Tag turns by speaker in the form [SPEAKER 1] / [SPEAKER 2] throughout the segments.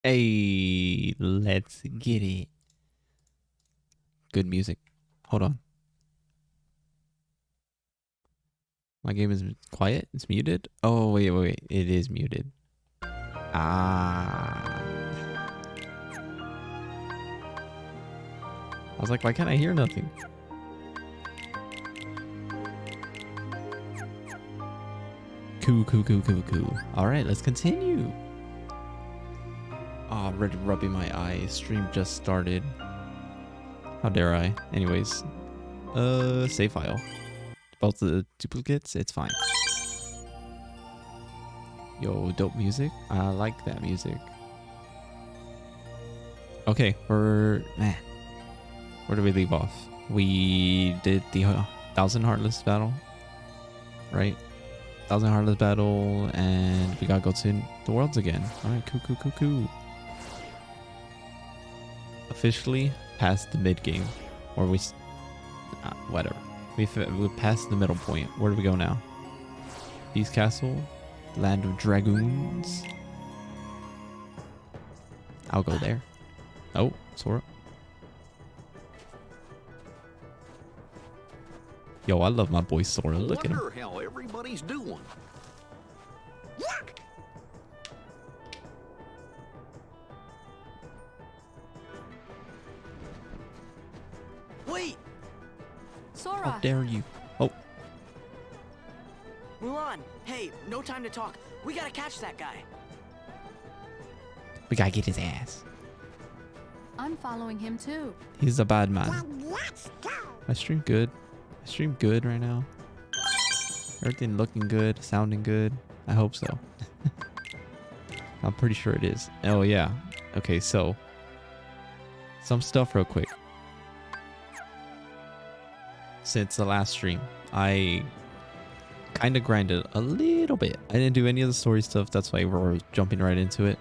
[SPEAKER 1] Hey, let's get it. Good music. Hold on. My game is quiet. It's muted. Oh, wait. It is muted. Ah. I was like, why can't I hear nothing? Cool. All right, let's continue. Oh, red rubbing my eyes. Stream just started. How dare I? Anyways, save file. Both the duplicates, it's fine. Yo, dope music. I like that music. Okay, where do we leave off? We did the 1,000 Heartless battle, right? 1,000 Heartless battle, and we gotta go to the worlds again. All right, cool. Officially past the mid game, or whatever. We passed the middle point. Where do we go now? Beast Castle, Land of Dragoons. I'll go there. Oh, Sora. Yo, I love my boy Sora. Look at him.
[SPEAKER 2] Wonder how everybody's doing.
[SPEAKER 3] Wait! Sora!
[SPEAKER 1] How dare you? Oh.
[SPEAKER 3] Mulan, hey, no time to talk. We gotta catch that guy.
[SPEAKER 1] We gotta get his ass.
[SPEAKER 4] I'm following him too.
[SPEAKER 1] He's a bad man. I stream good. I stream good right now. Everything looking good, sounding good. I hope so. I'm pretty sure it is. Oh yeah. Okay, so some stuff real quick. Since the last stream, I kind of grinded a little bit. I didn't do any of the story stuff. That's why we're jumping right into it.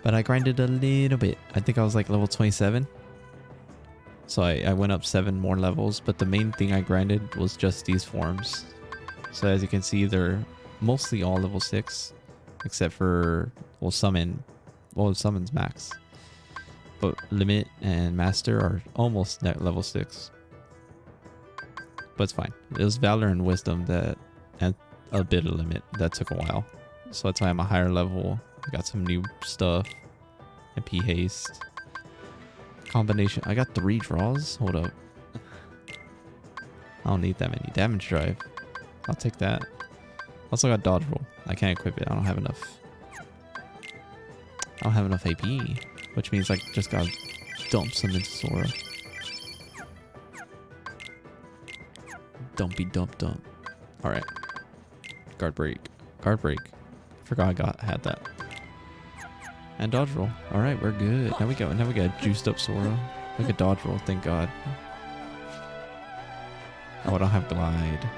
[SPEAKER 1] But I grinded a little bit. I think I was like level 27. So I went up 7 more levels. But the main thing I grinded was just these forms. So as you can see, they're mostly all level 6. Except for, well, summons max. But limit and master are almost level 6. But it's fine. It was valor and wisdom that, and a bit of limit that took a while. So that's why I'm a higher level. I got some new stuff. MP haste. Combination. I got 3 draws. Hold up. I don't need that many. Damage drive. I'll take that. Also got dodge roll. I can't equip it. I don't have enough. I don't have enough AP. Which means I just gotta dump some into Sora. Dumpy dump. Alright. Guard break. Forgot I had that. And dodge roll. Alright, we're good. Now we got juiced up Sora. Like a dodge roll, thank God. Oh, I don't have glide.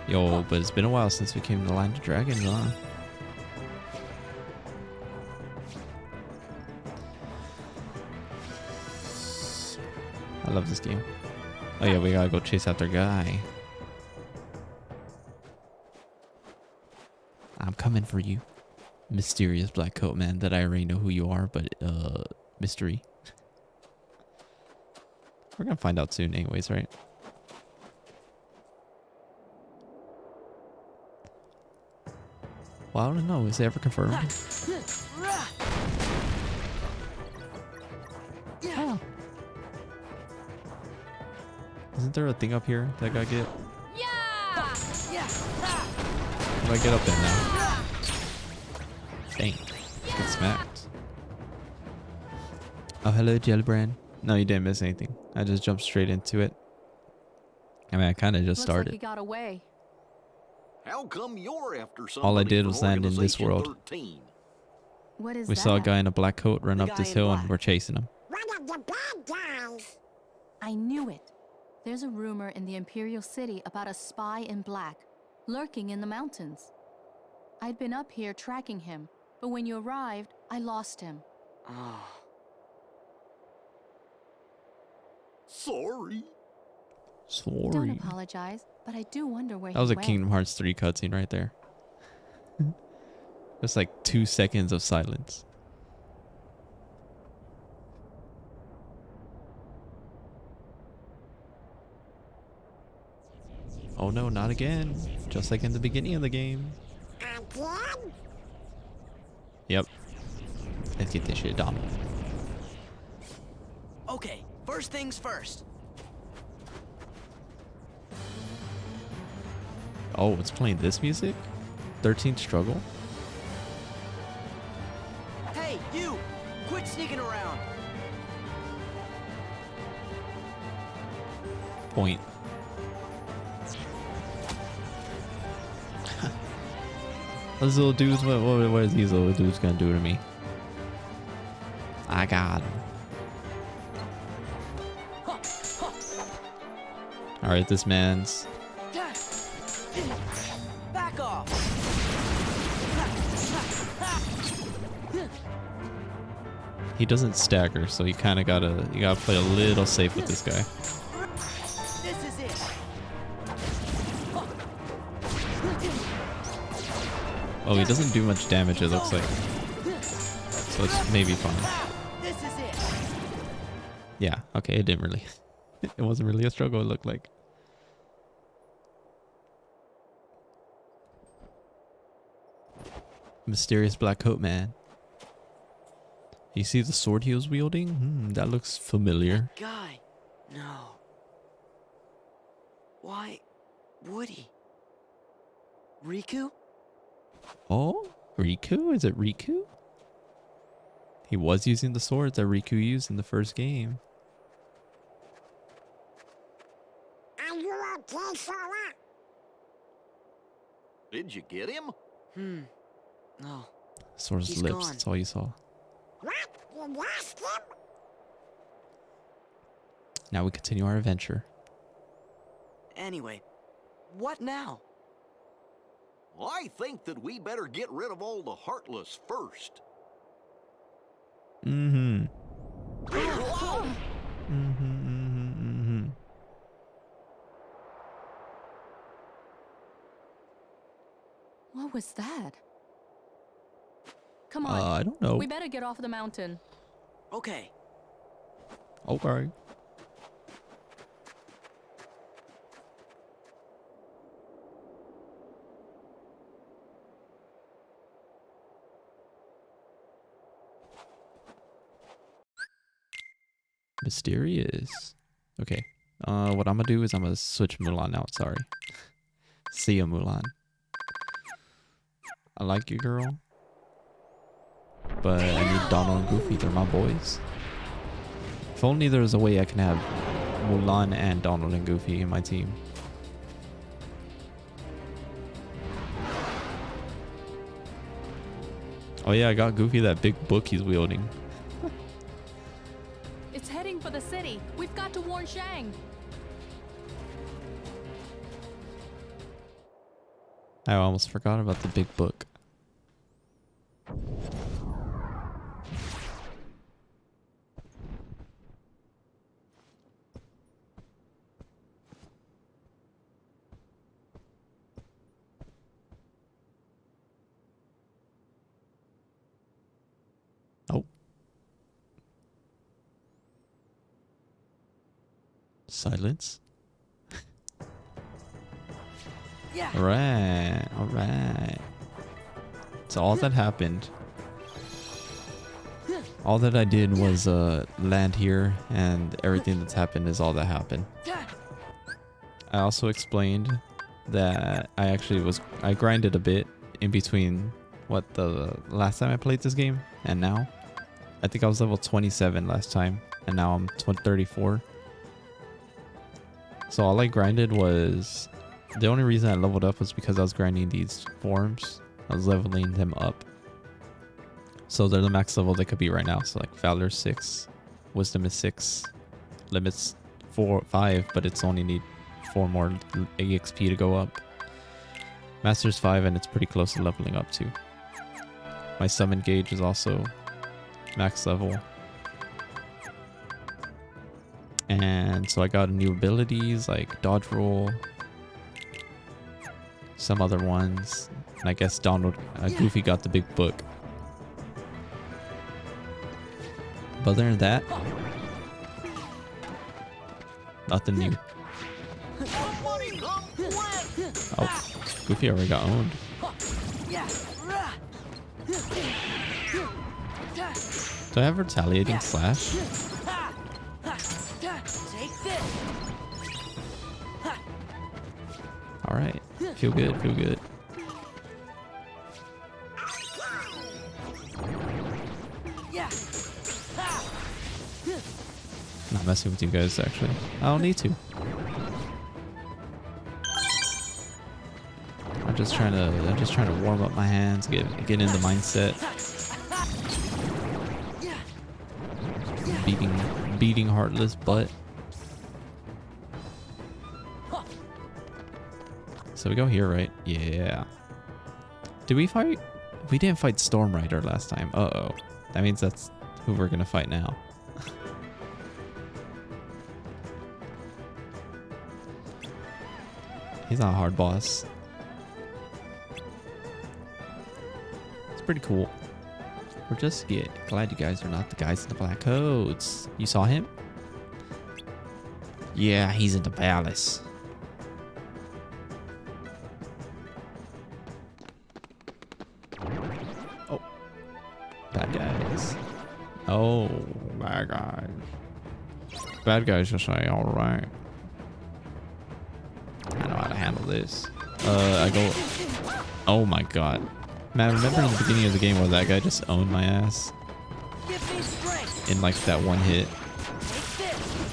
[SPEAKER 1] Yo, but it's been a while since we came to the Land of Dragons, huh? I love this game. Oh yeah, we gotta go chase after Guy. I'm coming for you. Mysterious black coat man that I already know who you are, but mystery. We're gonna find out soon anyways, right? Well, I don't know. Is it ever confirmed? Oh. Isn't there a thing up here that I gotta get?
[SPEAKER 4] Yeah!
[SPEAKER 1] How do I get up there now? Dang. Get smacked. Oh, hello, Jellybrand. No, you didn't miss anything. I just jumped straight into it. I mean, I kind of just started.
[SPEAKER 4] Looks like he got away.
[SPEAKER 2] How come you're after somebody?
[SPEAKER 1] All I did
[SPEAKER 2] from
[SPEAKER 1] was land in this
[SPEAKER 2] Organization
[SPEAKER 1] world.
[SPEAKER 2] 13?
[SPEAKER 4] What is
[SPEAKER 1] We
[SPEAKER 4] that?
[SPEAKER 1] saw a guy in a black coat run
[SPEAKER 3] The
[SPEAKER 1] up
[SPEAKER 3] guy
[SPEAKER 1] this
[SPEAKER 3] in
[SPEAKER 1] hill
[SPEAKER 3] black.
[SPEAKER 1] and we're chasing him.
[SPEAKER 5] One of the bad guys.
[SPEAKER 4] I knew it. There's a rumor in the Imperial City about a spy in black, lurking in the mountains. I'd been up here tracking him, but when you arrived, I lost him.
[SPEAKER 2] Sorry.
[SPEAKER 4] Don't
[SPEAKER 1] Sorry.
[SPEAKER 4] apologize. but I do wonder where
[SPEAKER 1] That was
[SPEAKER 4] he
[SPEAKER 1] a
[SPEAKER 4] went.
[SPEAKER 1] Kingdom Hearts 3 cutscene right there. Just like 2 seconds of silence. Oh no, not again. Just like in the beginning of the game.
[SPEAKER 5] Again?
[SPEAKER 1] Yep. Let's get this shit done.
[SPEAKER 3] Okay, first things first.
[SPEAKER 1] Oh, it's playing this music? 13th Struggle?
[SPEAKER 3] Hey, you! Quit sneaking around!
[SPEAKER 1] Point. Those little dudes, what is these little dudes gonna do to me? I got him. Alright, this man's...
[SPEAKER 3] Back off!
[SPEAKER 1] He doesn't stagger, so you gotta play a little safe with this guy.
[SPEAKER 3] This is it!
[SPEAKER 1] Oh, he doesn't do much damage, it looks like. So it's maybe fine.
[SPEAKER 3] This is it!
[SPEAKER 1] Yeah, okay, it didn't really... It wasn't really a struggle, it looked like. Mysterious black coat man. You see the sword he was wielding? That looks familiar.
[SPEAKER 3] Guy. No. Why would he? Riku?
[SPEAKER 1] Oh? Riku? Is it Riku? He was using the sword that Riku used in the first game.
[SPEAKER 5] Are you okay, Sora?
[SPEAKER 2] Did you get him?
[SPEAKER 3] No.
[SPEAKER 1] Sora's
[SPEAKER 3] He's
[SPEAKER 1] lips,
[SPEAKER 3] gone.
[SPEAKER 1] that's all you saw.
[SPEAKER 5] What? You lost him?
[SPEAKER 1] Now we continue our adventure.
[SPEAKER 3] Anyway, what now?
[SPEAKER 2] I think that we better get rid of all the Heartless first.
[SPEAKER 1] Mm-hmm.
[SPEAKER 4] What was that? Come on.
[SPEAKER 1] I don't know.
[SPEAKER 4] We better get off the mountain.
[SPEAKER 3] Okay.
[SPEAKER 1] Okay. Mysterious. Okay. What I'm gonna do is I'm gonna switch Mulan out. Sorry. See ya, Mulan. I like you, girl. But I need Donald and Goofy. They're my boys. If only there was a way I can have Mulan and Donald and Goofy in my team. Oh yeah, I got Goofy that big book he's wielding.
[SPEAKER 4] It's heading for the city. We've got to warn Shang.
[SPEAKER 1] I almost forgot about the big book. Oh. Silence.
[SPEAKER 3] Yeah.
[SPEAKER 1] Alright, alright. So all that happened, all that I did was land here, and everything that's happened is all that happened. I also explained that I grinded a bit in between the last time I played this game and now. I think I was level 27 last time, and now I'm 34. So all I grinded was... The only reason I leveled up was because I was grinding these forms. I was leveling them up. So they're the max level they could be right now. So like Valor 6, Wisdom is 6, Limits 5, but it's only need 4 more EXP to go up. Master's 5, and it's pretty close to leveling up too. My summon gauge is also max level. And so I got new abilities like dodge roll, some other ones. And I guess Goofy got the big book. But other than that, nothing new. Oh, Goofy already got owned. Do I have retaliating slash? Alright. Feel good, feel good. Not messing with you guys actually. I don't need to. I'm just trying to warm up my hands, get in the mindset. Beating Heartless butt. So we go here, right? Yeah. Did we fight? We didn't fight Storm Rider last time. Uh-oh. That means that's who we're gonna fight now. He's not a hard boss. It's pretty cool. We're just glad you guys are not the guys in the black coats. You saw him? Yeah, he's in the palace. Oh. Bad guys. Oh, bad guys. Bad guys just say, alright. I know how to handle this. I go... Oh my god. Man, remember in the beginning of the game where that guy just owned my ass? In like that one hit.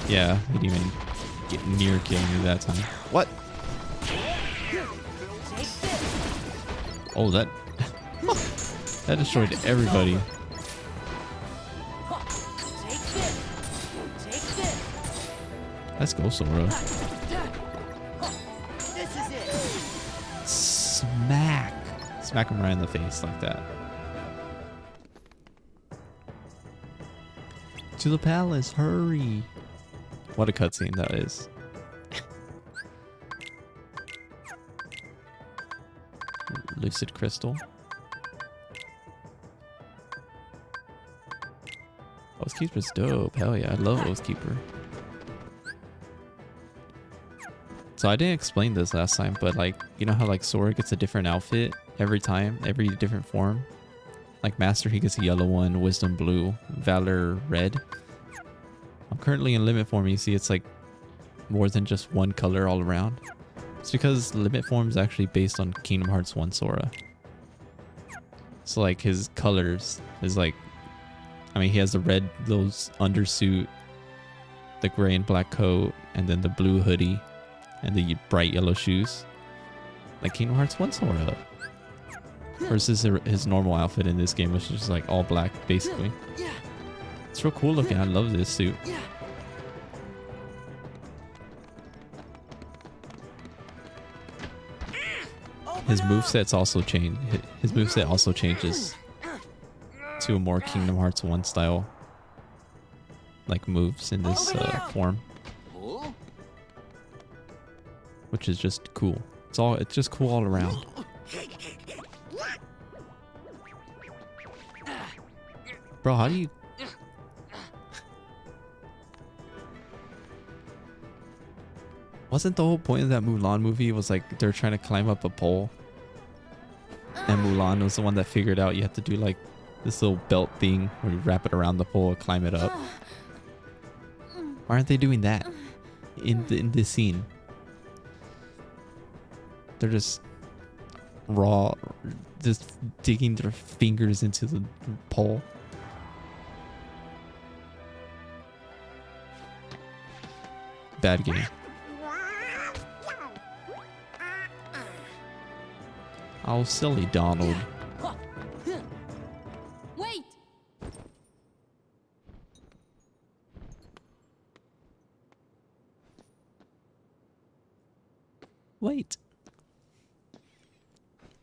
[SPEAKER 1] Yeah, he didn't even get near killing me that time. What? Oh, that... that destroyed everybody. Let's go, Sora. Smack! Smack him right in the face like that. To the palace, hurry! What a cutscene that is. Lucid Crystal. Oathkeeper's dope. Hell yeah, I love Oathkeeper. So I didn't explain this last time, but like, you know how like Sora gets a different outfit every time, every different form? Like Master, he gets a yellow one, Wisdom blue, Valor red. I'm currently in Limit form. You see it's like more than just one color all around. It's because Limit form is actually based on Kingdom Hearts 1 Sora. So like his colors is like, I mean, he has the red little undersuit, the gray and black coat, and then the blue hoodie, and the bright yellow shoes. Like Kingdom Hearts 1 Sora. Versus his normal outfit in this game, which is just like all black, basically. It's real cool looking. I love this suit. His moveset's also changed. His moveset also changes to a more Kingdom Hearts 1 style like moves in this form, which is just cool. It's just cool all around. Bro, how do you... Wasn't the whole point of that Mulan movie was like they're trying to climb up a pole? And Mulan was the one that figured out you have to do like this little belt thing where you wrap it around the pole and climb it up. Why aren't they doing that in this scene? They're just just digging their fingers into the pole. Bad game. Oh, silly Donald.
[SPEAKER 4] Wait!
[SPEAKER 1] Wait.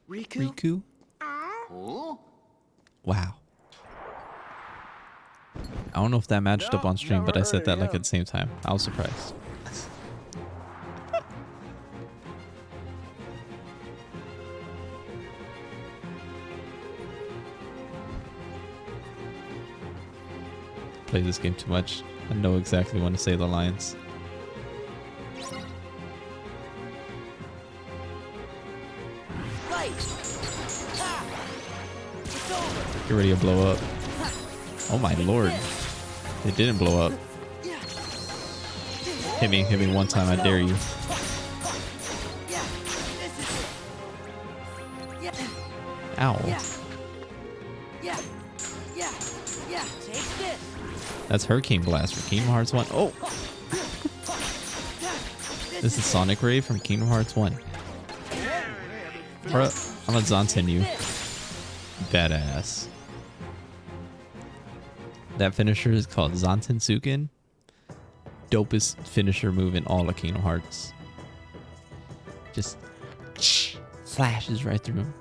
[SPEAKER 1] Riku?
[SPEAKER 2] Huh?
[SPEAKER 1] Wow. I don't know if that matched up on stream, but I said that like at the same time. I was surprised. play this game too much. I know exactly when to say the lines.
[SPEAKER 3] Right. Ha! It's over.
[SPEAKER 1] Get ready to blow up. Oh my lord. It didn't blow up.
[SPEAKER 3] Yeah.
[SPEAKER 1] Hit me one time, I dare you.
[SPEAKER 3] Yeah. This is it. Yeah.
[SPEAKER 1] Ow.
[SPEAKER 3] Yeah. Yeah. Yeah. Yeah. Take this.
[SPEAKER 1] That's Hurricane Blast for Kingdom Hearts 1. Oh! This is Sonic Ray from Kingdom Hearts 1. Bruh, I'm gonna Zanten you. Badass. That finisher is called Zanten Suken. Dopest finisher move in all of Kingdom Hearts. Just flashes right through him.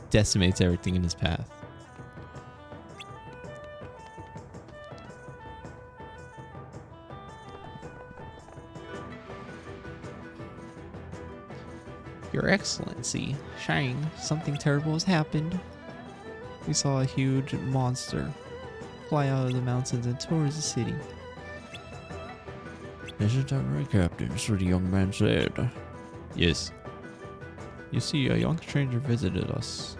[SPEAKER 1] Decimates everything in his path. Your Excellency, Shang, something terrible has happened. We saw a huge monster fly out of the mountains and towards the city. Isn't that right, Captain? So the young man said. Yes. You see, a young stranger visited us.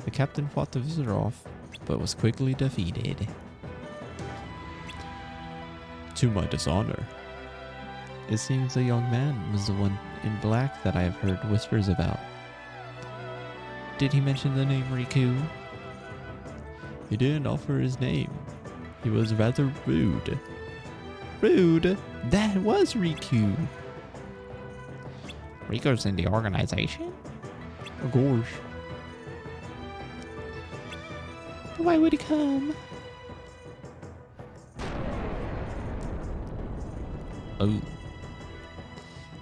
[SPEAKER 1] The captain fought the visitor off, but was quickly defeated. To my dishonor. It seems the young man was the one in black that I have heard whispers about. Did he mention the name Riku? He didn't offer his name. He was rather rude. Rude? That was Riku. Riku's in the organization? Of course. But why would he come? Oh.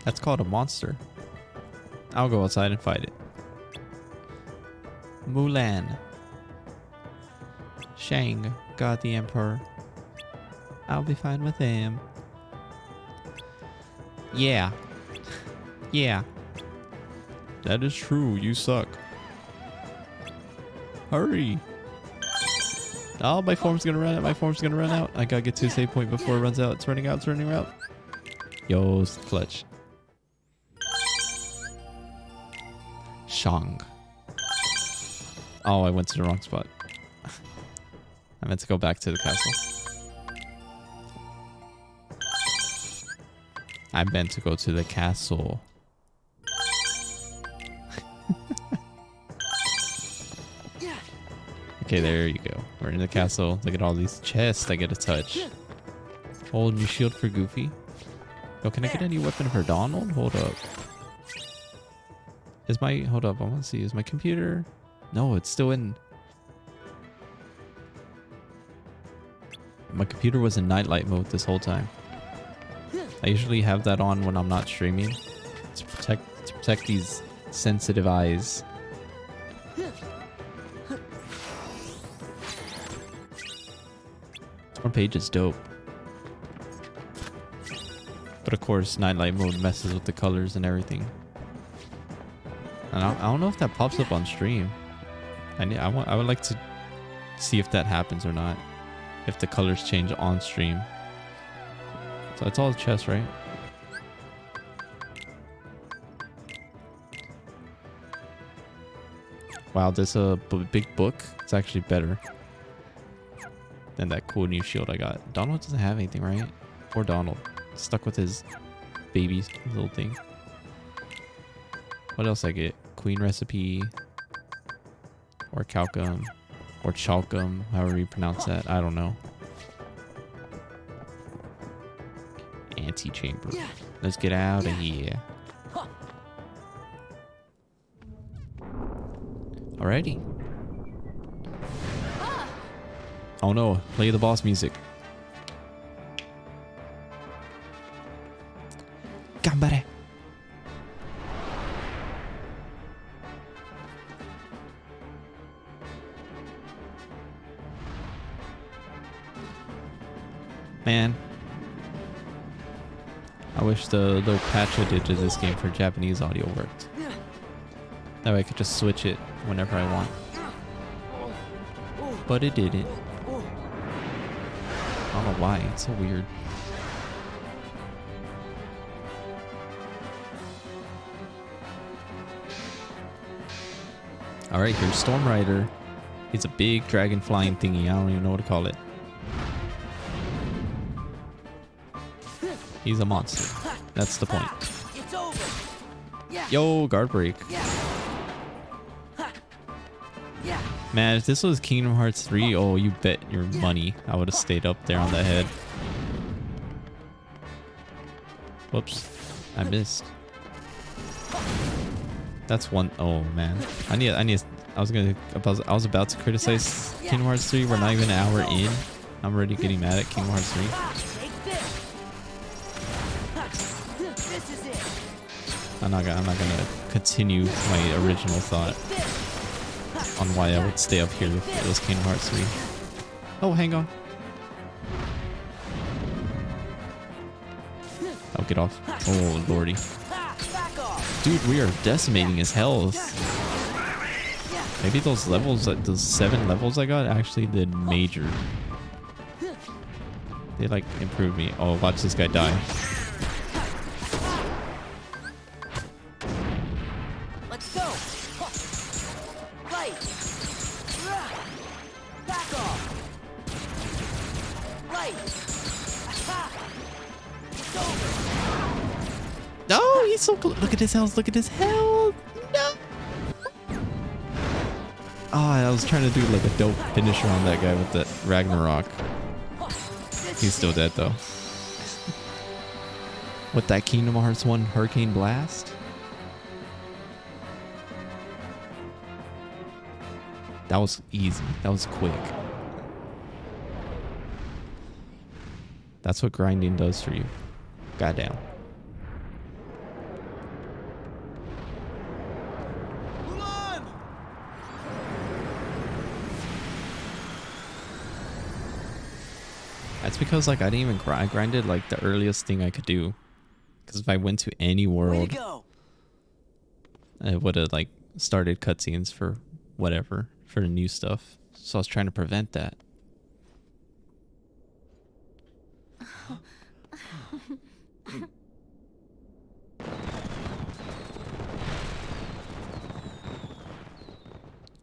[SPEAKER 1] That's called a monster. I'll go outside and fight it. Mulan. Shang, God the Emperor. I'll be fine with him. Yeah. Yeah. That is true, you suck. Hurry. Oh, my form's gonna run out, my form's gonna run out. I gotta get to a save point before it runs out. It's running out, it's running out. Yo, it's clutch. Shang. Oh, I went to the wrong spot. I meant to go back to the castle. I meant to go to the castle. Okay, there you go. We're in the castle. Look at all these chests I get to touch. Oh, new shield for Goofy. Yo, can I get any weapon for Donald? Hold up. Is my... Hold up, I want to see. Is my computer... No, it's still in... My computer was in nightlight mode this whole time. I usually have that on when I'm not streaming. To protect these sensitive eyes. Front page is dope. But of course, nightlight mode messes with the colors and everything. And I don't know if that pops up on stream. I would like to see if that happens or not. If the colors change on stream. So it's all chest, right? Wow, this big book. It's actually better than that cool new shield I got. Donald doesn't have anything, right? Poor Donald. Stuck with his baby little thing. What else I get? Queen recipe. Or Calcum. Or Chalcum, however you pronounce that. I don't know. Antechamber. Let's get out of here. Alrighty. Oh no, play the boss music. Gambare. Man, I wish the little patch I did to this game for Japanese audio worked. That way I could just switch it whenever I want. But it didn't. I don't know why. It's so weird. Alright, here's Storm Rider. He's a big dragon flying thingy. I don't even know what to call it. He's a monster. That's the point.
[SPEAKER 3] It's over. Yeah.
[SPEAKER 1] Yo, guard break.
[SPEAKER 3] Yeah. Yeah.
[SPEAKER 1] Man, if this was Kingdom Hearts 3, oh, you bet your money I would have stayed up there on that head. Whoops. I missed. That's one. Oh man. I was about to criticize Kingdom Hearts 3. We're not even an hour in. I'm already getting mad at Kingdom Hearts 3.
[SPEAKER 3] Take this. This is it.
[SPEAKER 1] I'm not gonna continue my original thought on why I would stay up here if it was Kingdom Hearts 3. Oh, hang on. Oh, get off. Oh, lordy.
[SPEAKER 3] Back off.
[SPEAKER 1] Dude, we are decimating his health. Maybe those levels, those 7 levels I got actually did major. They like improved me. Oh, watch this guy die.
[SPEAKER 3] Let's go. Right. Back off. Right. It's over.
[SPEAKER 1] No, he's so close. Look at his health. Look at his health. No. Oh, I was trying to do like a dope finisher on that guy with that Ragnarok. He's still dead though. With that Kingdom Hearts 1 Hurricane Blast. That was easy. That was quick. That's what grinding does for you. Goddamn.
[SPEAKER 2] Mulan!
[SPEAKER 1] That's because like I didn't even grind. I grinded like the earliest thing I could do. Because if I went to any
[SPEAKER 3] Way to
[SPEAKER 1] world,
[SPEAKER 3] go.
[SPEAKER 1] I would have like started cutscenes for whatever, for the new stuff. So I was trying to prevent that.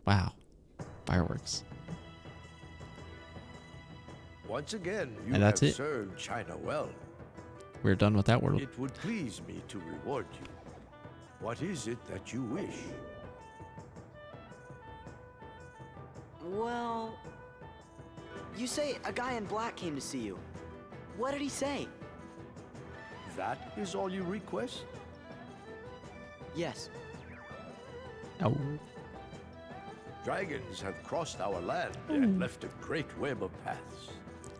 [SPEAKER 1] Wow. Fireworks.
[SPEAKER 6] Once again, you
[SPEAKER 1] And that's
[SPEAKER 6] have
[SPEAKER 1] it.
[SPEAKER 6] served China well.
[SPEAKER 1] We're done with that world.
[SPEAKER 6] It would please me to reward you. What is it that you wish?
[SPEAKER 3] Well, you say a guy in black came to see you. What did he say?
[SPEAKER 6] That is all you request?
[SPEAKER 3] Yes.
[SPEAKER 1] Oh.
[SPEAKER 6] Dragons have crossed our land and left a great web of paths.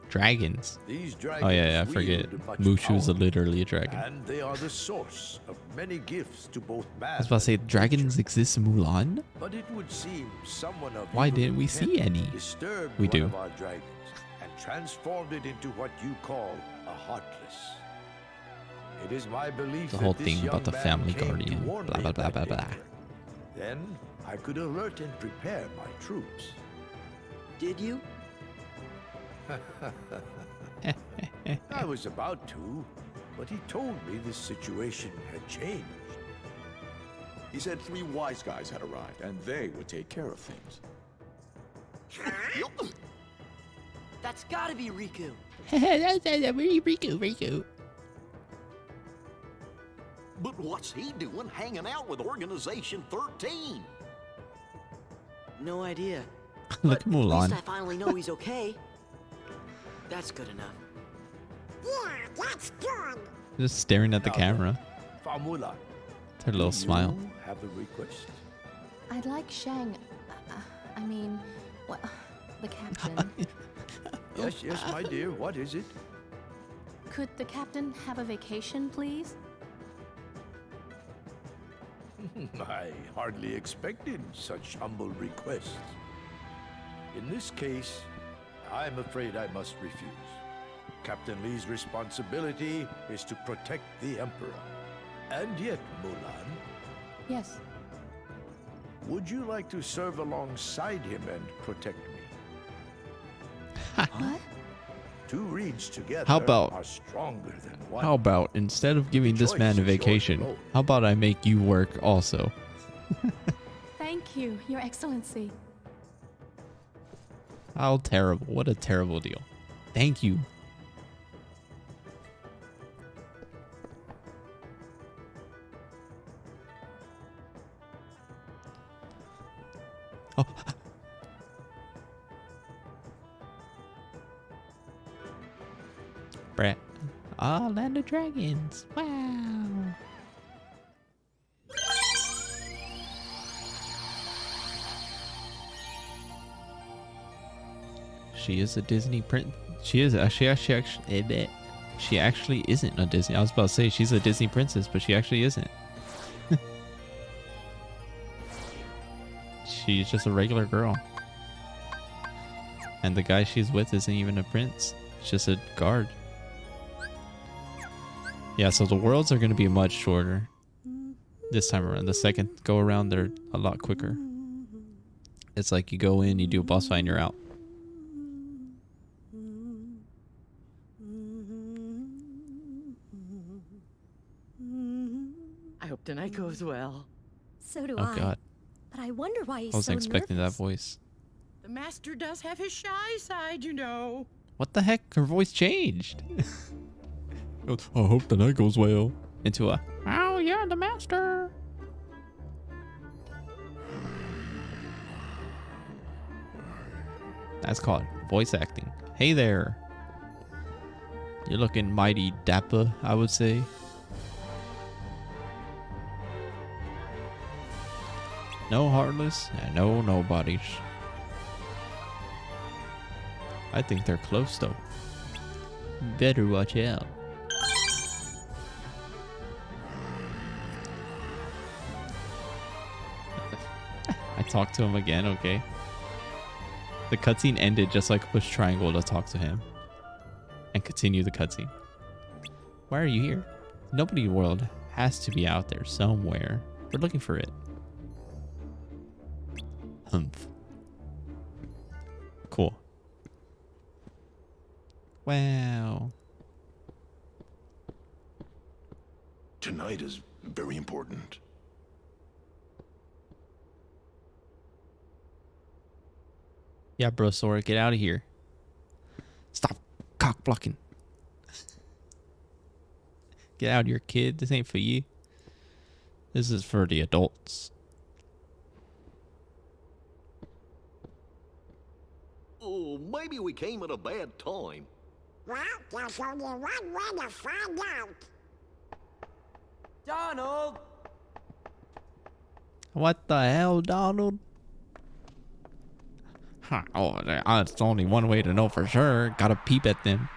[SPEAKER 1] Dragons.
[SPEAKER 6] These dragons
[SPEAKER 1] Oh yeah, I forget.
[SPEAKER 6] wield much
[SPEAKER 1] Mushu's
[SPEAKER 6] power,
[SPEAKER 1] literally a dragon.
[SPEAKER 6] and they are the source of many gifts to both man
[SPEAKER 1] I was about to say,
[SPEAKER 6] and
[SPEAKER 1] dragons
[SPEAKER 6] nature.
[SPEAKER 1] exist in Mulan?
[SPEAKER 6] But it would seem someone of
[SPEAKER 1] Why
[SPEAKER 6] evil
[SPEAKER 1] didn't we
[SPEAKER 6] intent
[SPEAKER 1] see any?
[SPEAKER 6] Disturbed
[SPEAKER 1] We
[SPEAKER 6] one
[SPEAKER 1] do.
[SPEAKER 6] of our dragons and transformed it into what you call a heartless. It is my belief
[SPEAKER 1] The whole
[SPEAKER 6] that this
[SPEAKER 1] thing
[SPEAKER 6] young
[SPEAKER 1] about the
[SPEAKER 6] man
[SPEAKER 1] family
[SPEAKER 6] came to
[SPEAKER 1] guardian,
[SPEAKER 6] warn
[SPEAKER 1] blah,
[SPEAKER 6] me
[SPEAKER 1] blah, blah,
[SPEAKER 6] of
[SPEAKER 1] blah,
[SPEAKER 6] that
[SPEAKER 1] blah.
[SPEAKER 6] danger. Then I could alert and prepare my troops.
[SPEAKER 3] Did you?
[SPEAKER 6] I was about to, but he told me this situation had changed.
[SPEAKER 7] He said 3 wise guys had arrived, and they would take care of things.
[SPEAKER 3] That's gotta be Riku.
[SPEAKER 2] But what's he doing hanging out with Organization 13?
[SPEAKER 3] No idea.
[SPEAKER 1] Look at
[SPEAKER 3] At least
[SPEAKER 1] Mulan.
[SPEAKER 3] I finally know he's okay. That's good enough.
[SPEAKER 5] Yeah, that's good.
[SPEAKER 1] Just staring at the camera.
[SPEAKER 6] Famula,
[SPEAKER 1] Her little smile.
[SPEAKER 6] you have a request.
[SPEAKER 4] I'd like Shang. I mean, what? The captain.
[SPEAKER 6] Yes, yes, my dear. What is it?
[SPEAKER 4] Could the captain have a vacation, please?
[SPEAKER 6] I hardly expected such humble requests. In this case, I'm afraid I must refuse. Captain Lee's responsibility is to protect the Emperor. And yet, Mulan,
[SPEAKER 4] Yes.
[SPEAKER 6] would you like to serve alongside him and protect me?
[SPEAKER 4] What?
[SPEAKER 6] Two reeds together
[SPEAKER 1] How about-
[SPEAKER 6] are stronger than one.
[SPEAKER 1] How about instead of giving this man a
[SPEAKER 6] Choice is yours
[SPEAKER 1] vacation,
[SPEAKER 6] alone.
[SPEAKER 1] how about I make you work also?
[SPEAKER 4] Thank you, Your Excellency.
[SPEAKER 1] How terrible. What a terrible deal. Thank you. Oh. Brat. Ah, Land of Dragons. Wow. She is a Disney prince. She is. She actually isn't a Disney. I was about to say she's a Disney princess, but she actually isn't. She's just a regular girl. And the guy she's with isn't even a prince. It's just a guard. Yeah, so the worlds are going to be much shorter this time around. The second go around, they're a lot quicker. It's like you go in, you do a boss fight, and you're out.
[SPEAKER 8] I hope tonight goes well.
[SPEAKER 5] So do
[SPEAKER 1] Oh
[SPEAKER 5] I.
[SPEAKER 1] god,
[SPEAKER 5] But I wonder why he's
[SPEAKER 1] I wasn't
[SPEAKER 5] so
[SPEAKER 1] expecting
[SPEAKER 5] nervous.
[SPEAKER 1] that voice.
[SPEAKER 8] The master does have his shy side, you know.
[SPEAKER 1] What the heck? Her voice changed. I hope the night goes well. Into a, oh yeah, the master. That's called voice acting. Hey there. You're looking mighty dapper, I would say. No Heartless and no nobodies. I think they're close though. Better watch out. I talked to him again, okay. The cutscene ended just like push triangle to talk to him. And continue the cutscene. Why are you here? Nobody world has to be out there somewhere. We're looking for it. Humph. Cool. Wow.
[SPEAKER 7] Tonight is very important.
[SPEAKER 1] Yeah, bro, Sora, get out of here. Stop cock blocking. Get out of here, kid. This ain't for you. This is for the adults.
[SPEAKER 2] Oh, maybe we came at a bad time.
[SPEAKER 5] Well, there's only one way to find out.
[SPEAKER 3] Donald!
[SPEAKER 1] What the hell, Donald? Huh. Oh, it's only one way to know for sure. Gotta peep at them.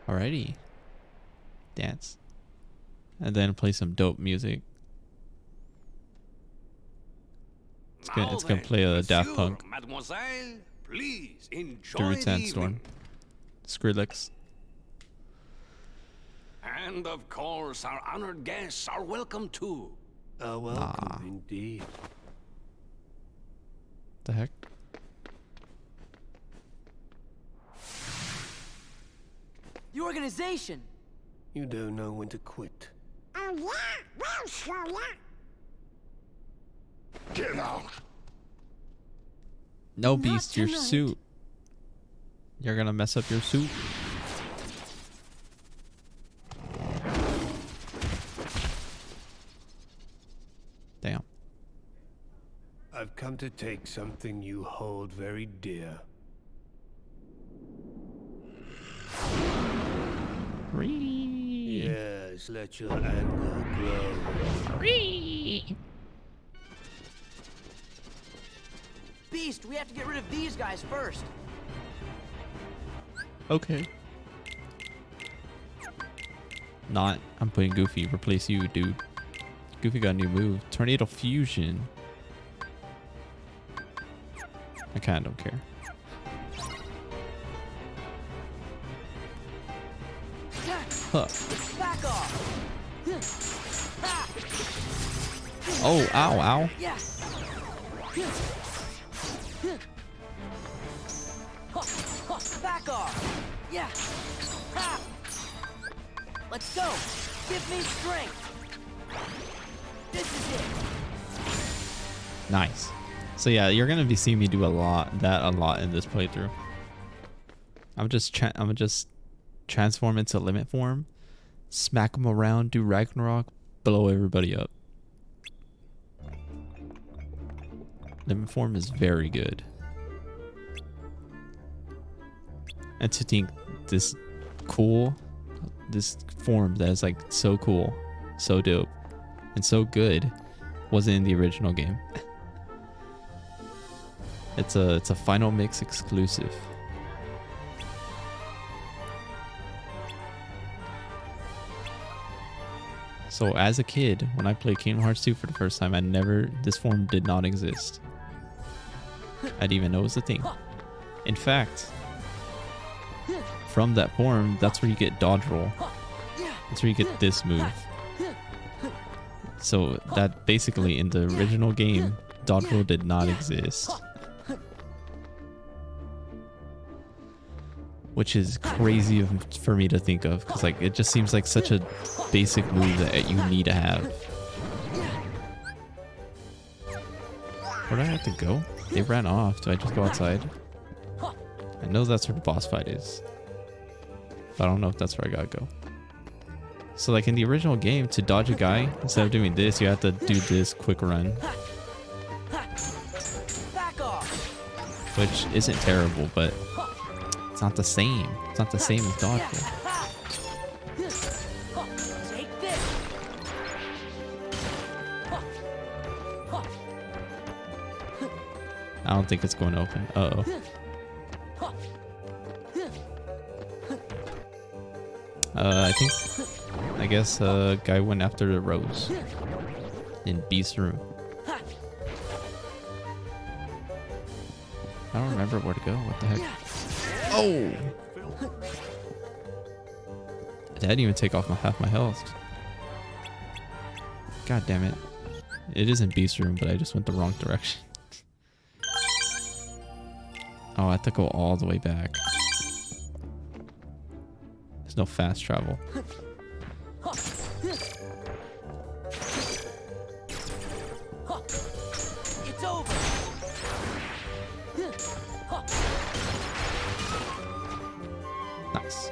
[SPEAKER 1] Alrighty. Dance. And then play some dope music. It's gonna play a Daft Punk.
[SPEAKER 2] Mademoiselle, please enjoy
[SPEAKER 1] Through
[SPEAKER 2] the
[SPEAKER 1] Sandstorm.
[SPEAKER 2] evening.
[SPEAKER 1] Skrillex.
[SPEAKER 2] And of course, our honored guests are welcome too.
[SPEAKER 1] Welcome
[SPEAKER 9] indeed.
[SPEAKER 1] The heck?
[SPEAKER 3] The organization!
[SPEAKER 9] You don't know when to quit.
[SPEAKER 5] Oh yeah? Well, Sora.
[SPEAKER 7] Get out!
[SPEAKER 1] No,
[SPEAKER 4] Not
[SPEAKER 1] Beast, your
[SPEAKER 4] tonight.
[SPEAKER 1] suit. You're gonna mess up your suit. Damn.
[SPEAKER 9] I've come to take something you hold very dear.
[SPEAKER 1] Ree.
[SPEAKER 9] Yes, let your anger glow.
[SPEAKER 1] Ree.
[SPEAKER 3] Beast, we have to get rid of these guys first.
[SPEAKER 1] Okay. Not. I'm putting Goofy. Replace you, dude. Goofy got a new move. Tornado Fusion. I kinda don't care. Huh.
[SPEAKER 3] Back off! Ha!
[SPEAKER 1] Oh, ow, ow.
[SPEAKER 3] Yeah. Back off. Yeah. Ha. Let's go. Give me strength. This is it.
[SPEAKER 1] Nice. So yeah, you're gonna be seeing me do a lot in this playthrough. I'm just transform into limit form, smack them around, do Ragnarok, blow everybody up. Limit form is very good. And to think this form that is like so cool, so dope, and so good wasn't in the original game. It's a Final Mix exclusive. So as a kid, when I played Kingdom Hearts 2 for the first time, this form did not exist. I didn't even know it was a thing. In fact, from that form, that's where you get dodge roll. That's where you get this move. So that basically in the original game, dodge roll did not exist. Which is crazy for me to think of, because like it just seems like such a basic move that you need to have. Where do I have to go? They ran off. Do I just go outside? I know that's where the boss fight is, but I don't know if that's where I gotta go. So like in the original game, to dodge a guy, instead of doing this, you have to do this quick run. Which isn't terrible, but it's not the same. It's not the same as dodgeball. I don't think it's going to open. Uh-oh. I guess guy went after the rose in Beast's room. I don't remember where to go. What the heck? Oh! I didn't even take off half my health. God damn it. It is in Beast's room, but I just went the wrong direction. Oh, I have to go all the way back. There's no fast travel.
[SPEAKER 3] It's over.
[SPEAKER 1] Nice.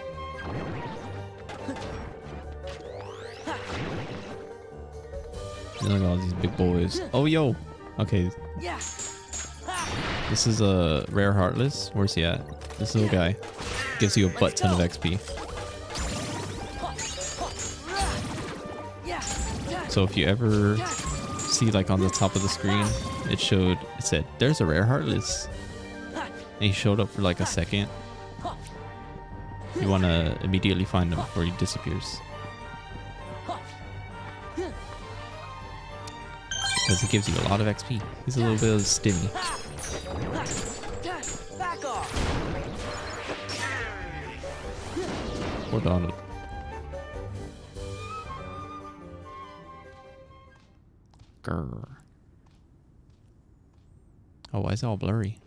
[SPEAKER 1] Look at all these big boys. Oh, yo. Okay. This is a rare Heartless. Where's he at? This little guy. Gives you a butt ton of XP. So if you ever see like on the top of the screen, it said, there's a rare Heartless. And he showed up for like a second. You want to immediately find him before he disappears. Because he gives you a lot of XP. He's a little bit of a stimmy.
[SPEAKER 3] Back off.
[SPEAKER 1] Poor Donald. Grr. Oh, why is it all blurry?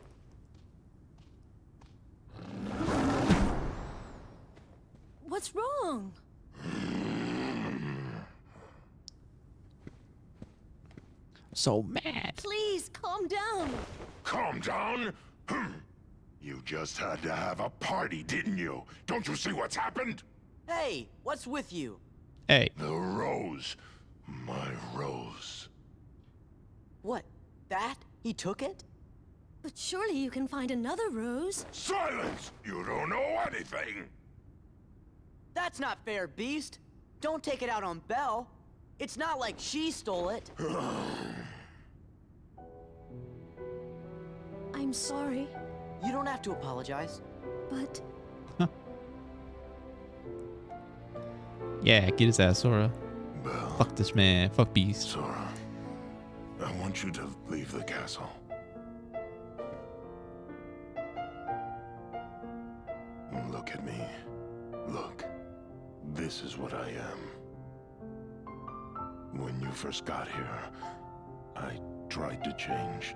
[SPEAKER 10] What's wrong?
[SPEAKER 1] So mad.
[SPEAKER 10] Please calm down.
[SPEAKER 11] Calm down? You just had to have a party, didn't you? Don't you see what's happened?
[SPEAKER 3] Hey, what's with you?
[SPEAKER 1] Hey.
[SPEAKER 11] The rose. My rose.
[SPEAKER 3] What? That? He took it?
[SPEAKER 10] But surely you can find another rose.
[SPEAKER 11] Silence! You don't know anything!
[SPEAKER 3] That's not fair, Beast. Don't take it out on Belle. It's not like she stole it.
[SPEAKER 10] I'm sorry.
[SPEAKER 3] You don't have to apologize.
[SPEAKER 10] But...
[SPEAKER 1] Yeah, get his ass, Sora.
[SPEAKER 11] Belle.
[SPEAKER 1] Fuck this man. Fuck Beast.
[SPEAKER 11] Sora, I want you to leave the castle. Look at me. Look. This is what I am. When you first got here, I tried to change.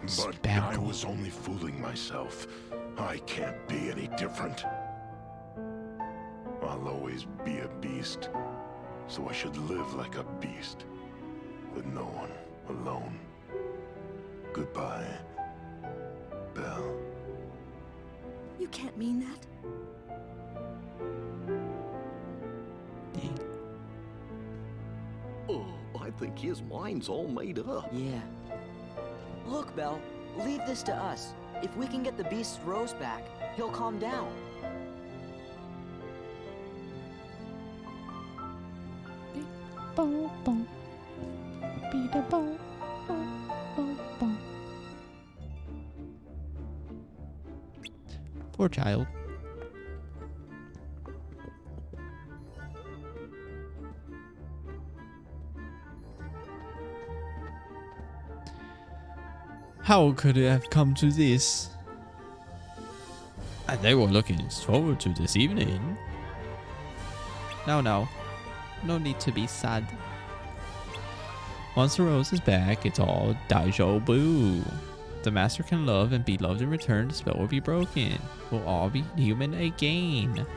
[SPEAKER 11] But
[SPEAKER 1] Spam
[SPEAKER 11] I
[SPEAKER 1] gold.
[SPEAKER 11] was only fooling myself. I can't be any different. I'll always be a beast, so I should live like a beast, with no one, alone. Goodbye, Belle.
[SPEAKER 10] You can't mean that.
[SPEAKER 1] Dang.
[SPEAKER 2] Oh, I think his mind's all made up.
[SPEAKER 3] Yeah. Look, Belle, leave this to us. If we can get the beast's rose back, he'll calm down.
[SPEAKER 1] Poor child. How could it have come to this? And they were looking forward to this evening. No, no. No need to be sad. Once the rose is back, it's all Daijo Boo. The master can love and be loved in return. The spell will be broken. We'll all be human again.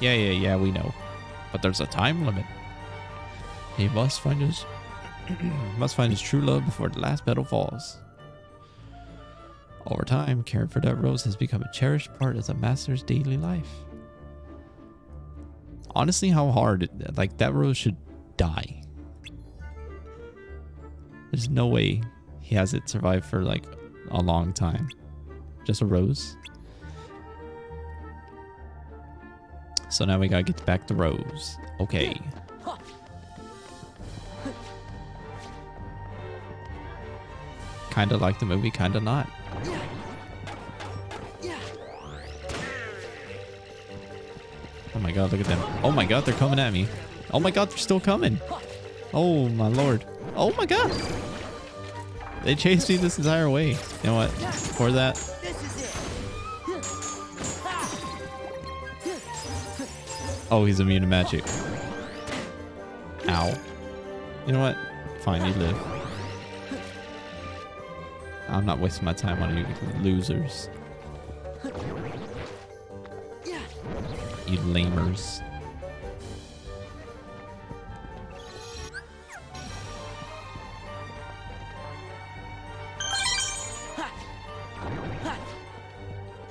[SPEAKER 1] Yeah, we know. But there's a time limit. He must find his true love before the last petal falls. Over time, caring for that rose has become a cherished part of the master's daily life. Honestly, how hard, like, that rose should die. There's no way he has it survive for, like, a long time. Just a rose. So now we gotta get back the rose. Okay. Kinda like the movie, kinda not. Oh my god, look at them. Oh my god, they're coming at me. Oh my god, they're still coming. Oh my lord. Oh my god. They chased me this entire way. You know what? For that. Oh, he's immune to magic. Ow. You know what? Fine, you live. I'm not wasting my time on you losers. You lamers.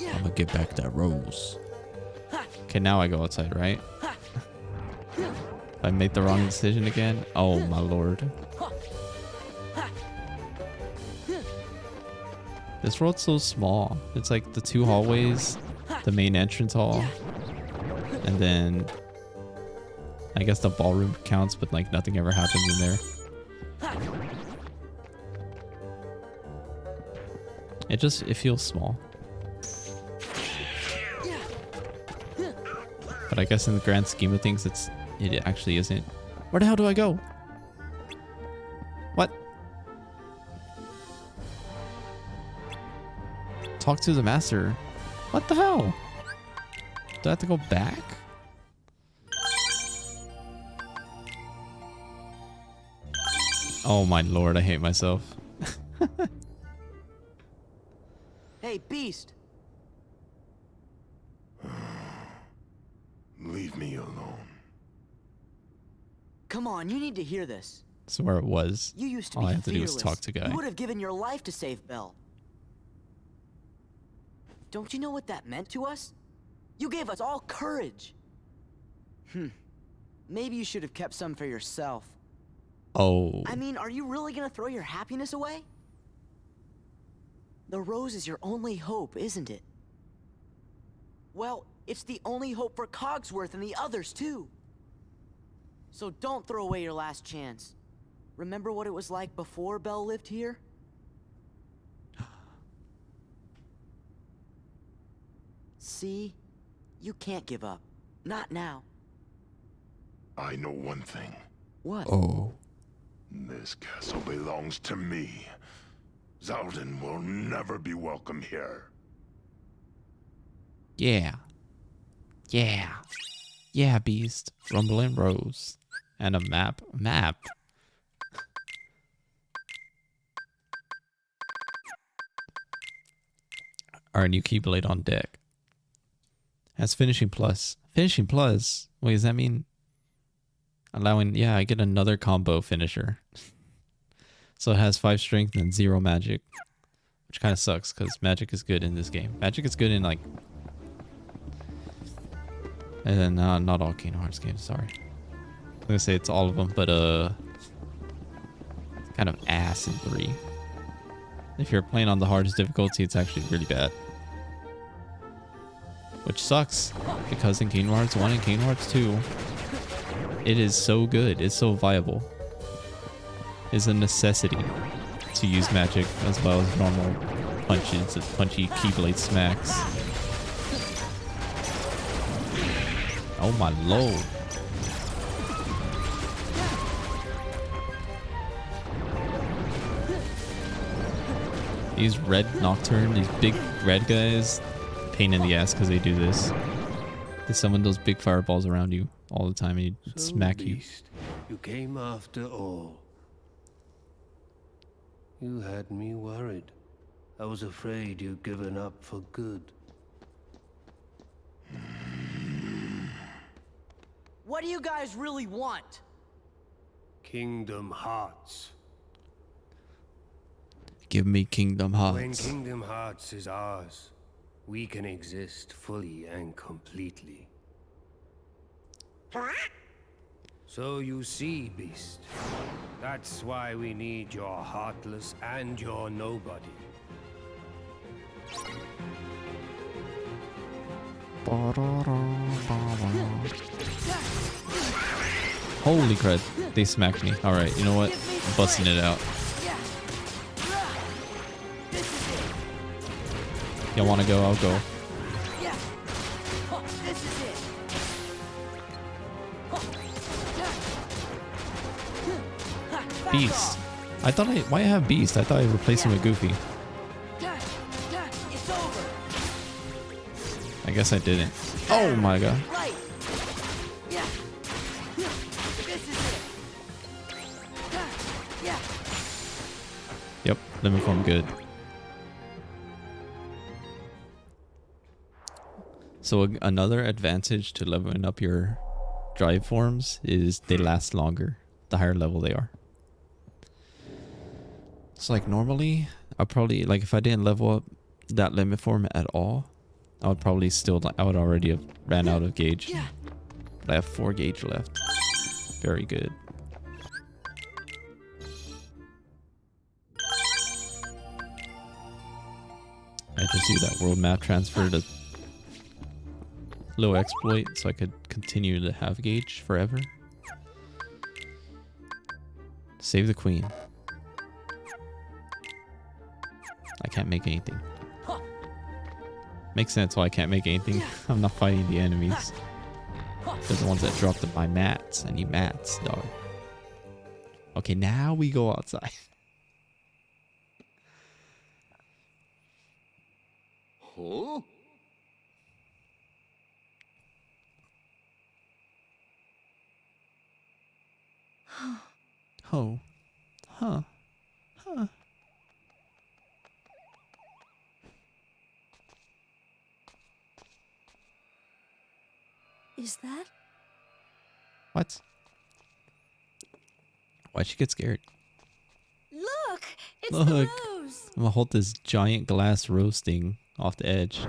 [SPEAKER 1] I'm gonna get back that rose. Okay, now I go outside, right? I made the wrong decision again. Oh my lord. This world's so small. It's like the two hallways, the main entrance hall, and then I guess the ballroom counts, but like nothing ever happens in there. It feels small. But I guess in the grand scheme of things, it actually isn't. Where the hell do I go? What? Talk to the master. What the hell? Do I have to go back? Oh my lord, I hate myself.
[SPEAKER 3] Hey, Beast!
[SPEAKER 11] Leave me alone.
[SPEAKER 3] Come on, you need to hear this.
[SPEAKER 1] That's where it was.
[SPEAKER 3] You used to
[SPEAKER 1] All
[SPEAKER 3] be
[SPEAKER 1] I have to do
[SPEAKER 3] fearless.
[SPEAKER 1] is talk to Guy.
[SPEAKER 3] You would have given your life to save Belle. Don't you know what that meant to us? You gave us all courage. Maybe you should have kept some for yourself.
[SPEAKER 1] Oh.
[SPEAKER 3] I mean, are you really gonna throw your happiness away? The rose is your only hope, isn't it? Well, it's the only hope for Cogsworth and the others, too. So don't throw away your last chance. Remember what it was like before Belle lived here? See? You can't give up. Not now.
[SPEAKER 11] I know one thing.
[SPEAKER 3] What?
[SPEAKER 1] Oh.
[SPEAKER 11] This castle belongs to me. Zaldin will never be welcome here.
[SPEAKER 1] Yeah. Yeah. Yeah, Beast. Rumbling Rose. And a map. Map. Our new Keyblade on deck. Has finishing plus. Finishing plus? Wait, does that mean allowing... Yeah, I get another combo finisher. So it has 5 strength and 0 magic. Which kind of sucks because magic is good in this game. Magic is good in like... And then not all Kingdom Hearts games, sorry. I'm gonna say it's all of them, but it's kind of ass in 3. If you're playing on the hardest difficulty, it's actually really bad. Which sucks, because in Kingdom Hearts 1 and Kingdom Hearts 2, it is so good, it's so viable. It's a necessity to use magic as well as normal punches, punchy Keyblade smacks. Oh my lord. These red Nocturne, these big red guys, pain in the ass because they do this. They summon those big fireballs around you all the time and you smack
[SPEAKER 9] Beast, you came after all. You had me worried. I was afraid you'd given up for good.
[SPEAKER 3] What do you guys really want?
[SPEAKER 9] Kingdom Hearts.
[SPEAKER 1] Give me Kingdom Hearts.
[SPEAKER 9] When Kingdom Hearts is ours, we can exist fully and completely. So you see, Beast, that's why we need your Heartless and your Nobody.
[SPEAKER 1] Holy crud, they smacked me. Alright, you know what? I'm busting it out. Y'all wanna go? I'll go. Beast. I thought why I have Beast? I thought I replaced him with Goofy. I guess I didn't. Oh my god. Yep, limit form good. So another advantage to leveling up your drive forms is they last longer the higher level they are. So like normally, I probably, like if I didn't level up that limit form at all, I would probably still, I would already have ran out of gauge. But I have 4 gauge left. Very good. I just do that world map transfer to low exploit so I could continue to have gauge forever. Save the queen. I can't make anything. Makes sense why I can't make anything. I'm not fighting the enemies. They're the ones that dropped my mats. I need mats, dog. Okay, now we go outside.
[SPEAKER 2] Huh?
[SPEAKER 1] Oh. Huh. Huh.
[SPEAKER 10] Is that?
[SPEAKER 1] What? Why'd she get scared?
[SPEAKER 10] Look! It's
[SPEAKER 1] Look.
[SPEAKER 10] the rose!
[SPEAKER 1] I'm gonna hold this giant glass rose thing off the edge.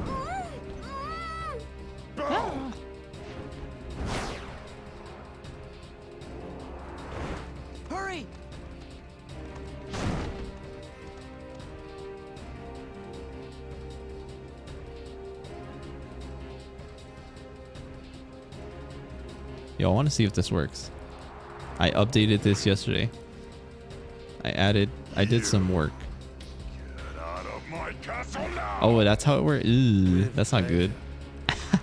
[SPEAKER 3] Hurry!
[SPEAKER 1] Yo, I want to see if this works. I updated this yesterday. I did some work.
[SPEAKER 11] Get out of my castle now!
[SPEAKER 1] Oh, that's how it works? Ew, that's not good.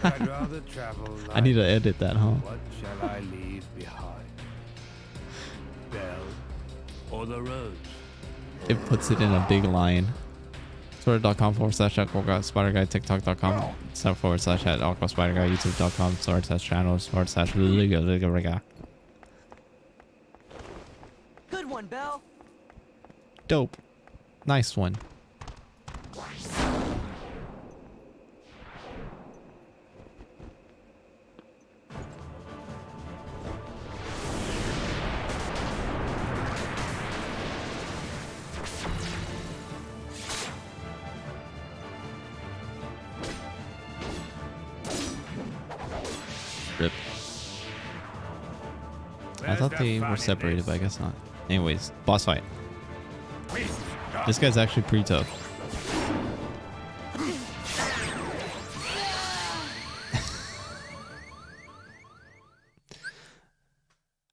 [SPEAKER 9] I'd rather travel
[SPEAKER 1] I need to edit that, huh?
[SPEAKER 9] What shall I leave behind? Belle or the rose?
[SPEAKER 1] It puts it in a big line. Twitter.com/@Spider Guy, TikTok.com /@Spider Guy, YouTube.com /channels /.
[SPEAKER 3] Good one, Belle.
[SPEAKER 1] Dope. Nice one. Rip. I thought they were separated, but I guess not. Anyways, boss fight. This guy's actually pretty tough.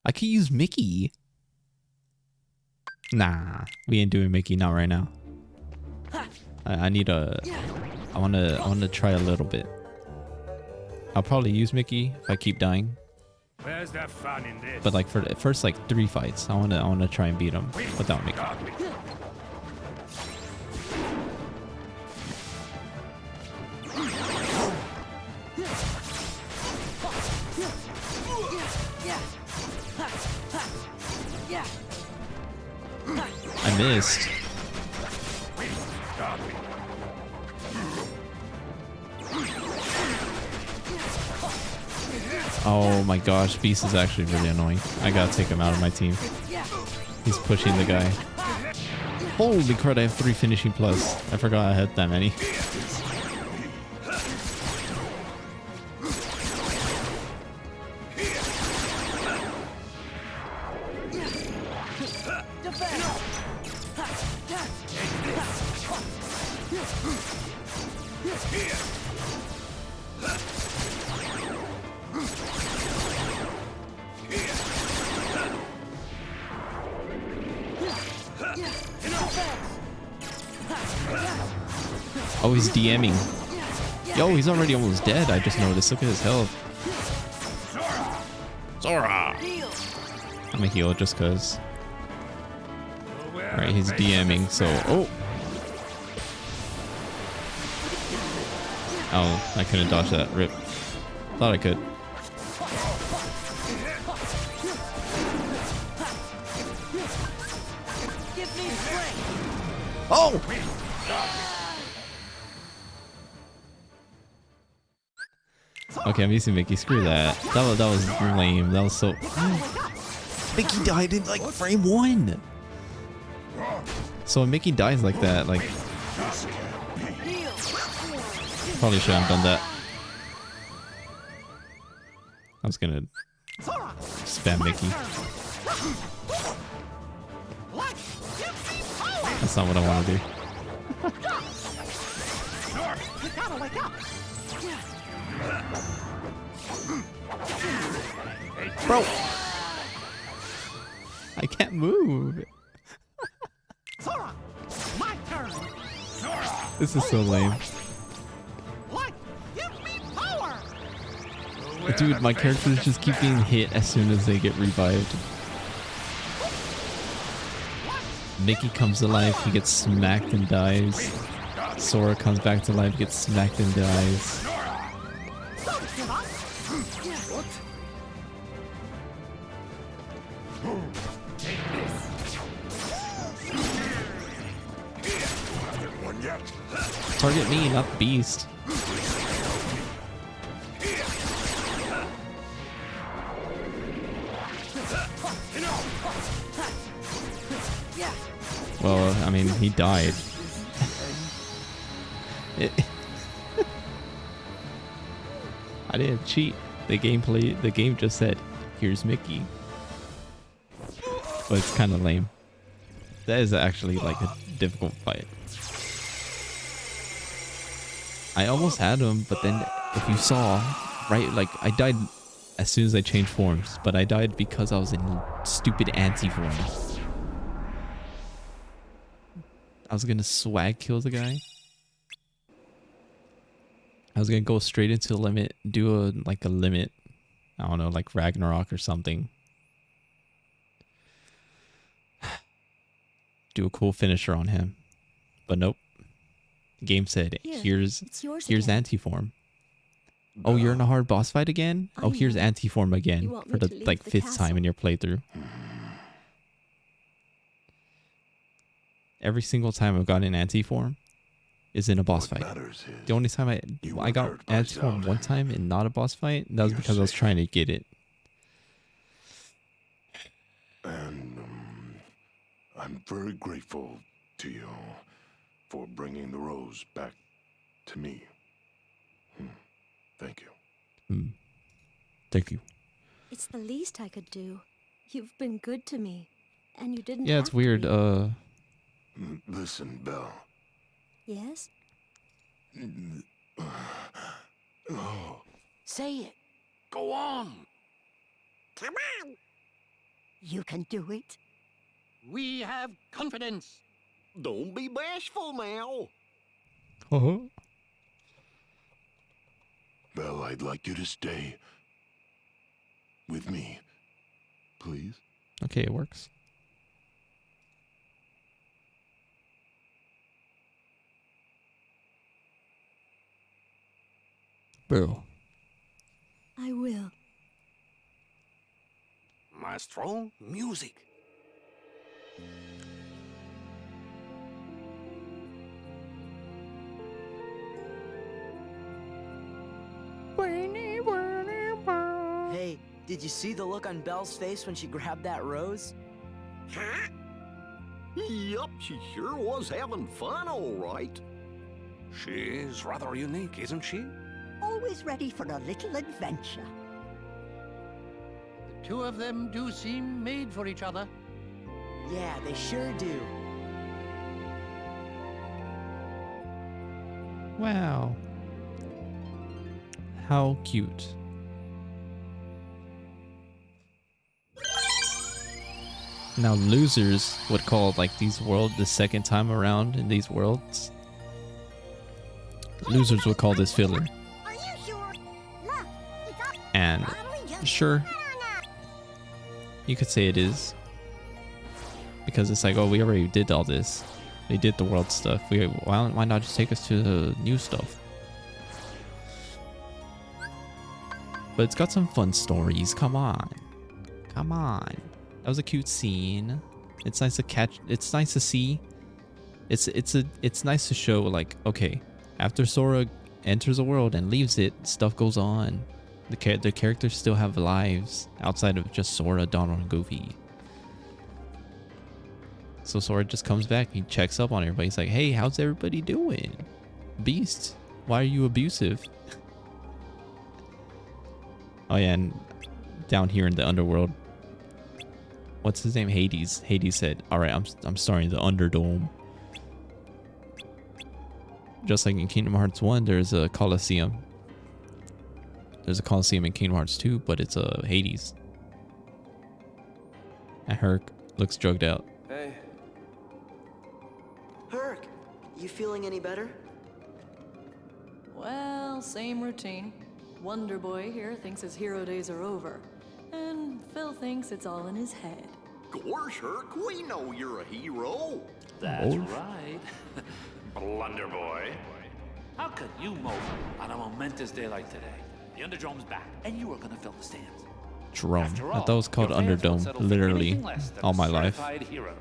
[SPEAKER 1] I could use Mickey. Nah, we ain't doing Mickey, not right now. I need a... I wanna try a little bit. I'll probably use Mickey if I keep dying.
[SPEAKER 9] Where's the fun in this?
[SPEAKER 1] But like for the first like 3 fights, I wanna try and beat him without Mickey. I missed. Oh my gosh, Beast is actually really annoying. I gotta take him out of my team. He's pushing the guy. Holy crud, I have 3 finishing plus. I forgot I had that many. Oh, he's DMing. Yo, he's already almost dead. I just noticed. Look at his health. Sora! I'm gonna heal just cause. Alright, he's DMing, so... Oh! Oh, I couldn't dodge that. Rip. Thought I could. Oh! Okay, I'm using Mickey. Screw that. That was lame. That was so... Mickey died in like frame 1. So when Mickey dies like that, like... Probably shouldn't have done that. I was gonna spam Mickey. That's not what I want to do. Bro! I can't move.
[SPEAKER 12] Sora, my turn.
[SPEAKER 1] This is so lame.
[SPEAKER 12] What? Give me power.
[SPEAKER 1] Dude, my characters just keep getting hit as soon as they get revived. Mickey comes to life, he gets smacked and dies. Sora comes back to life, gets smacked and dies. Target me, not the beast. Well, I mean, he died. I didn't cheat. The game just said, "Here's Mickey." But it's kind of lame. That is actually like a difficult fight. I almost had him, but then if you saw, right, like I died as soon as I changed forms, but I died because I was in stupid anti-form. I was gonna swag kill the guy. I was gonna go straight into the limit, do a limit. I don't know, like Ragnarok or something. Do a cool finisher on him. But nope. The game said, here's anti-form. Oh, you're in a hard boss fight again? Oh, here's anti-form again for the like 5th time in your playthrough. Every single time I've gotten anti-form is in a boss fight. The only time I got anti-form one time in not a boss fight, that was because I was trying to get it.
[SPEAKER 11] And I'm very grateful to you for bringing the rose back to me. Thank you.
[SPEAKER 1] Thank you.
[SPEAKER 10] It's the least I could do. You've been good to me, and you didn't
[SPEAKER 1] Yeah, it's
[SPEAKER 10] have to
[SPEAKER 1] weird.
[SPEAKER 10] be.
[SPEAKER 11] Listen, Belle.
[SPEAKER 10] Yes?
[SPEAKER 11] Oh.
[SPEAKER 3] Say it.
[SPEAKER 2] Go on.
[SPEAKER 5] Come on. You can do it.
[SPEAKER 12] We have confidence.
[SPEAKER 2] Don't be bashful now.
[SPEAKER 1] Uh-huh.
[SPEAKER 11] Belle, I'd like you to stay with me. Please?
[SPEAKER 1] Okay, it works. Bro.
[SPEAKER 10] I will.
[SPEAKER 2] Maestro, music.
[SPEAKER 3] Hey, did you see the look on Belle's face when she grabbed that rose?
[SPEAKER 2] Huh? Yup, she sure was having fun, all right.
[SPEAKER 13] She's rather unique, isn't she?
[SPEAKER 5] Always ready for a little adventure.
[SPEAKER 12] The two of them do seem made for each other.
[SPEAKER 3] Yeah, they sure do.
[SPEAKER 1] Wow. How cute. Now losers would call like these world the second time around in these worlds. Losers would call this filler.
[SPEAKER 5] Are you sure? Look, it's all
[SPEAKER 1] And
[SPEAKER 5] probably just
[SPEAKER 1] sure, you could say it is. Because it's like, oh, we already did all this. They did the world stuff. Why not just take us to the new stuff? But it's got some fun stories. Come on. Come on. That was a cute scene. It's nice to catch. It's nice to see. It's nice to show like, okay, after Sora enters a world and leaves it, stuff goes on. The characters still have lives outside of just Sora, Donald, and Goofy. So Sora just comes back, he checks up on everybody. He's like, hey, how's everybody doing? Beast, why are you abusive? Oh yeah, and down here in the underworld, what's his name? Hades. Hades said, alright, I'm starting the Underdome. Just like in Kingdom Hearts 1, there's a Colosseum. There's a Colosseum in Kingdom Hearts 2, but it's a Hades. And Herc looks drugged out.
[SPEAKER 14] Hey.
[SPEAKER 3] Herc, you feeling any better?
[SPEAKER 15] Well, same routine. Wonder Boy here thinks his hero days are over. And Phil thinks it's all in his head.
[SPEAKER 2] Gosh, Herc, we know you're a hero.
[SPEAKER 13] That's right. Blunder boy. How could you mope on a momentous day like today? The Underdome's back, and you are gonna fill the stands.
[SPEAKER 1] Jerome.
[SPEAKER 13] After
[SPEAKER 1] I
[SPEAKER 13] all,
[SPEAKER 1] thought it was called
[SPEAKER 13] your fans won't
[SPEAKER 1] Underdome,
[SPEAKER 13] settle for
[SPEAKER 1] literally,
[SPEAKER 13] anything less than
[SPEAKER 1] all
[SPEAKER 13] a
[SPEAKER 1] my life.
[SPEAKER 13] certified hero.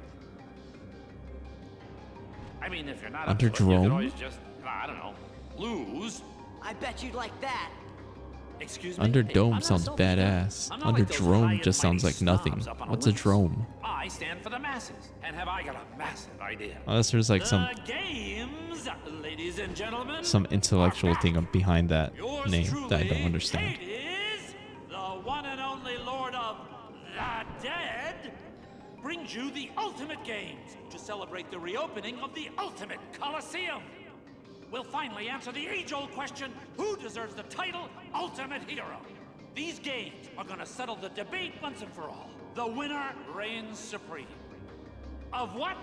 [SPEAKER 13] I mean, if you're not
[SPEAKER 1] Under
[SPEAKER 13] up to it, you
[SPEAKER 1] Jerome?
[SPEAKER 13] could always just, I don't know, lose.
[SPEAKER 3] I bet you'd like that.
[SPEAKER 13] Excuse me?
[SPEAKER 1] Under
[SPEAKER 13] Hey, I'm
[SPEAKER 1] Dome
[SPEAKER 13] not
[SPEAKER 1] sounds
[SPEAKER 13] selfish guy.
[SPEAKER 1] badass.
[SPEAKER 13] I'm not
[SPEAKER 1] Under
[SPEAKER 13] like those high
[SPEAKER 1] Drome
[SPEAKER 13] and
[SPEAKER 1] just sounds
[SPEAKER 13] mighty
[SPEAKER 1] like nothing.
[SPEAKER 13] snobs up on a
[SPEAKER 1] What's a
[SPEAKER 13] whim.
[SPEAKER 1] drome?
[SPEAKER 13] I stand for the masses, and have I got a massive idea.
[SPEAKER 1] Unless there's like some
[SPEAKER 13] The games, ladies and gentlemen,
[SPEAKER 1] intellectual thing behind that
[SPEAKER 13] yours
[SPEAKER 1] name that I
[SPEAKER 13] truly,
[SPEAKER 1] don't understand.
[SPEAKER 13] Hades, the one and only Lord of the Dead, brings you the Ultimate Games to celebrate the reopening of the Ultimate Colosseum. We'll finally answer the age-old question, who deserves the title Ultimate Hero? These games are gonna settle the debate once and for all. The winner reigns supreme. Of what?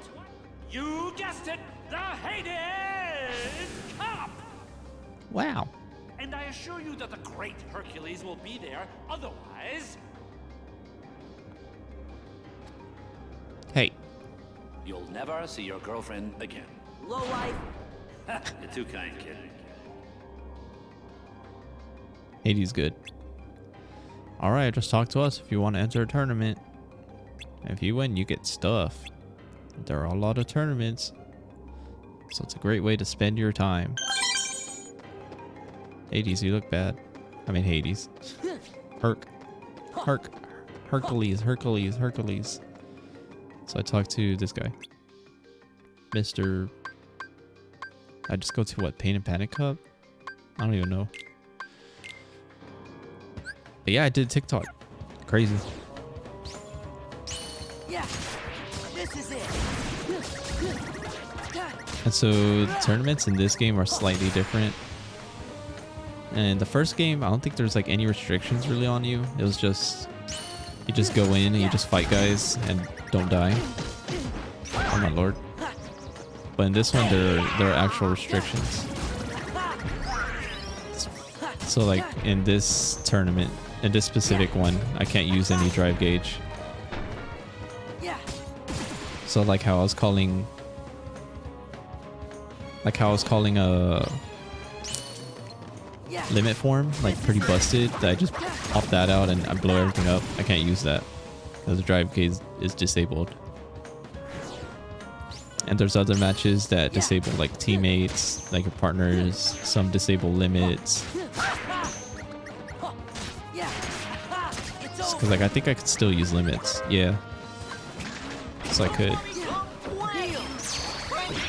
[SPEAKER 13] You guessed it, the Hades Cup!
[SPEAKER 1] Wow.
[SPEAKER 13] And I assure you that the great Hercules will be there, otherwise...
[SPEAKER 1] Hey.
[SPEAKER 13] You'll never see your girlfriend again.
[SPEAKER 3] Low life.
[SPEAKER 13] You're too kind, kid.
[SPEAKER 1] Hades good. Alright, just talk to us if you want to enter a tournament. If you win, you get stuff. There are a lot of tournaments, so it's a great way to spend your time. Hades, you look bad. I mean Hades. Hercules. So I talked to this guy. Mr. I just go to what, Pain and Panic Cup? I don't even know. But yeah, I did TikTok. Crazy.
[SPEAKER 3] Yeah, this is it.
[SPEAKER 1] And so the tournaments in this game are slightly different. And the first game, I don't think there's like any restrictions really on you. It was just, you just go in and you just fight guys and don't die. Oh my lord. But in this one, there are actual restrictions. So like in this tournament, in this specific one, I can't use any drive gauge. So like how I was calling a limit form like pretty busted, that I just pop that out and I blow everything up. I can't use that because the drive gauge is disabled. And there's other matches that disable like teammates, like your partners, some disable limits. Because like I think I could still use limits. Yeah. So I could.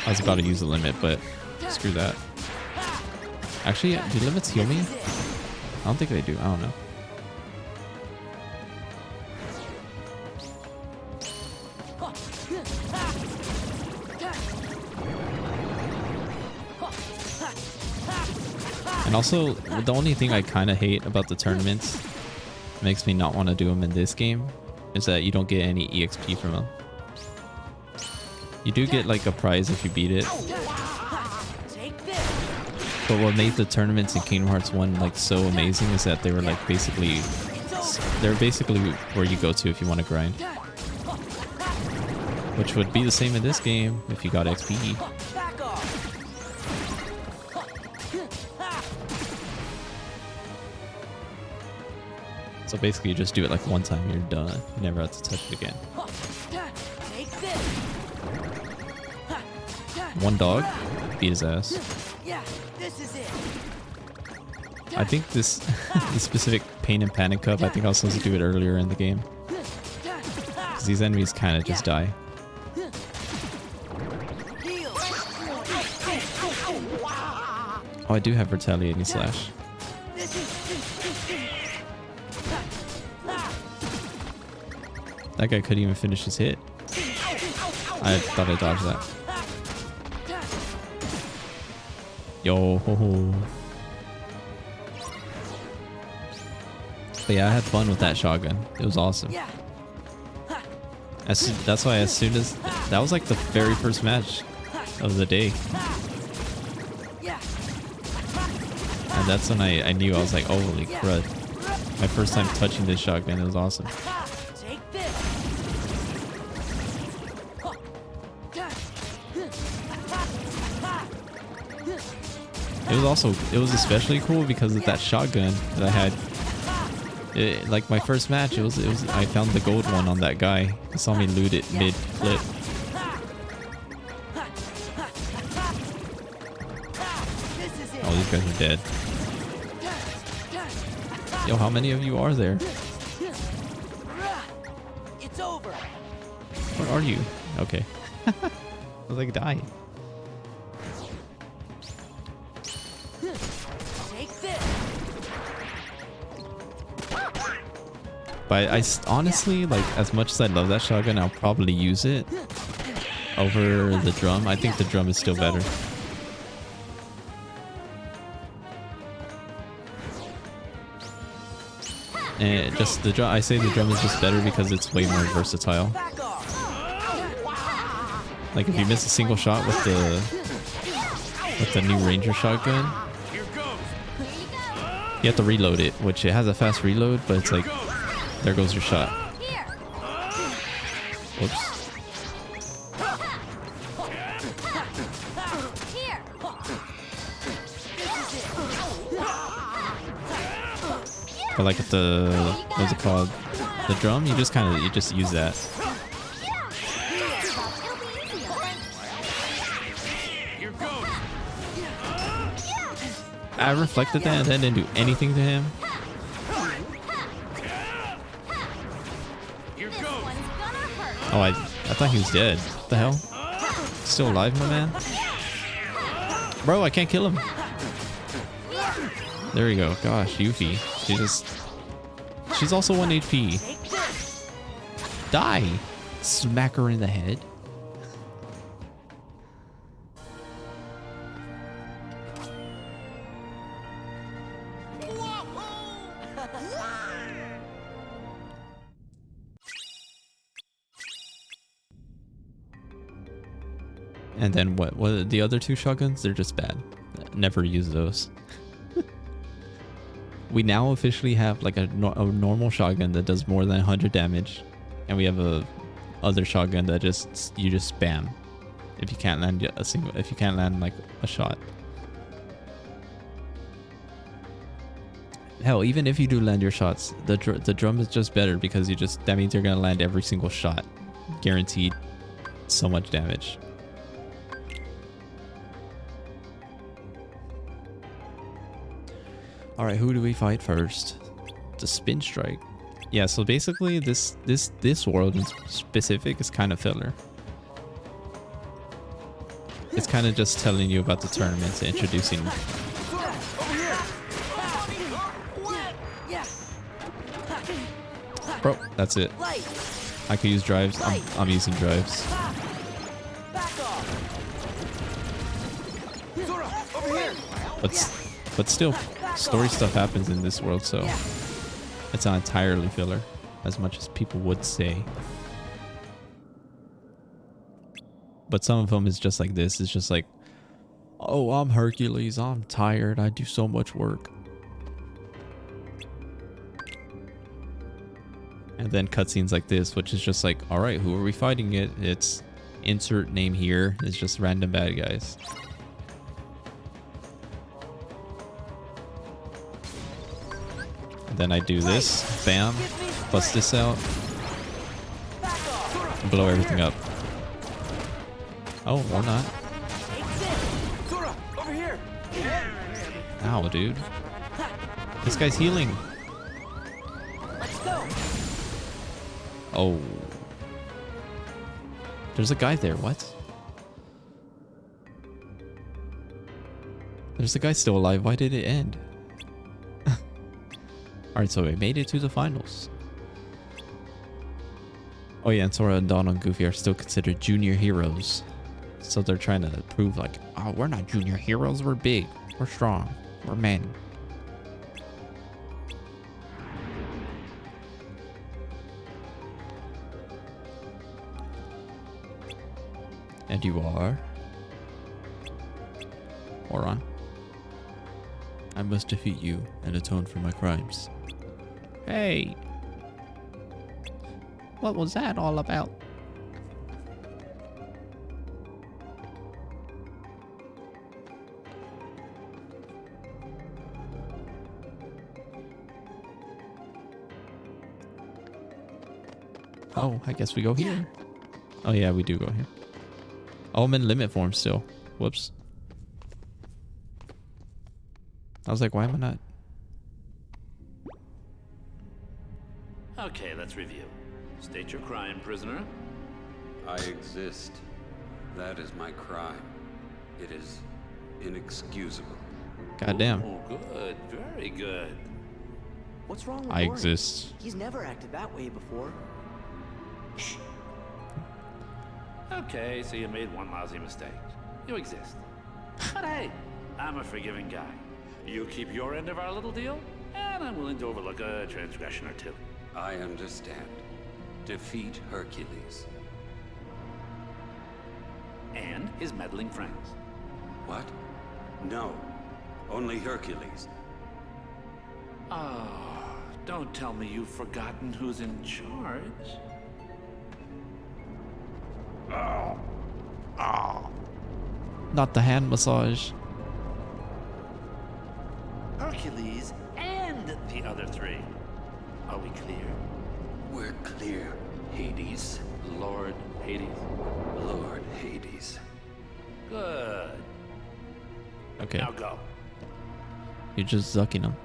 [SPEAKER 1] I was about to use a limit, but screw that. Actually, do limits heal me? I don't think they do. I don't know. And also, the only thing I kind of hate about the tournaments, makes me not want to do them in this game, is that you don't get any EXP from them. You do get like a prize if you beat it. But what made the tournaments in Kingdom Hearts 1 like so amazing is that they were like basically where you go to if you want to grind. Which would be the same in this game if you got XP. So basically you just do it like one time, you're done. You never have to touch it again. One dog, beat his ass. I think this specific Pain and Panic Cup, I think I was supposed to do it earlier in the game. Because these enemies kind of just die. Oh, I do have Retaliating Slash. That guy couldn't even finish his hit. I thought I dodged that. Yo ho ho. But yeah, I had fun with that shotgun. It was awesome. That's why as soon as... That was like the very first match of the day. And that's when I knew, I was like, oh, holy crud. My first time touching this shotgun, it was awesome. It was especially cool because of that shotgun that I had. Like my first match, I found the gold one on that guy. He saw me loot it mid flip. Oh, these guys are dead. Yo, how many of you are there?
[SPEAKER 3] It's over.
[SPEAKER 1] Where are you? Okay. I was like, die. But I honestly, like, as much as I love that shotgun, I'll probably use it over the drum. I think the drum is still better. And just the drum, I say the drum is just better because it's way more versatile. Like if you miss a single shot with the new Ranger shotgun, you have to reload it, which it has a fast reload, but it's like, there goes your shot. Whoops. But like with the, what's it called? The drum, you just use that. I reflected that and then didn't do anything to him. Oh, I thought he was dead. What the hell? Still alive, my man? Bro, I can't kill him. There you go. Gosh, Yuffie. She just She's also 1 HP. Die! Smack her in the head. And then what are the other 2 shotguns? They're just bad. Never use those. We now officially have like a normal shotgun that does more than 100 damage, and we have a other shotgun that you just spam if you can't land like a shot. Hell, even if you do land your shots, the drum is just better because that means you're gonna land every single shot, guaranteed. So much damage. All right, who do we fight first? The spin strike. Yeah, so basically this world in specific is kind of filler. It's kind of just telling you about the tournaments, introducing. Bro, that's it. I could use drives. I'm using drives. But still, story stuff happens in this world, so it's not entirely filler, as much as people would say. But some of them is just like this. It's just like, oh, I'm Hercules. I'm tired. I do so much work. And then cutscenes like this, which is just like, all right, who are we fighting it? It's insert name here. It's just random bad guys. Then I do this, bam, bust this out, blow everything up. Oh, or not. Ow, dude. This guy's healing. Oh. There's a guy there, what? There's a guy still alive, why did it end? Alright, so we made it to the finals. Oh yeah, and Sora and Donald and Goofy are still considered junior heroes. So they're trying to prove like, oh, we're not junior heroes, we're big, we're strong, we're men. And you are? Oron. I must defeat you and atone for my crimes. Hey! What was that all about? Oh, I guess we go here. Oh yeah, we do go here. Oh, I'm in limit form still. Whoops. I was like, why am I not?
[SPEAKER 13] Okay, let's review. State your crime, prisoner.
[SPEAKER 14] I exist. That is my crime. It is inexcusable.
[SPEAKER 1] Goddamn.
[SPEAKER 13] Oh, good. Very good.
[SPEAKER 3] What's wrong with
[SPEAKER 1] I
[SPEAKER 3] Orin?
[SPEAKER 1] exist.
[SPEAKER 3] He's never acted that way before.
[SPEAKER 13] Shh. Okay, so you made one lousy mistake. You exist. But hey, I'm a forgiving guy. You keep your end of our little deal, and I'm willing to overlook a transgression or two.
[SPEAKER 14] I understand. Defeat Hercules.
[SPEAKER 13] And his meddling friends.
[SPEAKER 14] What? No. Only Hercules.
[SPEAKER 13] Oh, don't tell me you've forgotten who's in charge.
[SPEAKER 1] Oh. Oh. Not the hand massage.
[SPEAKER 13] Hercules and the other three. Are we clear?
[SPEAKER 14] We're clear.
[SPEAKER 13] Hades, Lord Hades.
[SPEAKER 14] Lord Hades.
[SPEAKER 13] Good.
[SPEAKER 1] Okay.
[SPEAKER 13] Now go.
[SPEAKER 1] You're just zucking him.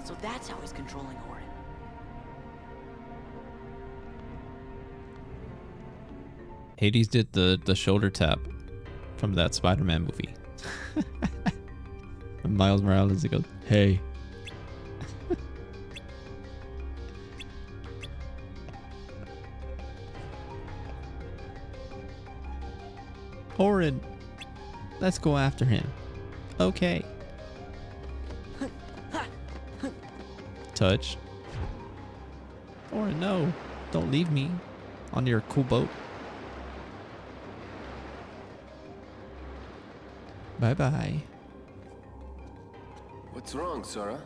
[SPEAKER 3] So that's how he's controlling Orin.
[SPEAKER 1] Hades did the shoulder tap from that Spider-Man movie. Miles Morales. He goes, "Hey." Orin, let's go after him. Okay. Touch. Orin, no. Don't leave me on your cool boat. Bye-bye.
[SPEAKER 16] What's wrong, Sora?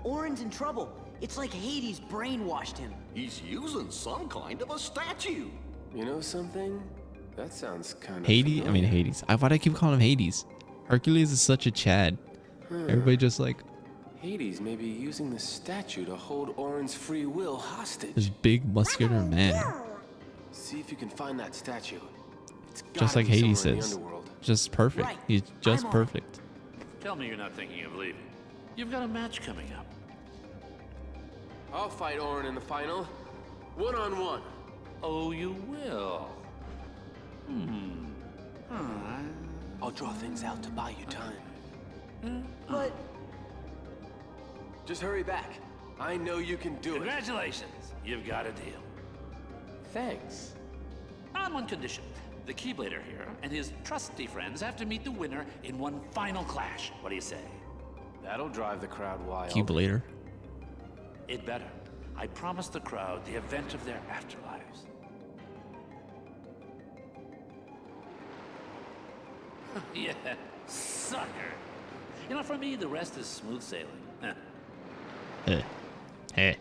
[SPEAKER 3] Orin's in trouble. It's like Hades brainwashed him.
[SPEAKER 2] He's using some kind of a statue.
[SPEAKER 16] You know something? That sounds kind of
[SPEAKER 1] Hades?
[SPEAKER 16] familiar.
[SPEAKER 1] I mean Hades. Why do I keep calling him Hades? Hercules is such a Chad. Everybody just like...
[SPEAKER 16] Hades may be using the statue to hold Orin's free will hostage.
[SPEAKER 1] This big muscular man.
[SPEAKER 16] See if you can find that statue. It's
[SPEAKER 1] Just
[SPEAKER 16] gotta
[SPEAKER 1] like
[SPEAKER 16] be
[SPEAKER 1] Hades
[SPEAKER 16] somewhere in the
[SPEAKER 1] says.
[SPEAKER 16] underworld.
[SPEAKER 1] Just perfect.
[SPEAKER 3] Right.
[SPEAKER 1] He's just
[SPEAKER 3] I'm on.
[SPEAKER 1] perfect.
[SPEAKER 13] Tell me you're not thinking of leaving. You've got a match coming up.
[SPEAKER 16] I'll fight Orin in the final. One-on-one.
[SPEAKER 13] Oh, you will?
[SPEAKER 16] I'll draw things out to buy you time.
[SPEAKER 3] But
[SPEAKER 16] Just hurry back. I know you can do it.
[SPEAKER 13] Congratulations. You've got a deal.
[SPEAKER 16] Thanks.
[SPEAKER 13] On one condition. The Keyblader here and his trusty friends have to meet the winner in one final clash. What do you say?
[SPEAKER 16] That'll drive the crowd wild.
[SPEAKER 1] Keyblader.
[SPEAKER 13] It better. I promised the crowd the event of their afterlives. Yeah, sucker. You know, for me, the rest is smooth sailing.
[SPEAKER 1] Hey.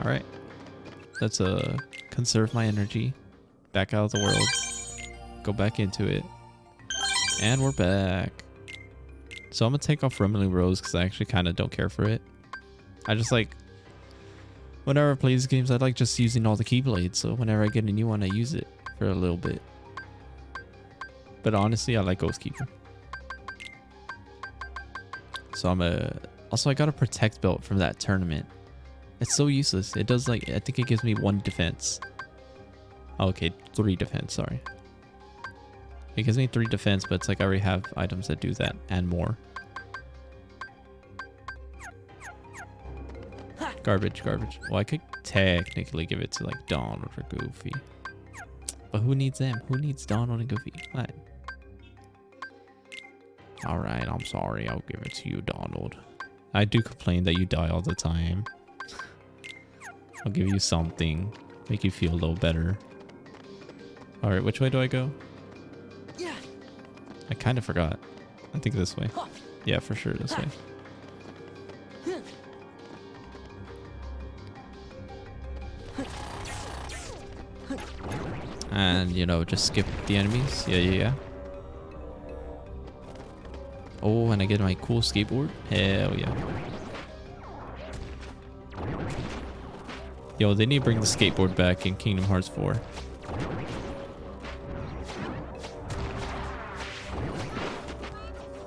[SPEAKER 1] All right. Let's conserve my energy. Back out of the world. Go back into it. And we're back. So I'm gonna take off Rumbling Rose because I actually kind of don't care for it. I just like, whenever I play these games, I like just using all the Keyblades. So whenever I get a new one, I use it for a little bit. But honestly, I like Ghost Keeper. So also I got a Protect Belt from that tournament. It's so useless. It does like, I think it gives me 1 defense. Okay, 3 defense, sorry. It gives me 3 defense, but it's like I already have items that do that and more. Garbage. Well, I could technically give it to like Donald or Goofy. But who needs them? Who needs Donald and Goofy? What? Alright, I'm sorry. I'll give it to you, Donald. I do complain that you die all the time. I'll give you something. Make you feel a little better. Alright, which way do I go?
[SPEAKER 3] yeah.
[SPEAKER 1] I kind of forgot. I think this way. Yeah, for sure this way. And, you know, just skip the enemies. Yeah. Oh, and I get my cool skateboard. Hell yeah. Yo, they need to bring the skateboard back in Kingdom Hearts 4.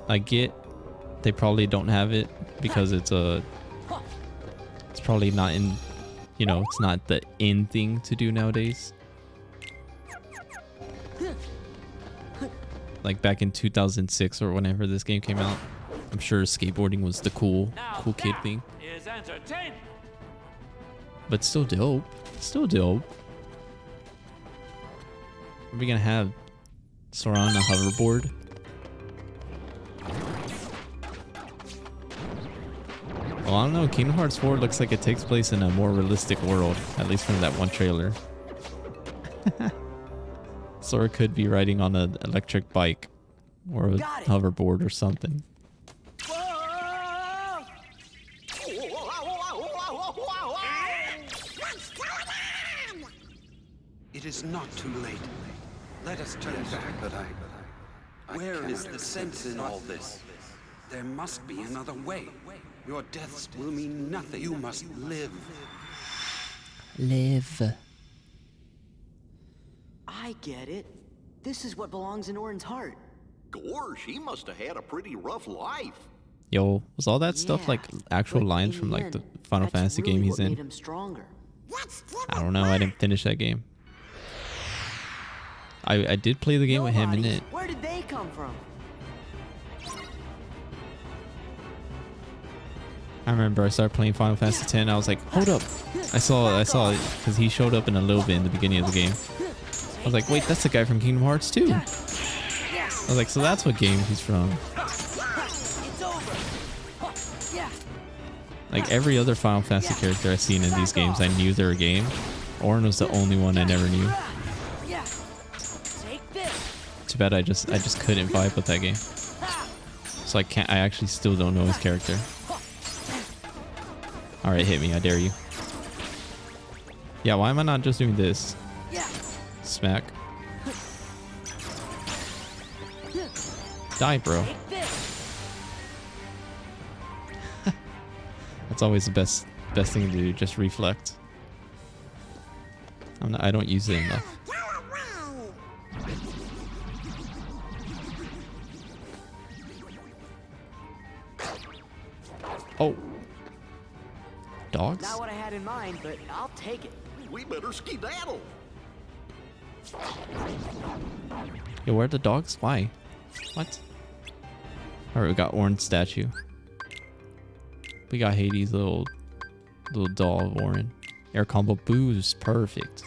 [SPEAKER 1] I get they probably don't have it because it's probably not in, you know, it's not the in thing to do nowadays. Like back in 2006 or whenever this game came out, I'm sure skateboarding was the cool kid thing.
[SPEAKER 13] Is entertainment.
[SPEAKER 1] But still dope. Still dope. Are we gonna have Sora on a hoverboard? Well, I don't know. Kingdom Hearts 4 looks like it takes place in a more realistic world, at least from that one trailer. Sora could be riding on an electric bike or a hoverboard or something.
[SPEAKER 14] It is not too late. Let us turn back. But where is the sense in all this? There must be another way. Your deaths will mean nothing. You must live.
[SPEAKER 1] Live.
[SPEAKER 3] I get it. This is what belongs in Orin's heart.
[SPEAKER 2] Gosh, he must have had a pretty rough life.
[SPEAKER 1] Yo, was all that stuff like actual lines from like the Final Fantasy game he's in?
[SPEAKER 3] Him stronger.
[SPEAKER 1] I don't know. I didn't finish that game. I did play the game with him in it.
[SPEAKER 3] Where did they come from?
[SPEAKER 1] I remember I started playing Final Fantasy X. I was like, hold up. I saw it because he showed up in a little bit in the beginning of the game. I was like, wait, that's the guy from Kingdom Hearts 2. I was like, so that's what game he's from. Like every other Final Fantasy character I've seen in these games, I knew they were a game. Auron was the only one I never knew. Too bad I just couldn't vibe with that game. So I actually still don't know his character. Alright, hit me, I dare you. Yeah, why am I not just doing this? Smack. Die, bro. That's always the best thing to do, just reflect. I don't use it enough. Oh. Dogs?
[SPEAKER 3] Not what I had in mind, but I'll take it.
[SPEAKER 2] We better skedaddle.
[SPEAKER 1] Yo, where are the dogs? Why? What? Alright, we got Auron's statue. We got Hades' little doll of Auron. Air combo boost. Perfect.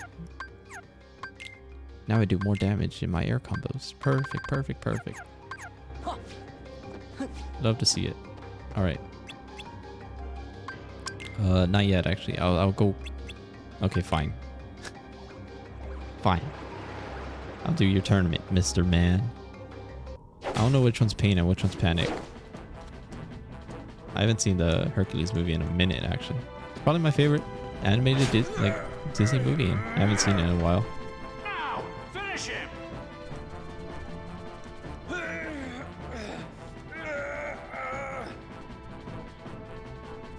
[SPEAKER 1] Now I do more damage in my air combos. Perfect, perfect, perfect. Love to see it. Alright. Not yet, actually. I'll go... Okay, fine. Fine. I'll do your tournament, Mr. Man. I don't know which one's Pain and which one's Panic. I haven't seen the Hercules movie in a minute, actually. Probably my favorite animated Disney movie. I haven't seen it in a while.
[SPEAKER 13] Now, finish him!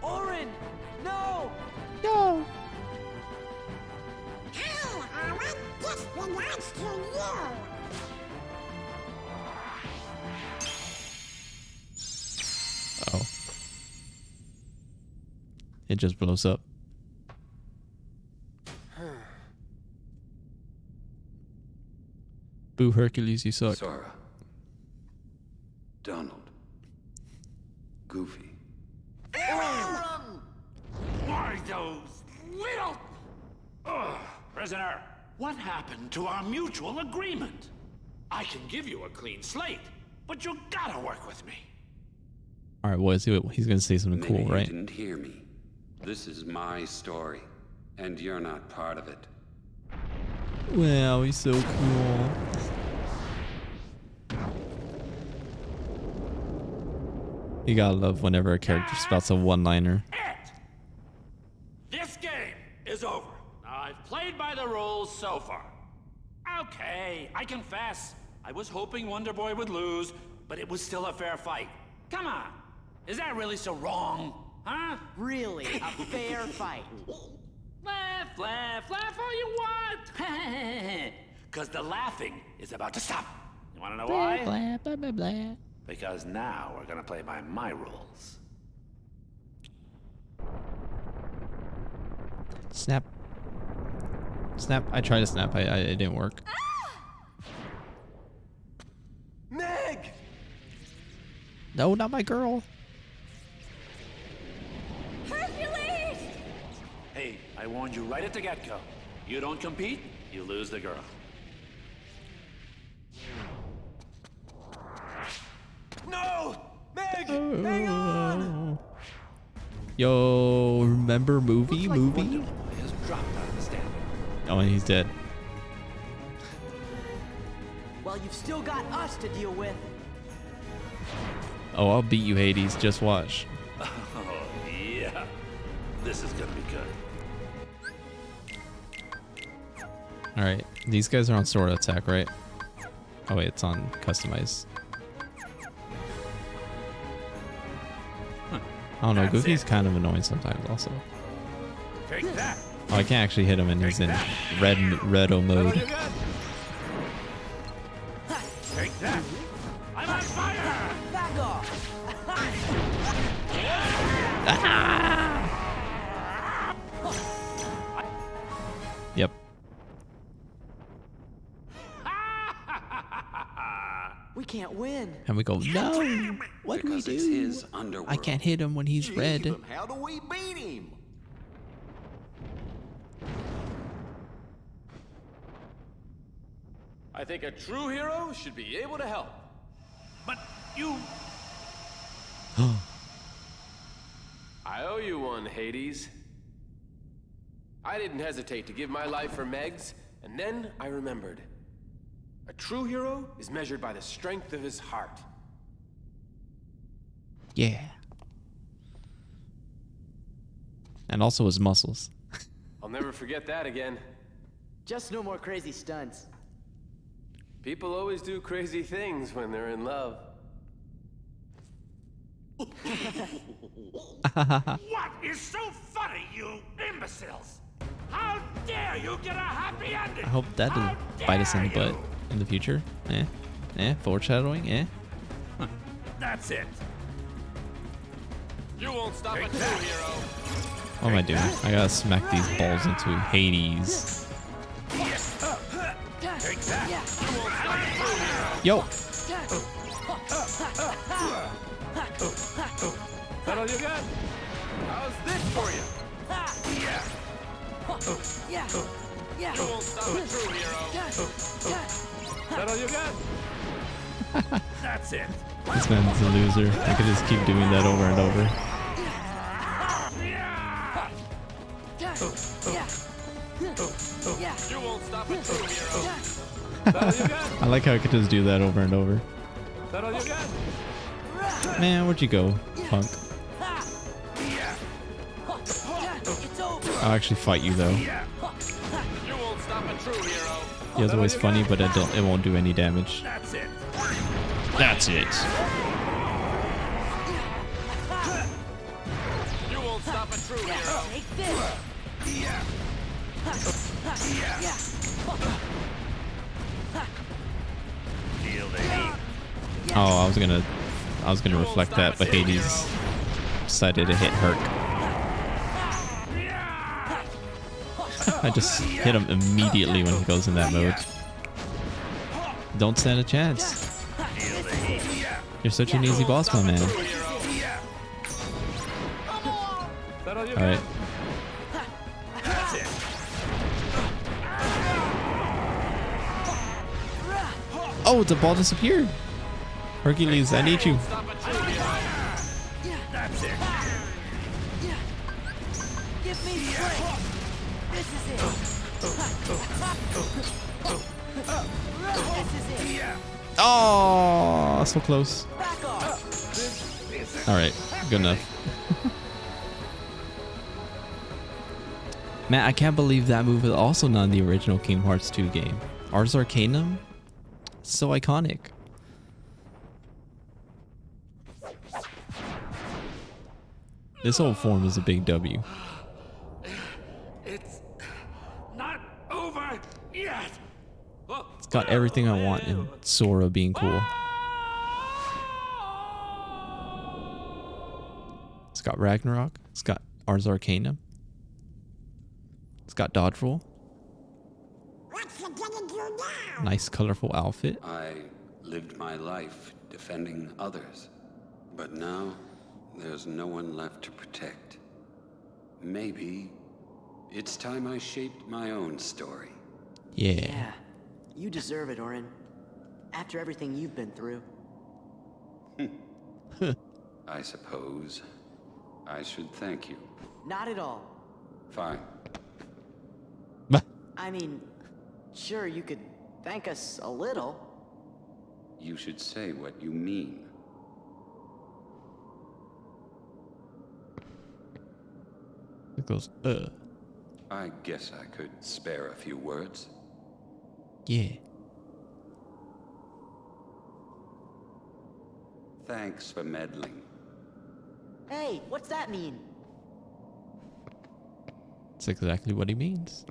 [SPEAKER 3] Auron! No!
[SPEAKER 1] No!
[SPEAKER 5] Hey, Auron, this belongs to you.
[SPEAKER 1] Oh. It just blows up. Boo, Hercules, you suck.
[SPEAKER 14] Sora. Donald. Goofy.
[SPEAKER 13] Why those little... Ugh. Prisoner, what happened to our mutual agreement? I can give you a clean slate, but you gotta work with me.
[SPEAKER 1] Alright, what is he? He's gonna say something cool,
[SPEAKER 14] Maybe
[SPEAKER 1] right?
[SPEAKER 14] You didn't hear me. This is my story, and you're not part of it.
[SPEAKER 1] Wow, he's so cool. You gotta love whenever a character spouts a one-liner.
[SPEAKER 13] This game is over. I've played by the rules so far. Okay, I confess. I was hoping Wonder Boy would lose, but it was still a fair fight. Come on. Is that really so wrong? Huh?
[SPEAKER 3] Really, a fair fight.
[SPEAKER 13] Laugh, laugh, laugh all you want. Because the laughing is about to stop. You want to know why?
[SPEAKER 1] Blah, blah, blah, blah.
[SPEAKER 13] Because now we're going to play by my rules.
[SPEAKER 1] Snap. Snap. I tried to snap. It didn't work.
[SPEAKER 3] Meg!
[SPEAKER 1] No, not my girl.
[SPEAKER 10] Hercules!
[SPEAKER 13] Hey, I warned you right at the get-go. You don't compete, you lose the girl.
[SPEAKER 3] No! Meg! Hang on!
[SPEAKER 1] Yo, remember movie?
[SPEAKER 13] Looks like
[SPEAKER 1] movie?
[SPEAKER 13] Wonder Boy has dropped out of the standing.
[SPEAKER 1] Oh, and he's dead.
[SPEAKER 3] Well, you've still got us to deal with.
[SPEAKER 1] Oh, I'll beat you, Hades. Just watch.
[SPEAKER 13] Oh, yeah. This is gonna be good.
[SPEAKER 1] Alright, these guys are on Sora attack, right? Oh wait, it's on customize. I don't know, Goofy's kind of annoying sometimes also.
[SPEAKER 13] Take that.
[SPEAKER 1] Oh, I can't actually hit him and he's in redo mode.
[SPEAKER 13] Take that. I'm on fire.
[SPEAKER 3] Back off!
[SPEAKER 1] Yep.
[SPEAKER 3] We can't win.
[SPEAKER 1] And we go, no. What do we
[SPEAKER 14] Because it's
[SPEAKER 1] do?
[SPEAKER 14] his underworld.
[SPEAKER 1] I can't hit him when he's red.
[SPEAKER 2] Then how do we beat him?
[SPEAKER 16] I think a true hero should be able to help.
[SPEAKER 13] But you...
[SPEAKER 16] I owe you one, Hades. I didn't hesitate to give my life for Meg's, and then I remembered. A true hero is measured by the strength of his heart.
[SPEAKER 1] Yeah. And also his muscles.
[SPEAKER 16] I'll never forget that again.
[SPEAKER 3] Just no more crazy stunts.
[SPEAKER 16] People always do crazy things when they're in love.
[SPEAKER 13] What is so funny, you imbeciles? How dare you get a happy ending?
[SPEAKER 1] I hope that doesn't bite us in the butt in the future. Foreshadowing,
[SPEAKER 13] That's it.
[SPEAKER 16] You won't stop a true hero.
[SPEAKER 1] What am I doing? I gotta smack these balls into Hades.
[SPEAKER 13] Take that.
[SPEAKER 16] You won't stop a true hero.
[SPEAKER 1] Yo!
[SPEAKER 16] That all you got? How's this for you? You won't stop a true hero. That all you got?
[SPEAKER 13] That's it.
[SPEAKER 1] This man's a loser. I could just keep doing that over and over.
[SPEAKER 16] You won't stop a true hero.
[SPEAKER 1] I like how I could just do that over and over.
[SPEAKER 16] That all you got?
[SPEAKER 1] Man, where'd you go, punk? I'll actually fight you though.
[SPEAKER 16] You won't stop a true hero.
[SPEAKER 1] Yeah, it's always funny, but it won't do any damage.
[SPEAKER 13] That's it.
[SPEAKER 1] That's it.
[SPEAKER 16] You won't stop a true hero.
[SPEAKER 3] Take this.
[SPEAKER 13] Feel the heat.
[SPEAKER 1] Oh, I was gonna reflect that, but Hades decided to hit Herc. I just hit him immediately when he goes in that mode. Don't stand a chance. You're such an easy boss, my man. Alright. Oh, the ball disappeared. Hercules, I need you.
[SPEAKER 13] That's it.
[SPEAKER 3] Give me strength. This is it. This is it.
[SPEAKER 1] Oh, so close.
[SPEAKER 3] Back off.
[SPEAKER 1] Alright, good enough. Man, I can't believe that move is also not in the original Kingdom Hearts 2 game. Ars Arcanum? So iconic. This whole form is a big W.
[SPEAKER 13] It's not over yet.
[SPEAKER 1] It's got everything I want in Sora being cool. It's got Ragnarok. It's got Ars Arcanum. It's got dodge roll.
[SPEAKER 5] What's it gonna do now?
[SPEAKER 1] Nice colorful outfit.
[SPEAKER 14] I lived my life defending others, but now there's no one left to protect. Maybe it's time I shaped my own story.
[SPEAKER 3] Yeah. You deserve it, Orin. After everything you've been through.
[SPEAKER 14] I suppose I should thank you.
[SPEAKER 3] Not at all.
[SPEAKER 14] Fine.
[SPEAKER 3] I mean, sure, you could thank us a little.
[SPEAKER 14] You should say what you mean.
[SPEAKER 1] It goes,
[SPEAKER 14] I guess I could spare a few words.
[SPEAKER 1] Yeah.
[SPEAKER 14] Thanks for meddling.
[SPEAKER 3] Hey, what's that mean?
[SPEAKER 1] That's exactly what he means.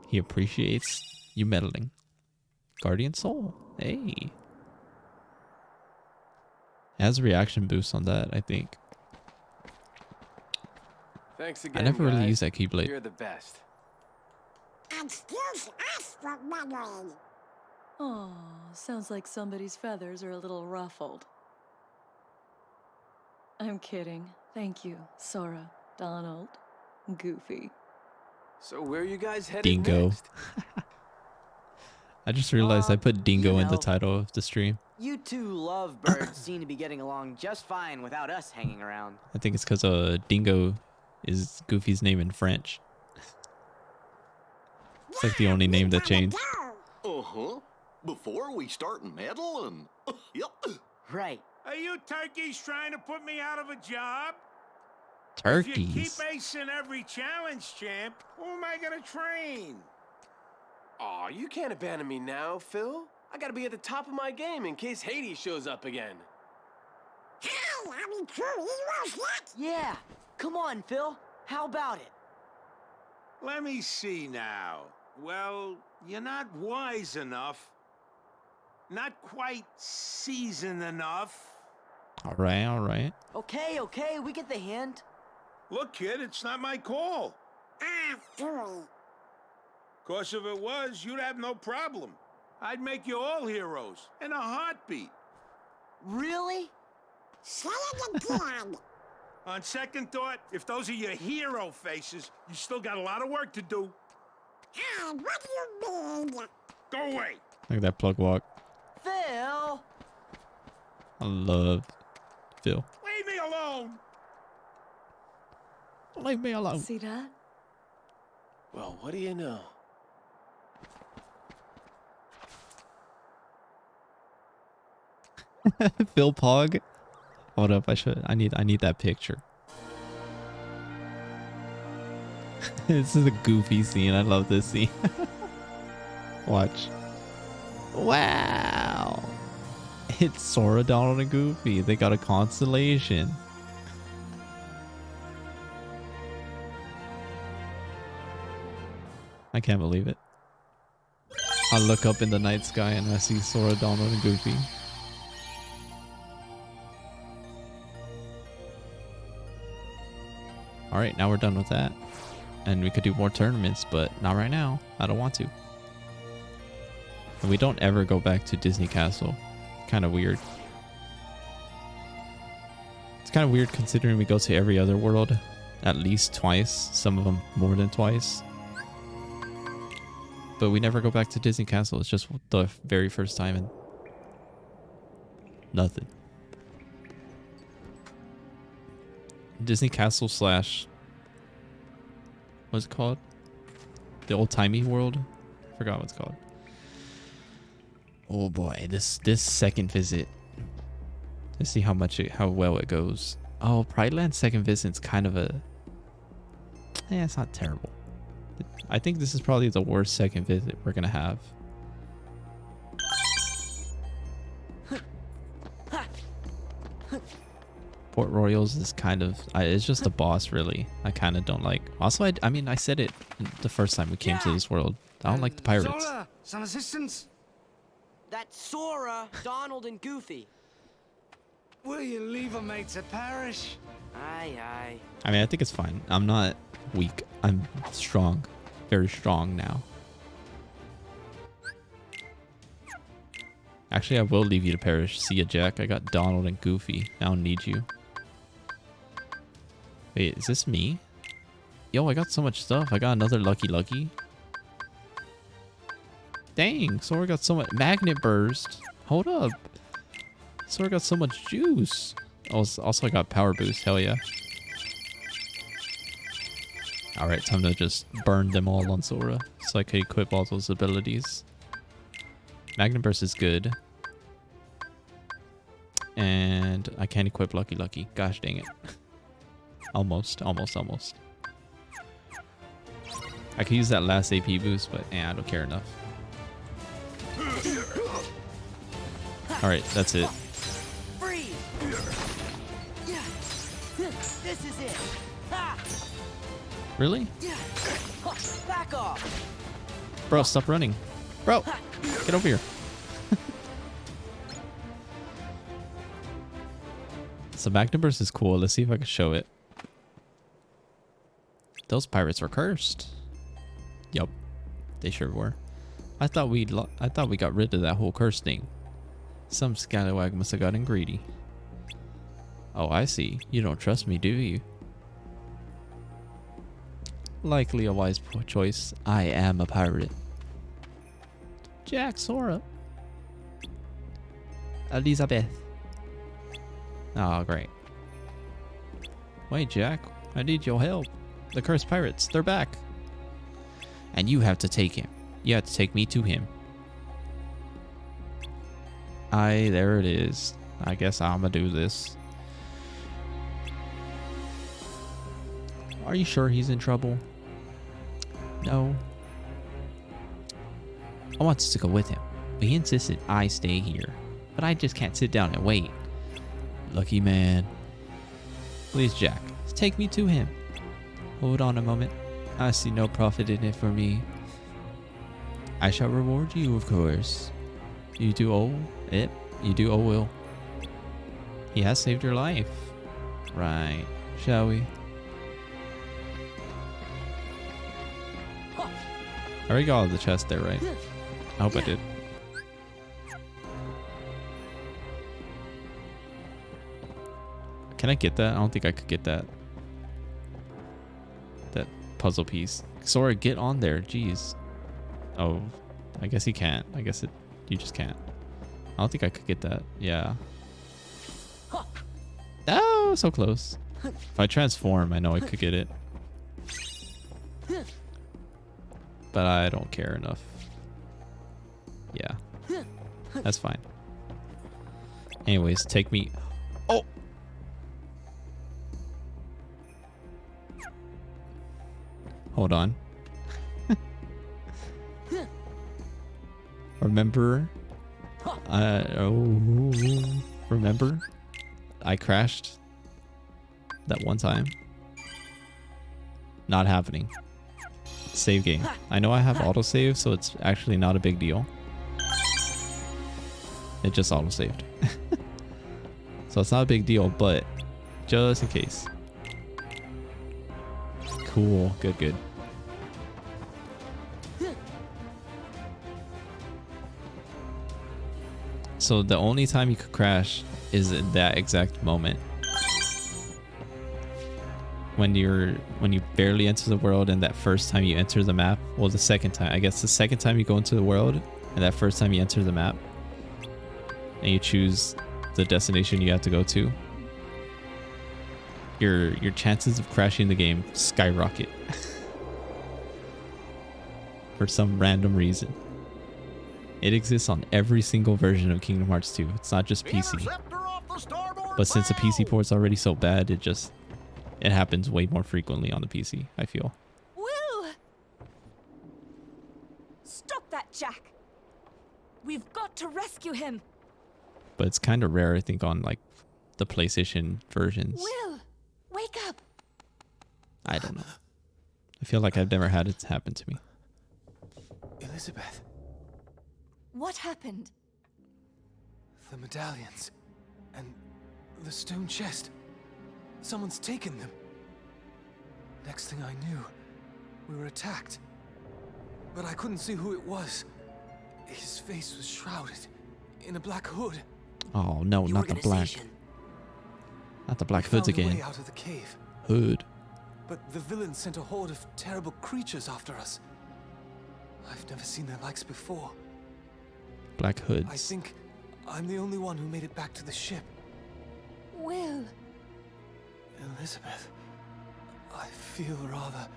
[SPEAKER 1] He appreciates you meddling. Guardian Soul. Hey. It has a reaction boost on that, I think.
[SPEAKER 16] Thanks again,
[SPEAKER 1] I never really
[SPEAKER 16] guys.
[SPEAKER 1] used that Keyblade.
[SPEAKER 16] You're the best.
[SPEAKER 5] Excuse us for meddling.
[SPEAKER 15] Oh, sounds like somebody's feathers are a little ruffled. I'm kidding. Thank you, Sora, Donald, Goofy.
[SPEAKER 16] So where are you guys headed
[SPEAKER 1] Dingo.
[SPEAKER 16] next?
[SPEAKER 1] I just realized I put Dingo in the
[SPEAKER 3] know.
[SPEAKER 1] title of the stream.
[SPEAKER 3] You two lovebirds seem to be getting along just fine without us hanging around.
[SPEAKER 1] I think it's because Dingo is Goofy's name in French. It's like the only name that changed.
[SPEAKER 2] Uh-huh. Before we start meddling. Yep.
[SPEAKER 3] Right.
[SPEAKER 17] Are you turkeys trying to put me out of a job? If you keep
[SPEAKER 1] Turkeys.
[SPEAKER 17] acing every challenge, champ, who am I gonna train?
[SPEAKER 16] Aw, you can't abandon me now, Phil. I gotta be at the top of my game in case Hades shows up again.
[SPEAKER 5] Hey, are we true heroes yet?
[SPEAKER 3] Yeah. Come on, Phil. How about it?
[SPEAKER 17] Let me see now. Well, you're not wise enough. Not quite seasoned enough.
[SPEAKER 1] All right, all right.
[SPEAKER 3] Okay, we get the hint.
[SPEAKER 17] Look, kid, it's not my call.
[SPEAKER 5] Ah, phooey.
[SPEAKER 17] Course if it was, you'd have no problem. I'd make you all heroes in a heartbeat.
[SPEAKER 3] Really?
[SPEAKER 5] Say it again.
[SPEAKER 17] On second thought, if those are your hero faces, you still got a lot of work to do.
[SPEAKER 5] And what do you mean?
[SPEAKER 17] Go away.
[SPEAKER 1] Look at that plug walk.
[SPEAKER 3] Phil!
[SPEAKER 1] I love Phil.
[SPEAKER 17] Leave me alone.
[SPEAKER 1] Leave me alone.
[SPEAKER 15] See that?
[SPEAKER 16] Well, what do you know?
[SPEAKER 1] Phil Pog. Hold up, I need that picture. This is a goofy scene. I love this scene. Watch. Wow. It's Sora, Donald, and Goofy. They got a constellation. I can't believe it. I look up in the night sky and I see Sora, Donald, and Goofy. Alright, now we're done with that. And we could do more tournaments, but not right now. I don't want to. And we don't ever go back to Disney Castle. Kind of weird. It's kind of weird considering we go to every other world at least twice. Some of them more than twice. But we never go back to Disney Castle. It's just the very first time and nothing. Disney Castle slash... what's it called? The old-timey world? I forgot what it's called. Oh boy, this second visit. Let's see how well it goes. Oh, Pride Land's second visit's kind of a... yeah, it's not terrible. I think this is probably the worst second visit we're gonna have. Port Royals is kind of... it's just a boss, really. I kind of don't like... Also, I mean, I said it the first time we came to this world. I don't like the pirates.
[SPEAKER 12] Sora, some assistance?
[SPEAKER 3] That's Sora, Donald, and Goofy.
[SPEAKER 12] Will you leave a mate to perish?
[SPEAKER 3] Aye.
[SPEAKER 1] I mean, I think it's fine. I'm not weak. I'm strong. Very strong now. Actually, I will leave you to perish. See ya, Jack. I got Donald and Goofy. I don't need you. Wait, is this me? Yo, I got so much stuff. I got another Lucky. Dang, Sora got so much... Magnet Burst. Hold up. Sora got so much juice. Also, I got Power Boost. Hell yeah. Alright, time to just burn them all on Sora so I can equip all those abilities. Magnet Burst is good. And I can't equip Lucky. Gosh dang it. Almost. I could use that last AP boost, but I don't care enough. Alright, that's it.
[SPEAKER 3] Freeze! This is it. Ha!
[SPEAKER 1] Really?
[SPEAKER 3] Back off.
[SPEAKER 1] Bro, stop running. Bro, get over here. So Magnet Burst is cool. Let's see if I can show it. Those pirates were cursed. Yup, they sure were. I thought we got rid of that whole curse thing. Some scallywag must have gotten greedy. Oh, I see. You don't trust me, do you? Likely a wise choice. I am a pirate. Jack, Sora. Elizabeth. Oh, great. Wait, Jack. I need your help. The cursed pirates, they're back. And you have to take him. You have to take me to him. There it is. I guess I'ma do this. Are you sure he's in trouble? No. I want to go with him, but he insisted I stay here. But I just can't sit down and wait. Lucky man. Please, Jack, take me to him. Hold on a moment. I see no profit in it for me. I shall reward you, of course. You do owe it. You do owe will. He has saved your life. Right. Shall we? I already got all the chest there, right? I hope I did. Can I get that? I don't think I could get that. That puzzle piece. Sora, get on there. Jeez. Oh, I guess he can't. I guess you just can't. I don't think I could get that. Yeah. Oh, so close. If I transform, I know I could get it. But I don't care enough. Yeah. That's fine. Anyways, take me... Oh! Hold on. Remember? Remember? I crashed that one time. Not happening. Save game. I know I have autosave, so it's actually not a big deal. It just autosaved. So it's not a big deal, but just in case. Cool. Good, good. So the only time you could crash is in that exact moment. When you barely enter the world and that first time you enter the map. Well, the second time. I guess the second time you go into the world and that first time you enter the map. And you choose the destination you have to go to. Your chances of crashing the game skyrocket. For some random reason. It exists on every single version of Kingdom Hearts 2. It's not just PC. But since the PC port's already so bad, it happens way more frequently on the PC, I feel.
[SPEAKER 10] Will! Stop that, Jack! We've got to rescue him!
[SPEAKER 1] But it's kind of rare, I think, on like the PlayStation versions.
[SPEAKER 10] Will! Wake up!
[SPEAKER 1] I don't know. I feel like I've never had it happen to me.
[SPEAKER 18] Elizabeth.
[SPEAKER 10] What happened?
[SPEAKER 18] The medallions. And the stone chest. Someone's taken them. Next thing I knew, we were attacked. But I couldn't see who it was. His face was shrouded in a black hood.
[SPEAKER 1] Oh no, not the black. Not the black hoods again.
[SPEAKER 18] Way out of the cave.
[SPEAKER 1] Hood.
[SPEAKER 18] But the villains sent a horde of terrible creatures after us. I've never seen their likes before.
[SPEAKER 1] Black hoods.
[SPEAKER 18] I think I'm the only one who made it back to the ship.
[SPEAKER 10] Will.
[SPEAKER 18] Elizabeth, I feel rather...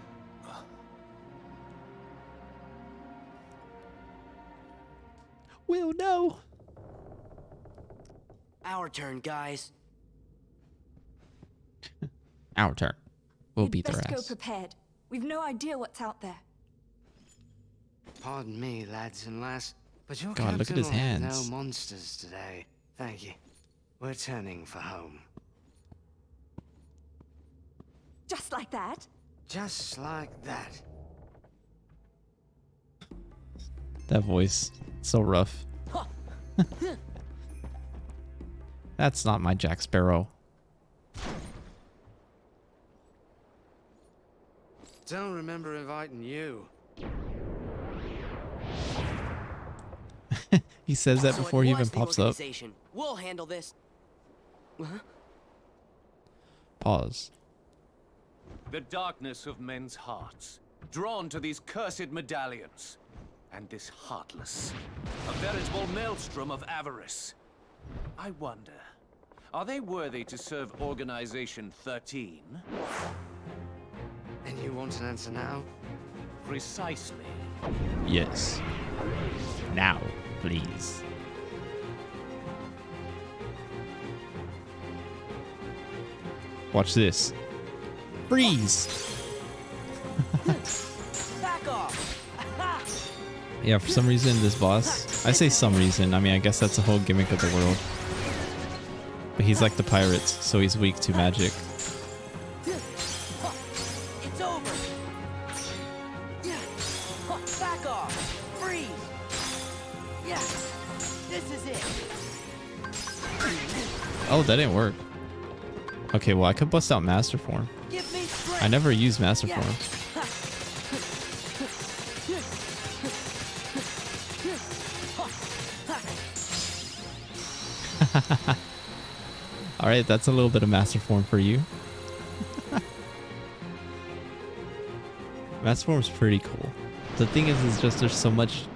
[SPEAKER 1] Will, no!
[SPEAKER 3] Our turn, guys.
[SPEAKER 1] Our turn. We'll
[SPEAKER 10] You'd
[SPEAKER 1] beat their
[SPEAKER 10] best go
[SPEAKER 1] ass.
[SPEAKER 10] prepared. We've no idea what's out there.
[SPEAKER 12] Pardon me, lads and lass, but your
[SPEAKER 1] God, look at his
[SPEAKER 12] captain will have
[SPEAKER 1] hands.
[SPEAKER 12] no monsters today. Thank you. We're turning for home.
[SPEAKER 10] Just like that?
[SPEAKER 12] Just like that.
[SPEAKER 1] That voice, so rough. That's not my Jack Sparrow.
[SPEAKER 12] Don't remember inviting you.
[SPEAKER 1] He says that
[SPEAKER 3] So it
[SPEAKER 1] before he even
[SPEAKER 3] was the
[SPEAKER 1] pops up.
[SPEAKER 3] organization. We'll handle this. Huh?
[SPEAKER 1] Pause.
[SPEAKER 19] The darkness of men's hearts, drawn to these cursed medallions. And this heartless, a veritable maelstrom of avarice. I wonder, are they worthy to serve Organization 13?
[SPEAKER 12] And you want an answer now?
[SPEAKER 19] Precisely.
[SPEAKER 1] Yes. Now, please. Watch this. Freeze!
[SPEAKER 3] Back off!
[SPEAKER 1] Yeah, for some reason, this boss... I say some reason. I mean, I guess that's the whole gimmick of the world. But he's like the pirates, so he's weak to magic.
[SPEAKER 3] It's over! Back off! Freeze! Yeah! This is it!
[SPEAKER 1] Oh, that didn't work. Okay, well, I could bust out Master Form.
[SPEAKER 3] Give me strength!
[SPEAKER 1] I never used Master Form. Alright, that's a little bit of Master Form for you. Master Form's pretty cool. The thing is just there's so much...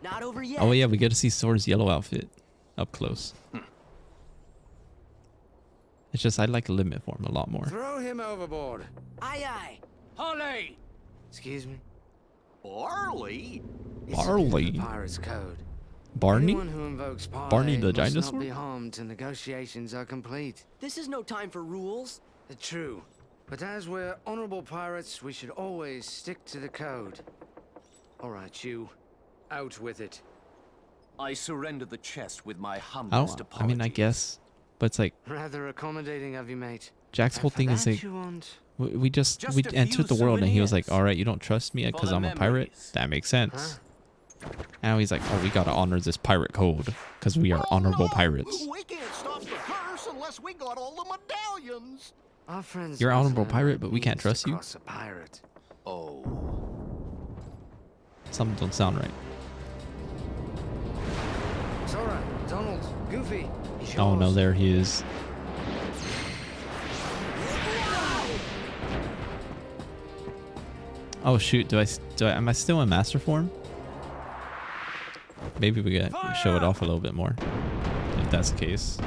[SPEAKER 3] Not over yet.
[SPEAKER 1] Oh yeah, we get to see Sora's yellow outfit up close. It's just I like limit form a lot more.
[SPEAKER 12] Throw him overboard.
[SPEAKER 3] Aye aye.
[SPEAKER 19] Holly!
[SPEAKER 12] Excuse me?
[SPEAKER 2] Barley?
[SPEAKER 1] Barley?
[SPEAKER 12] The Pirates Code.
[SPEAKER 1] Barney?
[SPEAKER 12] Anyone who invokes parley
[SPEAKER 1] Barney the
[SPEAKER 12] must
[SPEAKER 1] dinosaur?
[SPEAKER 12] not be harmed till negotiations are complete.
[SPEAKER 3] This is no time for rules.
[SPEAKER 12] True. But as we're honorable pirates, we should always stick to the code. All right, you. Out with it.
[SPEAKER 19] I surrender the chest with my
[SPEAKER 1] I
[SPEAKER 19] humblest
[SPEAKER 1] don't... I
[SPEAKER 19] apologies.
[SPEAKER 1] mean, I guess. But it's like...
[SPEAKER 12] Rather accommodating of you, mate.
[SPEAKER 1] Jack's whole thing is like...
[SPEAKER 12] You want...
[SPEAKER 1] We entered the world and he was like, alright, you don't trust me because I'm a pirate? That makes sense. Now he's like, oh, we gotta honor this pirate code because we are honorable pirates.
[SPEAKER 2] We can't stop the curse unless we got all the medallions.
[SPEAKER 12] Our friends
[SPEAKER 1] You're an honorable
[SPEAKER 12] must know
[SPEAKER 1] pirate,
[SPEAKER 12] what
[SPEAKER 1] but
[SPEAKER 12] it
[SPEAKER 1] we can't
[SPEAKER 12] means
[SPEAKER 1] trust
[SPEAKER 12] to
[SPEAKER 1] you?
[SPEAKER 12] cross a pirate.
[SPEAKER 2] Oh.
[SPEAKER 1] Something don't sound right.
[SPEAKER 12] Sora, Donald, Goofy.
[SPEAKER 1] Oh no, there he is. Oh shoot, am I still in Master Form? Maybe we gotta show it off a little bit more, if that's the case.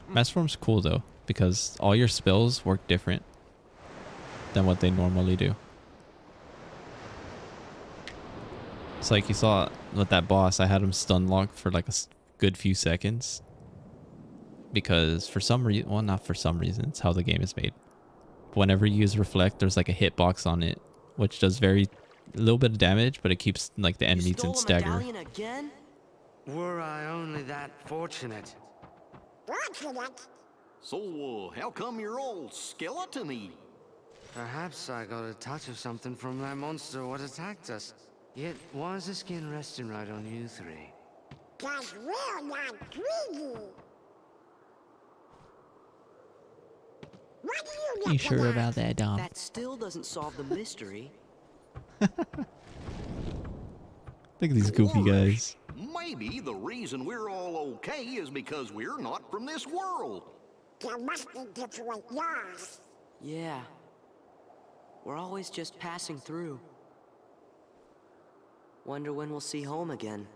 [SPEAKER 1] Master Form's cool though, because all your spells work different than what they normally do. It's like you saw with that boss, I had him stun locked for like a good few seconds. Because for some reason, well, not for some reason, it's how the game is made. Whenever you use Reflect, there's like a hitbox on it, which does a little bit of damage, but it keeps like the enemies in stagger.
[SPEAKER 3] Again?
[SPEAKER 12] Were I only that fortunate.
[SPEAKER 5] Fortunate?
[SPEAKER 2] So, how come you're all skeleton-y?
[SPEAKER 12] Perhaps I got a touch of something from that monster what attacked us. Yet, why is the skin resting right on you three?
[SPEAKER 5] 'Cause we're not greedy. What do you
[SPEAKER 1] You sure about that, Dom?
[SPEAKER 3] That still doesn't solve the mystery.
[SPEAKER 1] Look at these goofy guys.
[SPEAKER 2] Maybe the reason we're all okay is because we're not from this world.
[SPEAKER 5] There must be different laws.
[SPEAKER 3] Yeah. We're always just passing through. Wonder when we'll see home again.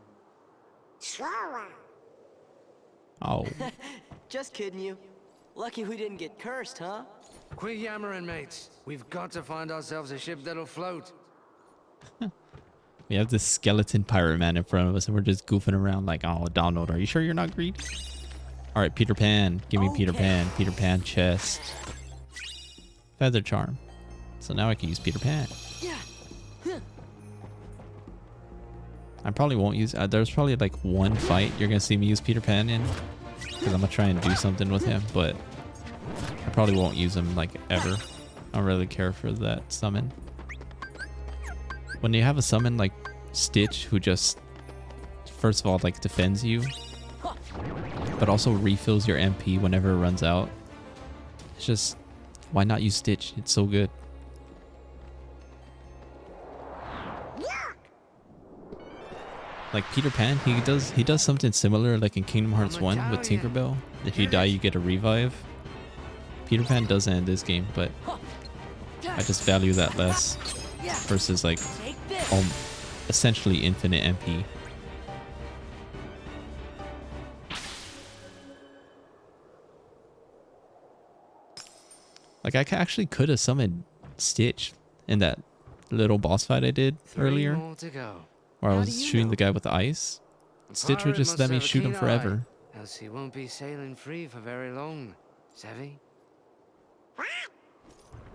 [SPEAKER 5] Sora.
[SPEAKER 1] Oh.
[SPEAKER 3] Just kidding you. Lucky we didn't get cursed, huh?
[SPEAKER 12] Quit yammering, mates. We've got to find ourselves a ship that'll float.
[SPEAKER 1] We have this skeleton pirate man in front of us and we're just goofing around like, oh, Donald, are you sure you're not greedy? Alright, Peter Pan. Give me Peter Pan. Peter Pan chest. Feather charm. So now I can use Peter Pan.
[SPEAKER 3] Yeah.
[SPEAKER 1] I probably won't use... there's probably like one fight you're going to see me use Peter Pan in. Because I'm going to try and do something with him. But I probably won't use him like ever. I don't really care for that summon. When you have a summon like Stitch who just... First of all like defends you. but also refills your MP whenever it runs out. It's just, why not use Stitch? It's so good. Like Peter Pan, he does something similar like in Kingdom Hearts 1 with Tinkerbell. If you die, you get a revive. Peter Pan does that in this game, but I just value that less versus like essentially infinite MP. Like I actually could have summoned Stitch in that little boss fight I did earlier, where I was shooting the guy with the ice. Stitch would just let me shoot him forever.
[SPEAKER 12] Else he won't be sailing free for very long, Savvy?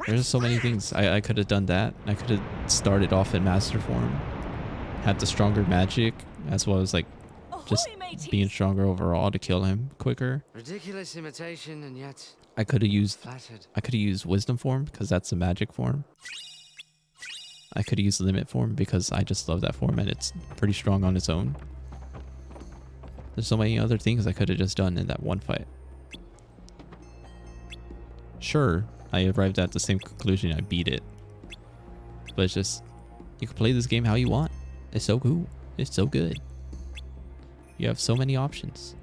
[SPEAKER 1] There's so many things. I could have done that. I could have started off in master form, had the stronger magic, as well as like just being stronger overall to kill him quicker.
[SPEAKER 12] Ridiculous imitation, and yet
[SPEAKER 1] I could have used
[SPEAKER 12] flattered.
[SPEAKER 1] wisdom form because that's the magic form. I could have used limit form because I just love that form and it's pretty strong on its own. There's so many other things I could have just done in that one fight. Sure, I arrived at the same conclusion. I beat it. But it's just, you can play this game how you want. It's so cool. It's so good. You have so many options.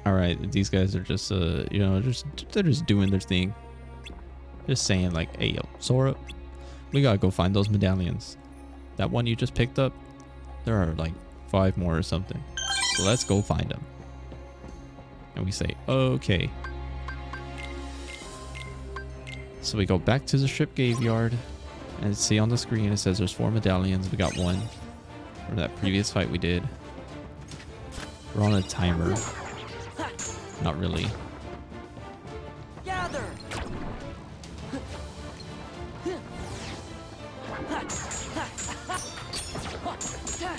[SPEAKER 1] Alright, these guys are just, you know, they're just doing their thing. Just saying like, hey, yo, Sora, we gotta go find those medallions. That one you just picked up, there are like 5 more or something. So let's go find them. And we say, okay. So we go back to the ship graveyard and see on the screen it says there's 4 medallions. We got 1 from that previous fight we did. We're on a timer. Not really.
[SPEAKER 3] Gather.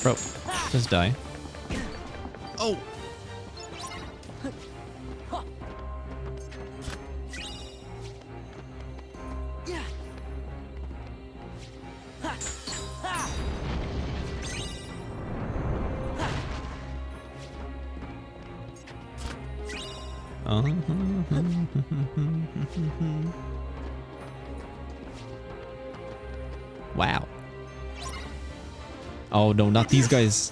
[SPEAKER 1] Bro, just die. Oh! Wow. Oh no, not these guys.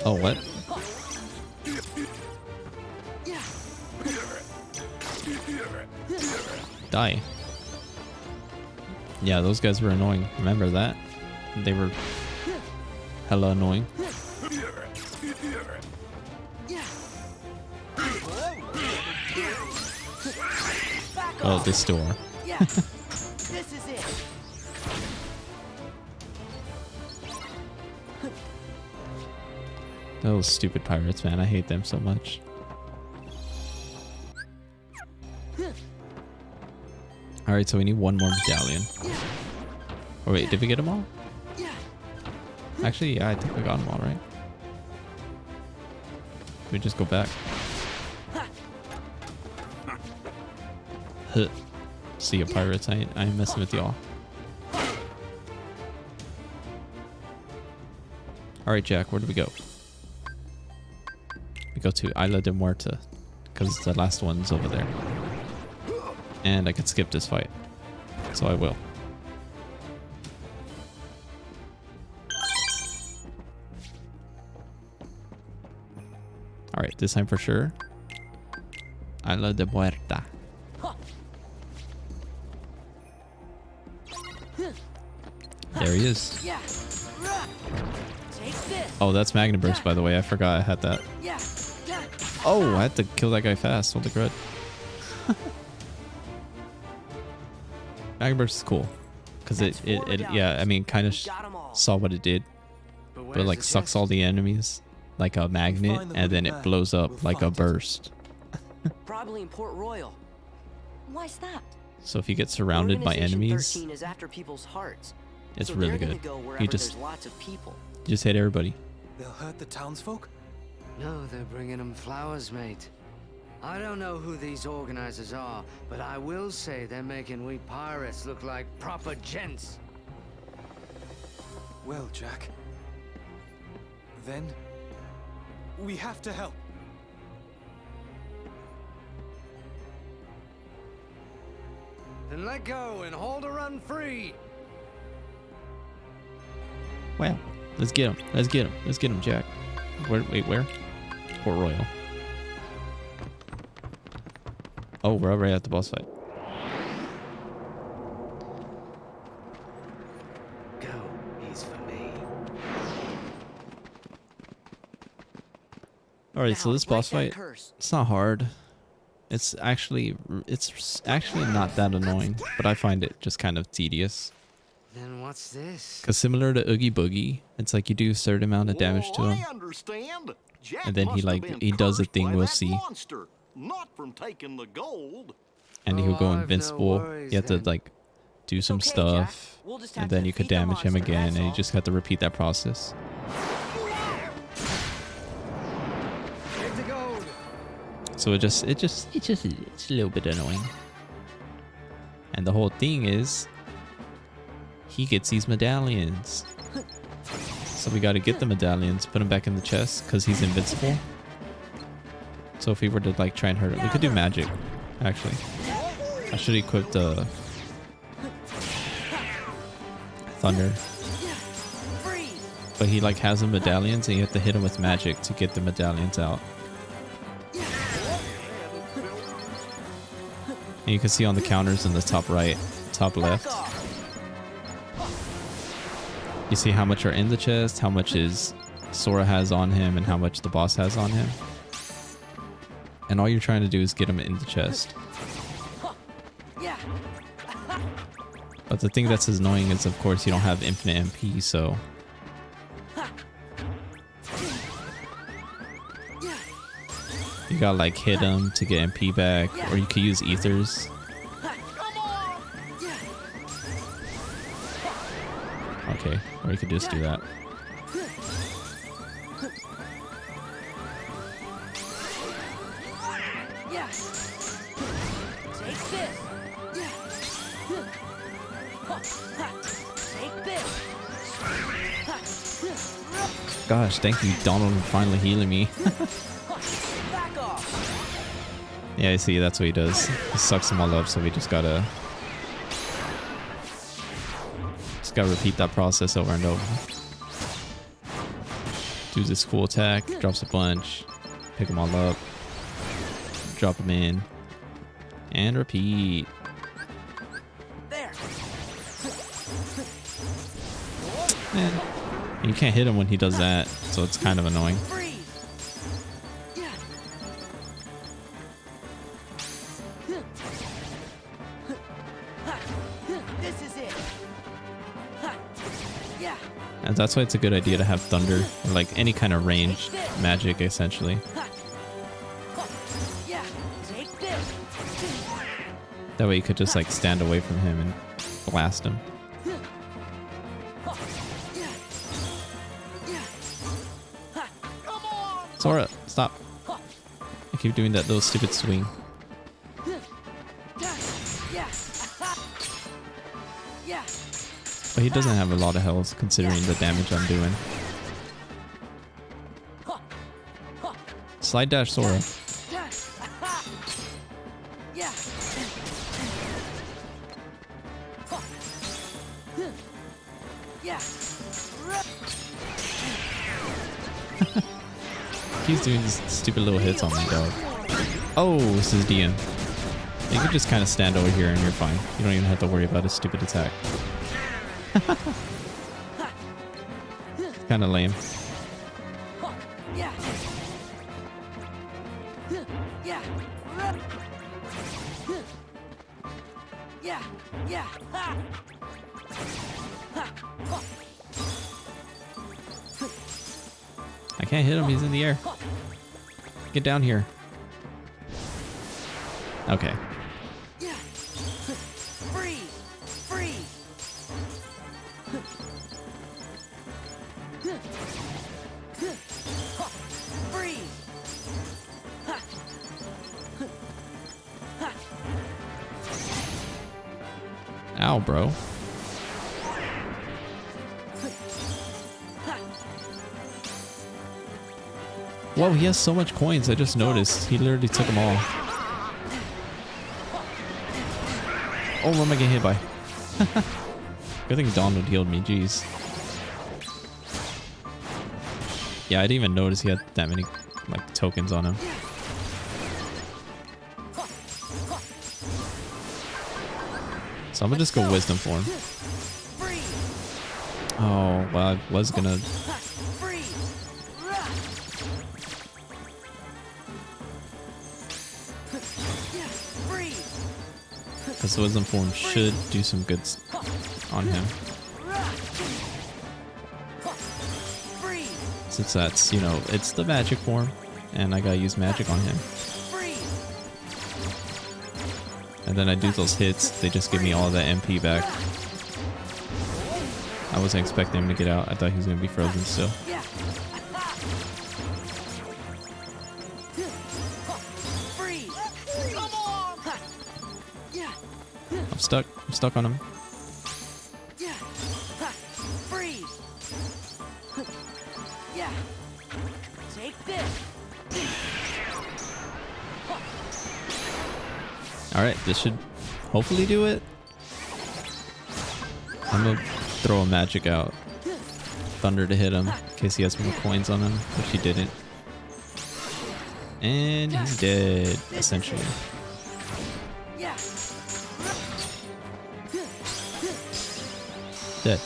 [SPEAKER 1] Oh, what? Die. Yeah, those guys were annoying. Remember that? They were hella annoying. Oh, this door.
[SPEAKER 3] This is it.
[SPEAKER 1] Those stupid pirates, man. I hate them so much. Alright, so we need 1 more medallion. Oh wait, did we get them all? Actually, yeah, I think we got them all, right? We just go back. Huh. See ya, pirates. I ain't messing with y'all. Alright, Jack, where do we go? We go to Isla de Muerta, because the last one's over there. And I could skip this fight, so I will. Alright, this time for sure. Isla de Muerta. There he is. Oh, that's Magna Burst, by the way. I forgot I had that. Oh, I had to kill that guy fast. Holy crud. Magna Burst is cool. Because yeah, I mean, kind of saw what it did. But it, like, sucks all the enemies like a magnet, and then it blows up like a burst.
[SPEAKER 3] Probably in Port Royal. Why's that?
[SPEAKER 1] So if you get surrounded by enemies,
[SPEAKER 3] 13 is after people's hearts.
[SPEAKER 1] it's
[SPEAKER 3] So
[SPEAKER 1] really
[SPEAKER 3] they're
[SPEAKER 1] good.
[SPEAKER 3] gonna go wherever
[SPEAKER 1] You just
[SPEAKER 3] there's lots of people.
[SPEAKER 1] hit everybody.
[SPEAKER 18] They'll hurt the townsfolk?
[SPEAKER 12] No, they're bringing them flowers, mate. I don't know who these organizers are, but I will say they're making we pirates look like proper gents.
[SPEAKER 18] Well, Jack. Then we have to help.
[SPEAKER 12] Then let go and hold a run free.
[SPEAKER 1] Well, let's get him. Let's get him. Let's get him, Jack. Wait, where? Port Royal. Oh, we're already at the boss fight.
[SPEAKER 12] Go. He's for me.
[SPEAKER 1] Alright, so this boss fight, it's not hard. It's actually not that annoying, but I find it just kind of tedious.
[SPEAKER 12] Then what's this?
[SPEAKER 1] Because similar to Oogie Boogie, it's like you do a certain amount of damage to him,
[SPEAKER 2] I understand. Jack
[SPEAKER 1] and then
[SPEAKER 2] must have been
[SPEAKER 1] he does a
[SPEAKER 2] cursed
[SPEAKER 1] thing
[SPEAKER 2] by
[SPEAKER 1] we'll
[SPEAKER 2] that
[SPEAKER 1] see,
[SPEAKER 2] monster, not from taking the gold.
[SPEAKER 1] and he'll go
[SPEAKER 12] I've no
[SPEAKER 1] invincible.
[SPEAKER 12] worries
[SPEAKER 1] You have to
[SPEAKER 12] then.
[SPEAKER 1] like do some stuff,
[SPEAKER 3] We'll just
[SPEAKER 1] and
[SPEAKER 3] have
[SPEAKER 1] then
[SPEAKER 3] to
[SPEAKER 1] you could
[SPEAKER 3] defeat the
[SPEAKER 1] damage him
[SPEAKER 3] monster,
[SPEAKER 1] again,
[SPEAKER 3] that's
[SPEAKER 1] and you
[SPEAKER 3] all.
[SPEAKER 1] just have to repeat that process.
[SPEAKER 12] Take the gold.
[SPEAKER 1] So it's a little bit annoying. And the whole thing is, he gets these medallions. So we got to get the medallions, put them back in the chest, because he's invincible. So if we were to like try and hurt him, we could do magic, actually. I should equip the thunder. But he like has the medallions, and you have to hit him with magic to get the medallions out. And you can see on the counters in the top right, top left. You see how much are in the chest, how much is Sora has on him, and how much the boss has on him. And all you're trying to do is get him in the chest. But the thing that's annoying is, of course, you don't have infinite MP, so... You gotta like hit him to get MP back, or you could use ethers. Okay, or you could just do that. Gosh, thank you, Donald, for finally healing me. Yeah, I see, that's what he does. He sucks them all up, so we just gotta repeat that process over and over. Do this cool attack, drops a bunch, pick them all up, drop them in, and repeat. Man, you can't hit him when he does that, so it's kind of annoying. And that's why it's a good idea to have thunder, or like any kind of ranged magic, essentially. That way you could just like stand away from him and blast him. Sora, stop. I keep doing that little stupid swing. But he doesn't have a lot of health considering the damage I'm doing. Slide dash Sora. He's doing these stupid little hits on me, dog. Oh, this is DM. You can just kind of stand over here and you're fine. You don't even have to worry about a stupid attack. Kind of lame. I can't hit him, he's in the air. Get down here. Okay. Ow, bro. Whoa, he has so much coins. I just noticed. He literally took them all. Oh, what am I getting hit by? Good thing Donald healed me. Jeez. Yeah, I didn't even notice he had that many like tokens on him. So I'm gonna just go wisdom for him. Oh, well, I was gonna. Because wisdom form should do some good on him. Since that's, you know, it's the magic form, and I gotta use magic on him. And then I do those hits, they just give me all that MP back. I wasn't expecting him to get out. I thought he was gonna be frozen still. I'm stuck. I'm stuck on him. Alright, this should hopefully do it. I'm gonna throw a magic out. Thunder to hit him in case he has more coins on him, which he didn't. And he's dead, essentially. Dead.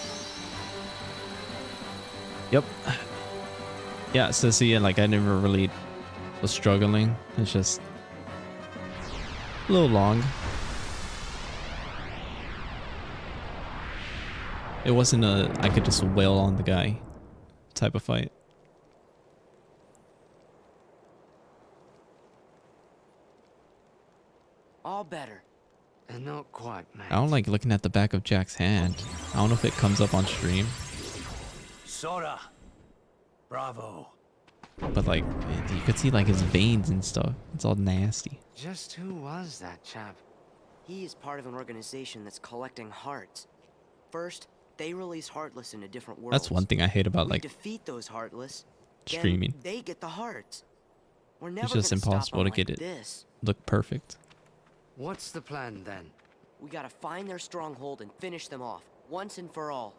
[SPEAKER 1] Yep. Yeah, so see, like I never really was struggling. It's just a little long. It wasn't a I could just wail on the guy type of fight.
[SPEAKER 3] All better.
[SPEAKER 12] And not quite, mate.
[SPEAKER 1] I don't like looking at the back of Jack's hand. I don't know if it comes up on stream.
[SPEAKER 19] Sora. Bravo.
[SPEAKER 1] But like, you could see like his veins and stuff. It's all nasty.
[SPEAKER 12] Just who was that chap?
[SPEAKER 3] He is part of an organization that's collecting hearts. First, they release Heartless into different worlds.
[SPEAKER 1] That's one thing I hate about
[SPEAKER 3] We
[SPEAKER 1] like
[SPEAKER 3] defeat those Heartless.
[SPEAKER 1] streaming.
[SPEAKER 3] Then they get the hearts. We're never
[SPEAKER 1] It's just
[SPEAKER 3] gonna stop
[SPEAKER 1] impossible to
[SPEAKER 3] them
[SPEAKER 1] get
[SPEAKER 3] like
[SPEAKER 1] it
[SPEAKER 3] this.
[SPEAKER 1] look perfect.
[SPEAKER 12] What's the plan then?
[SPEAKER 3] We gotta find their stronghold and finish them off, once and for all.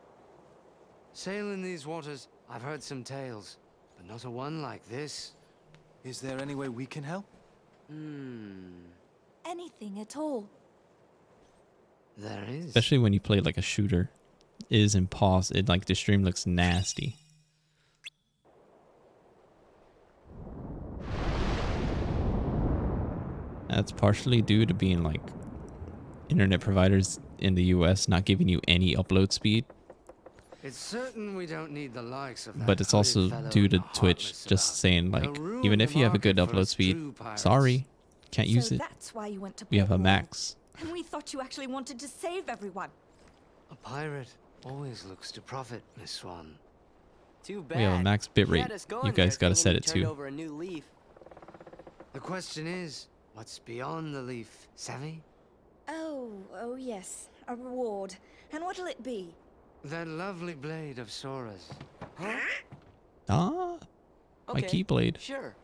[SPEAKER 12] Sailing these waters, I've heard some tales, but not a one like this.
[SPEAKER 18] Is there any way we can help?
[SPEAKER 10] Anything at all.
[SPEAKER 12] There is.
[SPEAKER 1] Especially when you play like a shooter. It is impossible. Like the stream looks nasty. That's partially due to being like internet providers in the US not giving you any upload speed.
[SPEAKER 12] It's certain we don't need the likes of that.
[SPEAKER 1] But it's also due to Twitch just saying like, even if you have a good upload speed, sorry, can't use it.
[SPEAKER 10] That's why you went to
[SPEAKER 1] We have a
[SPEAKER 10] Port
[SPEAKER 1] max.
[SPEAKER 10] Wall. And we thought you actually wanted to save everyone.
[SPEAKER 12] A pirate always looks to profit, Miss Swan.
[SPEAKER 3] Too bad.
[SPEAKER 1] We have a max bitrate. You guys gotta set it too.
[SPEAKER 3] Over a new leaf.
[SPEAKER 12] The question is, what's beyond the leaf, savvy?
[SPEAKER 10] Oh yes, a reward. And what'll it be?
[SPEAKER 12] That lovely blade of Sora's.
[SPEAKER 3] Huh?
[SPEAKER 1] Ah, my
[SPEAKER 3] Okay,
[SPEAKER 1] keyblade.
[SPEAKER 3] Sure.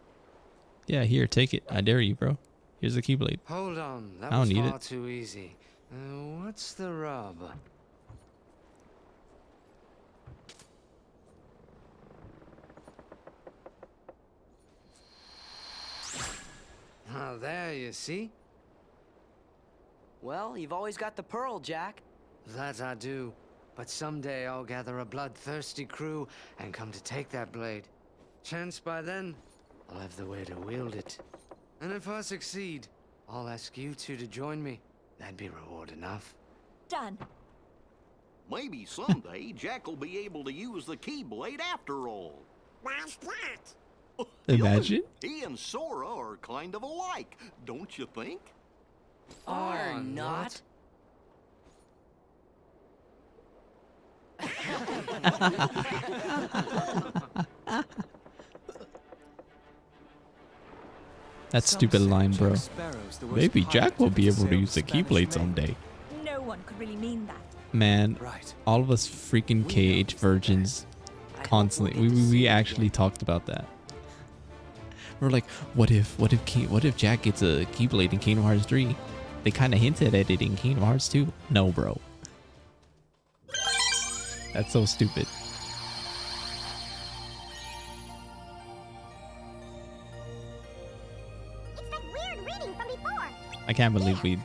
[SPEAKER 1] Yeah, here, take it. I dare you, bro. Here's the keyblade.
[SPEAKER 12] Hold on, that
[SPEAKER 1] I don't
[SPEAKER 12] was
[SPEAKER 1] need
[SPEAKER 12] far
[SPEAKER 1] it.
[SPEAKER 12] too easy. What's the rub? Now there, you see?
[SPEAKER 3] Well, you've always got the pearl, Jack.
[SPEAKER 12] That I do. But someday I'll gather a bloodthirsty crew and come to take that blade. Chance by then, I'll have the way to wield it. And if I succeed, I'll ask you two to join me. That'd be reward enough.
[SPEAKER 10] Done.
[SPEAKER 2] Maybe someday Jack will be able to use the Keyblade after all.
[SPEAKER 5] Why's that?
[SPEAKER 1] Imagine.
[SPEAKER 2] He and Sora are kind of alike, don't you think?
[SPEAKER 3] Are not.
[SPEAKER 1] That stupid line, bro. Maybe Jack will be able to use the keyblade someday.
[SPEAKER 10] No one could really mean that.
[SPEAKER 1] Man, all of us freaking KH virgins constantly. We actually talked about that. Or like, what if Jack gets a Keyblade in Kingdom Hearts 3? They kind of hinted at it in Kingdom Hearts 2. No, bro. That's so stupid.
[SPEAKER 5] It's that weird reading from before.
[SPEAKER 1] I can't believe we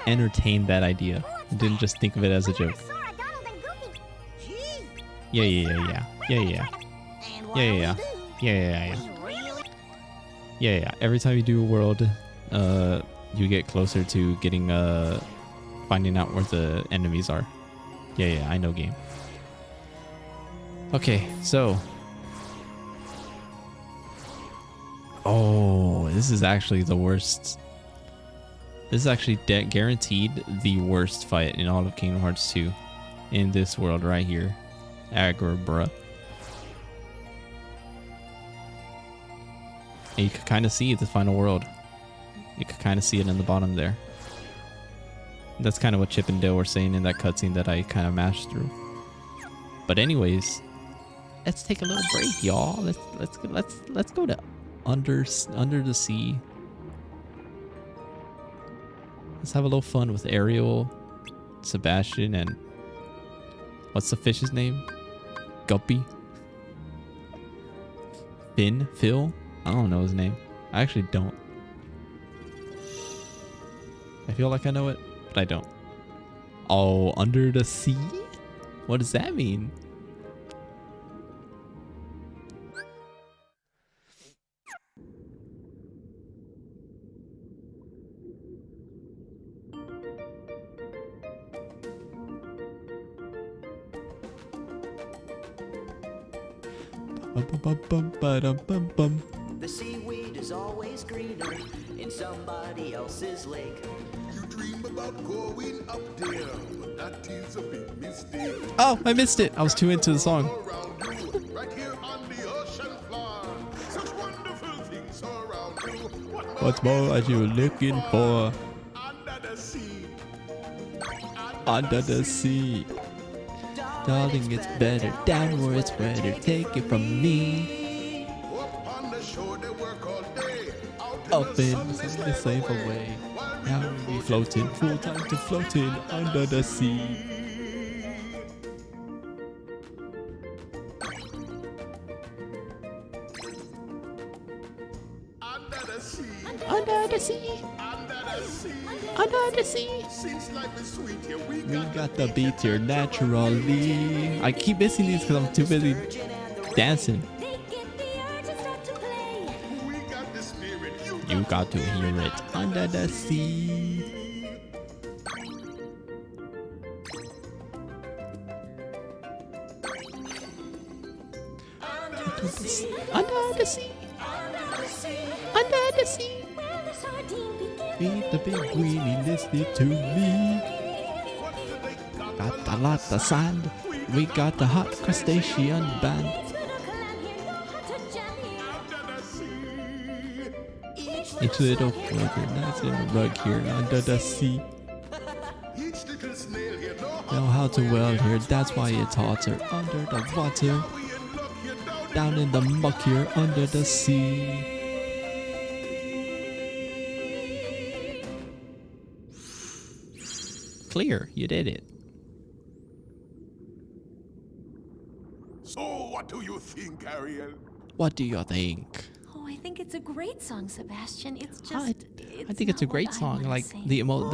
[SPEAKER 1] entertained that idea. Didn't just think of it as a joke. Yeah, yeah, yeah, yeah. Yeah, yeah. Yeah, yeah, yeah. Yeah, yeah, yeah. Yeah, yeah. Every time you do a world, you get closer to getting, finding out where the enemies are. Yeah, yeah, I know game. Okay, so. Oh, this is actually the worst. This is actually guaranteed the worst fight in all of Kingdom Hearts 2. In this world right here. Aggro, bruh. And you could kind of see the final world. You could kind of see it in the bottom there. That's kind of what Chip and Dale were saying in that cutscene that I kind of mashed through. But anyways, let's take a little break, y'all. Let's go to under the sea. Let's have a little fun with Ariel, Sebastian, and what's the fish's name? Guppy? Finn? Phil? I don't know his name. I actually don't. I feel like I know it, but I don't. Oh, under the sea? What does that mean?
[SPEAKER 3] The seaweed is always greener in somebody else's lake.
[SPEAKER 11] You dream about going up there, but that is a big mistake.
[SPEAKER 1] Oh, I missed it. I was too into the song.
[SPEAKER 11] Right here on the ocean floor. Such wonderful things around you.
[SPEAKER 1] What's more are you looking for?
[SPEAKER 11] Under the sea.
[SPEAKER 1] Under the sea. Darling, it's better down where it's wetter. Take it from me.
[SPEAKER 11] Up on the shore they work all day.
[SPEAKER 1] Up in the safe away. Now we floating, full time to floating under the sea.
[SPEAKER 11] Under the sea.
[SPEAKER 1] Under the sea.
[SPEAKER 11] Under the sea.
[SPEAKER 1] Under the sea.
[SPEAKER 11] Since life is sweet here, we
[SPEAKER 1] got the beat here naturally. I keep missing these because I'm too busy dancing. You got to hear it under the sea. Under the sea. Under the sea. Under the sea. Beat the big weenie, listen to me. Got a lot of sand. We got the hot crustacean band. Each little flavor nice in the rug here under the sea. Know how to weld here, that's why it's hotter under the water. Down in the muck here under the sea. Clear, you did it.
[SPEAKER 11] So what do you think, Ariel?
[SPEAKER 1] What do you think?
[SPEAKER 10] Oh, I think it's a great song, Sebastian. It's just...
[SPEAKER 1] I think it's a great song, like the most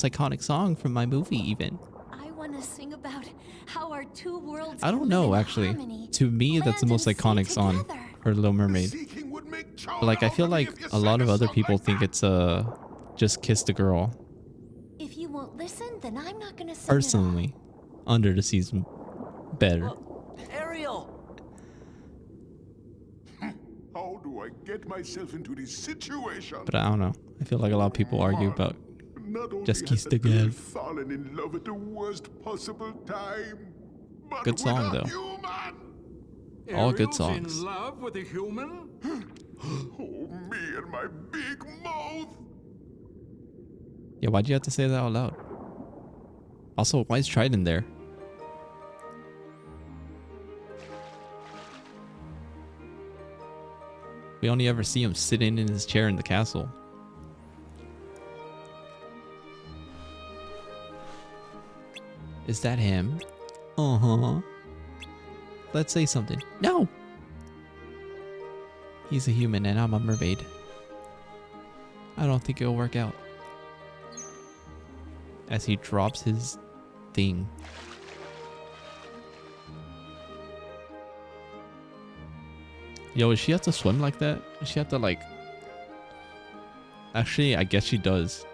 [SPEAKER 1] iconic song from my movie even.
[SPEAKER 10] I want to sing about how our two worlds
[SPEAKER 1] I don't know actually. To me that's the most iconic song for Little Mermaid. But like I feel like a lot of other people think it's Just Kiss the Girl.
[SPEAKER 10] If you won't listen, then I'm not going to sing
[SPEAKER 1] Personally, Under the Sea's better.
[SPEAKER 3] Ariel!
[SPEAKER 11] How do I get myself into this situation?
[SPEAKER 1] But I don't know. I feel like a lot of people argue about Just Kiss the Girl.
[SPEAKER 11] Fallen in love at the worst possible time. But
[SPEAKER 1] Good song though. All good songs.
[SPEAKER 17] In love with a human?
[SPEAKER 11] Oh, me and my big mouth.
[SPEAKER 1] Yeah, why'd you have to say that out loud? Also, why is Trident there? We only ever see him sitting in his chair in the castle. Is that him? Uh-huh. Let's say something. No! He's a human and I'm a mermaid. I don't think it'll work out. As he drops his thing. Yo, does she have to swim like that? Does she have to like... Actually, I guess she does.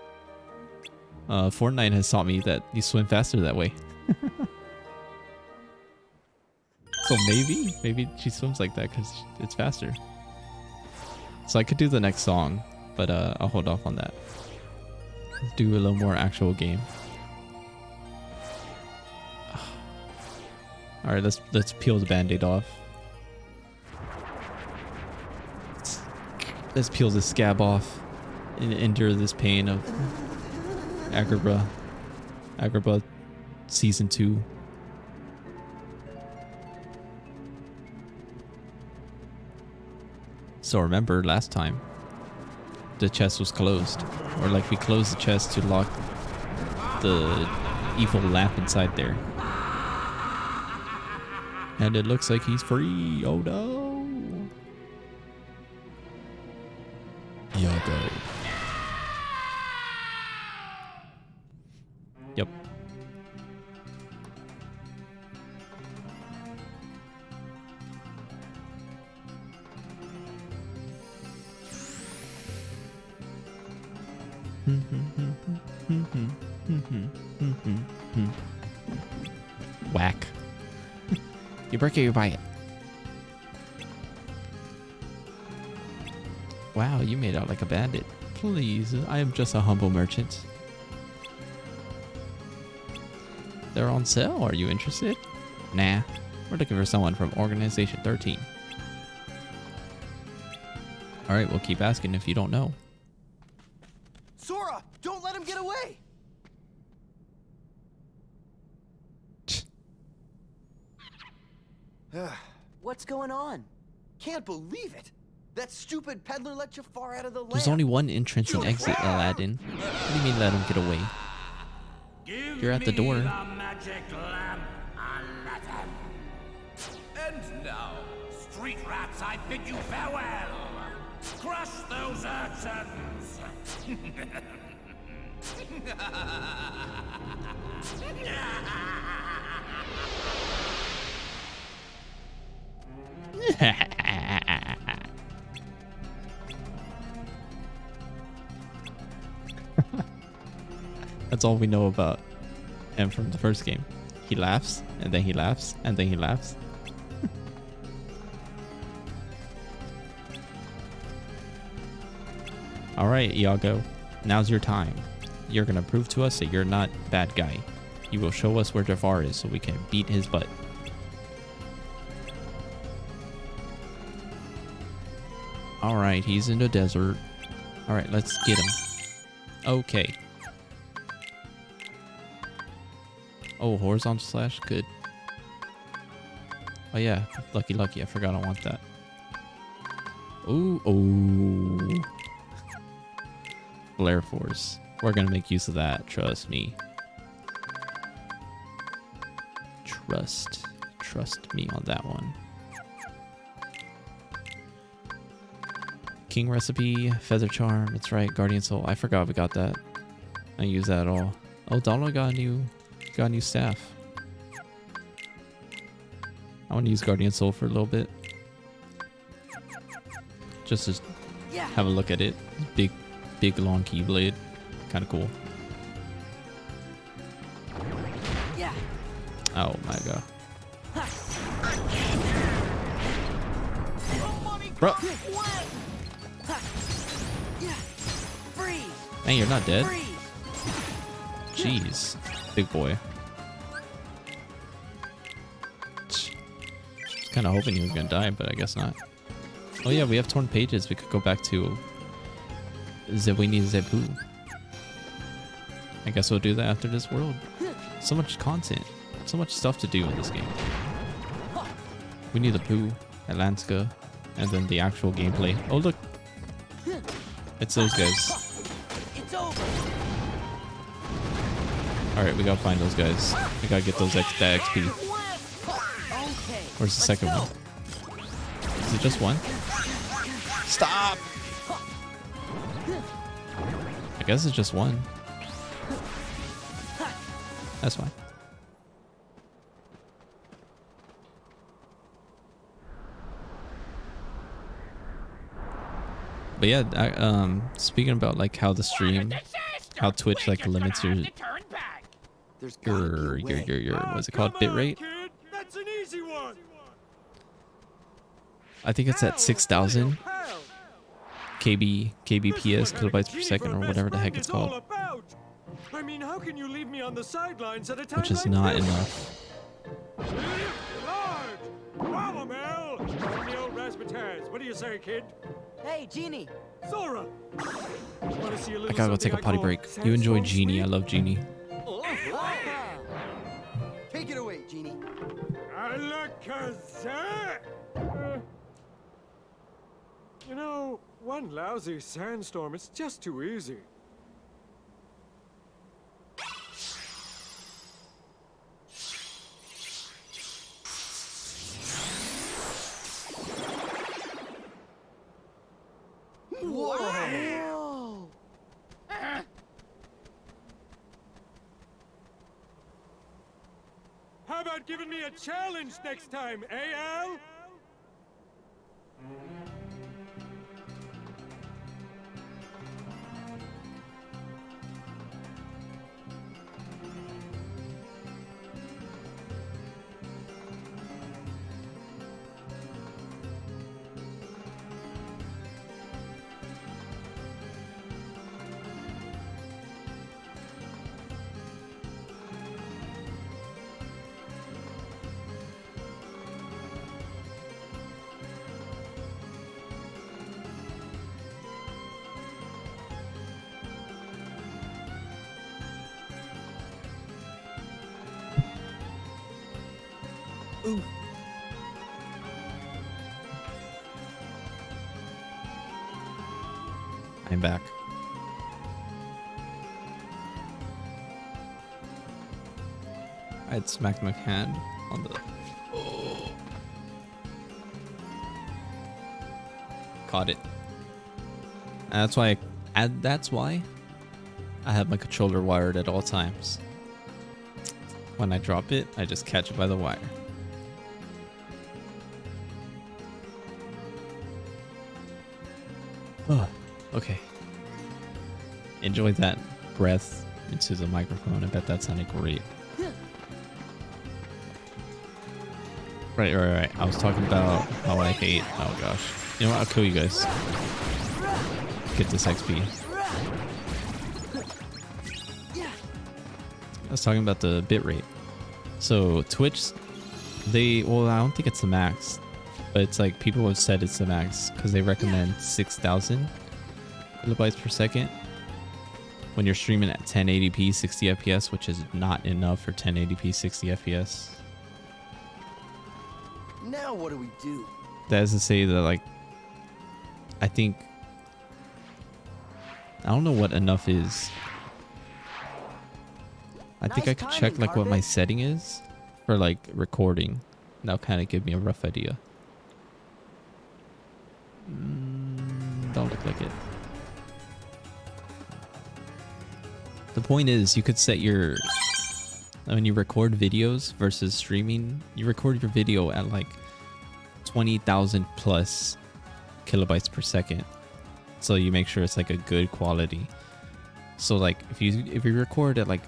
[SPEAKER 1] Fortnite has taught me that you swim faster that way. So maybe she swims like that because it's faster. So I could do the next song, but I'll hold off on that. Let's do a little more actual game. All right, let's peel the band-aid off. Let's peel the scab off and endure this pain of Agrabah Season 2. So remember last time, the chest was closed. Or like we closed the chest to lock the evil lamp inside there. And it looks like he's free. Oh no. Yago. Yep. Whack. You break it, you buy it. Wow, you made out like a bandit. Please, I am just a humble merchant. They're on sale. Are you interested? Nah. We're looking for someone from Organization 13. Alright, we'll keep asking if you don't know.
[SPEAKER 20] Sora! Don't let him get away!
[SPEAKER 3] What's going on?
[SPEAKER 20] Can't believe it! That stupid peddler let you far out of the land.
[SPEAKER 1] There's only one entrance and exit, Aladdin. What do you mean let him get away? You're at the door.
[SPEAKER 13] Magic lamp, Aladdin. And now, street rats, I bid you farewell. Crush those urchins.
[SPEAKER 1] That's all we know about him from the first game. He laughs, and then he laughs, and then he laughs. Alright, Iago. Now's your time. You're gonna prove to us that you're not a bad guy. You will show us where Jafar is so we can beat his butt. Alright, he's in the desert. Alright, let's get him. Okay. Oh, horizontal slash? Good. Oh yeah, lucky. I forgot I want that. Ooh, oh. Flare Force. We're gonna make use of that, trust me. Trust me on that one. King Recipe, Feather Charm, that's right, Guardian Soul. I forgot we got that. I use that at all. Oh, Donald got a new staff. I want to use Guardian Soul for a little bit. Just to have a look at it. Big long keyblade. Kind of cool.
[SPEAKER 3] Yeah.
[SPEAKER 1] Oh my god. Bro. Man, you're not dead. Jeez. Big boy. Was kind of hoping he was going to die, but I guess not. Oh yeah, we have torn pages. We could go back to Zewini Zebu. I guess we'll do that after this world. So much content. So much stuff to do in this game. We need the Pooh, Atlantica, and then the actual gameplay. Oh look, it's those guys.
[SPEAKER 3] It's over.
[SPEAKER 1] All right, we gotta find those guys. We gotta get that XP.
[SPEAKER 3] Okay.
[SPEAKER 1] Where's the second one? Is it just one? Stop! I guess it's just one. That's fine. But yeah, speaking about like how the stream, how Twitch like limits your what's it called, bitrate?
[SPEAKER 21] That's an easy one.
[SPEAKER 1] I think it's at 6,000 kbps, kilobytes per second, or whatever the heck it's called.
[SPEAKER 21] I mean, how can you leave me on the sidelines at a time
[SPEAKER 1] Which is
[SPEAKER 21] like
[SPEAKER 1] not
[SPEAKER 21] this?
[SPEAKER 1] enough.
[SPEAKER 21] Large! Wow, Mel! Bring the old razzmatazz. What do you say, kid?
[SPEAKER 3] Hey, Genie.
[SPEAKER 21] Sora! Want to see a
[SPEAKER 1] I
[SPEAKER 21] little
[SPEAKER 1] gotta go take a
[SPEAKER 21] something
[SPEAKER 1] potty
[SPEAKER 21] I
[SPEAKER 1] break.
[SPEAKER 21] call
[SPEAKER 1] You enjoy
[SPEAKER 21] sandstorm
[SPEAKER 1] Genie. I
[SPEAKER 21] speed?
[SPEAKER 1] love Genie.
[SPEAKER 20] Take it away, Genie.
[SPEAKER 21] Alakazam! You know, one lousy sandstorm, it's just too easy.
[SPEAKER 3] Whoa.
[SPEAKER 21] How about giving me a challenge next time, eh, Al?
[SPEAKER 1] Ooh. I'm back. I'd smacked my hand on the... Oh. Caught it. And that's why I have my controller wired at all times. When I drop it, I just catch it by the wire. Oh, okay. Enjoy that breath into the microphone. I bet that sounded great. Right. I was talking about how I hate... Oh gosh. You know what? I'll kill you guys. Get this XP. I was talking about the bitrate. So Twitch, well, I don't think it's the max, but it's like people have said it's the max because they recommend 6,000 kilobytes per second when you're streaming at 1080p 60 fps, which is not enough for 1080p 60 fps.
[SPEAKER 20] Now what do we do?
[SPEAKER 1] That is to say that, like, I don't know what enough is. I think I could check like what my setting is for like recording. That'll kind of give me a rough idea. Don't look like it. The point is, you could set your... When you record videos versus streaming, you record your video at like 20,000 plus kilobytes per second. So you make sure it's like a good quality. So like if you record at like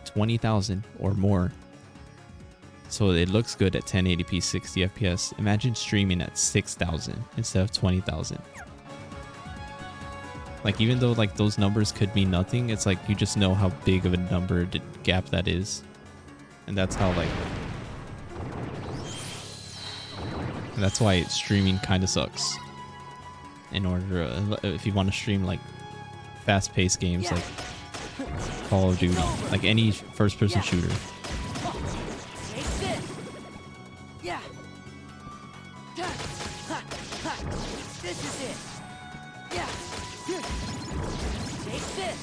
[SPEAKER 1] 20,000 or more, so it looks good at 1080p 60 fps. Imagine streaming at 6,000 instead of 20,000. Like, even though like those numbers could mean nothing, it's like you just know how big of a number gap that is, and that's how like, and that's why streaming kind of sucks. In order to, if you want to stream like fast-paced games like Call of Duty, like any first-person shooter.
[SPEAKER 3] This is it. Yeah. Take this.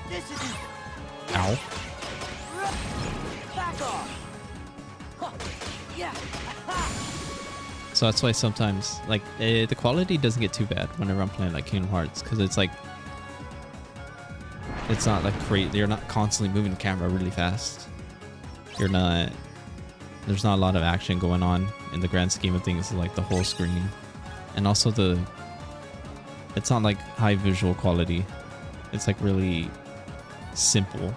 [SPEAKER 3] This is it.
[SPEAKER 1] Ow.
[SPEAKER 3] Back off. Yeah.
[SPEAKER 1] So that's why sometimes, like, the quality doesn't get too bad whenever I'm playing like Kingdom Hearts, because it's like, it's not like crazy. You're not constantly moving the camera really fast. You're not. There's not a lot of action going on in the grand scheme of things, like the whole screen, and also it's not like high visual quality. It's like really simple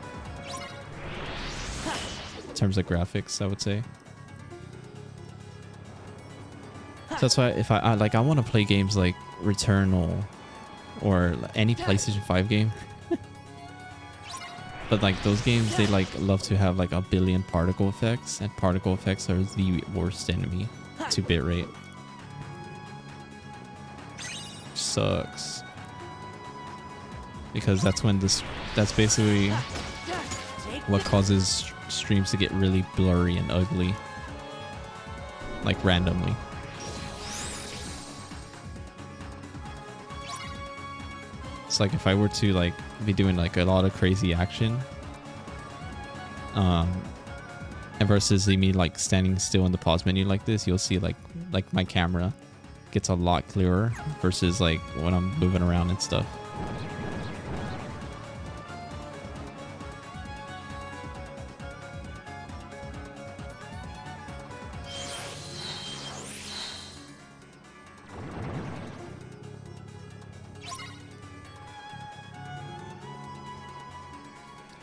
[SPEAKER 1] in terms of graphics, I would say. So that's why if I want to play games like Returnal or any PlayStation 5 game. But like those games, they like love to have like a billion particle effects, and particle effects are the worst enemy to bitrate. Sucks. Because that's when that's basically what causes streams to get really blurry and ugly. Like randomly. It's like if I were to like be doing like a lot of crazy action, and versus me like standing still in the pause menu like this, you'll see like my camera gets a lot clearer versus like when I'm moving around and stuff.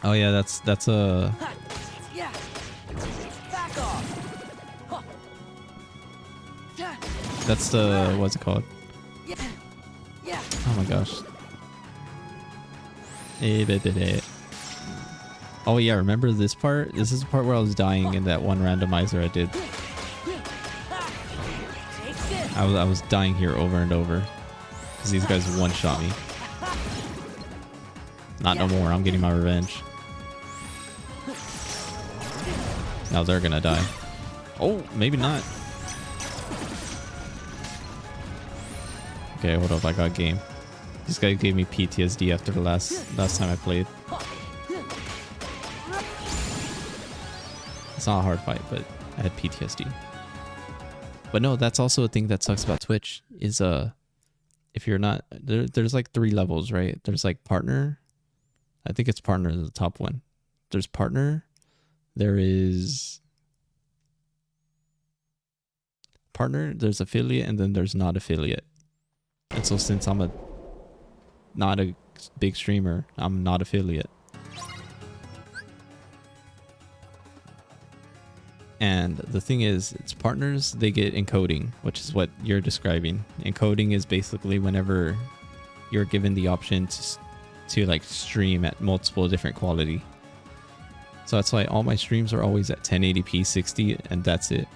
[SPEAKER 1] Oh yeah, that's a.
[SPEAKER 3] Yeah. Back off.
[SPEAKER 1] That's the, what's it called?
[SPEAKER 3] Yeah. Yeah.
[SPEAKER 1] Oh my gosh. Oh yeah, remember this part? This is the part where I was dying in that one randomizer I did. I was dying here over and over because these guys one-shot me. Not no more. I'm getting my revenge. Now they're gonna die. Oh, maybe not. Okay, hold up. I got game. This guy gave me PTSD after the last time I played. It's not a hard fight, but I had PTSD. But no, that's also a thing that sucks about Twitch is if you're not there's like 3 levels, right? There's like partner. I think it's partner is the top one. There's partner. There is partner, there's affiliate, and then there's not affiliate. And so since I'm not a big streamer, I'm not affiliate. And the thing is, it's partners, they get encoding, which is what you're describing. Encoding is basically whenever you're given the option to like stream at multiple different quality. So that's why all my streams are always at 1080p 60, and that's it.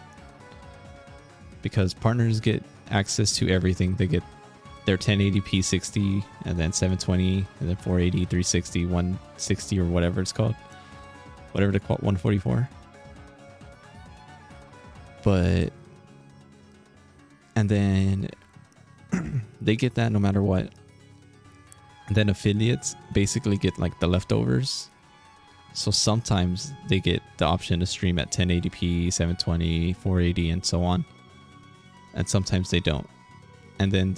[SPEAKER 1] Because partners get access to everything. They get their 1080p 60, and then 720, and then 480, 360, 160, or whatever it's called. Whatever they call it, 144. But, and then they get that no matter what. And then affiliates basically get like the leftovers. So sometimes they get the option to stream at 1080p, 720, 480, and so on. And sometimes they don't. And then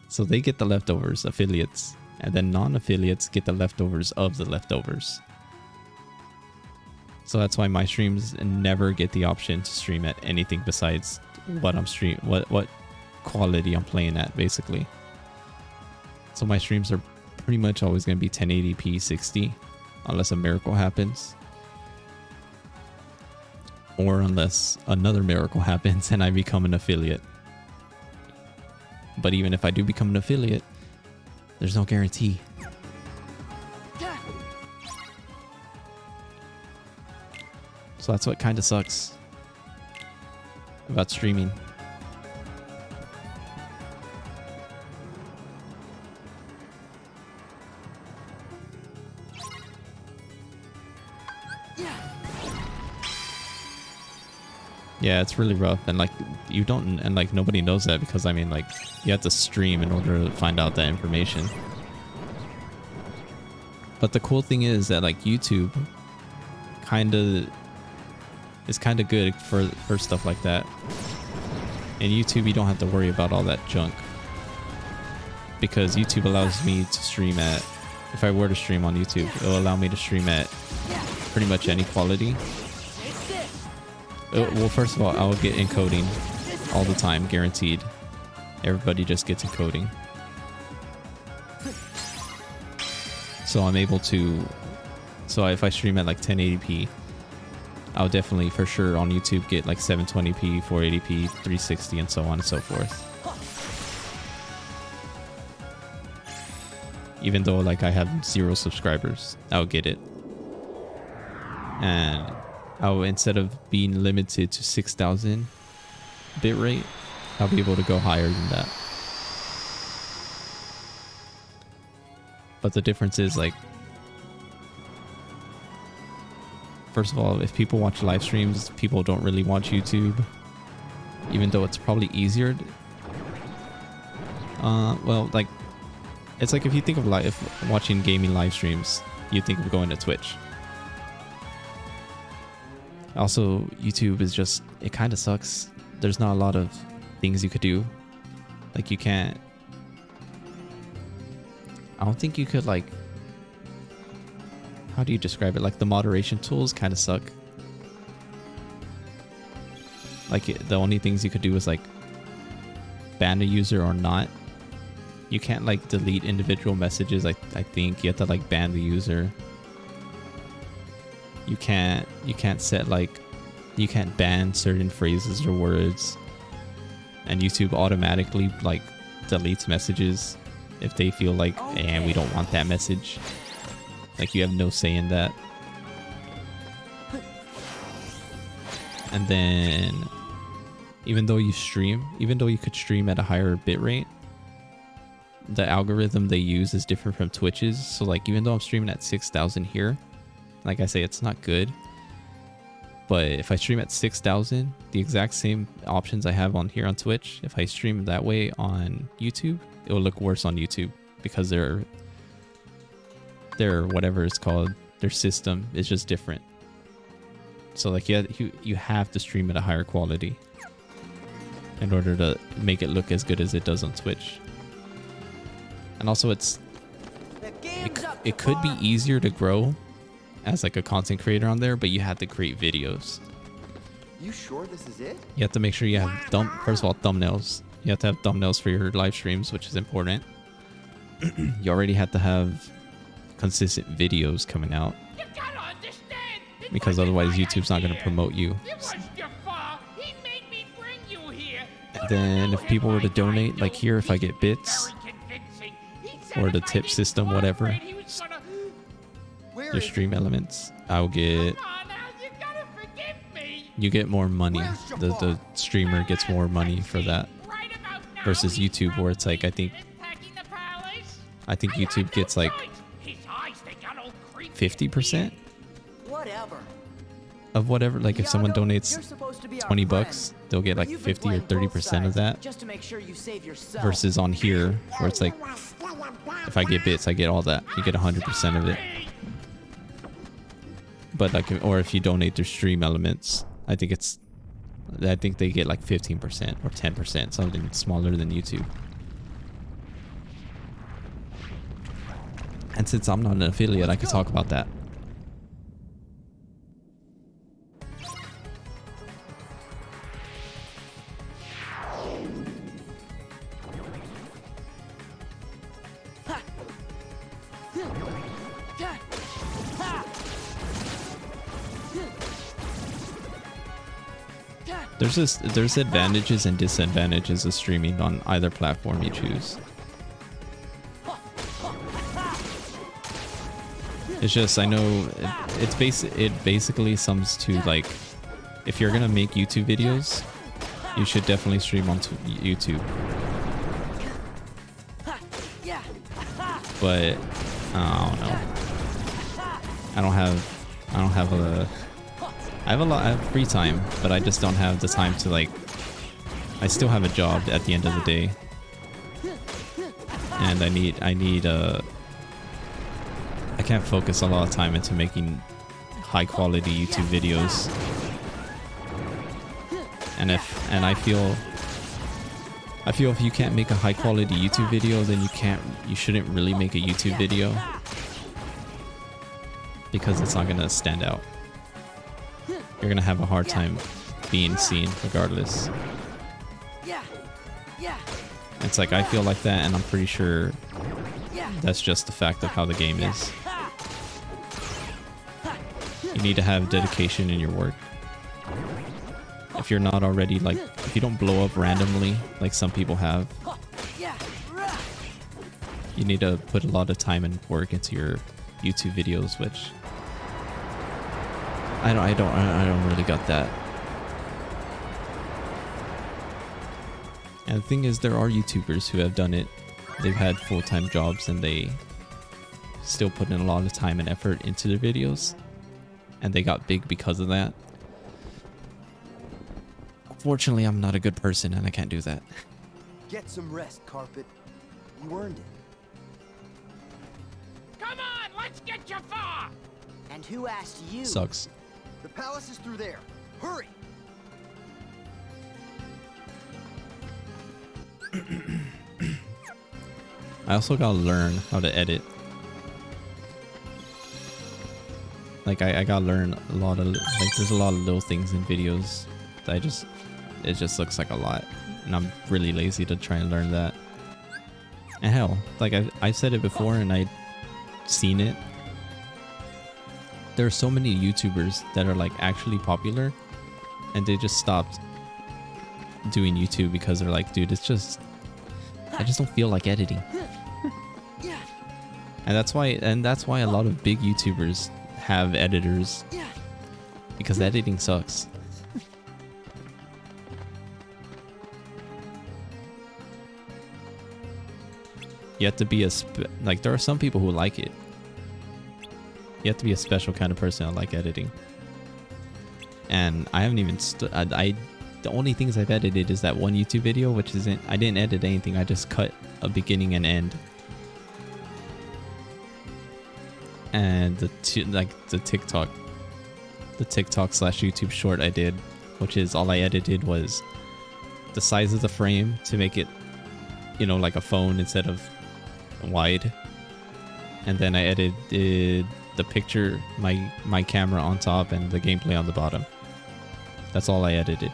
[SPEAKER 1] so they get the leftovers, affiliates. And then non-affiliates get the leftovers of the leftovers. So that's why my streams never get the option to stream at anything besides what I'm what quality I'm playing at, basically. So my streams are pretty much always going to be 1080p 60, unless a miracle happens. Or unless another miracle happens and I become an affiliate. But even if I do become an affiliate, there's no guarantee. So that's what kind of sucks about streaming. Yeah, it's really rough, and like you don't, and like nobody knows that because I mean, like you have to stream in order to find out that information. But the cool thing is that like YouTube is kind of good for stuff like that. In YouTube, you don't have to worry about all that junk because YouTube allows me to stream at, if I were to stream on YouTube, it'll allow me to stream at pretty much any quality. Well, first of all, I'll get encoding all the time, guaranteed. Everybody just gets encoding. So I'm able to, so if I stream at like 1080p, I'll definitely for sure on YouTube get like 720p, 480p, 360 and so on and so forth. Even though like I have 0 subscribers, I'll get it. And I'll, instead of being limited to 6,000 bitrate, I'll be able to go higher than that. But the difference is like, first of all, if people watch live streams, people don't really watch YouTube, even though it's probably easier. Well, like, it's like if you think of watching gaming live streams, you think of going to Twitch. Also, YouTube is just, it kind of sucks. There's not a lot of things you could do. Like you can't, I don't think you could like, how do you describe it? Like the moderation tools kind of suck. Like the only things you could do is like ban a user or not. You can't like delete individual messages. I think you have to like ban the user. You can't set like, you can't ban certain phrases or words. And YouTube automatically like deletes messages if they feel like, and we don't want that message. Like you have no say in that. And then even though you could stream at a higher bitrate, the algorithm they use is different from Twitch's. So like even though I'm streaming at 6,000 here, like I say, it's not good. But if I stream at 6,000, the exact same options I have on here on Twitch, if I stream that way on YouTube, it will look worse on YouTube because their whatever it's called, their system is just different. So like you have to stream at a higher quality in order to make it look as good as it does on Twitch. And also it could be easier to grow as like a content creator on there, but you have to create videos.
[SPEAKER 20] You sure this is it?
[SPEAKER 1] You have to make sure you have first of all, thumbnails. You have to have thumbnails for your live streams, which is important. You already have to have consistent videos coming out.
[SPEAKER 13] You gotta understand.
[SPEAKER 1] Because otherwise YouTube's not going to promote you.
[SPEAKER 13] It was your fault. He made me bring you here.
[SPEAKER 1] And then if people were to donate, like here, if I get bits or the tip system, whatever, your stream elements, I'll get, you get more money. The streamer gets more money for that versus YouTube, where it's like, I think YouTube gets like 50% of whatever. Like if someone donates 20 bucks, they'll get like 50 or 30% of that. Versus on here, where it's like, if I get bits, I get all that. You get 100% of it. But like, or if you donate their stream elements, I think they get like 15% or 10%, something smaller than YouTube. And since I'm not an affiliate, I can talk about that. There's advantages and disadvantages of streaming on either platform you choose. It's just, I know it basically sums to like, if you're gonna make YouTube videos, you should definitely stream on YouTube. But I don't know. I don't have I have free time, but I just don't have the time to like. I still have a job at the end of the day, and I can't focus a lot of time into making high quality YouTube videos. And I feel if you can't make a high quality YouTube video, then you shouldn't really make a YouTube video, because it's not gonna stand out. You're gonna have a hard time being seen regardless. It's like I feel like that, and I'm pretty sure that's just the fact of how the game is. You need to have dedication in your work. If you're not already, like, if you don't blow up randomly like some people have, you need to put a lot of time and work into your YouTube videos, which I don't really got that. And the thing is, there are YouTubers who have done it. They've had full-time jobs and they still put in a lot of time and effort into their videos, and they got big because of that. Fortunately, I'm not a good person and I can't do that.
[SPEAKER 20] Get some rest, Carpet. You earned it.
[SPEAKER 8] Come on, let's get you far!
[SPEAKER 3] And who asked you?
[SPEAKER 1] Sucks.
[SPEAKER 20] The palace is through there. Hurry!
[SPEAKER 1] I also gotta learn how to edit. Like I gotta learn a lot of, like, there's a lot of little things in videos that it just looks like a lot, and I'm really lazy to try and learn that. And hell, like I've said it before and I've seen it. There are so many YouTubers that are like actually popular, and they just stopped doing YouTube because they're like, dude, it's just, I just don't feel like editing. And that's why a lot of big YouTubers have editors, because editing sucks. You have to be like, there are some people who like it. You have to be a special kind of person to like editing. And I haven't even the only things I've edited is that one YouTube video, which isn't, I didn't edit anything, I just cut a beginning and end. And the TikTok / YouTube short I did, which is all I edited was the size of the frame to make it, you know, like a phone instead of wide. And then I edited the picture, my camera on top and the gameplay on the bottom. That's all I edited.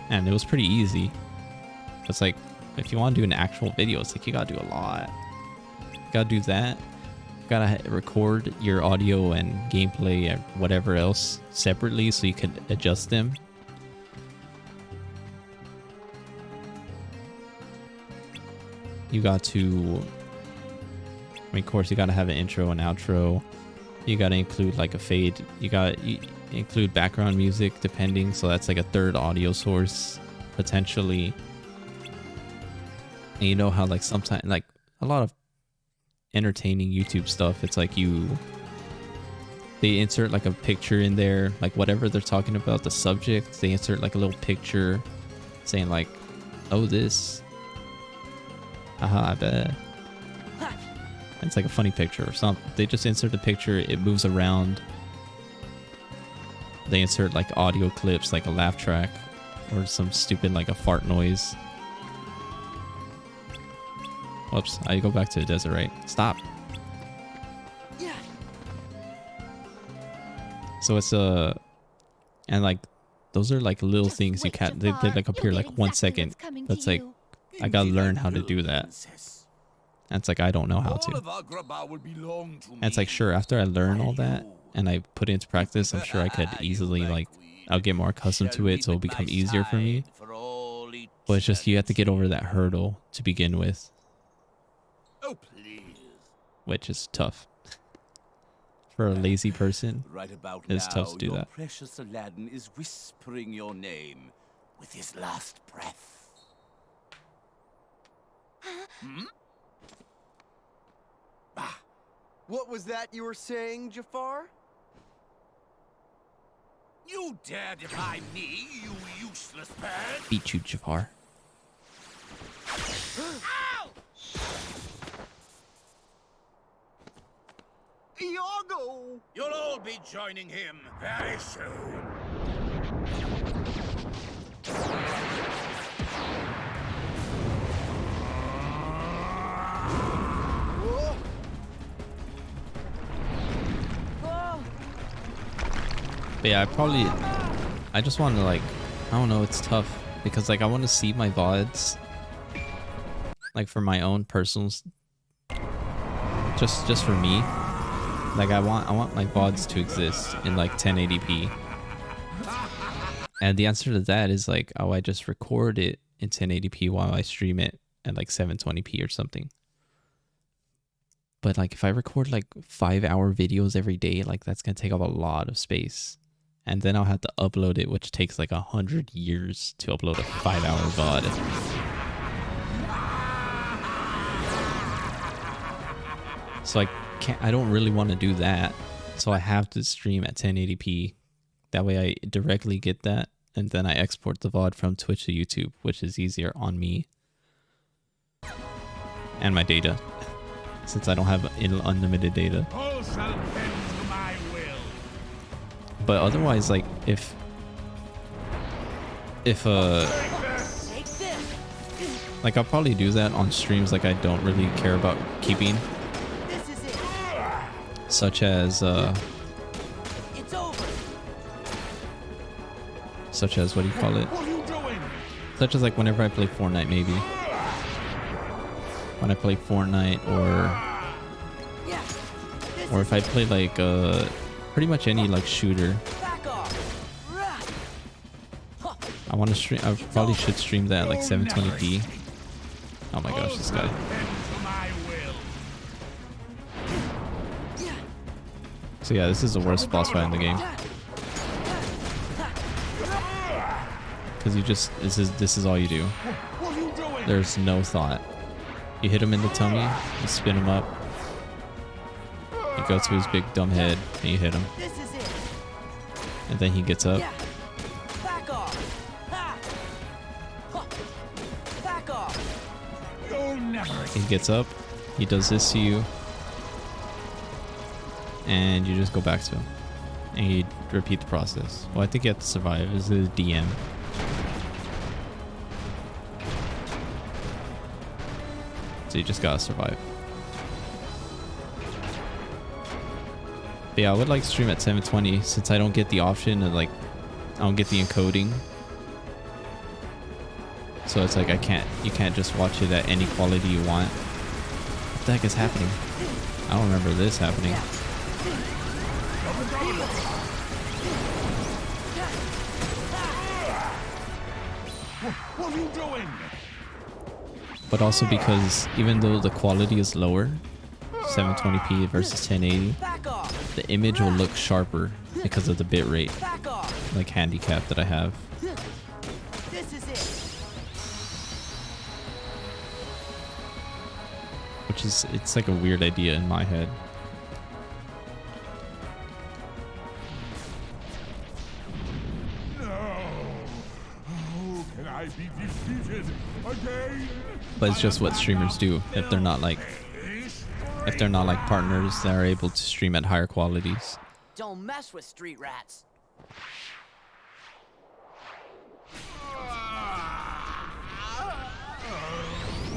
[SPEAKER 1] And it was pretty easy. It's like, if you want to do an actual video, it's like you gotta do a lot. You gotta do that. You gotta record your audio and gameplay and whatever else separately so you can adjust them. You got to, I mean, of course, you gotta have an intro and outro. You gotta include like a fade. You gotta include background music depending, so that's like a third audio source potentially. And you know how like sometimes, like a lot of entertaining YouTube stuff, it's like they insert like a picture in there, like whatever they're talking about, the subject, they insert like a little picture saying like, oh, this, haha, I bet. It's like a funny picture or something. They just insert the picture, it moves around. They insert like audio clips, like a laugh track or some stupid like a fart noise. Whoops, I go back to the desert, right? Stop. So it's and like those are like little things you can't, they like appear like 1 second. That's like, I gotta learn how to do that. And it's like, I don't know how to. And it's like, sure, after I learn all that and I put it into practice, I'm sure I could easily, like, I'll get more accustomed to it, so it'll become easier for me. But it's just, you have to get over that hurdle to begin with. Which is tough. For a lazy person,
[SPEAKER 2] Right about
[SPEAKER 1] it's tough to do
[SPEAKER 2] your
[SPEAKER 1] that.
[SPEAKER 2] precious Aladdin is whispering your name with his last breath. Hmm?
[SPEAKER 20] What was that you were saying, Jafar?
[SPEAKER 13] You dare defy me, you useless bird!
[SPEAKER 1] Beat you, Jafar.
[SPEAKER 13] Ow!
[SPEAKER 20] Iago!
[SPEAKER 13] You'll all be joining him very soon.
[SPEAKER 1] But yeah, I just want to like, I don't know, it's tough because like I want to see my VODs like for my own personal, just for me. Like I want my VODs to exist in like 1080p. And the answer to that is like, oh, I just record it in 1080p while I stream it at like 720p or something. But like if I record like 5-hour videos every day, like that's gonna take up a lot of space. And then I'll have to upload it, which takes like 100 years to upload a 5-hour VOD. So I don't really want to do that. So I have to stream at 1080p. That way I directly get that. And then I export the VOD from Twitch to YouTube, which is easier on me. And my data. Since I don't have unlimited data.
[SPEAKER 13] All shall bend to my will.
[SPEAKER 1] But otherwise, like, if like I'll probably do that on streams like I don't really care about keeping. Such as
[SPEAKER 3] It's over.
[SPEAKER 1] Such as, what do you call it? Such as like whenever I play Fortnite, maybe. When I play Fortnite or if I play like pretty much any like shooter. I want to stream. I probably should stream that at like 720p. Oh my gosh, this guy. So yeah, this is the worst boss fight in the game. Because you just this is all you do. There's no thought. You hit him in the tummy, you spin him up. You go to his big dumb head and you hit him. And then he gets up.
[SPEAKER 3] Back off. Back off.
[SPEAKER 1] He gets up. He does this to you. And you just go back to him. And you repeat the process. Well, I think you have to survive. This is DM. So you just gotta survive. But yeah, I would like to stream at 720 since I don't get the option of like, I don't get the encoding. So it's like you can't just watch it at any quality you want. What the heck is happening? I don't remember this happening.
[SPEAKER 13] What are you doing?
[SPEAKER 1] But also because even though the quality is lower, 720p versus 1080, the image will look sharper because of the bitrate, like handicap that I have.
[SPEAKER 3] This is it.
[SPEAKER 1] Which is, it's like a weird idea in my head.
[SPEAKER 13] Can I be defeated again?
[SPEAKER 1] But it's just what streamers do if they're not like partners that are able to stream at higher qualities.
[SPEAKER 3] Don't mess with street rats.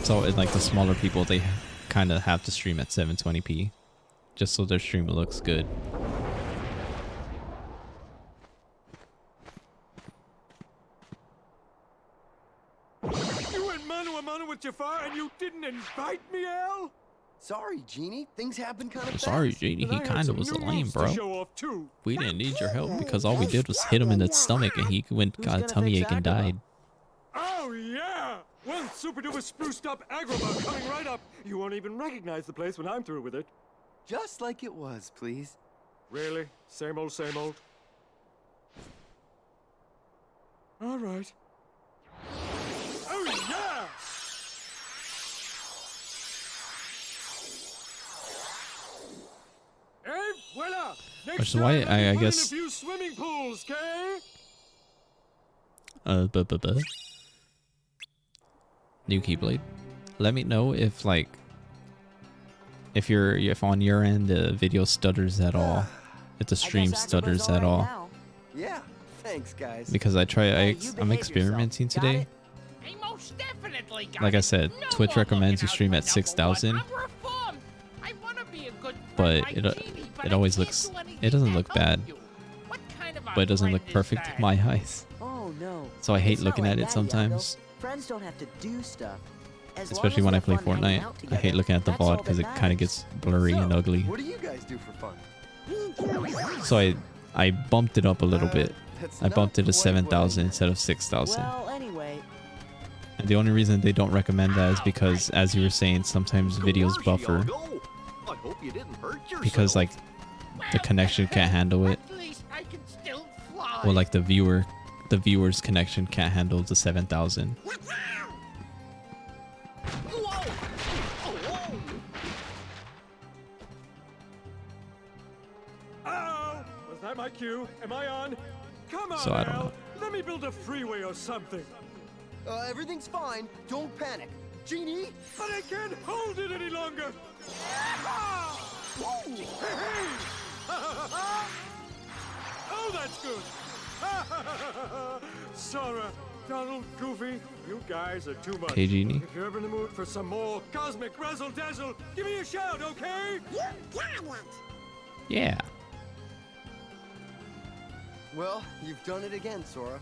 [SPEAKER 1] So it's like the smaller people, they kind of have to stream at 720p just so their stream looks good.
[SPEAKER 21] You went mano a mano with Jafar and you didn't invite me, Al?
[SPEAKER 20] Sorry, Genie. Things happen kind of fast.
[SPEAKER 1] Sorry, Genie, he kind of was lame, bro. We didn't need your help because all we did was hit him in the stomach and he got a tummy ache and died.
[SPEAKER 21] Oh, yeah! One super duper spruced up agrabah coming right up. You won't even recognize the place when I'm through with it.
[SPEAKER 20] Just like it was, please.
[SPEAKER 21] Really? Same old, same old? All right. Oh, yeah! Voila!
[SPEAKER 1] Which is why I
[SPEAKER 21] a
[SPEAKER 1] guess.
[SPEAKER 21] few swimming pools, okay?
[SPEAKER 1] New Keyblade. Let me know if like if on your end the video stutters at all, if the stream stutters at all.
[SPEAKER 20] Yeah, thanks, guys.
[SPEAKER 1] Because I'm experimenting today. Like I said, Twitch recommends you stream at 6,000, but it always looks, it doesn't look bad, but it doesn't look perfect in my eyes.
[SPEAKER 3] Oh no.
[SPEAKER 1] So I hate
[SPEAKER 3] It's not
[SPEAKER 1] looking
[SPEAKER 3] like
[SPEAKER 1] at it
[SPEAKER 3] that,
[SPEAKER 1] sometimes,
[SPEAKER 3] Yago. Friends don't have to do stuff. As long
[SPEAKER 1] especially
[SPEAKER 3] as
[SPEAKER 1] when
[SPEAKER 3] we
[SPEAKER 1] I
[SPEAKER 3] have
[SPEAKER 1] play
[SPEAKER 3] fun hanging
[SPEAKER 1] Fortnite.
[SPEAKER 3] out
[SPEAKER 1] I
[SPEAKER 3] together,
[SPEAKER 1] hate looking at the
[SPEAKER 3] that's all
[SPEAKER 1] VOD because
[SPEAKER 3] that
[SPEAKER 1] it kind of
[SPEAKER 3] matters.
[SPEAKER 1] gets blurry and ugly.
[SPEAKER 20] What do you guys do for fun?
[SPEAKER 1] So I bumped it up a little bit.
[SPEAKER 20] that's
[SPEAKER 1] I bumped it to
[SPEAKER 20] not quite what I
[SPEAKER 1] 7,000 instead of 6,000.
[SPEAKER 3] Well, anyway,
[SPEAKER 1] And the only reason they don't recommend that is because, as you were saying, sometimes videos buffer
[SPEAKER 2] I hope you didn't hurt yourself.
[SPEAKER 1] because like the connection can't handle it. Well, like the viewer's connection can't handle the 7,000.
[SPEAKER 21] Oh, was that my cue? Am I on? Come on,
[SPEAKER 1] So I don't
[SPEAKER 21] Al.
[SPEAKER 1] know.
[SPEAKER 21] Let me build a freeway or something.
[SPEAKER 20] Everything's fine. Don't panic. Genie?
[SPEAKER 21] But I can't hold it any longer. Whoa! Hey, hey. Oh, that's good. Sora, Donald, Goofy, you guys are too much.
[SPEAKER 1] Okay, Genie.
[SPEAKER 21] If you're ever in the mood for some more cosmic razzle dazzle, give me a shout, okay?
[SPEAKER 5] You got it.
[SPEAKER 1] Yeah.
[SPEAKER 20] Well, you've done it again, Sora.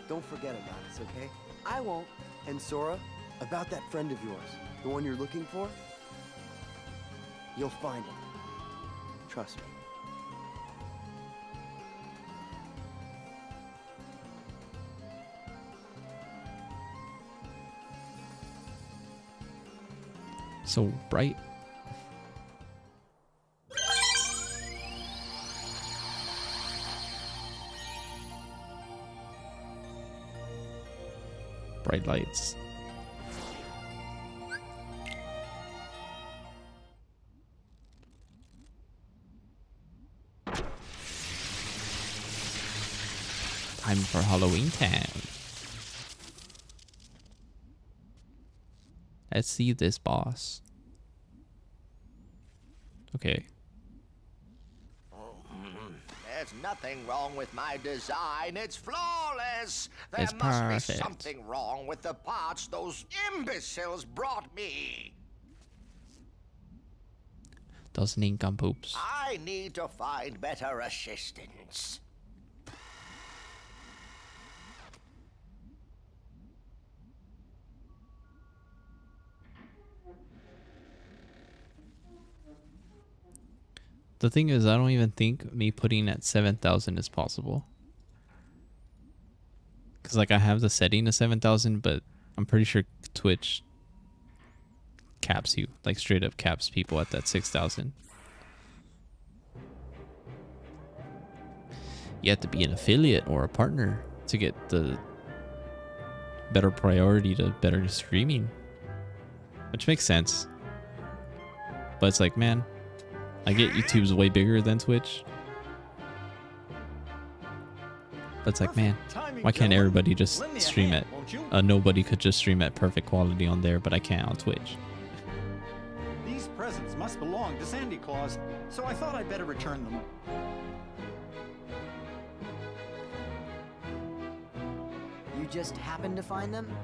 [SPEAKER 20] Don't forget about us, okay?
[SPEAKER 3] I won't.
[SPEAKER 20] And Sora, about that friend of yours, the one you're looking for, you'll find it. Trust me.
[SPEAKER 1] So bright. Bright lights. Time for Halloween time. Let's see this boss. Okay.
[SPEAKER 2] There's nothing wrong with my design. It's flawless. There
[SPEAKER 1] It's
[SPEAKER 2] must
[SPEAKER 1] perfect.
[SPEAKER 2] be something wrong with the parts those imbeciles brought me.
[SPEAKER 1] Those nincompoops.
[SPEAKER 2] I need to find better assistance.
[SPEAKER 1] The thing is, I don't even think me putting at 7,000 is possible. Because, like, I have the setting to 7,000, but I'm pretty sure Twitch caps you. Like, straight up caps people at that 6,000. You have to be an affiliate or a partner to get the better priority to better streaming. Which makes sense. But it's like, man, I get YouTube's way bigger than Twitch. But it's like, man, why can't everybody just stream at... nobody could just stream at perfect quality on there, but I can't on Twitch.
[SPEAKER 6] These presents must belong to Sandy Claus, so I thought I'd better return them.
[SPEAKER 3] You just happened to find them?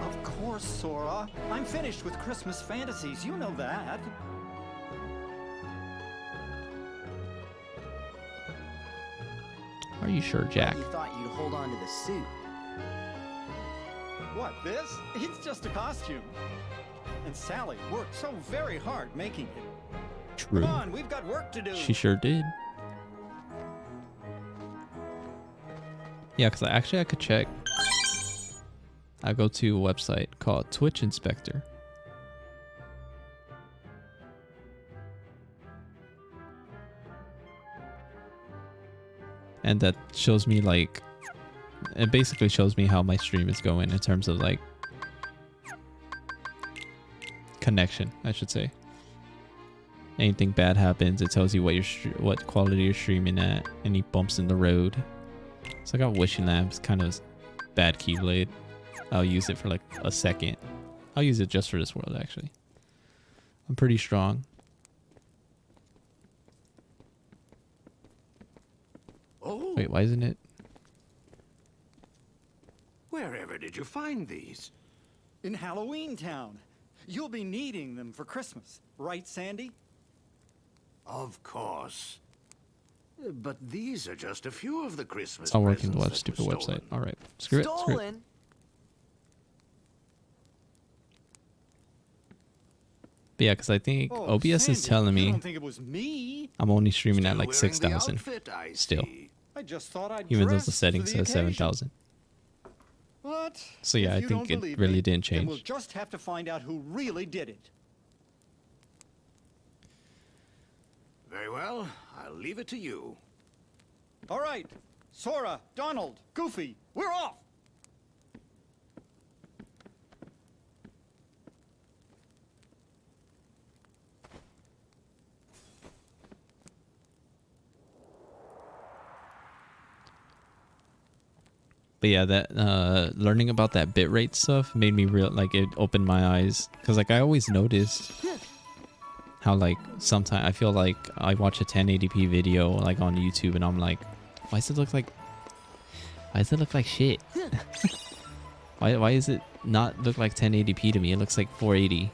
[SPEAKER 6] Of course, Sora. I'm finished with Christmas fantasies, you know that.
[SPEAKER 1] Are you sure, Jack?
[SPEAKER 3] You thought you'd hold on to the suit.
[SPEAKER 6] What, this? It's just a costume. And Sally worked so very hard making it.
[SPEAKER 1] True.
[SPEAKER 6] Come on, we've got work to do.
[SPEAKER 1] She sure did. Yeah, because I could check. I go to a website called Twitch Inspector. And that shows me, like, it basically shows me how my stream is going in terms of, like, connection, I should say. anything bad happens, it tells you what quality you're streaming at. Any bumps in the road. So I got wishing lamps, kind of bad keyblade. I'll use it for like a second. I'll use it just for this world actually. I'm pretty strong.
[SPEAKER 7] Oh.
[SPEAKER 1] Wait, why isn't it?
[SPEAKER 7] Wherever did you find these?
[SPEAKER 6] In Halloween Town. You'll be needing them for Christmas, right, Sandy?
[SPEAKER 7] Of course. But these are just a few of the Christmas
[SPEAKER 1] It's not working the
[SPEAKER 7] presents
[SPEAKER 1] web
[SPEAKER 7] that were
[SPEAKER 1] stupid
[SPEAKER 7] stolen.
[SPEAKER 1] website. All right, screw it. Screw it.
[SPEAKER 3] Stolen?
[SPEAKER 1] But yeah, because I think
[SPEAKER 6] Oh,
[SPEAKER 1] OBS is
[SPEAKER 6] Sandy,
[SPEAKER 1] telling
[SPEAKER 6] you
[SPEAKER 1] me
[SPEAKER 6] don't think it was me?
[SPEAKER 1] I'm only streaming at
[SPEAKER 7] Still
[SPEAKER 1] like
[SPEAKER 7] wearing the
[SPEAKER 1] 6,000
[SPEAKER 7] outfit, I
[SPEAKER 1] still,
[SPEAKER 7] see.
[SPEAKER 6] I just thought I'd
[SPEAKER 1] even though
[SPEAKER 6] dress
[SPEAKER 1] the
[SPEAKER 6] for
[SPEAKER 1] setting
[SPEAKER 6] the
[SPEAKER 1] says
[SPEAKER 6] occasion.
[SPEAKER 1] 7,000.
[SPEAKER 6] What?
[SPEAKER 1] So yeah,
[SPEAKER 6] If
[SPEAKER 1] I
[SPEAKER 6] you
[SPEAKER 1] think
[SPEAKER 6] don't
[SPEAKER 1] it
[SPEAKER 6] believe
[SPEAKER 1] really
[SPEAKER 6] me,
[SPEAKER 1] didn't
[SPEAKER 6] then we'll
[SPEAKER 1] change.
[SPEAKER 6] just have to find out who really did it.
[SPEAKER 7] Very well, I'll leave it to you.
[SPEAKER 6] All right, Sora, Donald, Goofy, we're off!
[SPEAKER 1] But yeah, that learning about that bitrate stuff made me real like it opened my eyes because like I always noticed how like sometimes I feel like I watch a 1080p video like on YouTube and I'm like, why does it look like shit? why is it not look like 1080p to me? It looks like 480.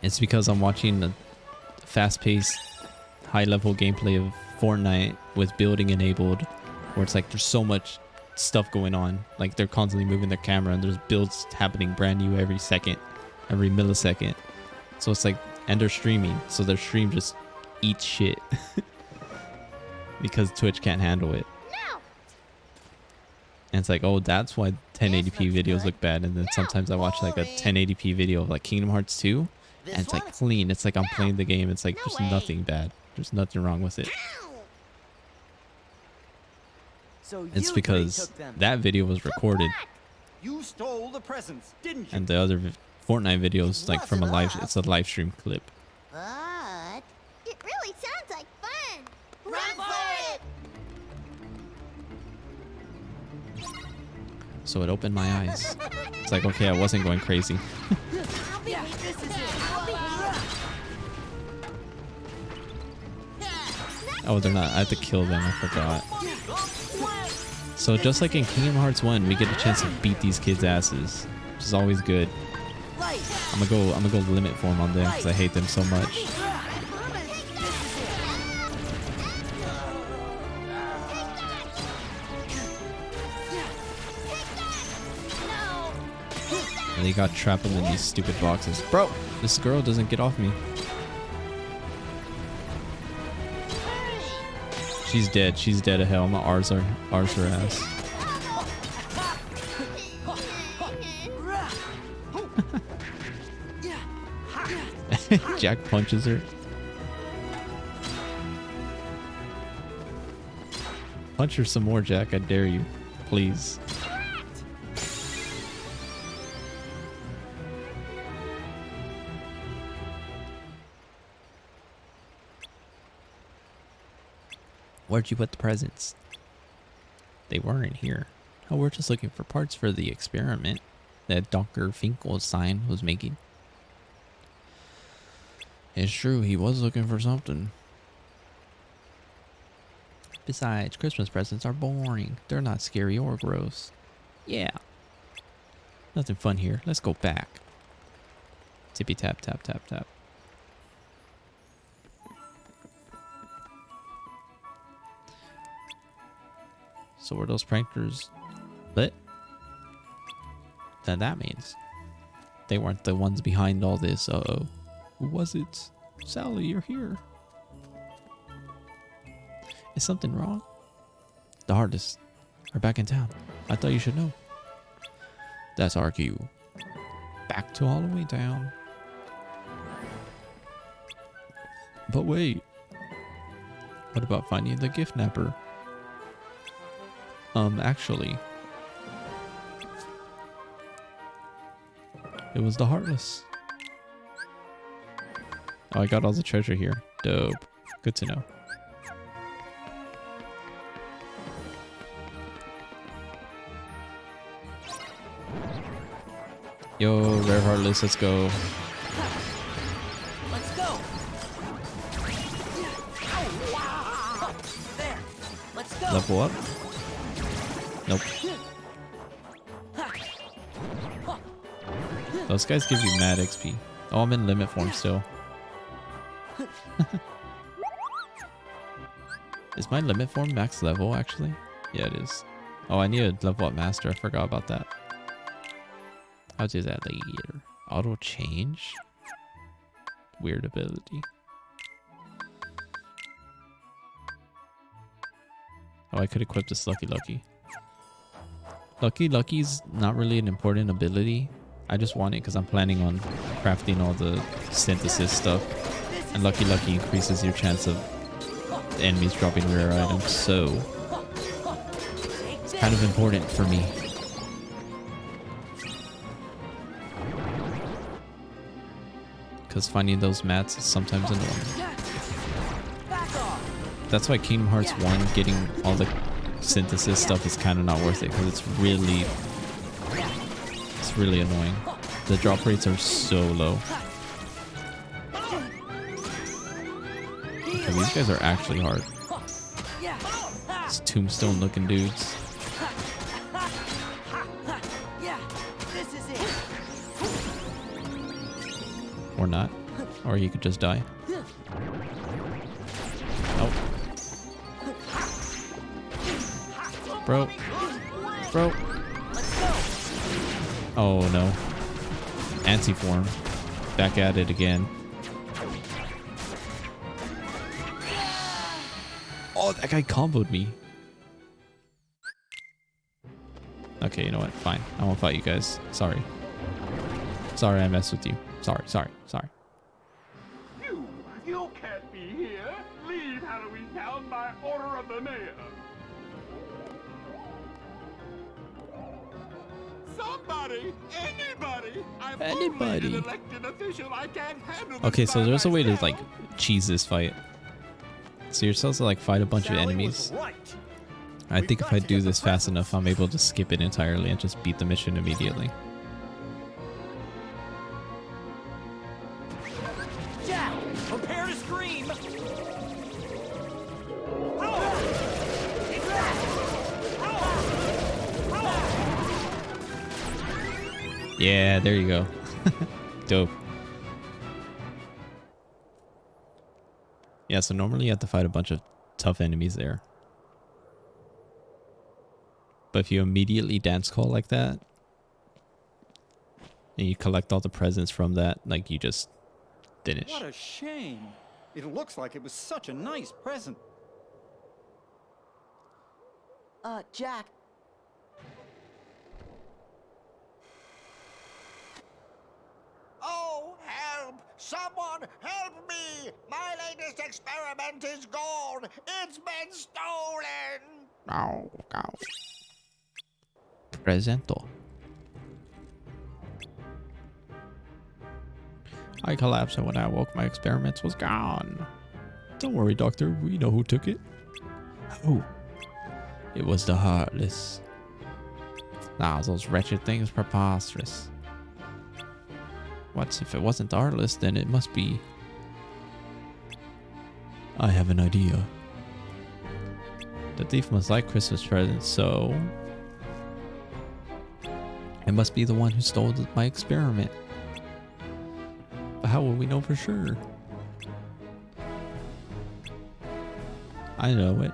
[SPEAKER 1] It's because I'm watching the fast-paced, high-level gameplay of Fortnite with building enabled, where it's like there's so much stuff going on. Like they're constantly moving their camera and there's builds happening brand new every second, every millisecond. So it's like, and they're streaming, so their stream just eats shit because Twitch can't handle it. And it's like, oh, that's why 1080p videos look bad. And then sometimes I watch like a 1080p video of like Kingdom Hearts 2, and it's like clean. It's like I'm playing the game. It's like there's nothing bad. There's nothing wrong with it.
[SPEAKER 3] So
[SPEAKER 1] It's
[SPEAKER 3] you
[SPEAKER 1] because
[SPEAKER 3] three took them.
[SPEAKER 1] that video was recorded,
[SPEAKER 6] You stole the presents, didn't you?
[SPEAKER 1] and the other Fortnite videos like from a live. It's a live stream clip.
[SPEAKER 5] But it really sounds like fun.
[SPEAKER 8] Run for it!
[SPEAKER 1] So it opened my eyes. It's like, okay, I wasn't going crazy.
[SPEAKER 8] Yeah, this is it.
[SPEAKER 1] Oh, they're not. I have to kill them. I forgot. So just like in Kingdom Hearts 1, we get a chance to beat these kids' asses, which is always good. I'm gonna go limit form on them because I hate them so much. And they got trapped them in these stupid boxes. Bro, this girl doesn't get off me. She's dead. She's dead to hell. I'm gonna R's her ass. Jack punches her. Punch her some more, Jack. I dare you. Please. Where'd you put the presents? They weren't here. Oh, we're just looking for parts for the experiment that Dr. Finkelstein was making. It's true, he was looking for something. Besides, Christmas presents are boring. They're not scary or gross. Yeah. Nothing fun here. Let's go back. Tippy tap, tap, tap, tap. So were those pranksters lit? Then that means they weren't the ones behind all this. Uh-oh. Who was it? Sally, you're here. Is something wrong? The artists are back in town. I thought you should know. That's our cue. Back to Halloween Town. But wait. What about finding the gift napper? Actually, it was the Heartless. Oh, I got all the treasure here. Dope. Good to know. Yo, Rare Heartless, let's go.
[SPEAKER 3] Let's go. There. Let's go.
[SPEAKER 1] Level up? Nope. Those guys give you mad XP. Oh, I'm in limit form still. Is my limit form max level actually? Yeah, it is. Oh, I need a level up master. I forgot about that. I'll do that later. Auto change? Weird ability. Oh, I could equip this Lucky Lucky. Lucky Lucky's not really an important ability. I just want it because I'm planning on crafting all the synthesis stuff. And Lucky Lucky increases your chance of the enemies dropping rare items, so it's kind of important for me. Because finding those mats is sometimes annoying. That's why Kingdom Hearts 1 getting all the synthesis stuff is kind of not worth it, because it's really annoying. The drop rates are so low. Okay, these guys are actually hard. These tombstone looking dudes. Or not. Or you could just die. Oh. Bro. Bro. Oh no. Anti-form. Back at it again. Oh, that guy comboed me. Okay, you know what? Fine. I won't fight you guys. Sorry. Sorry I messed with you. Sorry.
[SPEAKER 17] You can't be here. Leave Halloween Town by order of the mayor. Somebody, anybody. I'm only an elected official. I can't handle this.
[SPEAKER 1] Okay, so
[SPEAKER 17] by
[SPEAKER 1] there's a way to
[SPEAKER 17] myself.
[SPEAKER 1] like cheese this fight. So you're supposed to like fight a bunch of enemies. I think if I do this fast enough, I'm able to skip it entirely and just beat the mission immediately.
[SPEAKER 13] Jack, prepare to scream.
[SPEAKER 1] Yeah, there you go. Dope. Yeah, so normally you have to fight a bunch of tough enemies there. But if you immediately dance call like that, and you collect all the presents from that, like you just finish.
[SPEAKER 6] What a shame. It looks like it was such a nice present.
[SPEAKER 3] Jack.
[SPEAKER 5] Oh, help! Someone help me! My latest experiment is gone! It's been stolen!
[SPEAKER 1] Ow. Presento. I collapsed, and when I awoke, my experiments was gone. Don't worry, Doctor. We know who took it. Oh. It was the Heartless. Nah, those wretched things preposterous. What if it wasn't the Heartless, then it must be... I have an idea. The thief must like Christmas presents, so... it must be the one who stole my experiment. But how will we know for sure? I know it.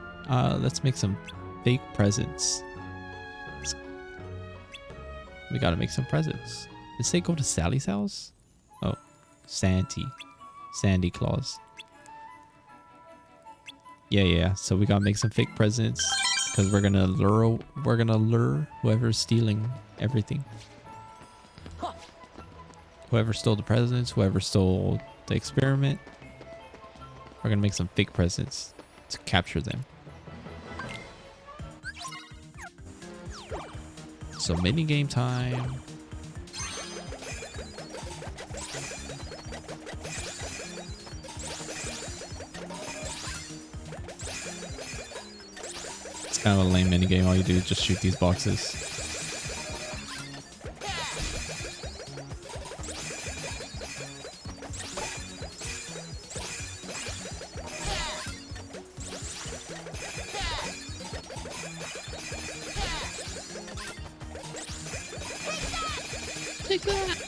[SPEAKER 1] Let's make some fake presents. We gotta make some presents. Did they go to Sally's house? Oh, Sandy Claus. Yeah. So we gotta make some fake presents because we're gonna lure whoever's stealing everything. Whoever stole the presents, whoever stole the experiment. We're gonna make some fake presents to capture them. So mini game time. It's kind of a lame minigame. All you do is just shoot these boxes.
[SPEAKER 8] Take that!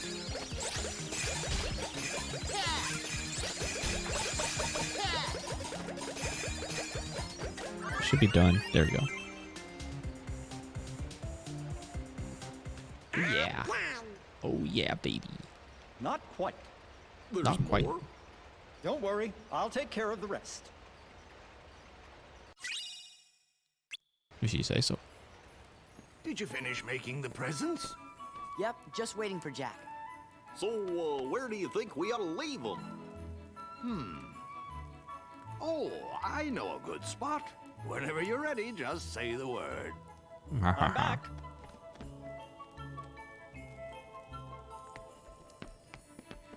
[SPEAKER 1] Should be done. There we go. Yeah. Oh yeah, baby.
[SPEAKER 6] Not quite.
[SPEAKER 1] Not quite.
[SPEAKER 6] Don't worry, I'll take care of the rest.
[SPEAKER 1] If you say so.
[SPEAKER 7] Did you finish making the presents?
[SPEAKER 3] Yep, just waiting for Jack.
[SPEAKER 2] So, where do you think we ought to leave them?
[SPEAKER 7] Oh, I know a good spot. Whenever you're ready, just say the word.
[SPEAKER 6] I'm back.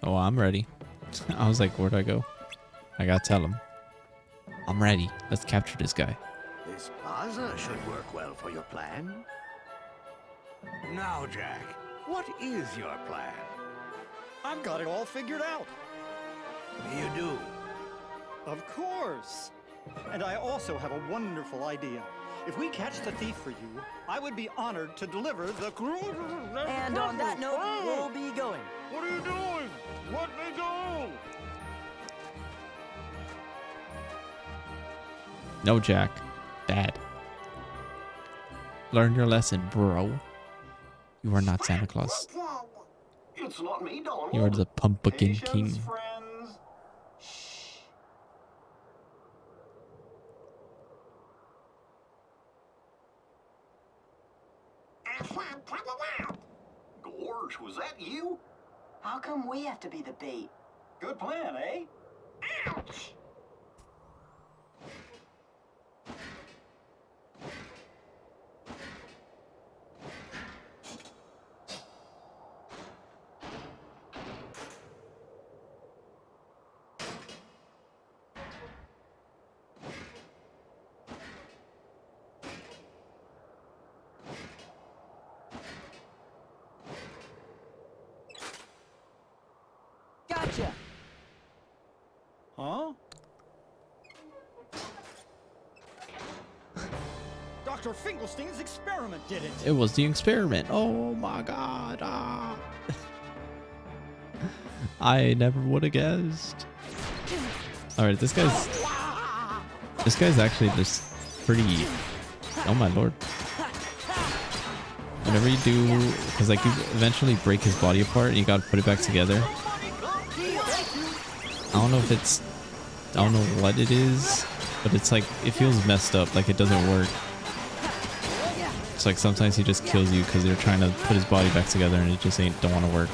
[SPEAKER 1] Oh, I'm ready. I was like, where'd I go? I gotta tell him. I'm ready. Let's capture this guy.
[SPEAKER 7] This plaza should work well for your plan. Now, Jack, what is your plan?
[SPEAKER 6] I've got it all figured out.
[SPEAKER 7] You do?
[SPEAKER 6] Of course. And I also have a wonderful idea. If we catch the thief for you, I would be honored to deliver the...
[SPEAKER 3] And on that note, we'll be going.
[SPEAKER 17] What are you doing? Let me go!
[SPEAKER 1] No, Jack. Bad. Learn your lesson, bro. You are not Santa Claus.
[SPEAKER 2] It's not me, Donald.
[SPEAKER 1] You are the Pumpkin King.
[SPEAKER 21] Friends.
[SPEAKER 2] Gorge, was that you?
[SPEAKER 3] How come we have to be the bait?
[SPEAKER 21] Good plan, eh?
[SPEAKER 3] Ouch! Gotcha!
[SPEAKER 6] Huh? Dr. Finkelstein's experiment did it!
[SPEAKER 1] It was the experiment. Oh my god. Ah. I never would have guessed. Alright, this guy's actually just pretty... Oh my lord. Whenever you do... Because like you eventually break his body apart and you gotta put it back together. I don't know if it's... I don't know what it is. But it's like... It feels messed up. Like it doesn't work. It's like sometimes he just kills you because you're trying to put his body back together and it just don't want to work.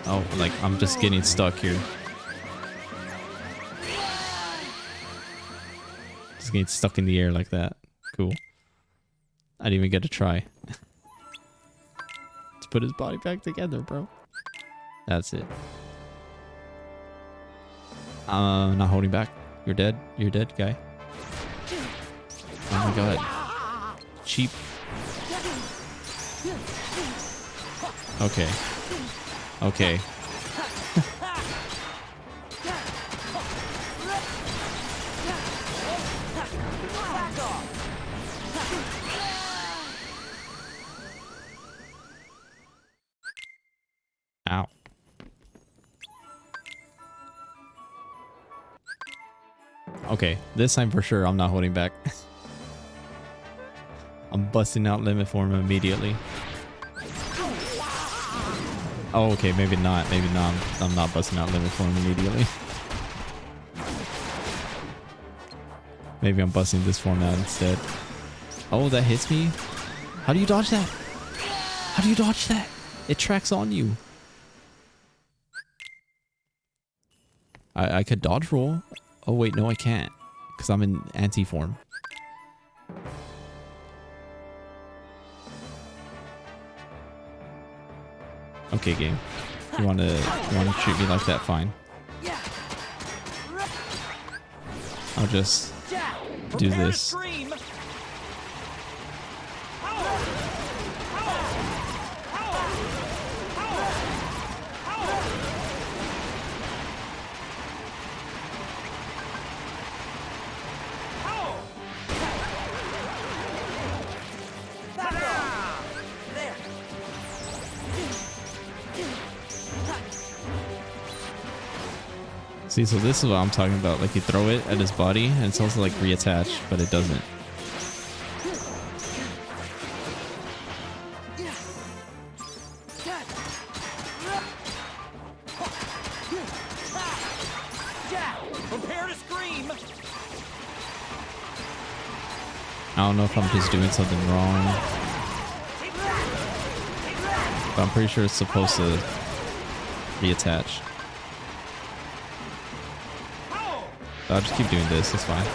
[SPEAKER 1] Oh, like I'm just getting stuck here. Just getting stuck in the air like that. Cool. I didn't even get to try. Let's put his body back together, bro. That's it. Not holding back. You're dead. You're dead, guy. Oh my god. Cheap. Okay. Okay. Ow. Okay, this time for sure I'm not holding back. I'm busting out limit form immediately. Oh, okay, maybe not. Maybe not. I'm not busting out limit form immediately. Maybe I'm busting this form out instead. Oh, that hits me? How do you dodge that? How do you dodge that? It tracks on you. I could dodge roll. Oh, wait, no, I can't. Because I'm in anti-form. Okay, game. You wanna treat me like that? Fine. I'll just
[SPEAKER 3] Jack,
[SPEAKER 1] do
[SPEAKER 3] prepare to
[SPEAKER 1] this.
[SPEAKER 3] scream.
[SPEAKER 1] See, so this is what I'm talking about. Like you throw it at his body and it's also like reattached, but it doesn't.
[SPEAKER 3] Jack, prepare to scream.
[SPEAKER 1] I don't know if I'm just doing something wrong, but I'm pretty sure it's supposed to reattach. I'll just keep doing this, it's fine.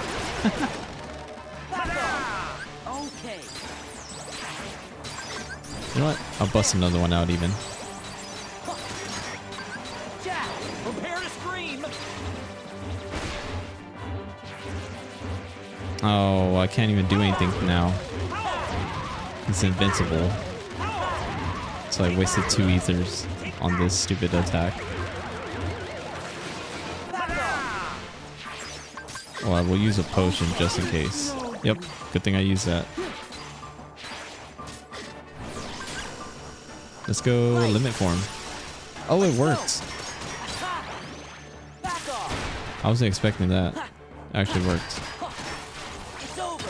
[SPEAKER 3] Okay.
[SPEAKER 1] You know what? I'll bust another one out even.
[SPEAKER 3] Jack, prepare to scream.
[SPEAKER 1] Oh, I can't even do anything now. It's invincible. So I wasted 2 ethers on this stupid attack. Well, I will use a potion just in case. Yep, good thing I used that. Let's go limit form. Oh, it worked. I wasn't expecting that. It actually worked.
[SPEAKER 3] It's over.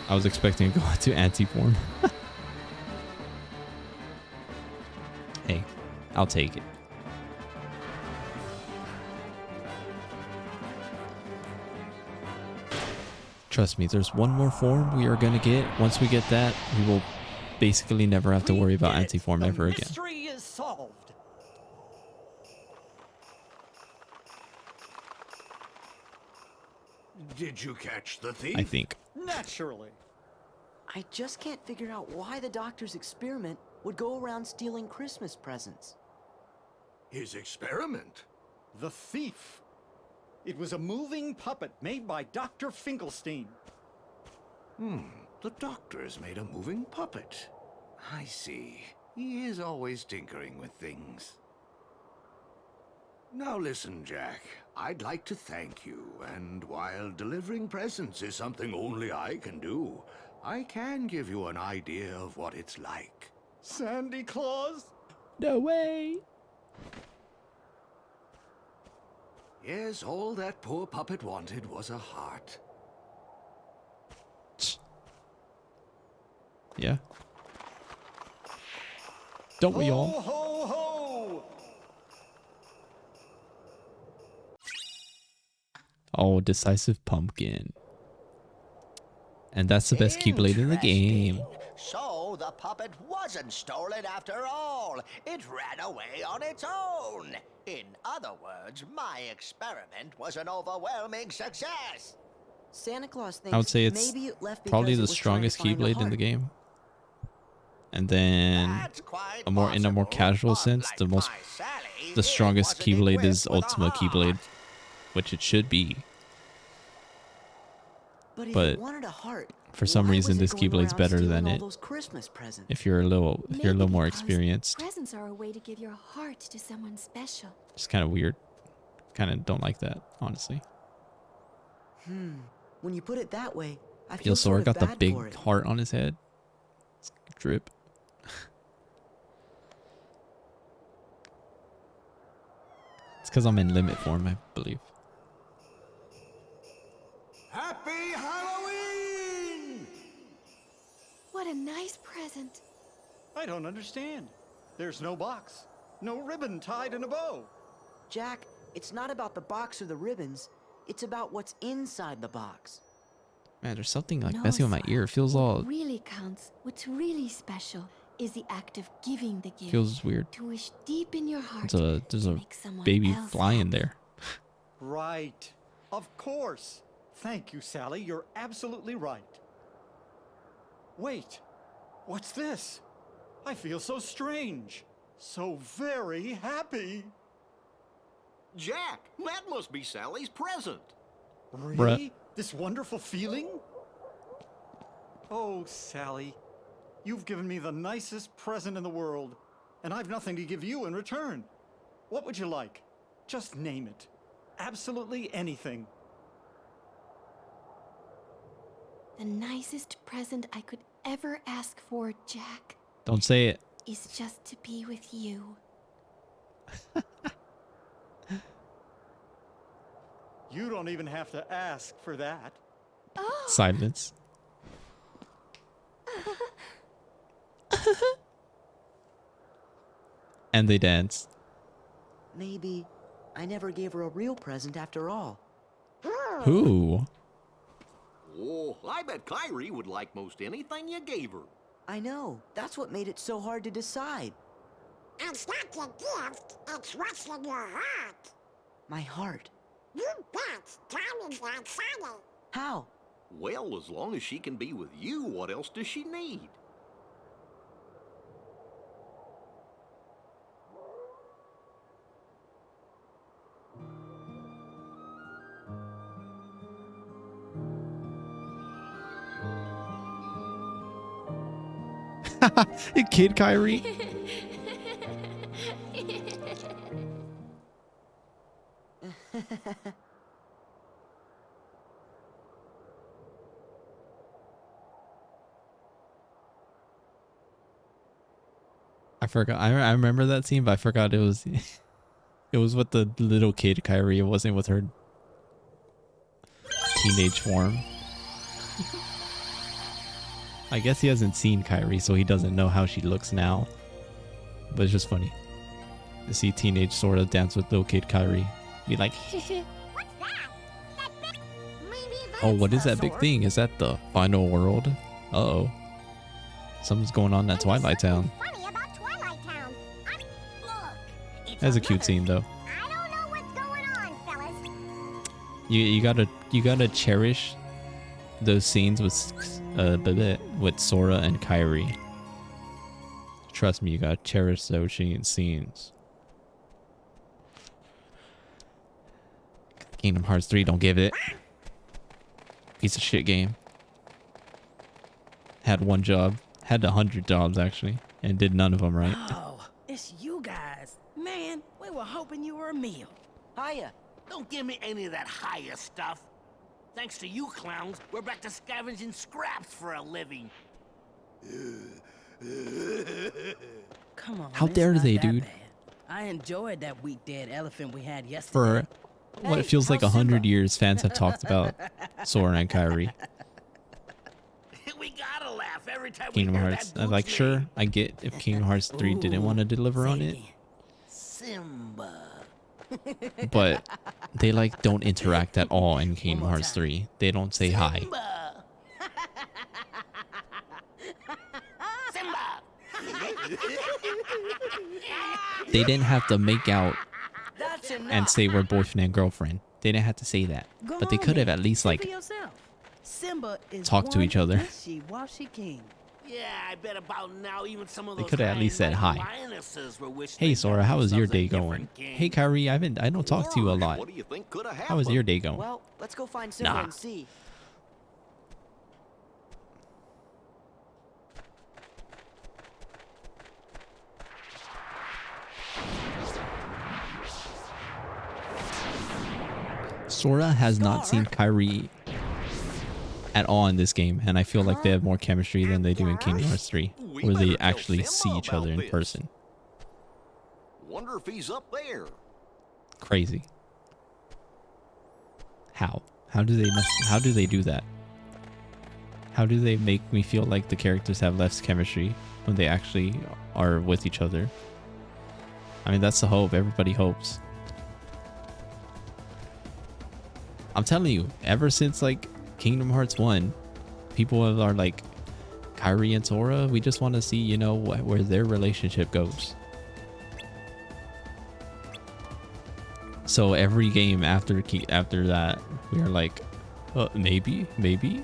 [SPEAKER 1] I was expecting to go to anti-form. Hey, I'll take it. Trust me, there's one more form we are gonna get. Once we get that, we will basically never have to worry about anti-form ever again.
[SPEAKER 6] Mystery is solved.
[SPEAKER 7] Did you catch the thief?
[SPEAKER 1] I think.
[SPEAKER 6] Naturally.
[SPEAKER 3] I just can't figure out why the doctor's experiment would go around stealing Christmas presents.
[SPEAKER 7] His experiment?
[SPEAKER 6] The thief. It was a moving puppet made by Dr. Finkelstein.
[SPEAKER 7] The doctor's made a moving puppet. I see. He is always tinkering with things. Now listen, Jack. I'd like to thank you, and while delivering presents is something only I can do, I can give you an idea of what it's like.
[SPEAKER 6] Sandy Claus?
[SPEAKER 1] No way!
[SPEAKER 7] Yes, all that poor puppet wanted was a heart.
[SPEAKER 1] Yeah. Don't we all?
[SPEAKER 6] Ho, ho, ho!
[SPEAKER 1] Oh, decisive pumpkin. And that's the best Keyblade in the game.
[SPEAKER 5] So the puppet wasn't stolen after all. It ran away on its own. In other words, my experiment was an overwhelming success.
[SPEAKER 3] Santa Claus thinks
[SPEAKER 1] I would say it's
[SPEAKER 3] maybe it left
[SPEAKER 1] probably
[SPEAKER 3] because it
[SPEAKER 1] the
[SPEAKER 3] was trying to
[SPEAKER 1] strongest
[SPEAKER 3] find a
[SPEAKER 1] Keyblade in
[SPEAKER 3] heart.
[SPEAKER 1] the game. And then in a more casual sense, the strongest Keyblade is Ultima Keyblade, which it should be.
[SPEAKER 3] But if
[SPEAKER 1] But
[SPEAKER 3] it wanted a heart,
[SPEAKER 1] for some
[SPEAKER 3] why
[SPEAKER 1] reason
[SPEAKER 3] was it
[SPEAKER 1] this
[SPEAKER 3] going
[SPEAKER 1] Keyblade's
[SPEAKER 3] around
[SPEAKER 1] better
[SPEAKER 3] stealing
[SPEAKER 1] than
[SPEAKER 3] all
[SPEAKER 1] it.
[SPEAKER 3] those Christmas presents?
[SPEAKER 1] If you're a little more
[SPEAKER 10] because
[SPEAKER 1] experienced.
[SPEAKER 10] Presents are a way to give your heart to someone special.
[SPEAKER 1] It's kind of weird. Kind of don't like that, honestly.
[SPEAKER 3] When you put it that way, I
[SPEAKER 1] Yo,
[SPEAKER 3] feel
[SPEAKER 1] Sora
[SPEAKER 3] sort of
[SPEAKER 1] got the
[SPEAKER 3] bad
[SPEAKER 1] big
[SPEAKER 3] for it.
[SPEAKER 1] heart on his head. Drip. It's because I'm in limit form, I believe.
[SPEAKER 5] Happy Halloween!
[SPEAKER 10] What a nice present.
[SPEAKER 6] I don't understand. There's no box. No ribbon tied in a bow.
[SPEAKER 3] Jack, it's not about the box or the ribbons. It's about what's inside the box.
[SPEAKER 1] Man, there's something like
[SPEAKER 10] No,
[SPEAKER 1] messing with my ear. It feels all
[SPEAKER 10] What really counts, what's really special, is the act of giving the gift.
[SPEAKER 1] feels weird.
[SPEAKER 10] To wish deep in your heart
[SPEAKER 1] There's
[SPEAKER 10] to
[SPEAKER 1] a
[SPEAKER 10] make someone
[SPEAKER 1] baby
[SPEAKER 10] else
[SPEAKER 1] flying there.
[SPEAKER 6] Right. Of course. Thank you, Sally. You're absolutely right. Wait. What's this? I feel so strange. So very happy.
[SPEAKER 2] Jack, that must be Sally's present.
[SPEAKER 6] Really? This wonderful feeling? Oh, Sally, you've given me the nicest present in the world, and I've nothing to give you in return. What would you like? Just name it. Absolutely anything.
[SPEAKER 10] The nicest present I could ever ask for, Jack,
[SPEAKER 1] Don't say it.
[SPEAKER 10] is just to be with you.
[SPEAKER 6] You don't even have to ask for that.
[SPEAKER 1] Silence. And they dance.
[SPEAKER 3] Maybe I never gave her a real present after all.
[SPEAKER 1] Who?
[SPEAKER 2] Oh, I bet Kyrie would like most anything you gave her.
[SPEAKER 3] I know. That's what made it so hard to decide.
[SPEAKER 4] It's not the gift, it's what's in your heart.
[SPEAKER 3] My heart.
[SPEAKER 4] You bet. Diamond's outside it.
[SPEAKER 3] How?
[SPEAKER 2] Well, as long as she can be with you, what else does she need?
[SPEAKER 1] Kid Kyrie. I forgot. I remember that scene, but I forgot it was it was with the little kid Kyrie. It wasn't with her teenage form. I guess he hasn't seen Kyrie, so he doesn't know how she looks now. But it's just funny to see teenage Sora dance with little kid Kyrie. Be like, oh, what is that big thing? Is that the final world? Uh-oh. Something's going on at Twilight Town. That's a cute scene, though. You gotta cherish those scenes with Sora and Kyrie. Trust me, you gotta cherish those scenes. Kingdom Hearts 3, don't give it. Piece of shit game. Had one job. Had 100 jobs, actually. And did none of them right.
[SPEAKER 22] Oh, it's you guys. Man, we were hoping you were a meal.
[SPEAKER 3] Hiya.
[SPEAKER 23] Don't give me any of that higher stuff. Thanks to you clowns, we're back to scavenging scraps for a living.
[SPEAKER 22] Come on.
[SPEAKER 1] How
[SPEAKER 22] it's
[SPEAKER 1] dare
[SPEAKER 22] not
[SPEAKER 1] they,
[SPEAKER 22] that
[SPEAKER 1] dude?
[SPEAKER 22] bad. I enjoyed that weak dead elephant we had yesterday.
[SPEAKER 1] For what it feels like 100 years, fans have talked about Sora and Kyrie.
[SPEAKER 23] We gotta laugh every time
[SPEAKER 1] Kingdom
[SPEAKER 23] we hear
[SPEAKER 1] Hearts.
[SPEAKER 23] that
[SPEAKER 1] I'm like, sure, I get if Kingdom Hearts 3 didn't want to deliver on it.
[SPEAKER 23] Simba.
[SPEAKER 1] But they like don't interact at all in Kingdom Hearts 3. They don't say hi. They didn't have to make out and say we're boyfriend and girlfriend. They didn't have to say that. But they could have at least like
[SPEAKER 22] Simba is
[SPEAKER 1] talked to each other.
[SPEAKER 22] Wishy-washy king.
[SPEAKER 23] Yeah, I bet about now even some of
[SPEAKER 1] They
[SPEAKER 23] those
[SPEAKER 1] could have at least said hi.
[SPEAKER 23] lionesses were wishing
[SPEAKER 1] Hey
[SPEAKER 23] they
[SPEAKER 1] Sora,
[SPEAKER 23] got
[SPEAKER 1] how was your
[SPEAKER 23] themselves a
[SPEAKER 1] day going?
[SPEAKER 23] different king.
[SPEAKER 1] Hey Kyrie, I don't talk to you a lot.
[SPEAKER 2] What do you think could have happened?
[SPEAKER 1] How was your day going?
[SPEAKER 3] Well, let's go find Simba
[SPEAKER 1] Nah.
[SPEAKER 3] and see.
[SPEAKER 1] Sora has not seen Kyrie at all in this game, and I feel like they have more chemistry than they do in Kingdom Hearts 3, where they actually see each other in person.
[SPEAKER 2] Wonder if he's up there.
[SPEAKER 1] Crazy. How? How do they do that? How do they make me feel like the characters have less chemistry when they actually are with each other? I mean, that's the hope. Everybody hopes. I'm telling you, ever since like Kingdom Hearts 1, people are like, Kyrie and Sora, we just want to see, you know, where their relationship goes. So every game after that, we are like, maybe. Maybe.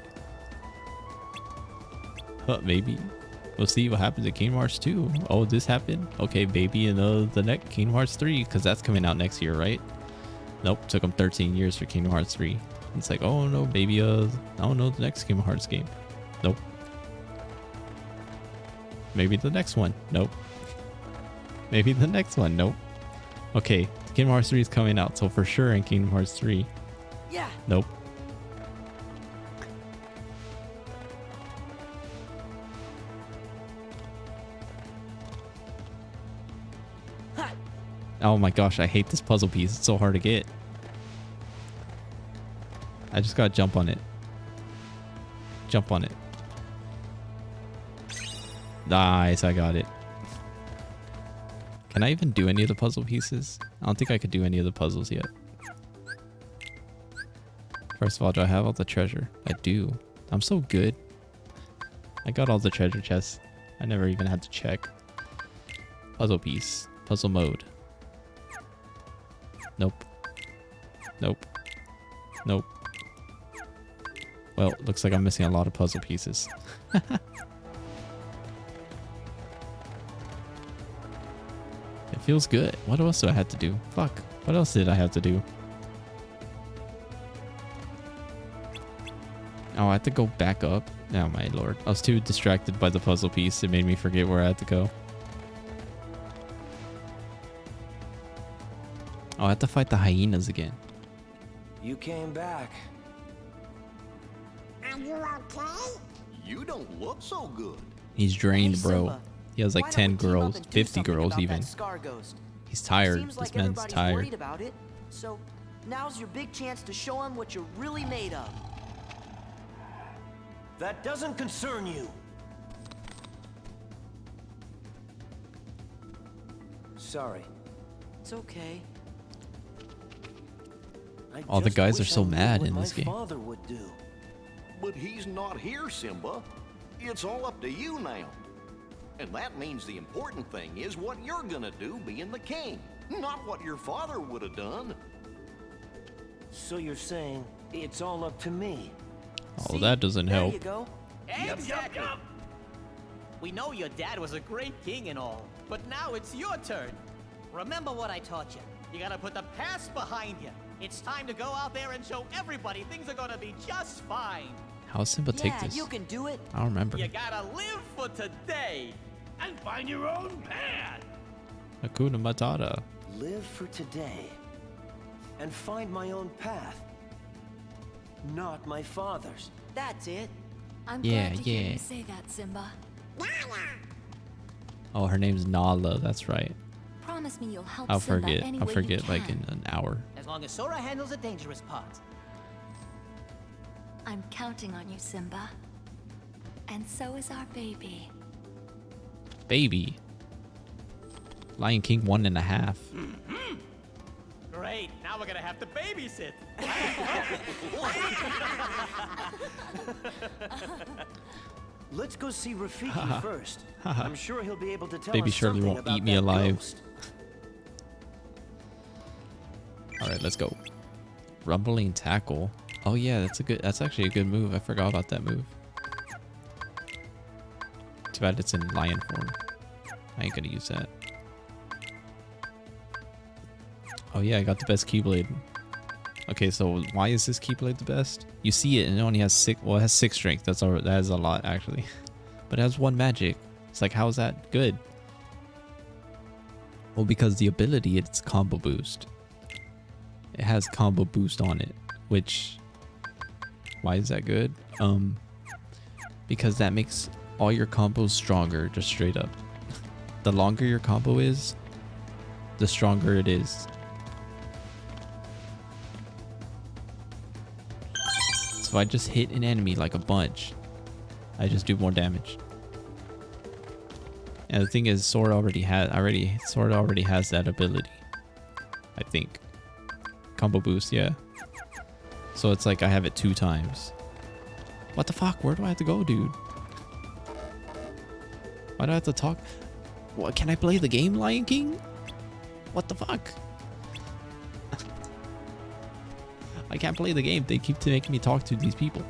[SPEAKER 1] We'll see what happens in Kingdom Hearts 2. Oh, this happened? Okay, maybe in the next Kingdom Hearts 3, because that's coming out next year, right? Nope, took him 13 years for Kingdom Hearts 3. It's like, oh no, maybe I don't know, the next Kingdom Hearts game. Nope. Maybe the next one. Nope. Maybe the next one. Nope. Okay, Kingdom Hearts 3 is coming out, so for sure in Kingdom Hearts 3.
[SPEAKER 3] Yeah.
[SPEAKER 1] Nope. Oh my gosh, I hate this puzzle piece. It's so hard to get. I just gotta jump on it. Jump on it. Nice, I got it. Can I even do any of the puzzle pieces? I don't think I could do any of the puzzles yet. First of all, do I have all the treasure? I do. I'm so good. I got all the treasure chests. I never even had to check. Puzzle piece. Puzzle mode. Nope. Nope. Nope. Well, looks like I'm missing a lot of puzzle pieces. It feels good. What else do I have to do? Fuck. What else did I have to do? Oh, I have to go back up? Oh my lord. I was too distracted by the puzzle piece. It made me forget where I had to go. Oh, I have to fight the hyenas again.
[SPEAKER 12] You came back.
[SPEAKER 4] Are you okay?
[SPEAKER 2] You don't look so good.
[SPEAKER 1] He's drained,
[SPEAKER 3] Hey,
[SPEAKER 1] bro.
[SPEAKER 3] Simba,
[SPEAKER 1] He has like
[SPEAKER 3] why don't
[SPEAKER 1] 10
[SPEAKER 3] we team up
[SPEAKER 1] girls,
[SPEAKER 3] and do
[SPEAKER 1] 50
[SPEAKER 3] something
[SPEAKER 1] girls
[SPEAKER 3] about that
[SPEAKER 1] even.
[SPEAKER 3] Scar Ghost?
[SPEAKER 1] He's tired.
[SPEAKER 3] Seems like
[SPEAKER 1] This man's
[SPEAKER 3] everybody's
[SPEAKER 1] tired.
[SPEAKER 3] worried about it. So now's your big chance to show him what you're really made of.
[SPEAKER 9] That doesn't concern you. Sorry.
[SPEAKER 3] It's okay.
[SPEAKER 9] I
[SPEAKER 1] All the
[SPEAKER 9] just
[SPEAKER 1] guys are
[SPEAKER 9] wish
[SPEAKER 1] so
[SPEAKER 9] I knew
[SPEAKER 1] mad
[SPEAKER 9] what
[SPEAKER 1] in
[SPEAKER 9] my
[SPEAKER 1] this game.
[SPEAKER 9] father would do.
[SPEAKER 2] But he's not here, Simba. It's all up to you now. And that means the important thing is what you're gonna do being the king, not what your father would have done.
[SPEAKER 9] So you're saying it's all up to me?
[SPEAKER 1] Oh, that doesn't
[SPEAKER 3] There
[SPEAKER 1] help.
[SPEAKER 3] you go.
[SPEAKER 14] Exactly. We know your dad was a great king and all, but now it's your turn. Remember what I taught you. You gotta put the past behind you. It's time to go out there and show everybody things are gonna be just fine.
[SPEAKER 1] How's Simba take
[SPEAKER 3] Yeah,
[SPEAKER 1] this?
[SPEAKER 3] you can do it.
[SPEAKER 1] I don't remember.
[SPEAKER 14] You gotta live for today and find your own path.
[SPEAKER 1] Hakuna Matata.
[SPEAKER 9] Live for today and find my own path, not my father's.
[SPEAKER 3] That's it.
[SPEAKER 10] I'm
[SPEAKER 1] Yeah,
[SPEAKER 10] glad to hear
[SPEAKER 1] yeah.
[SPEAKER 10] you say that, Simba.
[SPEAKER 1] Oh, her name's Nala. That's right.
[SPEAKER 10] Promise me you'll help
[SPEAKER 1] I'll
[SPEAKER 10] Simba
[SPEAKER 1] forget.
[SPEAKER 10] any
[SPEAKER 1] I'll
[SPEAKER 10] way
[SPEAKER 1] forget
[SPEAKER 10] you
[SPEAKER 1] like
[SPEAKER 10] can.
[SPEAKER 1] in an hour.
[SPEAKER 14] As long as Sora handles the dangerous parts.
[SPEAKER 10] I'm counting on you, Simba. And so is our baby.
[SPEAKER 1] Baby. Lion King 1.5.
[SPEAKER 14] Great, now we're gonna have to babysit.
[SPEAKER 9] Let's go see Rafiki first. I'm sure he'll be able to tell
[SPEAKER 1] Baby
[SPEAKER 9] us
[SPEAKER 1] Shirley
[SPEAKER 9] something
[SPEAKER 1] won't
[SPEAKER 9] about
[SPEAKER 1] eat me
[SPEAKER 9] that
[SPEAKER 1] alive.
[SPEAKER 9] ghost.
[SPEAKER 1] Alright, let's go. Rumbling Tackle. Oh yeah, that's actually a good move. I forgot about that move. Too bad it's in lion form. I ain't gonna use that. Oh yeah, I got the best Keyblade. Okay, so why is this Keyblade the best? You see it and it only has 6, well, it has 6 strength. That is a lot actually. But it has 1 magic. It's like, how is that good? Well, because the ability, it's combo boost. It has combo boost on it, which, why is that good? Because that makes all your combos stronger, just straight up. The longer your combo is, the stronger it is. So if I just hit an enemy like a bunch, I just do more damage. And the thing is, Sora already has that ability. I think. Combo boost, yeah. So it's like I have it 2 times. What the fuck? Where do I have to go, dude? Why do I have to talk? What, can I play the game, Lion King? What the fuck? I can't play the game. They keep making me talk to these people.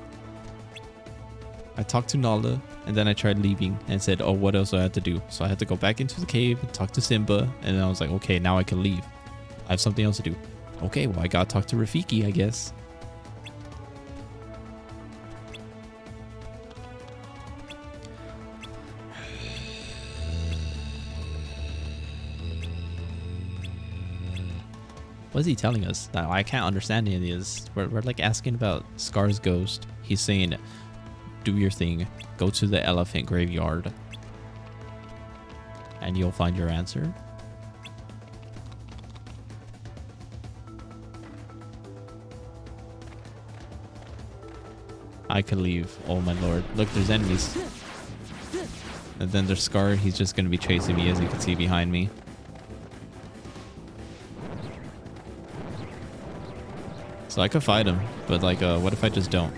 [SPEAKER 1] I talked to Nala, and then I tried leaving and said, oh, what else do I have to do? So I had to go back into the cave and talk to Simba, and then I was like, okay, now I can leave. I have something else to do. Okay, well, I gotta talk to Rafiki, I guess. What is he telling us? I can't understand any of this. We're like asking about Scar's ghost. He's saying, do your thing. Go to the elephant graveyard. And you'll find your answer. I could leave. Oh my lord. Look, there's enemies. And then there's Scar. He's just going to be chasing me, as you can see behind me. So I could fight him, but like, what if I just don't?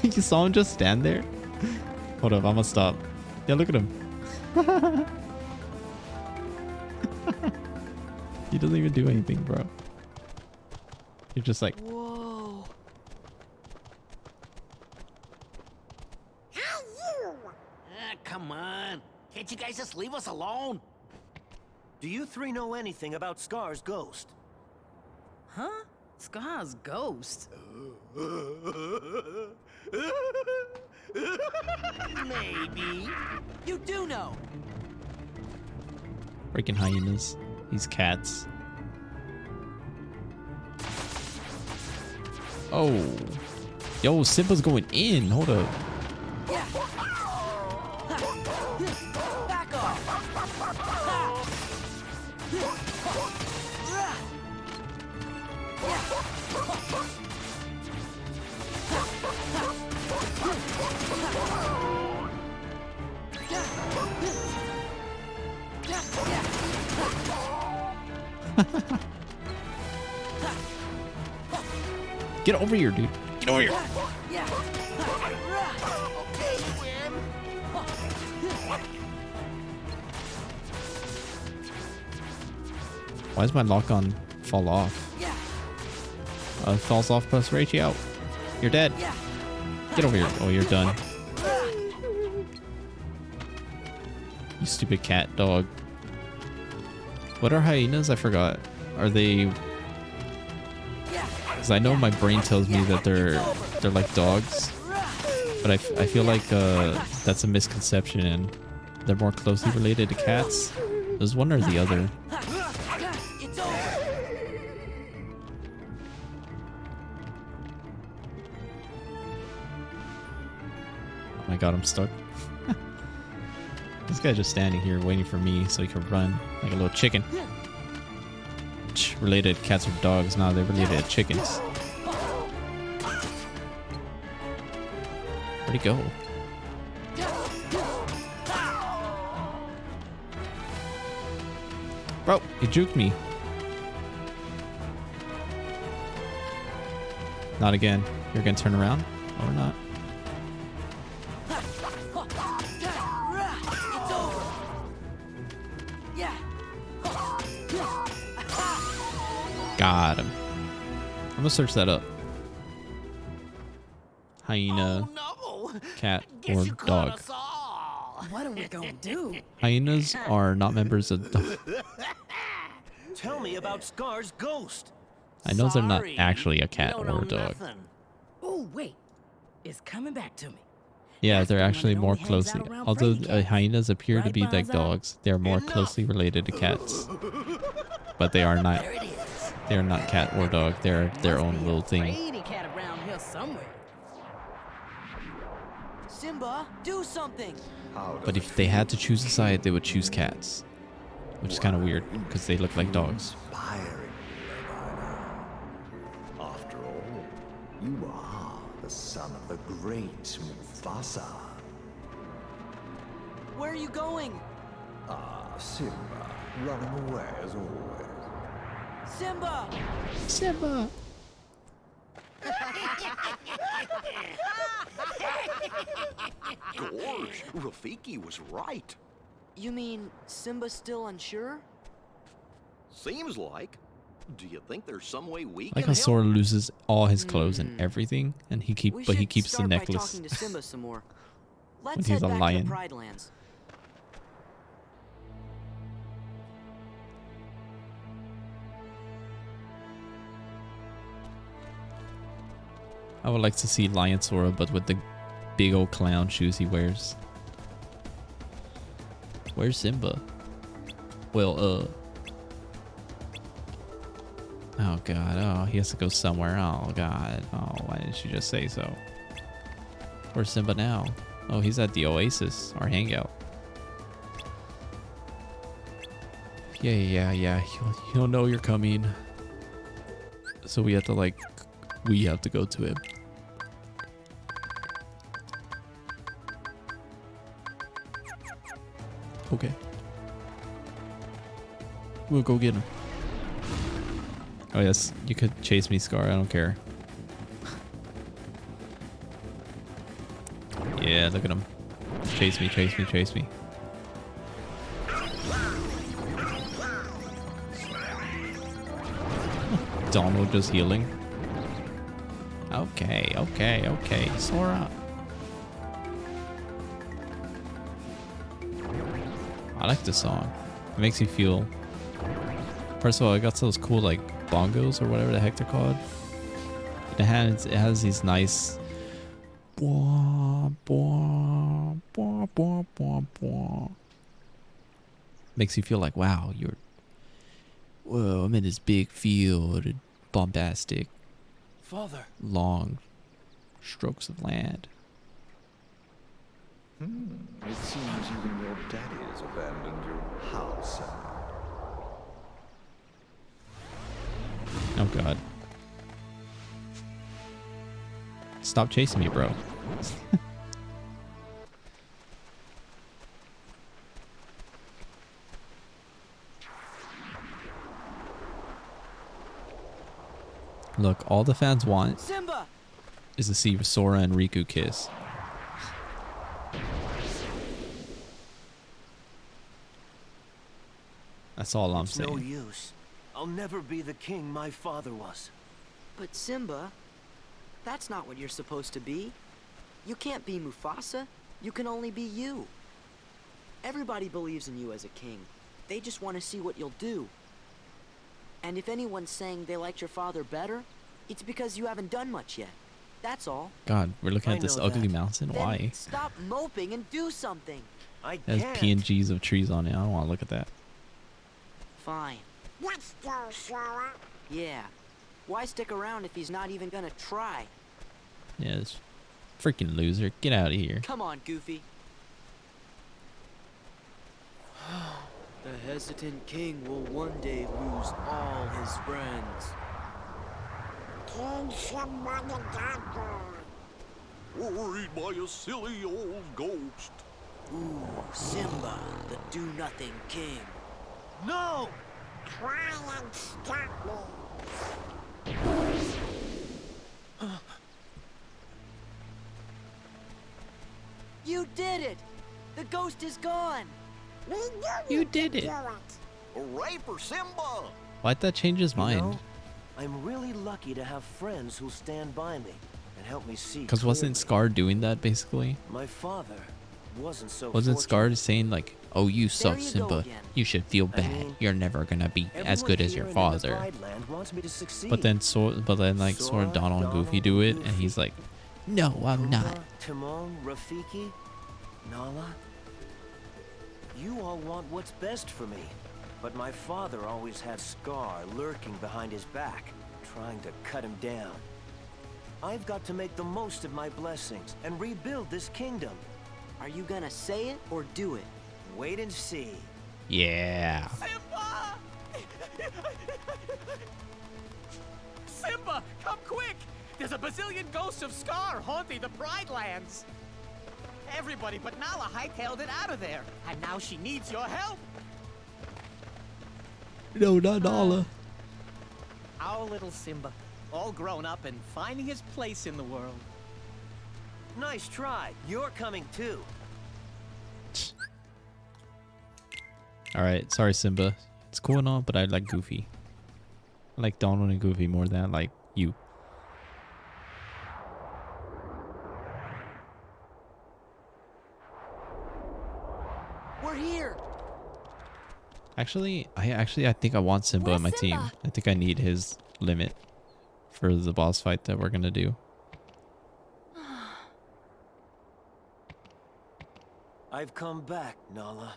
[SPEAKER 1] You saw him just stand there? Hold up, I'm gonna stop. Yeah, look at him. He doesn't even do anything, bro. You're just like...
[SPEAKER 3] Whoa.
[SPEAKER 23] Come on. Can't you guys just leave us alone?
[SPEAKER 9] Do you three know anything about Scar's ghost?
[SPEAKER 22] Huh? Scar's ghost?
[SPEAKER 3] Maybe. You do know.
[SPEAKER 1] Freaking hyenas. These cats. Oh. Yo, Simba's going in. Hold up.
[SPEAKER 3] Back off.
[SPEAKER 1] Get over here, dude. Get over here. Why does my lock-on fall off? It falls off plus ratio. You're dead. Get over here. Oh, you're done. You stupid cat dog. What are hyenas? I forgot. Are they... Because I know my brain tells me that they're like dogs. But I feel like that's a misconception and they're more closely related to cats. There's one or the other. Oh my god, I'm stuck. This guy's just standing here waiting for me so he can run like a little chicken. Related to cats or dogs? No, they're related to chickens. Where'd he go? Bro, he juked me. Not again. You're gonna turn around? Or not? Got him. I'm gonna search that up. Hyena, cat, or dog.
[SPEAKER 22] What are we gonna do?
[SPEAKER 1] Hyenas are not members of the...
[SPEAKER 9] Tell me about Scar's ghost.
[SPEAKER 1] I know they're not actually a cat or a dog.
[SPEAKER 22] Oh, wait. It's coming back to me.
[SPEAKER 1] Yeah, they're actually more closely... Although hyenas appear to be like dogs, they are more closely related to cats. But they are not... They are not cat or dog. They're their own little thing.
[SPEAKER 22] Cat around here somewhere.
[SPEAKER 3] Simba, do something.
[SPEAKER 1] But if they had to choose a side, they would choose cats. Which is kind of weird, because they look like dogs.
[SPEAKER 15] After all, you are the son of the great Mufasa.
[SPEAKER 3] Where are you going?
[SPEAKER 15] Ah, Simba, running away as always.
[SPEAKER 3] Simba!
[SPEAKER 1] Simba!
[SPEAKER 2] Gorge, Rafiki was right.
[SPEAKER 3] You mean Simba's still unsure?
[SPEAKER 2] Seems like. Do you think there's some way we
[SPEAKER 1] Like
[SPEAKER 2] can
[SPEAKER 1] how
[SPEAKER 2] help?
[SPEAKER 1] Sora loses all his clothes and everything, and he keeps the
[SPEAKER 3] start
[SPEAKER 1] necklace.
[SPEAKER 3] by talking to Simba some more.
[SPEAKER 1] When
[SPEAKER 3] Let's
[SPEAKER 1] he's
[SPEAKER 3] head
[SPEAKER 1] a
[SPEAKER 3] back
[SPEAKER 1] lion.
[SPEAKER 3] to Pride Lands.
[SPEAKER 1] I would like to see Lion Sora, but with the big old clown shoes he wears. Where's Simba? Well, oh god, oh, he has to go somewhere. Oh god, oh, why didn't you just say so? Where's Simba now? Oh, he's at the Oasis, our hangout. Yeah. He'll know you're coming. So we have to go to him. Okay. We'll go get him. Oh yes, you could chase me, Scar. I don't care. Yeah, look at him. Chase me. Donald just healing. Okay. Sora. I like this song. It makes you feel... First of all, it got those cool like bongos or whatever the heck they're called. It has these nice... Makes you feel like, wow, whoa, I'm in this big field, bombastic,
[SPEAKER 22] Father.
[SPEAKER 1] long strokes of land.
[SPEAKER 15] It seems even your daddy has abandoned you. How sad.
[SPEAKER 1] Oh god. Stop chasing me, bro. Look, all the fans want
[SPEAKER 3] Simba!
[SPEAKER 1] is to see Sora and Riku kiss. That's all I'm saying.
[SPEAKER 9] No use. I'll never be the king my father was.
[SPEAKER 3] But Simba, that's not what you're supposed to be. You can't be Mufasa. You can only be you. Everybody believes in you as a king. They just want to see what you'll do. And if anyone's saying they liked your father better, it's because you haven't done much yet. That's all.
[SPEAKER 1] God, we're looking at this ugly mountain.
[SPEAKER 3] Then
[SPEAKER 1] Why?
[SPEAKER 3] stop moping and do something.
[SPEAKER 1] It has PNGs of trees on it. I don't want to look at that.
[SPEAKER 3] Fine.
[SPEAKER 4] Let's go, Sora.
[SPEAKER 3] Yeah. Why stick around if he's not even gonna try?
[SPEAKER 1] Yeah, this freaking loser. Get out of here.
[SPEAKER 3] Come on, Goofy. The hesitant king will one day lose all his friends.
[SPEAKER 4] King Simba the Dapper.
[SPEAKER 2] Worried by a silly old ghost.
[SPEAKER 3] Ooh, Simba, the do-nothing king.
[SPEAKER 14] No!
[SPEAKER 4] Try and stop me.
[SPEAKER 3] You did it! The ghost is gone!
[SPEAKER 4] We knew
[SPEAKER 1] You did it.
[SPEAKER 2] Hooray for Simba!
[SPEAKER 1] Why'd that change his mind?
[SPEAKER 9] You know, I'm really lucky to have friends who'll stand by me and help me see.
[SPEAKER 1] Because wasn't Scar doing that basically?
[SPEAKER 9] My father wasn't so.
[SPEAKER 1] Wasn't Scar saying like, "Oh, you suck,
[SPEAKER 3] you go
[SPEAKER 1] Simba.
[SPEAKER 3] again.
[SPEAKER 1] You should feel bad. You're never gonna be as good as your father."
[SPEAKER 9] Wants me to succeed.
[SPEAKER 1] But then like Sora, Donald, and Goofy do it, and he's like, "No, I'm not."
[SPEAKER 9] Timon, Rafiki, Nala. You all want what's best for me. But my father always had Scar lurking behind his back, trying to cut him down. I've got to make the most of my blessings and rebuild this kingdom.
[SPEAKER 3] Are you gonna say it or do it?
[SPEAKER 9] Wait and see.
[SPEAKER 1] Yeah.
[SPEAKER 14] Simba! Simba, come quick! There's a bazillion ghosts of Scar haunting the Pride Lands. Everybody but Nala hightailed it out of there, and now she needs your help.
[SPEAKER 1] No, not Nala.
[SPEAKER 14] Our little Simba, all grown up and finding his place in the world.
[SPEAKER 9] Nice try. You're coming too.
[SPEAKER 1] All right, sorry Simba. It's cool and all, but I like Goofy. I like Donald and Goofy more than I like you.
[SPEAKER 3] We're here.
[SPEAKER 1] Actually, I think I want Simba on my team. I think I need his limit for the boss fight that we're gonna do.
[SPEAKER 9] I've come back, Nala.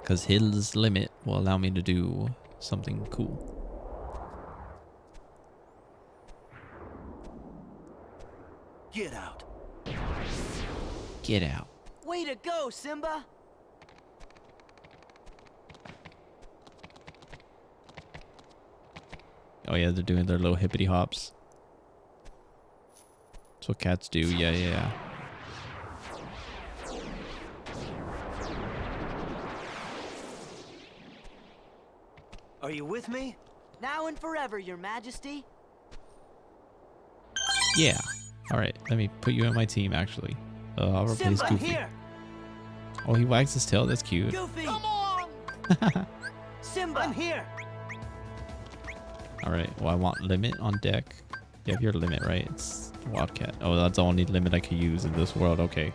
[SPEAKER 1] Because his limit will allow me to do something cool.
[SPEAKER 9] Get out.
[SPEAKER 1] Get out.
[SPEAKER 3] Way to go, Simba!
[SPEAKER 1] Oh yeah, they're doing their little hippity hops. That's what cats do. Yeah, yeah.
[SPEAKER 9] Are you with me?
[SPEAKER 3] Now and forever, Your Majesty.
[SPEAKER 1] Yeah. All right, let me put you on my team. Actually, I'll replace
[SPEAKER 3] Simba,
[SPEAKER 1] Goofy.
[SPEAKER 3] here.
[SPEAKER 1] Oh, he wags his tail. That's cute.
[SPEAKER 3] Goofy, come on! Simba, I'm here.
[SPEAKER 1] All right. Well, I want limit on deck. You have your limit, right? It's Wildcat. Oh, that's the only limit I could use in this world. Okay.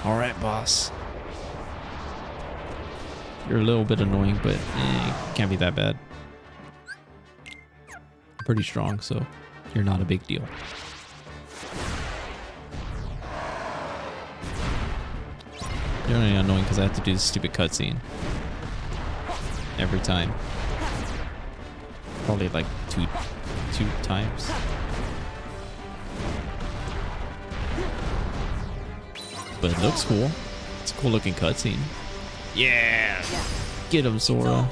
[SPEAKER 1] All right, boss. You're a little bit annoying, but can't be that bad. I'm pretty strong, so you're not a big deal. You're only annoying because I have to do this stupid cutscene every time. Probably like two times. But it looks cool. It's a cool looking cutscene. Yeah! Get him, Sora.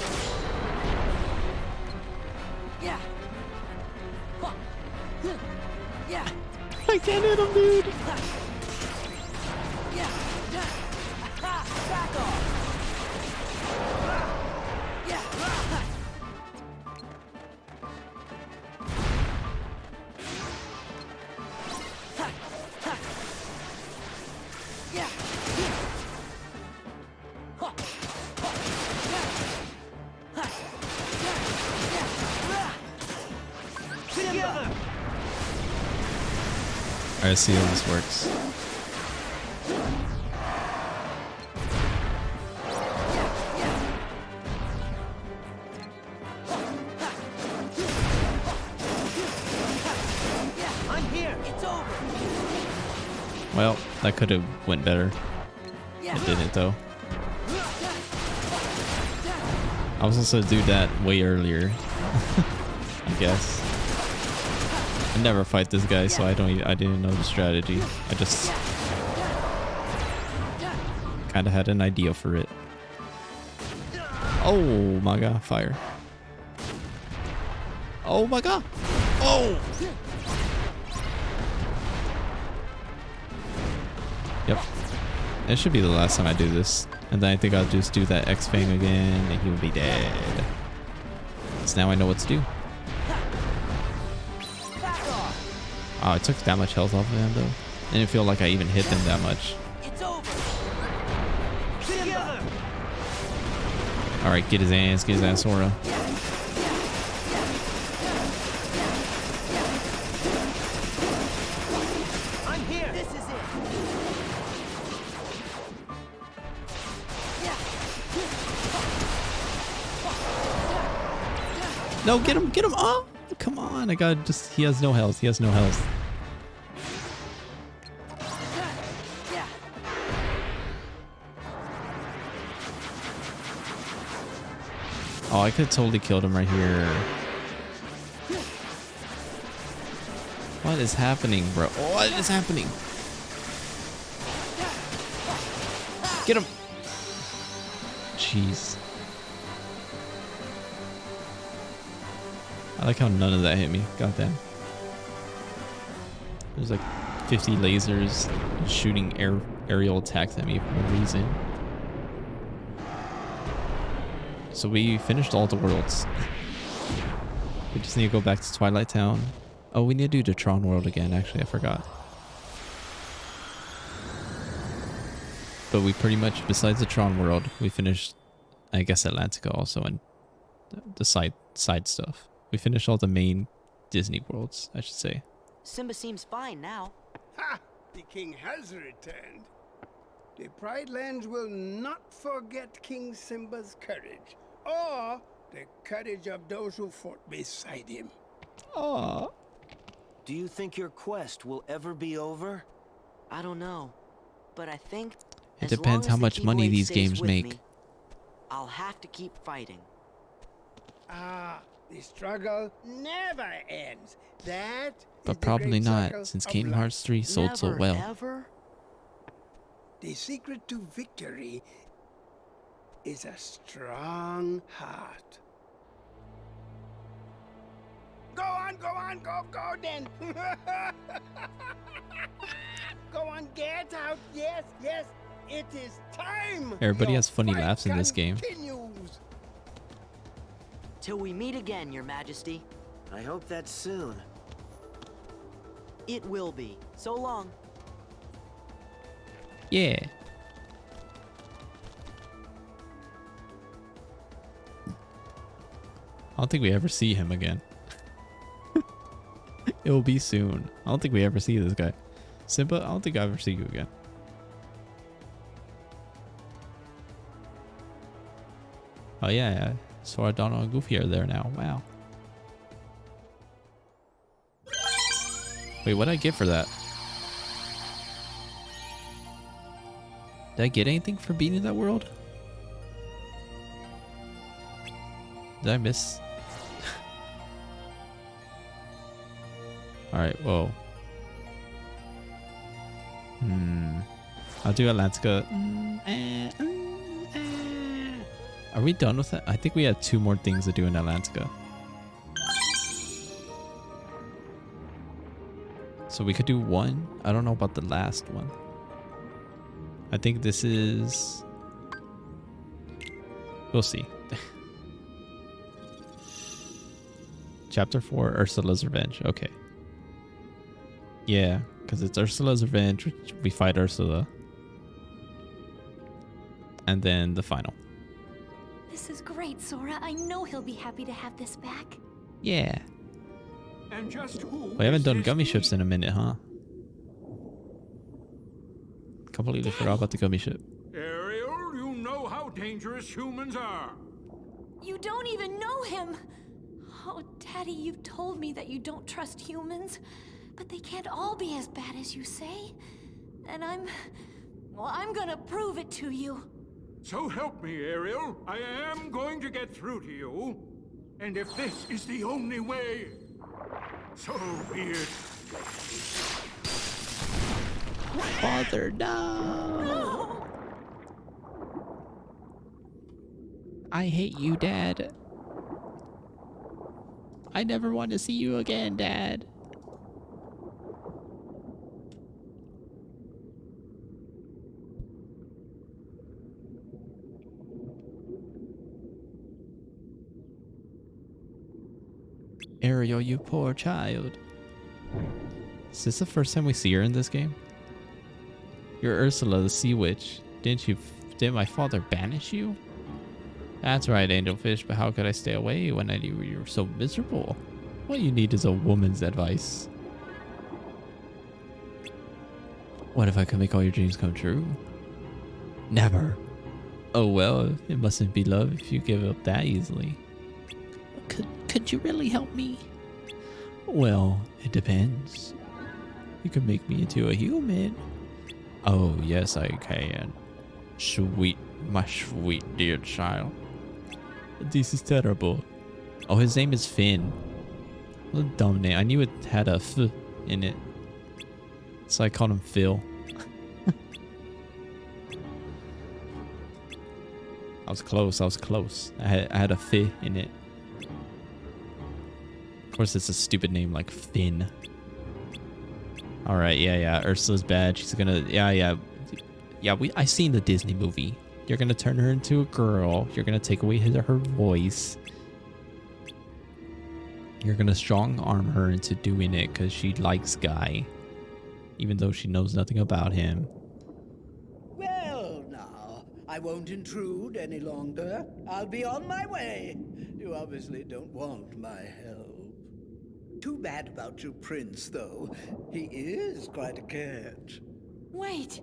[SPEAKER 3] Yeah. Yeah.
[SPEAKER 1] I can't hit him, dude.
[SPEAKER 3] Yeah. Back off. Yeah.
[SPEAKER 1] Alright, see how this works.
[SPEAKER 3] I'm here. It's over.
[SPEAKER 1] Well, that could have went better. It didn't though. I was supposed to do that way earlier. I guess. I never fight this guy, so I didn't know the strategy. I just kind of had an idea for it. Oh my god, fire. Oh my god. Oh! Yep. It should be the last time I do this. And then I think I'll just do that X Fang again and he will be dead. So now I know what to do. Oh, I took that much health off of him though. I didn't feel like I even hit him that much.
[SPEAKER 3] It's over.
[SPEAKER 1] Alright, get his ass, Sora.
[SPEAKER 3] I'm here. This is it.
[SPEAKER 1] No, get him, oh! Come on, I gotta just, he has no health, Oh, I could have totally killed him right here. What is happening, bro? What is happening? Get him! Jeez. I like how none of that hit me. Goddamn. There's like 50 lasers shooting aerial attacks at me for no reason. So we finished all the worlds. We just need to go back to Twilight Town. Oh, we need to do the Tron world again. Actually, I forgot. But we pretty much, besides the Tron world, we finished, I guess, Atlantica also and the side stuff. We finished all the main Disney worlds, I should say.
[SPEAKER 3] Simba seems fine now.
[SPEAKER 16] Ha! The king has returned. The Pride Lands will not forget King Simba's courage, or the courage of those who fought beside him.
[SPEAKER 1] Aww.
[SPEAKER 9] Do you think your quest will ever be over?
[SPEAKER 3] I don't know, but I think
[SPEAKER 1] It
[SPEAKER 3] as
[SPEAKER 1] depends
[SPEAKER 3] long
[SPEAKER 1] how
[SPEAKER 3] as the
[SPEAKER 1] much money
[SPEAKER 3] Keyblade
[SPEAKER 1] these
[SPEAKER 3] stays
[SPEAKER 1] games
[SPEAKER 3] with
[SPEAKER 1] make.
[SPEAKER 3] me, I'll have to keep fighting.
[SPEAKER 16] Ah, the struggle never ends. That is
[SPEAKER 1] But
[SPEAKER 16] the
[SPEAKER 1] probably
[SPEAKER 16] great
[SPEAKER 1] not,
[SPEAKER 16] circle
[SPEAKER 1] since
[SPEAKER 16] of
[SPEAKER 1] Kingdom
[SPEAKER 16] life.
[SPEAKER 1] Hearts 3 sold so
[SPEAKER 3] Never,
[SPEAKER 1] well.
[SPEAKER 3] ever?
[SPEAKER 16] The secret to victory is a strong heart. Go on, go then. Go on, get out. Yes, it is time.
[SPEAKER 1] Everybody
[SPEAKER 16] Your
[SPEAKER 1] has funny
[SPEAKER 16] fight
[SPEAKER 1] laughs in this game.
[SPEAKER 16] continues.
[SPEAKER 3] Till we meet again, Your Majesty.
[SPEAKER 9] I hope that's soon.
[SPEAKER 3] It will be. So long.
[SPEAKER 1] Yeah. I don't think we ever see him again. It will be soon. I don't think we ever see this guy. Simba, I don't think I ever see you again. Oh yeah. Sora, Donald, and Goofy are there now. Wow. Wait, what did I get for that? Did I get anything for beating that world? Did I miss? Alright, whoa. I'll do Atlantica. Are we done with that? I think we had 2 more things to do in Atlantica. So we could do 1. I don't know about the last one. I think this is... We'll see. Chapter 4, Ursula's Revenge. Okay. Yeah, because it's Ursula's Revenge, which we fight Ursula. And then the final.
[SPEAKER 10] This is great, Sora. I know he'll be happy to have this back.
[SPEAKER 1] Yeah.
[SPEAKER 17] And just who
[SPEAKER 1] We haven't
[SPEAKER 17] is
[SPEAKER 1] done
[SPEAKER 17] this
[SPEAKER 1] gummy
[SPEAKER 17] he?
[SPEAKER 1] ships in a minute, huh? Completely forgot about the gummy ship.
[SPEAKER 17] Ariel, you know how dangerous humans are.
[SPEAKER 10] You don't even know him! Oh, Daddy, you've told me that you don't trust humans, but they can't all be as bad as you say. And I'm gonna prove it to you.
[SPEAKER 17] So help me, Ariel. I am going to get through to you. And if this is the only way, so be it.
[SPEAKER 1] Father, no! I hate you, Dad. I never want to see you again, Dad. Ariel, you poor child. Is this the first time we see her in this game? You're Ursula, the sea witch. Didn't my father banish you? That's right, Angelfish, but how could I stay away when I knew you were so miserable? What you need is a woman's advice. What if I could make all your dreams come true? Never. Oh well, it mustn't be love if you give up that easily. Could you really help me? Well, it depends. You could make me into a human. Oh, yes, I can. Sweet, my sweet dear child. This is terrible. Oh, his name is Finn. What a dumb name. I knew it had a F in it. So I called him Phil. I was close. I had a F in it. Of course, it's a stupid name like Finn. Alright, yeah. Ursula's bad. She's gonna... Yeah, I seen the Disney movie. You're gonna turn her into a girl. You're gonna take away her voice. You're gonna strong arm her into doing it because she likes Guy. Even though she knows nothing about him.
[SPEAKER 11] Well, now, I won't intrude any longer. I'll be on my way. You obviously don't want my help. Too bad about your prince, though. He is quite a catch.
[SPEAKER 10] Wait!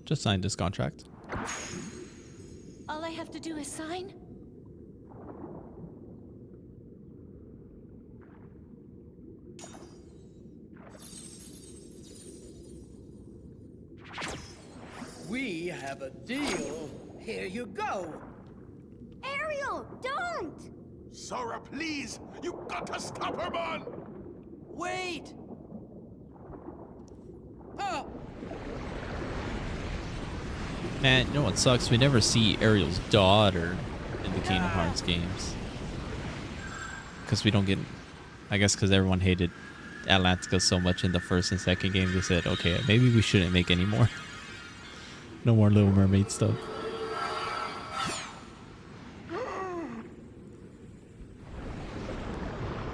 [SPEAKER 1] Just signed this contract.
[SPEAKER 10] All I have to do is sign?
[SPEAKER 11] We have a deal. Here you go.
[SPEAKER 10] Ariel, don't!
[SPEAKER 23] Sora, please! You got to stop her, man!
[SPEAKER 3] Wait!
[SPEAKER 11] Oh,
[SPEAKER 1] Man, you know what sucks? We never see Ariel's daughter in the Kingdom Hearts games. Because we don't get... I guess because everyone hated Atlantica so much in the first and second game, they said, okay, maybe we shouldn't make any more. No more Little Mermaid stuff.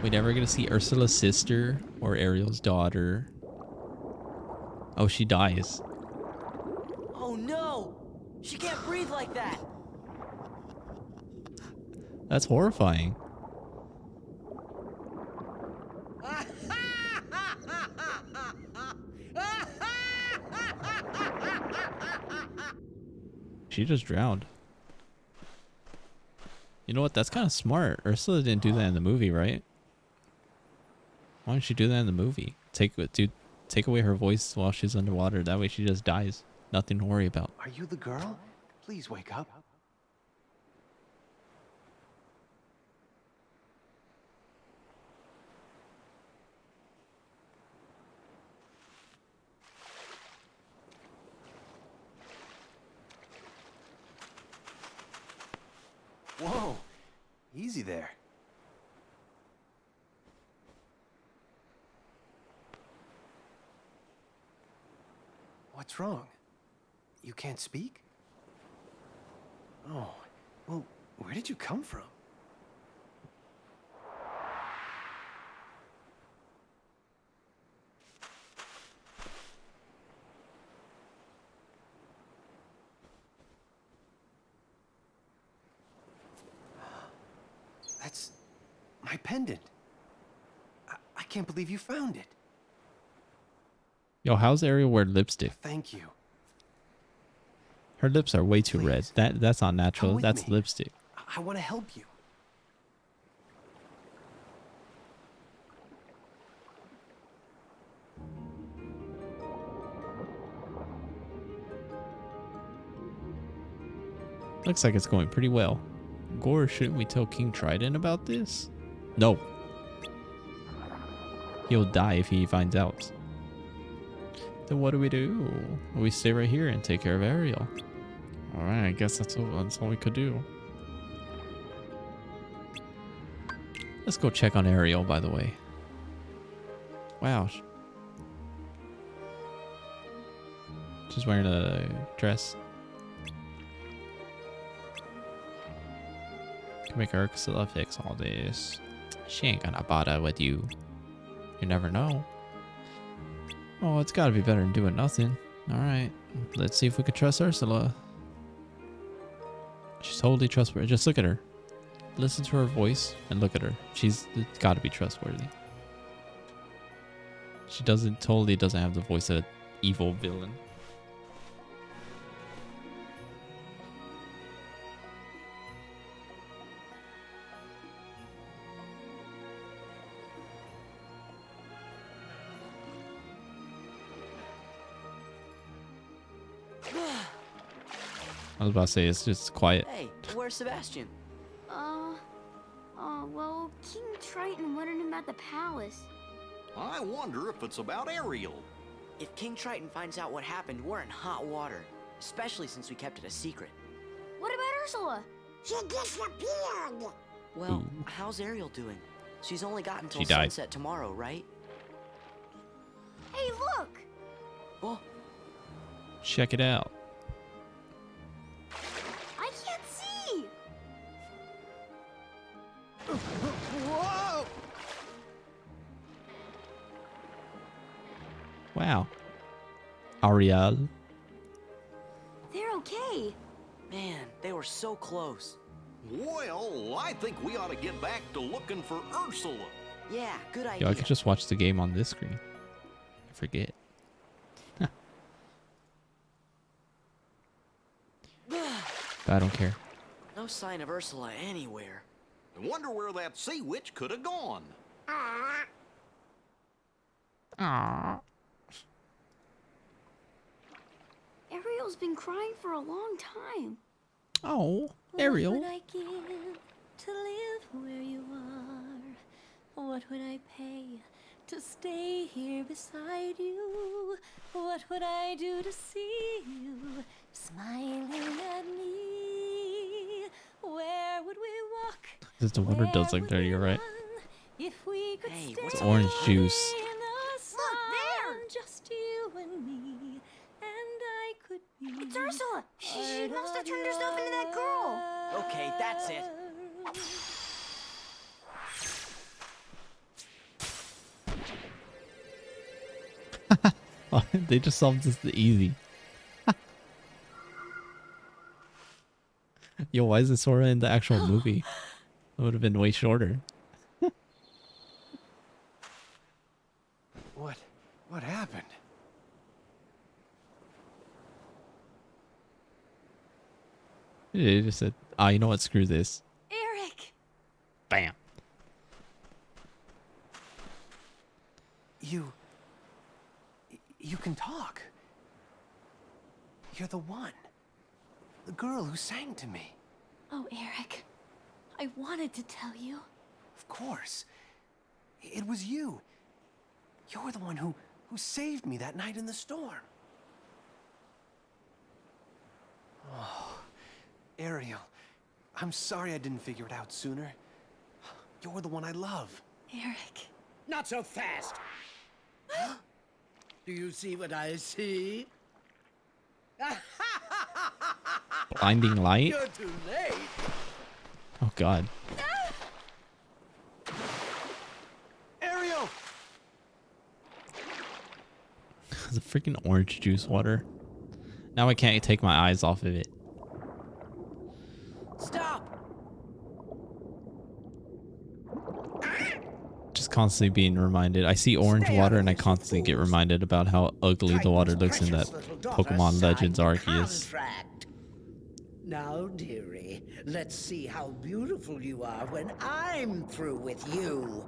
[SPEAKER 1] We never get to see Ursula's sister or Ariel's daughter. Oh, she dies.
[SPEAKER 3] Oh no! She can't breathe like that!
[SPEAKER 1] That's horrifying. She just drowned. You know what? That's kind of smart. Ursula didn't do that in the movie, right? Why don't she do that in the movie? Take away her voice while she's underwater. That way she just dies. Nothing to worry about.
[SPEAKER 18] Are you the girl? Please wake up. Whoa, easy there. What's wrong? You can't speak? Oh, well, where did you come from? That's my pendant. I can't believe you found it.
[SPEAKER 1] Yo, how's Ariel wear lipstick?
[SPEAKER 18] Thank you.
[SPEAKER 1] Her lips are way too red. That's not natural. That's lipstick.
[SPEAKER 18] I want to help you.
[SPEAKER 1] Looks like it's going pretty well. Gore, shouldn't we tell King Trident about this? No. He'll die if he finds out. Then what do? We stay right here and take care of Ariel. Alright, I guess that's all we could do. Let's go check on Ariel, by the way. Wow. She's wearing a dress. Can make Ursula fix all this. She ain't gonna bother with you. You never know. Oh, it's gotta be better than doing nothing. Alright, let's see if we can trust Ursula. She's totally trustworthy. Just look at her. Listen to her voice and look at her. She's gotta be trustworthy. She totally doesn't have the voice of an evil villain. I was about to say, it's just quiet.
[SPEAKER 3] Hey, where's Sebastian?
[SPEAKER 10] Well, King Triton wanted him at the palace.
[SPEAKER 2] I wonder if it's about Ariel.
[SPEAKER 3] If King Triton finds out what happened, we're in hot water. Especially since we kept it a secret.
[SPEAKER 10] What about Ursula?
[SPEAKER 4] She disappeared.
[SPEAKER 3] Well, how's Ariel doing? She's only got until
[SPEAKER 1] She died.
[SPEAKER 3] sunset tomorrow, right?
[SPEAKER 10] Hey, look!
[SPEAKER 3] Oh.
[SPEAKER 1] Check it out.
[SPEAKER 10] I can't see!
[SPEAKER 11] Whoa!
[SPEAKER 1] Wow. Ariel.
[SPEAKER 10] They're okay.
[SPEAKER 3] Man, they were so close.
[SPEAKER 2] Well, I think we ought to get back to looking for Ursula.
[SPEAKER 3] Yeah, good
[SPEAKER 1] Yo,
[SPEAKER 3] idea.
[SPEAKER 1] I could just watch the game on this screen. I forget. But I don't care.
[SPEAKER 3] No sign of Ursula anywhere.
[SPEAKER 2] I wonder where that sea witch could have gone.
[SPEAKER 1] Aww.
[SPEAKER 10] Ariel's been crying for a long time.
[SPEAKER 1] Oh, Ariel.
[SPEAKER 10] What would I give to live where you are? What would I pay to stay here beside you? What would I do to see you smiling at me? Where would we walk?
[SPEAKER 1] This the water does look dirty, you're right.
[SPEAKER 10] If we could stay
[SPEAKER 1] It's orange juice.
[SPEAKER 10] in the sun, just you and me, and I could be. It's Ursula. She must have turned herself into that girl.
[SPEAKER 3] Okay, that's it.
[SPEAKER 1] They just solved this easy. Yo, why is it Sora in the actual movie? It would have been way shorter.
[SPEAKER 18] What happened?
[SPEAKER 1] They just said, "Ah, you know what? Screw this."
[SPEAKER 10] Eric.
[SPEAKER 1] Bam.
[SPEAKER 18] You can talk. You're the one. The girl who sang to me.
[SPEAKER 10] Oh, Eric. I wanted to tell you.
[SPEAKER 18] Of course. It was you. You're the one who saved me that night in the storm. Oh, Ariel, I'm sorry I didn't figure it out sooner. You're the one I love.
[SPEAKER 10] Eric.
[SPEAKER 11] Not so fast. Do you see what I see?
[SPEAKER 1] Blinding light?
[SPEAKER 11] You're too late.
[SPEAKER 1] Oh god.
[SPEAKER 18] Ariel!
[SPEAKER 1] The freaking orange juice water. Now I can't take my eyes off of it.
[SPEAKER 3] Stop!
[SPEAKER 1] Just constantly being reminded. I see orange water and I constantly get reminded about how ugly the water looks in that Pokemon Legends Arceus.
[SPEAKER 11] Now, dearie, let's see how beautiful you are when I'm through with you.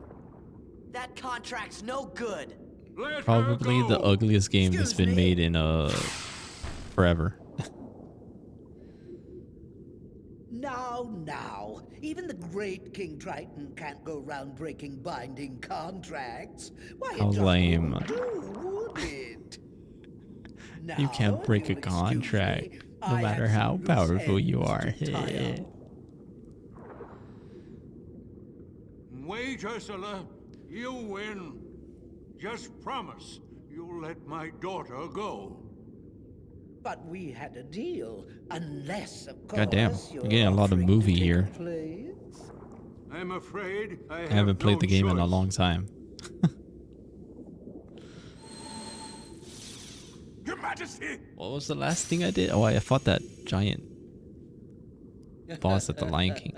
[SPEAKER 3] That contract's no good.
[SPEAKER 1] Probably the ugliest game that's been made in forever.
[SPEAKER 11] Now, even the great King Triton can't go round breaking binding contracts. Why, it
[SPEAKER 1] How
[SPEAKER 11] just
[SPEAKER 1] lame.
[SPEAKER 11] wouldn't do, would it?
[SPEAKER 1] You can't break a contract, no matter how powerful you are.
[SPEAKER 17] Wait, Ursula. You win. Just promise you'll let my daughter go.
[SPEAKER 11] But we had a deal, unless, of course,
[SPEAKER 1] Goddamn, you're getting a lot of movie here.
[SPEAKER 17] I'm afraid I
[SPEAKER 1] haven't played the game in a long time.
[SPEAKER 17] Your Majesty!
[SPEAKER 1] What was the last thing I did? Oh, I fought that giant boss at the Lion King.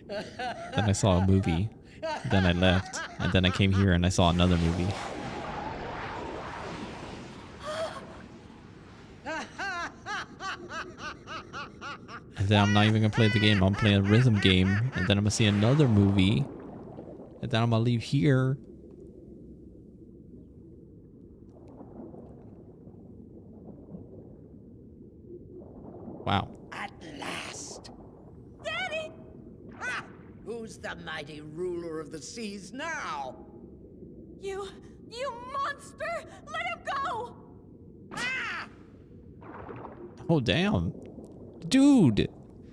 [SPEAKER 1] Then I saw a movie. Then I left. And then I came here and I saw another movie. And then I'm not even gonna play the game. I'm playing a rhythm game. And then I'm gonna see another movie. And then I'm gonna leave here. Wow.
[SPEAKER 11] At last.
[SPEAKER 10] Daddy!
[SPEAKER 11] Ha! Who's the mighty ruler of the seas now?
[SPEAKER 10] You monster! Let him go!
[SPEAKER 11] Ah!
[SPEAKER 1] Oh, damn. Dude.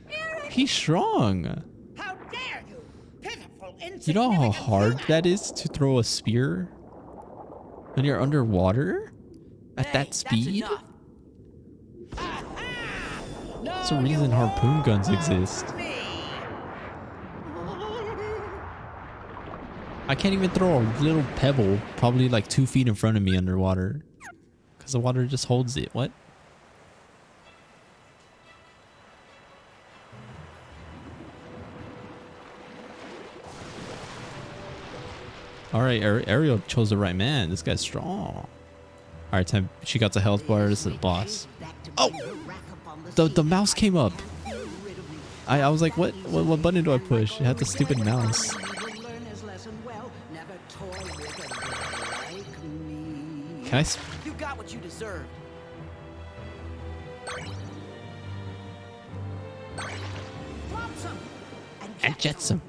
[SPEAKER 10] Eric!
[SPEAKER 1] He's strong.
[SPEAKER 11] How dare you! Pitiful,
[SPEAKER 1] You know how hard that is to throw a spear when you're underwater at that speed? That's the reason harpoon guns exist. I can't even throw a little pebble probably like 2 feet in front of me underwater because the water just holds it. What? All right, Ariel chose the right man. This guy's strong. All right, time. She got the health bar. This is the boss. Oh, the mouse came up. I was like, what button do I push? It had the stupid mouse. Can I?
[SPEAKER 3] You got what you deserved.
[SPEAKER 1] And Jetsam.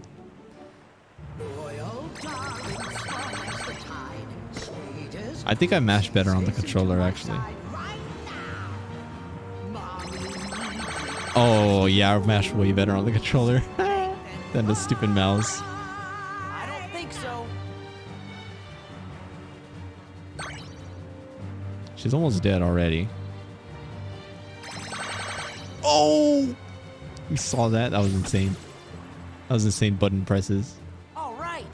[SPEAKER 1] I think I mashed better on the controller, actually. Oh, yeah, I mashed way better on the controller than the stupid mouse.
[SPEAKER 3] I don't think so.
[SPEAKER 1] She's almost dead already. Oh! You saw that? That was insane. That was insane button presses.
[SPEAKER 3] All right.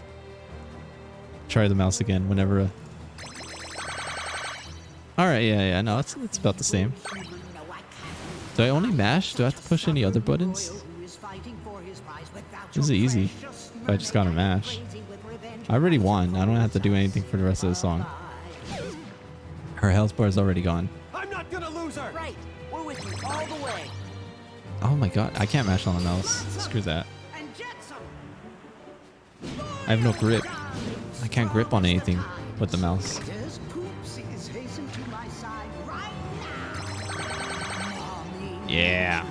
[SPEAKER 1] Try the mouse again whenever. Alright, yeah, no, it's about the same. Do I only mash? Do I have to push any other buttons? This is easy. If I just gotta mash. I already won. I don't have to do anything for the rest of the song. Her health bar is already gone.
[SPEAKER 22] I'm not gonna lose her.
[SPEAKER 3] Right. We're with you all the way.
[SPEAKER 1] Oh my god, I can't mash on the mouse. Screw that. I have no grip. I can't grip on anything with the mouse. Yeah.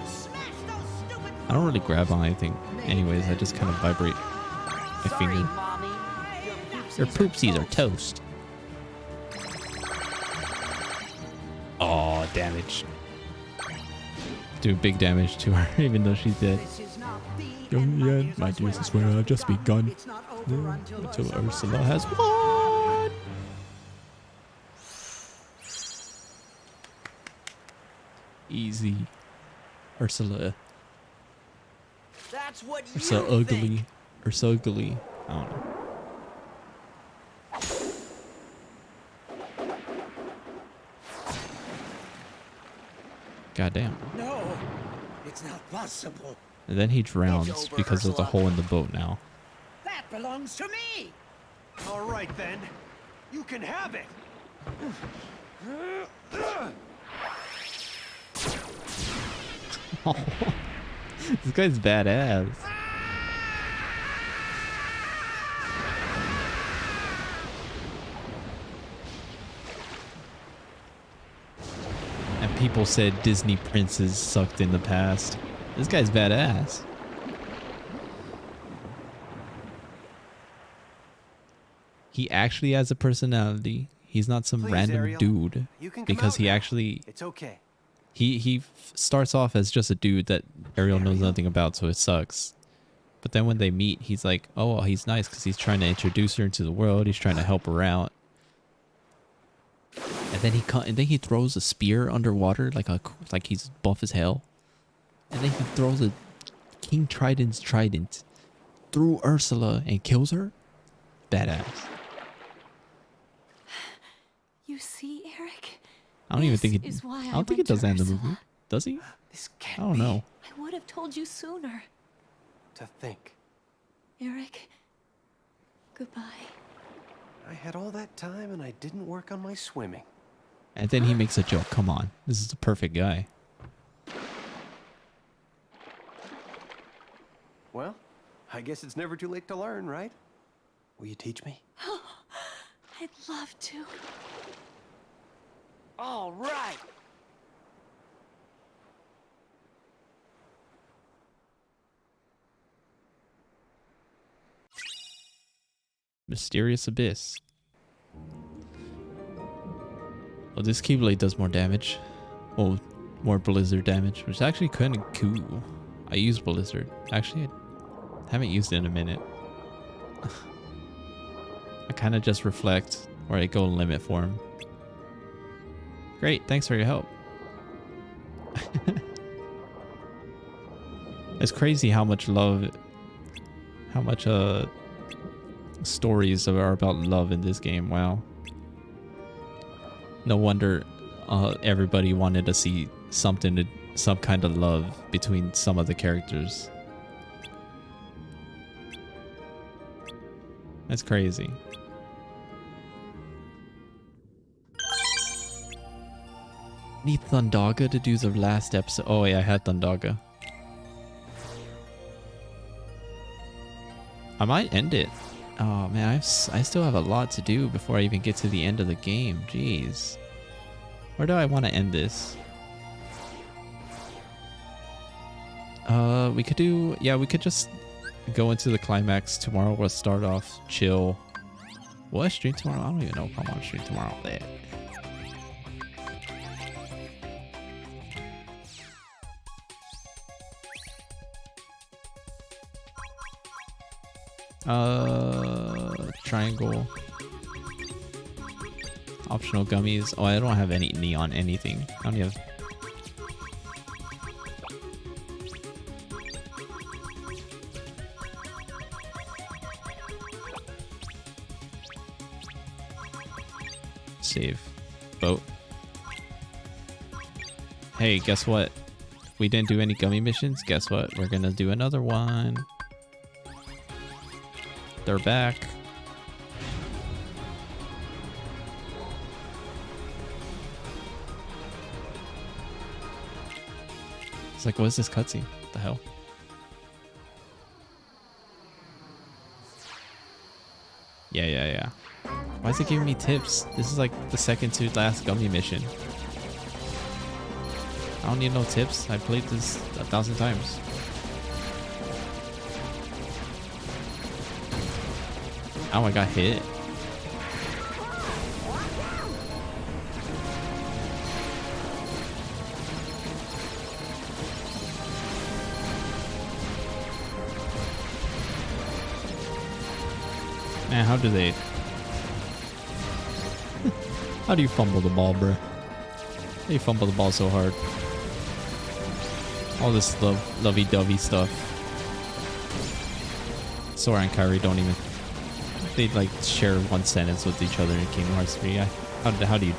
[SPEAKER 1] I don't really grab on anything. Anyways, I just kind of vibrate my finger. Your poopsies are toast. Oh, damage. Do big damage to her, even though she's dead. In the end, my duties is where I've just begun. Until Ursula has won. Easy. Ursula.
[SPEAKER 3] That's what
[SPEAKER 1] Ursa
[SPEAKER 3] you
[SPEAKER 1] ugly.
[SPEAKER 3] think.
[SPEAKER 1] Ursa ugly. I don't know. Goddamn.
[SPEAKER 11] No, it's not possible.
[SPEAKER 1] And then he drowns because there's a hole in the boat now.
[SPEAKER 11] That belongs to me.
[SPEAKER 18] All right, then. You can have it.
[SPEAKER 1] This guy's badass. And people said Disney princes sucked in the past. This guy's badass. He actually has a personality. He's not some
[SPEAKER 18] Please,
[SPEAKER 1] random
[SPEAKER 18] Ariel.
[SPEAKER 1] dude.
[SPEAKER 18] You can come
[SPEAKER 1] Because
[SPEAKER 18] out
[SPEAKER 1] he
[SPEAKER 18] now.
[SPEAKER 1] actually...
[SPEAKER 18] It's okay.
[SPEAKER 1] He starts off as just a dude that Ariel knows nothing about, so it sucks. But then when they meet, he's like, oh, well, he's nice because he's trying to introduce her into the world. He's trying to help her out. And then he throws a spear underwater like he's buff as hell. And then he throws a King Trident's trident through Ursula and kills her. Badass.
[SPEAKER 10] You see, Eric?
[SPEAKER 1] I don't even think it.
[SPEAKER 10] Is why
[SPEAKER 1] I don't think it does that in the movie. Does he? I don't know.
[SPEAKER 10] I would have told you sooner.
[SPEAKER 18] To think.
[SPEAKER 10] Eric, goodbye.
[SPEAKER 18] I had all that time and I didn't work on my swimming.
[SPEAKER 1] And then he makes a joke. Come on, this is the perfect guy.
[SPEAKER 18] Well, I guess it's never too late to learn, right? Will you teach me?
[SPEAKER 10] I'd love to.
[SPEAKER 3] All right.
[SPEAKER 1] Mysterious Abyss. Well, this Keyblade does more damage. Well, more Blizzard damage, which is actually kind of cool. I use Blizzard. Actually, I haven't used it in a minute. I kind of just reflect, or I go limit form. Great, thanks for your help. It's crazy how much love, how much stories are about love in this game. Wow. No wonder everybody wanted to see some kind of love between some of the characters. That's crazy. Need Thundaga to do the last episode. Oh yeah, I had Thundaga. I might end it. Oh man, I still have a lot to do before I even get to the end of the game. Jeez. Where do I want to end this? We could do... Yeah, we could just go into the climax tomorrow. We'll start off chill. Will I stream tomorrow? I don't even know if I want to stream tomorrow. There. Triangle. Optional gummies. Oh, I don't have any neon anything. I only have... Save. Vote. Hey, guess what? We didn't do any gummy missions. Guess what? We're gonna do another one. They're back. It's like, what is this cutscene? What the hell? Yeah. Why is it giving me tips? This is like the second to last gummy mission. I don't need no tips. I played this 1,000 times. Oh, I got hit. Man, how do they... How do you fumble the ball, bro? How do you fumble the ball so hard? All this lovey-dovey stuff. Sora and Kairi don't even... They like share one sentence with each other in Kingdom Hearts 3. How do you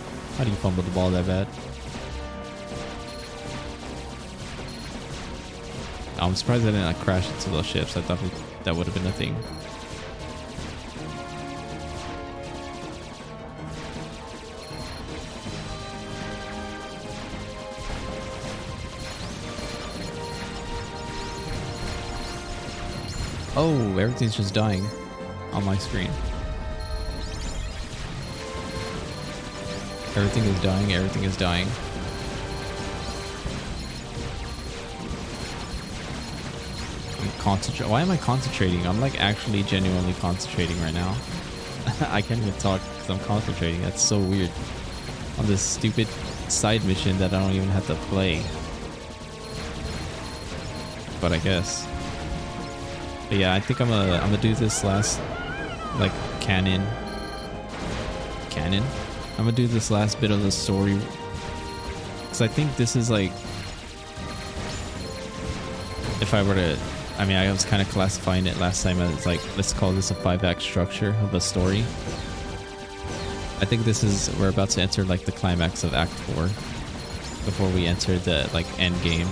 [SPEAKER 1] fumble the ball that bad? I'm surprised I didn't crash into those ships. I thought that would have been a thing. Oh, everything's just dying on my screen. Everything is dying, everything is dying. Concentrate. Why am I concentrating? I'm like actually genuinely concentrating right now. I can't even talk because I'm concentrating. That's so weird. On this stupid side mission that I don't even have to play. But I guess. But yeah, I think I'm gonna do this last like canon. I'm gonna do this last bit of the story because I think this is like, if I were to, I mean, I was kind of classifying it last time as like, let's call this a 5-act structure of a story. I think this is, we're about to enter like the climax of Act 4 before we enter the like end game.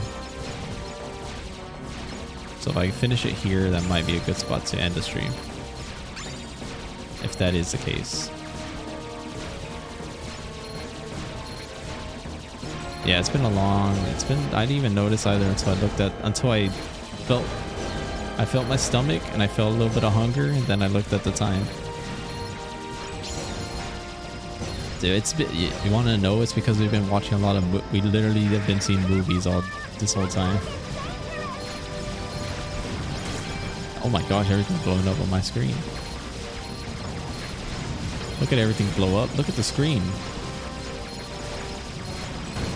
[SPEAKER 1] So if I finish it here, that might be a good spot to end the stream. If that is the case. Yeah, it's been I didn't even notice either until I felt my stomach and I felt a little bit of hunger and then I looked at the time. Dude, you want to know it's because we've been watching a lot of, we literally have been seeing movies this whole time. Oh my gosh, everything's blowing up on my screen. Look at everything blow up. Look at the screen.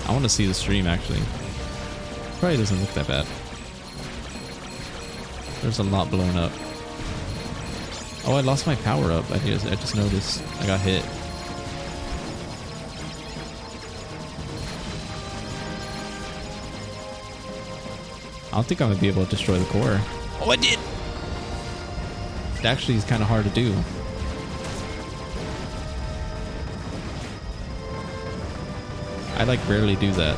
[SPEAKER 1] I want to see the stream actually. Probably doesn't look that bad. There's a lot blown up. Oh, I lost my power up. I just noticed. I got hit. I don't think I'm gonna be able to destroy the core. Oh, I did! It actually is kind of hard to do. I like rarely do that.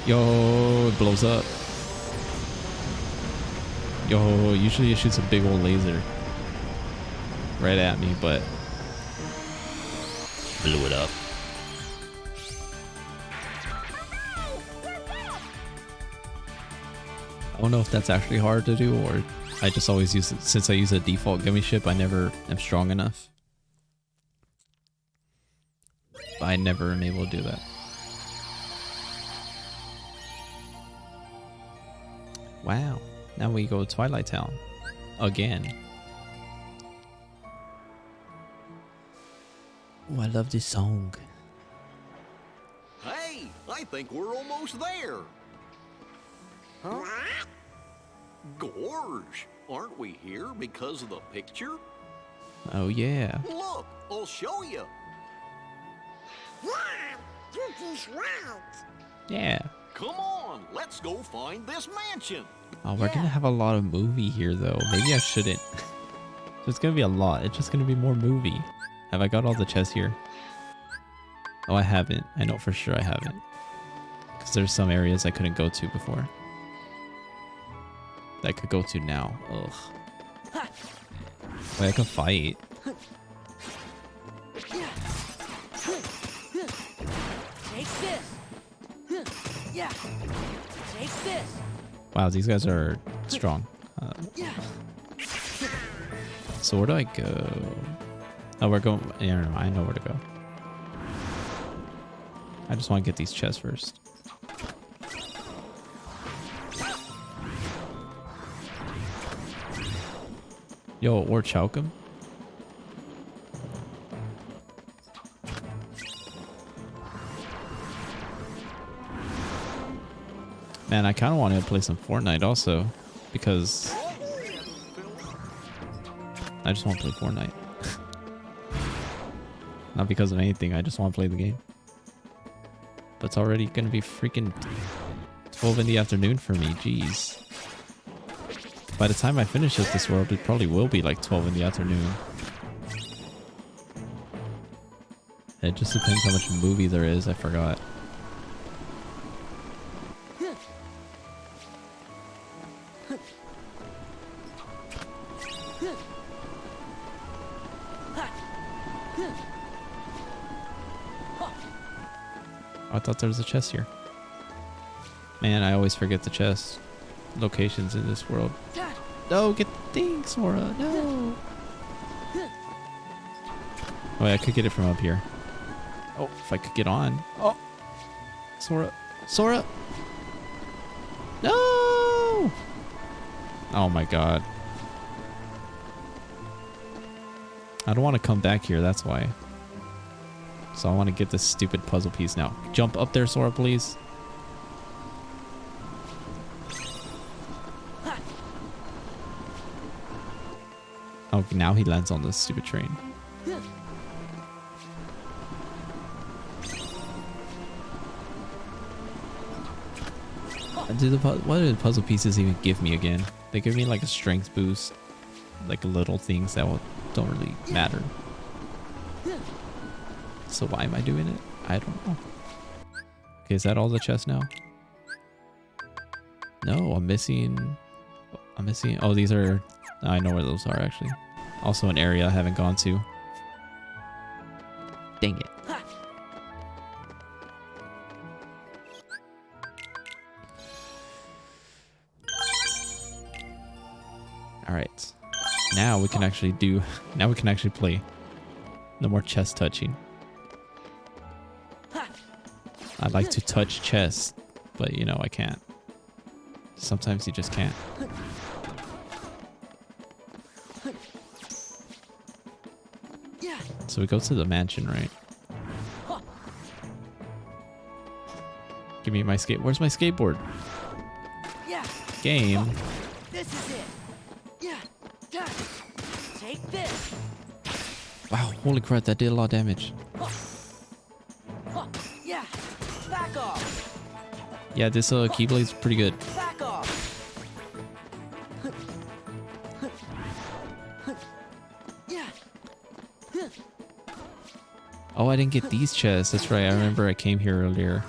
[SPEAKER 1] Yo, it blows up. Yo, usually it shoots a big old laser right at me, but blew it up. I don't know if that's actually hard to do, or I just always use it. Since I use a default gimme ship, I never am strong enough. I never am able to do that. Wow. Now we go to Twilight Town. Again. Oh, I love this song.
[SPEAKER 2] Hey, I think we're almost there.
[SPEAKER 4] Huh?
[SPEAKER 2] Gorge, aren't we here because of the picture?
[SPEAKER 1] Oh, yeah.
[SPEAKER 2] Look, I'll show you.
[SPEAKER 4] Yeah, through this route.
[SPEAKER 1] Yeah.
[SPEAKER 2] Come on, let's go find this mansion.
[SPEAKER 1] Oh, we're gonna have a lot of movie here, though. Maybe I shouldn't. There's gonna be a lot. It's just gonna be more movie. Have I got all the chests here? Oh, I haven't. I know for sure I haven't. Because there's some areas I couldn't go to before. That I could go to now. Ugh. Wait, I can fight.
[SPEAKER 3] Take this. Yeah. Take this.
[SPEAKER 1] Wow, these guys are strong. So where do I go? Oh, we're going... Yeah, no, I know where to go. I just want to get these chests first. Yo, or Chowkum? Man, I kind of wanted to play some Fortnite also, because I just want to play Fortnite. Not because of anything, I just want to play the game. But it's already going to be freaking 12 in the afternoon for me, jeez. By the time I finish this world, it probably will be like 12 in the afternoon. It just depends how much movie there is, I forgot. I thought there was a chest here. Man, I always forget the chest locations in this world. No, get the thing, Sora. No. Oh, wait, I could get it from up here. Oh, if I could get on. Oh, Sora. Sora. No. Oh my God. I don't want to come back here. That's why. So I want to get this stupid puzzle piece now. Jump up there, Sora, please. Oh, now he lands on this stupid train. What do the puzzle pieces even give me again? They give me like a strength boost, like little things that don't really matter. So why am I doing it? I don't know. Okay, is that all the chests now? No, I'm missing. Oh, these are. I know where those are actually. Also an area I haven't gone to. Dang it. Alright. Now we can actually do... Now we can actually play. No more chest touching. I'd like to touch chests, but you know I can't. Sometimes you just can't. So we go to the mansion, right? Give me my skate. Where's my skateboard? Game.
[SPEAKER 3] This is it. Yeah. Take this.
[SPEAKER 1] Wow, holy crap, that did a lot of damage.
[SPEAKER 3] Yeah. Back off.
[SPEAKER 1] Yeah, this Keyblade's pretty good.
[SPEAKER 3] Back off. Yeah.
[SPEAKER 1] Oh, I didn't get these chests. That's right. I remember I came here earlier.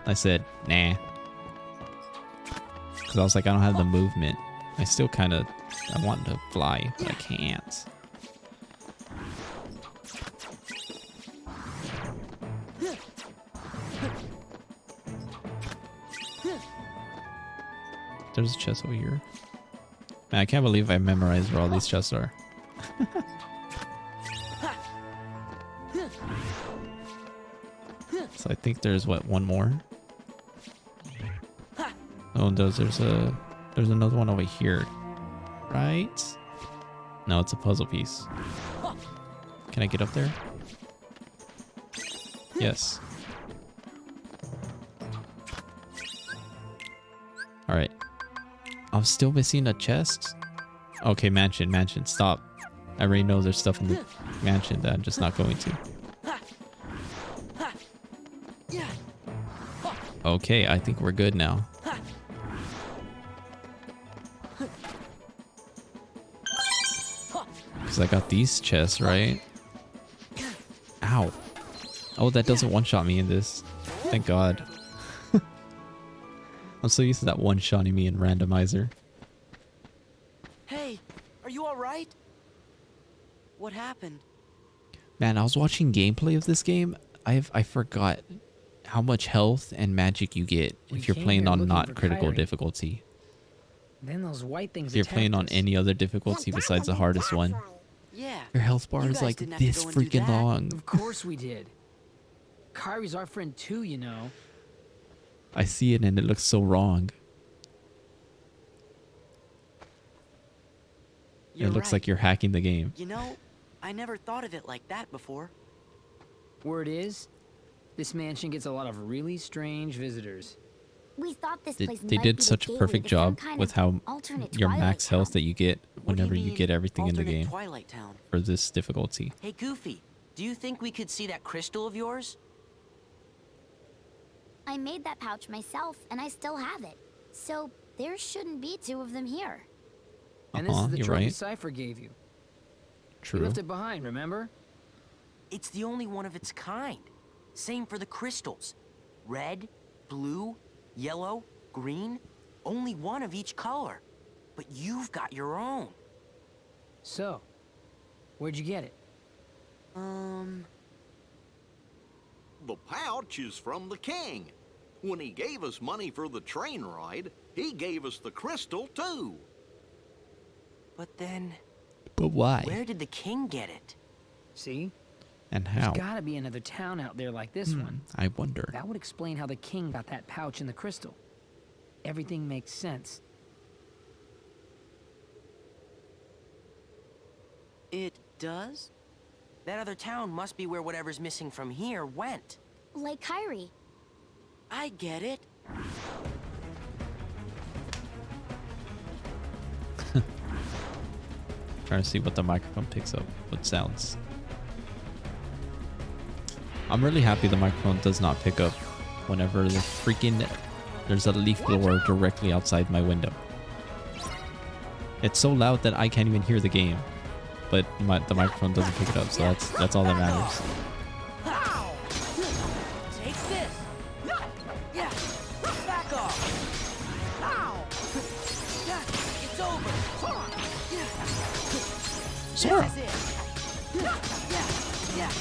[SPEAKER 1] I said, nah. Because I was like, I don't have the movement. I still kind of... I want to fly, but I can't. there's a chest over here. Man, I can't believe I memorized where all these chests are. So I think there's what, one more? Oh, there's another one over here, right? No, it's a puzzle piece. Can I get up there? Yes. All right. I'm still missing a chest. Okay, mansion, stop. I already know there's stuff in the mansion that I'm just not going to. Okay, I think we're good now. Because I got these chests, right? Ow. Oh, that doesn't one-shot me in this. Thank God. I'm so used to that one-shotting me in randomizer.
[SPEAKER 3] Hey, are you alright? What happened?
[SPEAKER 1] Man, I was watching gameplay of this game. I forgot how much health and magic you get if you're playing on not critical difficulty.
[SPEAKER 13] Then those white things
[SPEAKER 1] If you're playing on any other difficulty besides the hardest one,
[SPEAKER 3] Yeah.
[SPEAKER 1] your health bar is like this freaking long.
[SPEAKER 13] Of course we did. Kyrie's our friend too, you know.
[SPEAKER 1] I see it and it looks so wrong. It looks like you're hacking the game.
[SPEAKER 3] You know, I never thought of it like that before.
[SPEAKER 13] Word is, this mansion gets a lot of really strange visitors.
[SPEAKER 4] We thought this
[SPEAKER 1] They,
[SPEAKER 4] place
[SPEAKER 1] they
[SPEAKER 4] might
[SPEAKER 1] did
[SPEAKER 4] be the
[SPEAKER 1] such a
[SPEAKER 4] gateway
[SPEAKER 1] perfect
[SPEAKER 4] to some
[SPEAKER 1] job
[SPEAKER 4] kind
[SPEAKER 1] with
[SPEAKER 4] of
[SPEAKER 1] how
[SPEAKER 4] alternate
[SPEAKER 1] your
[SPEAKER 4] Twilight
[SPEAKER 1] max health that you get whenever you get everything in the
[SPEAKER 3] alternate
[SPEAKER 1] game
[SPEAKER 3] Twilight Town?
[SPEAKER 1] for this difficulty.
[SPEAKER 3] Hey, Goofy, do you think we could see that crystal of yours?
[SPEAKER 4] I made that pouch myself, and I still have it. So there shouldn't be two of them here.
[SPEAKER 13] And this is the
[SPEAKER 1] you're
[SPEAKER 13] trophy
[SPEAKER 1] right.
[SPEAKER 13] Cypher gave you.
[SPEAKER 1] True.
[SPEAKER 13] You left it behind, remember?
[SPEAKER 3] It's the only one of its kind. Same for the crystals. Red, blue, yellow, green. Only one of each color. But you've got your own.
[SPEAKER 13] So, where'd you get it?
[SPEAKER 2] The pouch is from the king. When he gave us money for the train ride, he gave us the crystal too.
[SPEAKER 3] But then,
[SPEAKER 1] But why?
[SPEAKER 3] where did the king get it?
[SPEAKER 13] See?
[SPEAKER 1] And how?
[SPEAKER 13] There's gotta be another town out there like this one.
[SPEAKER 1] I wonder.
[SPEAKER 13] That would explain how the king got that pouch in the crystal. Everything makes sense.
[SPEAKER 3] It does? That other town must be where whatever's missing from here went.
[SPEAKER 4] Like Kyrie.
[SPEAKER 3] I get it.
[SPEAKER 1] Trying to see what the microphone picks up. What sounds. I'm really happy the microphone does not pick up whenever the freaking there's a leaf blower directly outside my window. It's so loud that I can't even hear the game, but the microphone doesn't pick it up, so that's all that matters.
[SPEAKER 3] Take this. Yeah. Back off. Ow. Yeah. It's over. Yeah.
[SPEAKER 1] Sora.
[SPEAKER 3] This is it. Yeah. Yeah.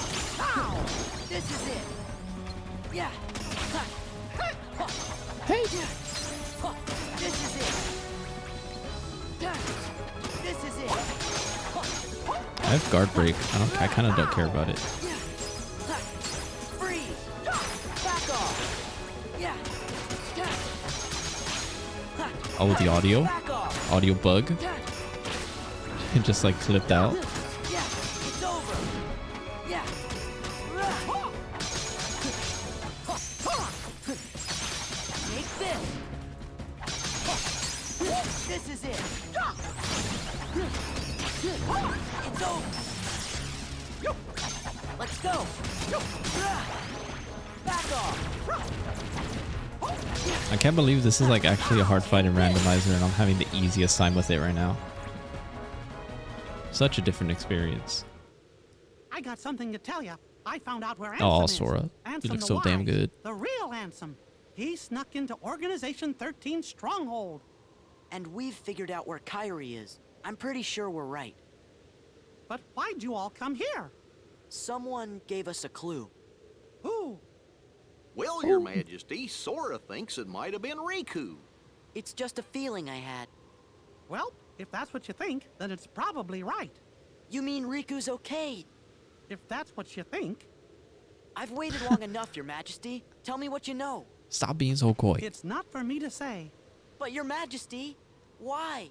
[SPEAKER 3] Ow. This is it. Yeah.
[SPEAKER 1] Hey.
[SPEAKER 3] This is it. This is it.
[SPEAKER 1] I have guard break. I kind of don't care about it.
[SPEAKER 3] Freeze. Back off. Yeah.
[SPEAKER 1] Oh, the audio? Audio bug? It just like clipped out.
[SPEAKER 3] Yeah. It's over. Yeah. Take this. This is it. It's over. Let's go. Back off.
[SPEAKER 1] I can't believe this is like actually a hard fight in randomizer and I'm having the easiest time with it right now. Such a different experience.
[SPEAKER 19] I got something to tell you. I found out where Ansem
[SPEAKER 1] Oh,
[SPEAKER 19] is.
[SPEAKER 1] Sora. You
[SPEAKER 19] Ansem
[SPEAKER 1] look
[SPEAKER 19] the
[SPEAKER 1] so damn
[SPEAKER 19] Wise,
[SPEAKER 1] good.
[SPEAKER 19] The real Ansem. He snuck into Organization 13 Stronghold.
[SPEAKER 3] And we've figured out where Kyrie is. I'm pretty sure we're right.
[SPEAKER 19] But why'd you all come here?
[SPEAKER 3] Someone gave us a clue.
[SPEAKER 19] Who?
[SPEAKER 2] Well, Your Majesty, Sora thinks it might have been Riku.
[SPEAKER 3] It's just a feeling I had.
[SPEAKER 19] Well, if that's what you think, then it's probably right.
[SPEAKER 3] You mean Riku's okay?
[SPEAKER 19] If that's what you think.
[SPEAKER 3] I've waited long enough, Your Majesty. Tell me what you know.
[SPEAKER 1] Stop being so coy.
[SPEAKER 19] It's not for me to say.
[SPEAKER 3] But Your Majesty, why?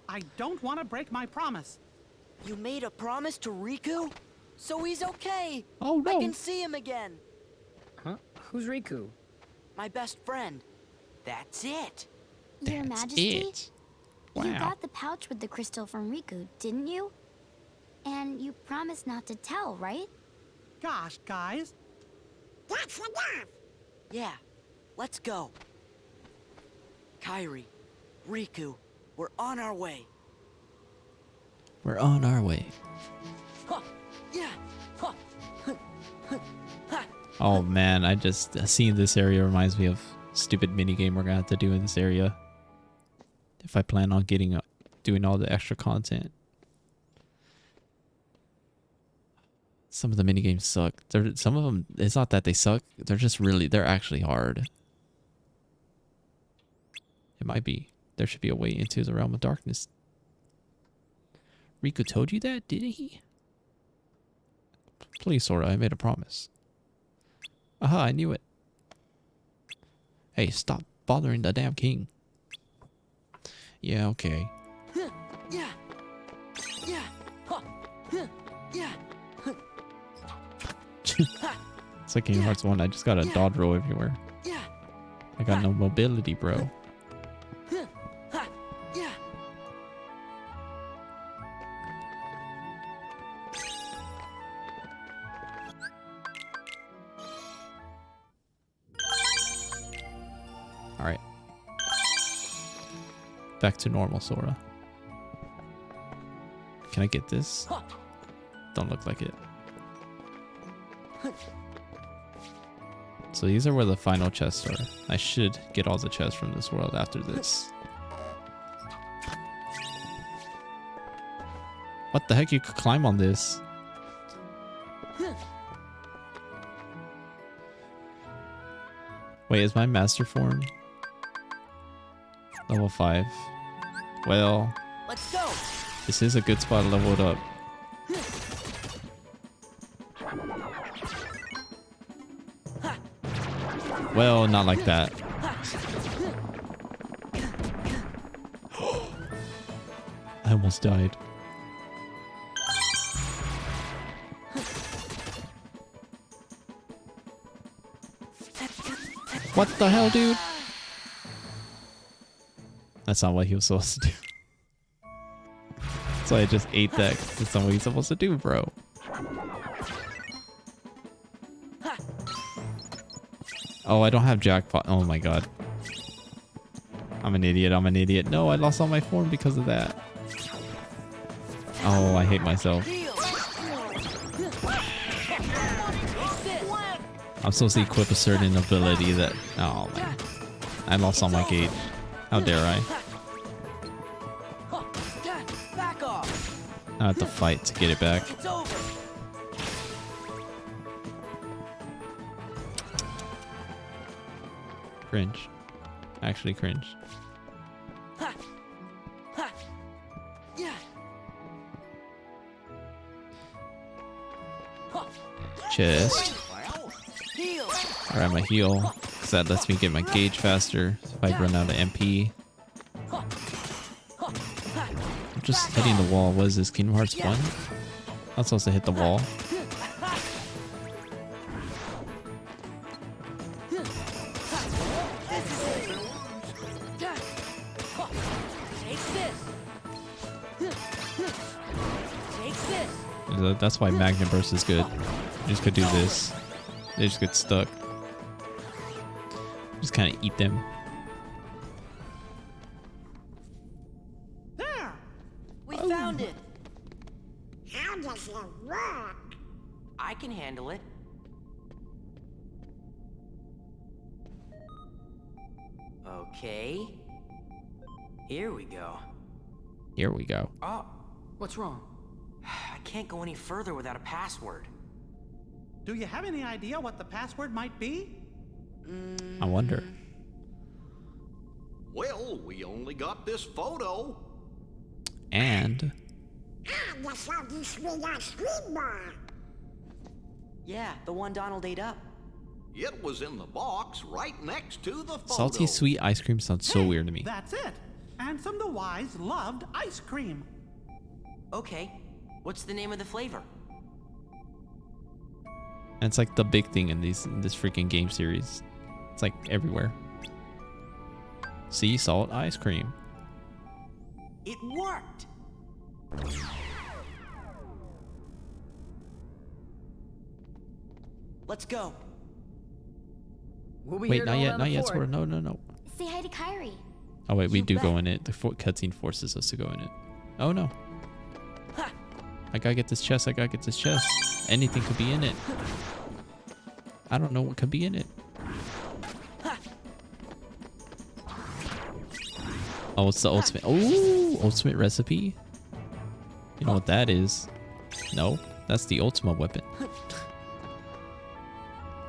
[SPEAKER 19] I don't want to break my promise.
[SPEAKER 3] You made a promise to Riku? So he's okay.
[SPEAKER 1] Oh no.
[SPEAKER 3] I can see him again.
[SPEAKER 13] Huh? Who's Riku?
[SPEAKER 3] My best friend. That's it.
[SPEAKER 4] Your Majesty?
[SPEAKER 1] It. Wow.
[SPEAKER 4] You got the pouch with the crystal from Riku, didn't you? And you promised not to tell, right?
[SPEAKER 19] Gosh, guys.
[SPEAKER 22] That's enough.
[SPEAKER 3] Yeah, let's go. Kairi, Riku, we're on our way.
[SPEAKER 1] We're on our way.
[SPEAKER 3] Huh, yeah, huh, ha.
[SPEAKER 1] Oh man, I just seeing this area reminds me of stupid minigame we're gonna have to do in this area. If I plan on doing all the extra content. Some of the minigames suck. Some of them, it's not that they suck. They're actually hard. It might be. There should be a way into the realm of darkness. Riku told you that, didn't he? Please, Sora, I made a promise. Aha, I knew it. Hey, stop bothering the damn king. Yeah, okay.
[SPEAKER 3] Yeah, yeah, huh, yeah.
[SPEAKER 1] It's like Kingdom Hearts 1. I just got a dodge roll everywhere.
[SPEAKER 3] Yeah.
[SPEAKER 1] I got no mobility, bro.
[SPEAKER 3] Yeah.
[SPEAKER 1] Alright. Back to normal, Sora. Can I get this? Don't look like it. So these are where the final chests are. I should get all the chests from this world after this. What the heck? You could climb on this. Wait, is my master form level 5? Well,
[SPEAKER 3] Let's go.
[SPEAKER 1] this is a good spot to level it up. Well, not like that. I almost died. What the hell, dude? That's not what he was supposed to do. So I just ate that. That's not what he's supposed to do, bro. Oh, I don't have jackpot. Oh my god. I'm an idiot. I'm an idiot. No, I lost all my form because of that. Oh, I hate myself. I'm supposed to equip a certain ability that... Oh, man. I lost all my gauge. How dare I?
[SPEAKER 3] Back off.
[SPEAKER 1] I have to fight to get it back.
[SPEAKER 3] It's over.
[SPEAKER 1] Cringe. Actually cringe.
[SPEAKER 3] Ha. Ha. Yeah.
[SPEAKER 1] Chest.
[SPEAKER 3] Heal.
[SPEAKER 1] Alright, I'm a heal. Because that lets me get my gauge faster if I run out of MP. I'm just hitting the wall. What is this? Kingdom Hearts 1? I'm supposed to hit the wall. That's why Magna Burst is good. You just could do this. They just get stuck. Just kind of eat them.
[SPEAKER 3] There. We found it.
[SPEAKER 22] How does it work?
[SPEAKER 3] I can handle it. Okay. Here we go.
[SPEAKER 1] Here we go.
[SPEAKER 3] Oh, what's wrong? I can't go any further without a password.
[SPEAKER 19] Do you have any idea what the password might be?
[SPEAKER 1] I wonder.
[SPEAKER 2] Well, we only got this photo.
[SPEAKER 1] And
[SPEAKER 8] the salty sweet ice cream bar.
[SPEAKER 3] Yeah, the one Donald ate up.
[SPEAKER 2] It was in the box right next to the photo.
[SPEAKER 1] salty sweet ice cream sounds so weird to me.
[SPEAKER 19] That's it. Ansem the Wise loved ice cream.
[SPEAKER 3] Okay, what's the name of the flavor?
[SPEAKER 1] And it's like the big thing in this freaking game series. It's like everywhere. Sea salt ice cream.
[SPEAKER 3] It worked! Let's go.
[SPEAKER 13] We'll be
[SPEAKER 1] Wait, not yet, Sora. No.
[SPEAKER 4] Say hi to Kyrie.
[SPEAKER 1] Oh wait, we do go in it. The cutscene forces us to go in it. Oh no. I gotta get this chest. Anything could be in it. I don't know what could be in it. Oh, it's the ultimate. Oh, ultimate recipe. You know what that is? No, that's the ultimate weapon.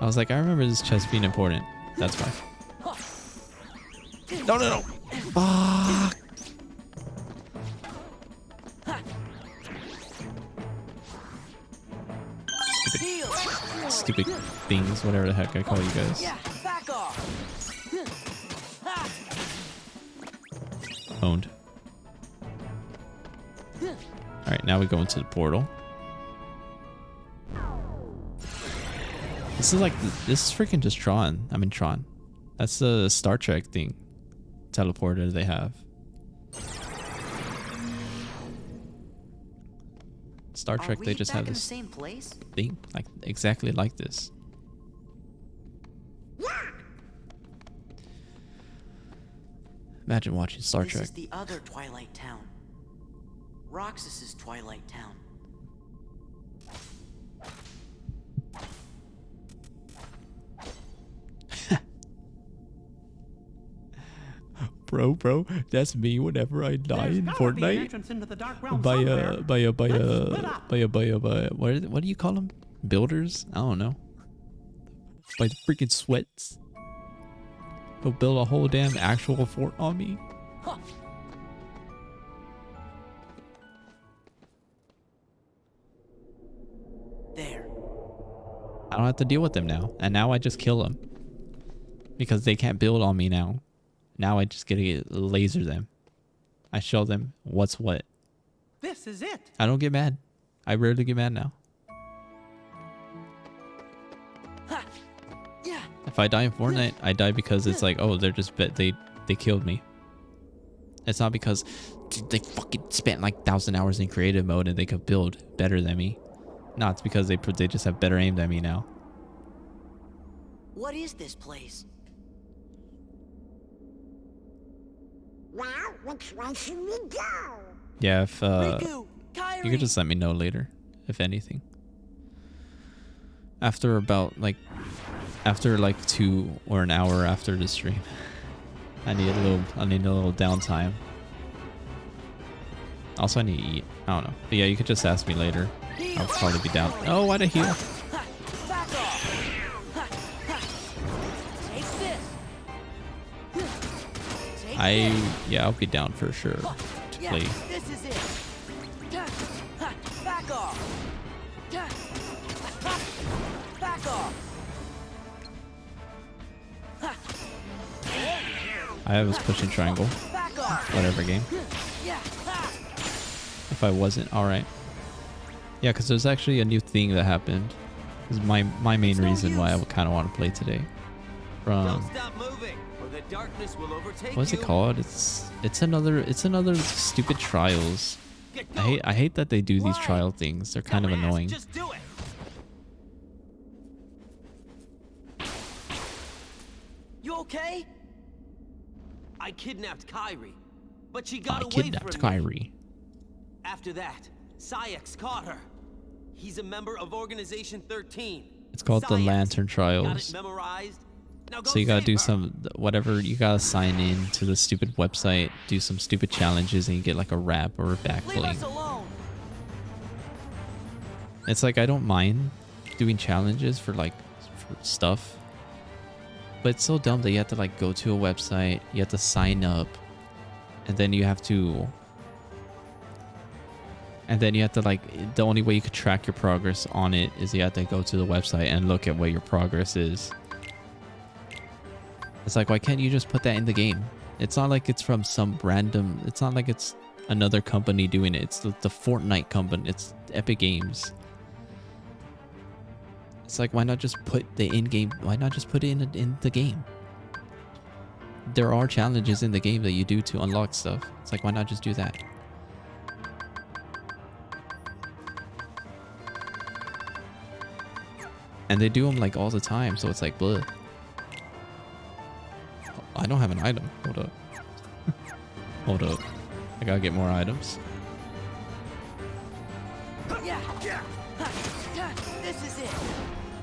[SPEAKER 1] I was like, I remember this chest being important. That's why. No. Fuck. Stupid things, whatever the heck I call you guys.
[SPEAKER 3] Back off.
[SPEAKER 1] Owned. Alright, now we go into the portal. This is like, this is freaking just Tron. I mean Tron. That's the Star Trek thing. Teleporter they have. Star Trek, they just have this
[SPEAKER 3] same place?
[SPEAKER 1] thing, like exactly like this. Imagine watching Star Trek.
[SPEAKER 3] This is the other Twilight Town. Roxas's Twilight Town.
[SPEAKER 1] Bro, that's me whenever I die in Fortnite. What do you call them? Builders? I don't know. By the freaking sweats. They'll build a whole damn actual fort on me.
[SPEAKER 3] There.
[SPEAKER 1] I don't have to deal with them now. And now I just kill them. Because they can't build on me now. Now I just get to laser them. I show them what's what.
[SPEAKER 19] This is it.
[SPEAKER 1] I don't get mad. I rarely get mad now. If I die in Fortnite, I die because it's like, oh, they're just they killed me. It's not because they fucking spent like 1,000 hours in creative mode and they could build better than me. No, it's because they just have better aim than me now.
[SPEAKER 3] What is this place?
[SPEAKER 8] Well, which way should we go?
[SPEAKER 1] Yeah, if you could just let me know later, if anything. After like 2 or an hour after the stream. I need a little downtime. Also I need to eat. I don't know. But yeah, you could just ask me later. I'll probably be down. Oh, why'd I heal? I'll be down for sure to play.
[SPEAKER 3] This is it. Back off. Back off.
[SPEAKER 1] I was pushing triangle. Whatever game. If I wasn't, alright. Yeah, because there's actually a new thing that happened. This is my main reason why I kind of want to play today. From what's it called? It's another stupid trials. I hate that they do these trial things. They're kind of annoying.
[SPEAKER 23] Just do it.
[SPEAKER 14] You okay? I kidnapped Kyrie, but she got
[SPEAKER 1] I
[SPEAKER 14] away
[SPEAKER 1] kidnapped
[SPEAKER 14] from
[SPEAKER 1] Kyrie.
[SPEAKER 14] me. After that, Sayek's caught her. He's a member of Organization 13.
[SPEAKER 1] It's called the Lantern
[SPEAKER 14] Got
[SPEAKER 1] Trials.
[SPEAKER 14] it memorized? Now go
[SPEAKER 1] So you gotta
[SPEAKER 14] save
[SPEAKER 1] do
[SPEAKER 14] her.
[SPEAKER 1] whatever, you gotta sign in to the stupid website, do some stupid challenges, and you get like a wrap or a back
[SPEAKER 3] Leave
[SPEAKER 1] bling.
[SPEAKER 3] us alone.
[SPEAKER 1] It's like I don't mind doing challenges for stuff, But it's so dumb that you have to like go to a website, you have to sign up, and then you have to like, the only way you could track your progress on it is you have to go to the website and look at what your progress is. It's like, why can't you just put that in the game? It's not like it's from some random, it's not like it's another company doing it. It's the Fortnite company. It's Epic Games. It's like, why not just put the in-game, why not just put it in the game? There are challenges in the game that you do to unlock stuff. It's like, why not just do that? And they do them like all the time, so it's like, bleh. I don't have an item. Hold up. Hold up. I gotta get more items.
[SPEAKER 3] Yeah. This is it.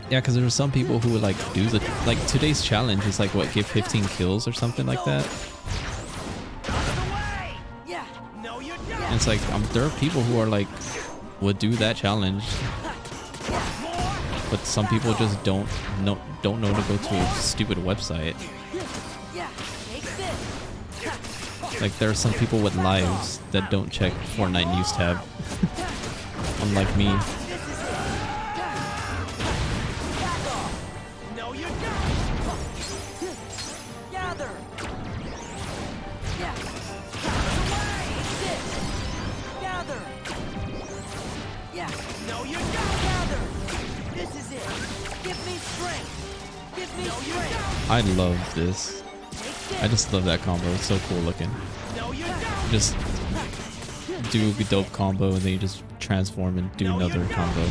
[SPEAKER 1] Yeah, because there were some people who would like do the, like today's challenge is like what, give 15 kills or something like that.
[SPEAKER 3] Yeah. No, you're not.
[SPEAKER 1] And it's like, there are people who are like, would do that challenge. But some people just don't know to go to a stupid website.
[SPEAKER 3] Yeah. Take this.
[SPEAKER 1] Like there are some people with lives that don't check Fortnite news tab. Unlike me.
[SPEAKER 3] No, you're not. Gather. Yeah. Gather. Yeah. No, you're not. Gather. This is it. Give me strength. Give me strength.
[SPEAKER 1] I love this. I just love that combo. It's so cool looking. Just do a dope combo and then you just transform and do another combo.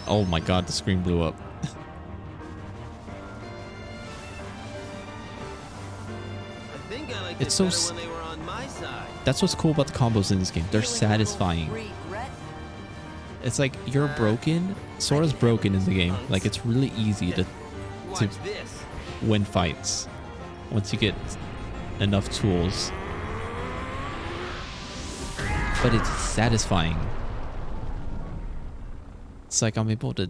[SPEAKER 1] Oh my god, the screen blew up. It's so... That's what's cool about the combos in this game. They're satisfying. It's like you're broken. Sora's broken in the game. Like it's really easy to win fights once you get enough tools. But it's satisfying. It's like I'm able to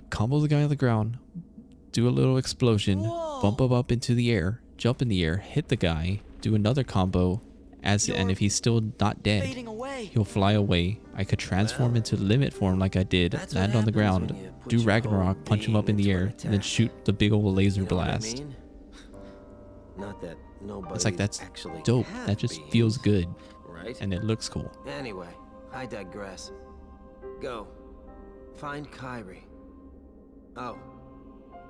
[SPEAKER 1] combo the guy on the ground, do a little explosion, bump him up into the air, jump in the air, hit the guy, do another combo, and if he's still not dead, he'll fly away. I could transform into limit form like I did, land on the ground, do Ragnarok, punch him up in the air, and then shoot the big old laser blast.
[SPEAKER 9] Not that
[SPEAKER 1] It's like, that's dope. That just feels good.
[SPEAKER 9] Right?
[SPEAKER 1] And it looks cool.
[SPEAKER 9] Anyway, I digress. Go. Find Kyrie. Oh,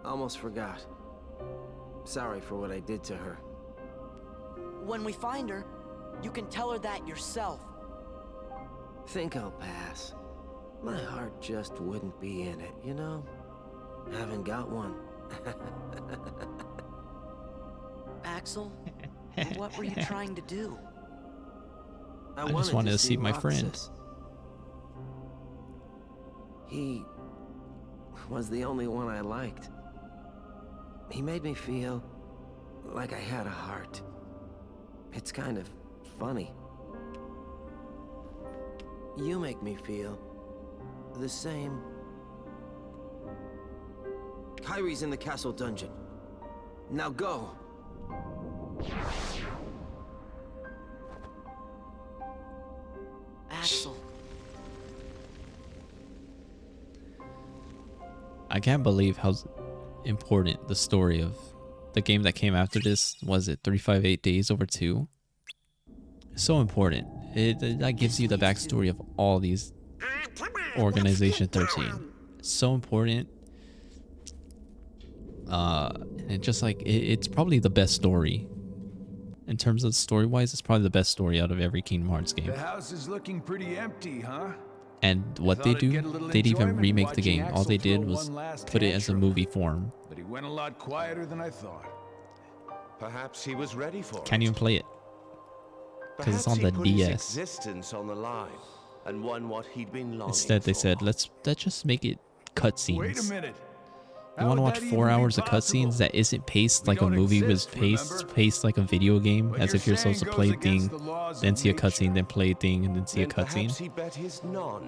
[SPEAKER 9] almost forgot. Sorry for what I did to her.
[SPEAKER 3] When we find her, you can tell her that yourself.
[SPEAKER 9] Think I'll pass. My heart just wouldn't be in it, you know? Haven't got one.
[SPEAKER 3] Axel, what were you trying to do?
[SPEAKER 1] I just wanted to see my friend.
[SPEAKER 9] Roxas. He was the only one I liked. He made me feel like I had a heart. It's kind of funny. You make me feel the same. Kyrie's in the castle dungeon. Now go!
[SPEAKER 3] Axel.
[SPEAKER 1] I can't believe how important the story of the game that came after this, was it 358 Days Over 2? So important. That gives you the backstory of all these Organization 13. So important. And just like, it's probably the best story. In terms of story-wise, it's probably the best story out of every Kingdom Hearts game.
[SPEAKER 7] The house is looking pretty empty, huh?
[SPEAKER 1] And what they do, they didn't even remake the game. All they did was put it as a movie form.
[SPEAKER 7] But he went a lot quieter than I thought.
[SPEAKER 20] Perhaps he was ready for
[SPEAKER 1] Can't even play it. Because it's on the DS.
[SPEAKER 20] Existence on the line and won what he'd been longing
[SPEAKER 1] Instead, they
[SPEAKER 20] for.
[SPEAKER 1] said, let's just make it cutscenes.
[SPEAKER 7] Wait a minute.
[SPEAKER 1] You want to watch 4 hours of cutscenes that isn't paced like a movie was paced like a video game, as if you're supposed to play a thing, then see a cutscene, then play a thing, and then see a cutscene.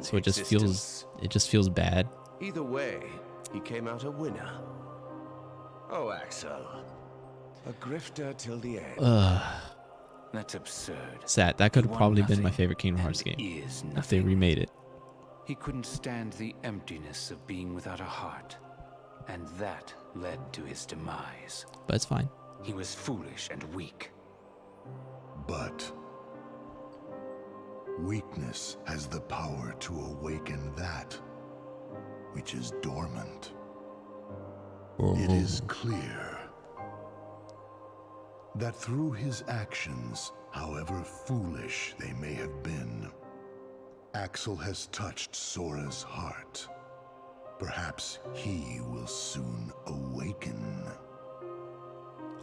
[SPEAKER 1] So it just feels bad.
[SPEAKER 20] Either way, he came out a winner. Oh, Axel. A grifter till the end.
[SPEAKER 18] That's absurd.
[SPEAKER 1] Sad. That could have probably been my favorite Kingdom Hearts game if they remade it.
[SPEAKER 5] He couldn't stand the emptiness of being without a heart, and that led to his demise.
[SPEAKER 1] But it's fine.
[SPEAKER 5] He was foolish and weak.
[SPEAKER 6] But weakness has the power to awaken that which is dormant. It is clear that through his actions, however foolish they may have been, Axel has touched Sora's heart. Perhaps he will soon awaken.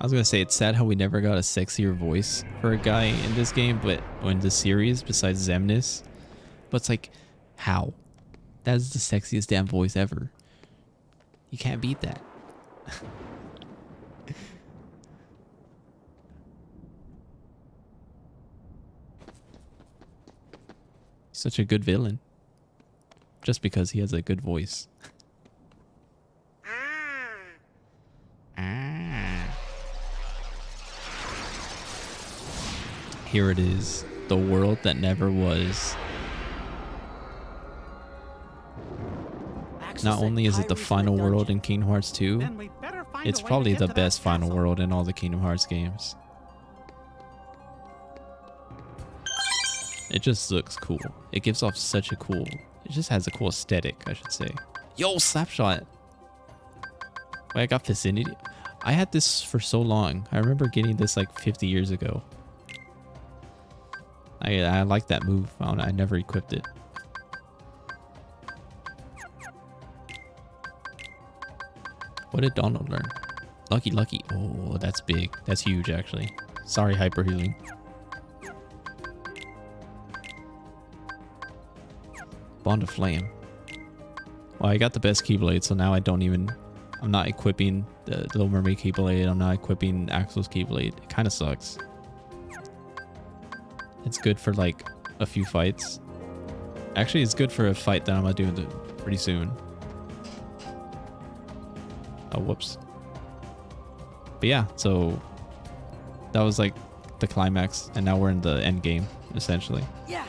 [SPEAKER 1] I was gonna say, it's sad how we never got a sexier voice for a guy in this game, but in the series, besides Xemnas. But it's like, how? That is the sexiest damn voice ever. You can't beat that. Such a good villain. Just because he has a good voice. Here it is. The world that never was. Not only is it the final world in Kingdom Hearts 2, it's probably the best final world in all the Kingdom Hearts games. It just looks cool. It gives off such a cool... It just has a cool aesthetic, I should say. Yo, Slapshot! Wait, I got Vicinity? I had this for so long. I remember getting this like 50 years ago. I like that move. I never equipped it. What did Donald learn? Lucky Lucky. Oh, that's big. That's huge, actually. Sorry, Hyper Healing. Bond of Flame. Well, I got the best Keyblade, so now I don't even... I'm not equipping the Little Mermaid Keyblade. I'm not equipping Axel's Keyblade. It kind of sucks. It's good for like a few fights. Actually, it's good for a fight that I'm gonna do pretty soon. Oh, whoops. But yeah, so that was like the climax, and now we're in the end game, essentially.
[SPEAKER 3] Yeah.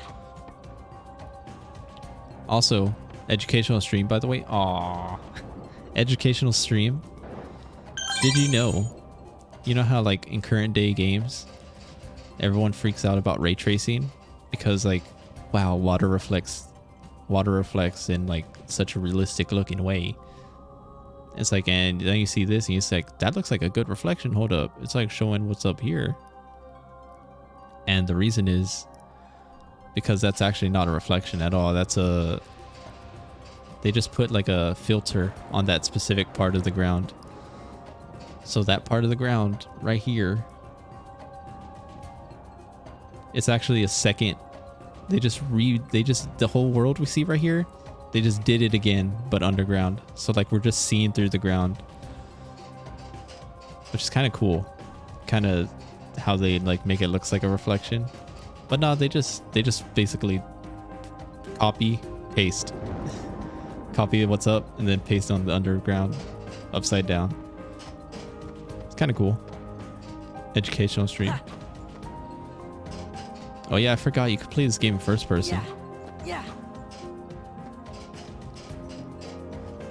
[SPEAKER 1] Also, educational stream, by the way. Aww. Educational stream. Did you know? You know how like in current day games, everyone freaks out about ray tracing because like, wow, water reflects in like such a realistic looking way. It's like, and then you see this and it's like, that looks like a good reflection. Hold up. It's like showing what's up here. And the reason is because that's actually not a reflection at all. They just put like a filter on that specific part of the ground. So that part of the ground right here, it's actually a second. The whole world we see right here, they just did it again, but underground. So like we're just seeing through the ground, which is kind of cool. Kind of how they like make it looks like a reflection, but no, they just basically copy, paste, copy what's up, and then paste on the underground, upside down. It's kind of cool. Educational stream. Oh yeah, I forgot you could play this game in first person.
[SPEAKER 3] Yeah.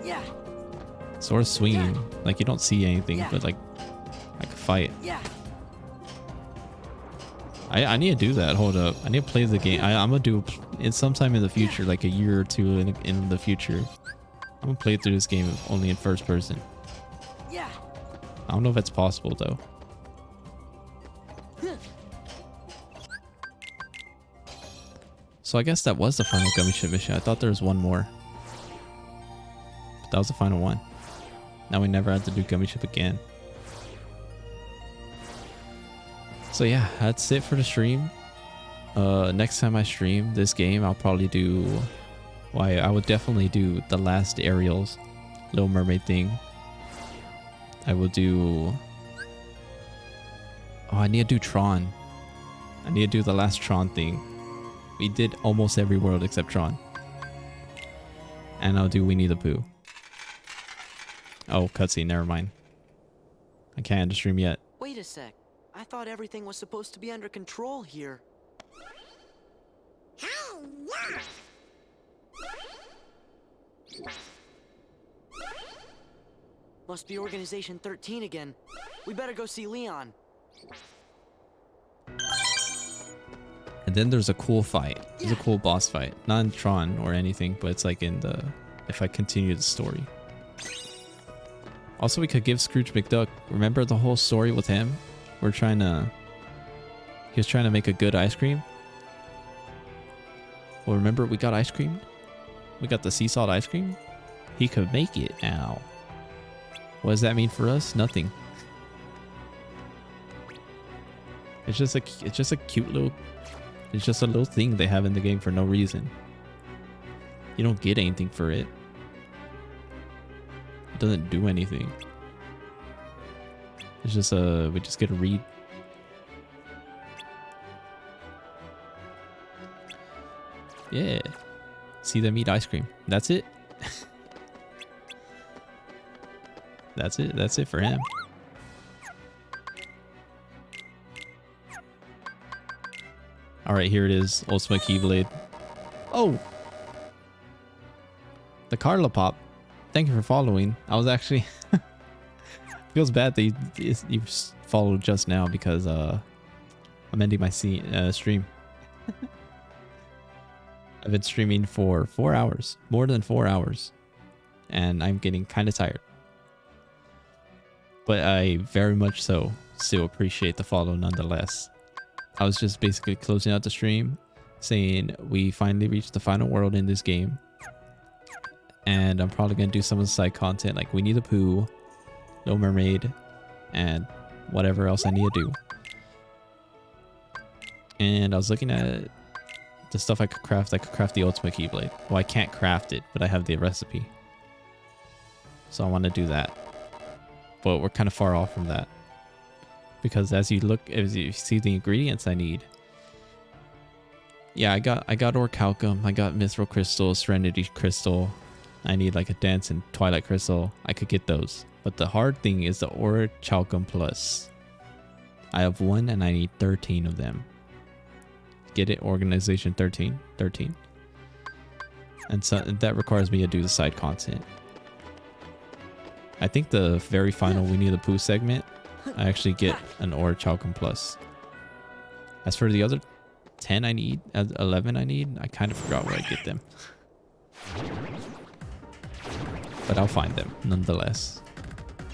[SPEAKER 3] Yeah.
[SPEAKER 1] Sort of swinging, like you don't see anything, but like a fight.
[SPEAKER 3] Yeah.
[SPEAKER 1] I need to do that. Hold up, I need to play the game. I'm gonna do it sometime in the future, like a year or two in the future. I'm gonna play through this game only in first person.
[SPEAKER 3] Yeah.
[SPEAKER 1] I don't know if that's possible though. So I guess that was the final Gummy Ship mission. I thought there was one more. But that was the final one. Now we never have to do Gummy Ship again. So yeah, that's it for the stream. Next time I stream this game, I'll probably do... Well, I would definitely do the last Ariel's Little Mermaid thing. I will do... Oh, I need to do Tron. I need to do the last Tron thing. We did almost every world except Tron. And I'll do Winnie the Pooh. Oh, cutscene, never mind. I can't end the stream yet.
[SPEAKER 3] Wait a sec. I thought everything was supposed to be under control here.
[SPEAKER 8] Hell yeah!
[SPEAKER 3] Must be Organization 13 again. We better go see Leon.
[SPEAKER 1] And then there's a cool fight. There's a cool boss fight. Not in Tron or anything, but it's like in the... If I continue the story. Also, we could give Scrooge McDuck... Remember the whole story with him? We're trying to... He was trying to make a good ice cream. Well, remember we got ice cream? We got the sea salt ice cream? He could make it now. What does that mean for us? Nothing. It's just a cute little... It's just a little thing they have in the game for no reason. You don't get anything for it. It doesn't do anything. It's just we just get to read. Yeah. See them eat ice cream. That's it. That's it. That's it for him. Alright, here it is. Ultimate Keyblade. Oh! The Carla Pop. Thank you for following. I was actually... Feels bad that you followed just now because I'm ending my stream. I've been streaming for 4 hours. More than 4 hours. And I'm getting kind of tired. But I very much so still appreciate the follow nonetheless. I was just basically closing out the stream saying we finally reached the final world in this game. And I'm probably going to do some of the side content like Winnie the Pooh, Little Mermaid, and whatever else I need to do. And I was looking at the stuff I could craft. I could craft the Ultimate Keyblade. Well, I can't craft it, but I have the recipe. So I want to do that. But we're kind of far off from that. Because as you see the ingredients I need. Yeah, I got Orichalcum, I got Mithril Crystal, Serenity Crystal. I need like a Dance and Twilight Crystal. I could get those. But the hard thing is the Orichalcum Plus. I have 1 and I need 13 of them. Get it? Organization 13. 13. And so that requires me to do the side content. I think the very final Winnie the Pooh segment, I actually get an Orichalcum Plus. As for the other 10 I need, 11 I need, I kind of forgot where I get them. But I'll find them nonetheless.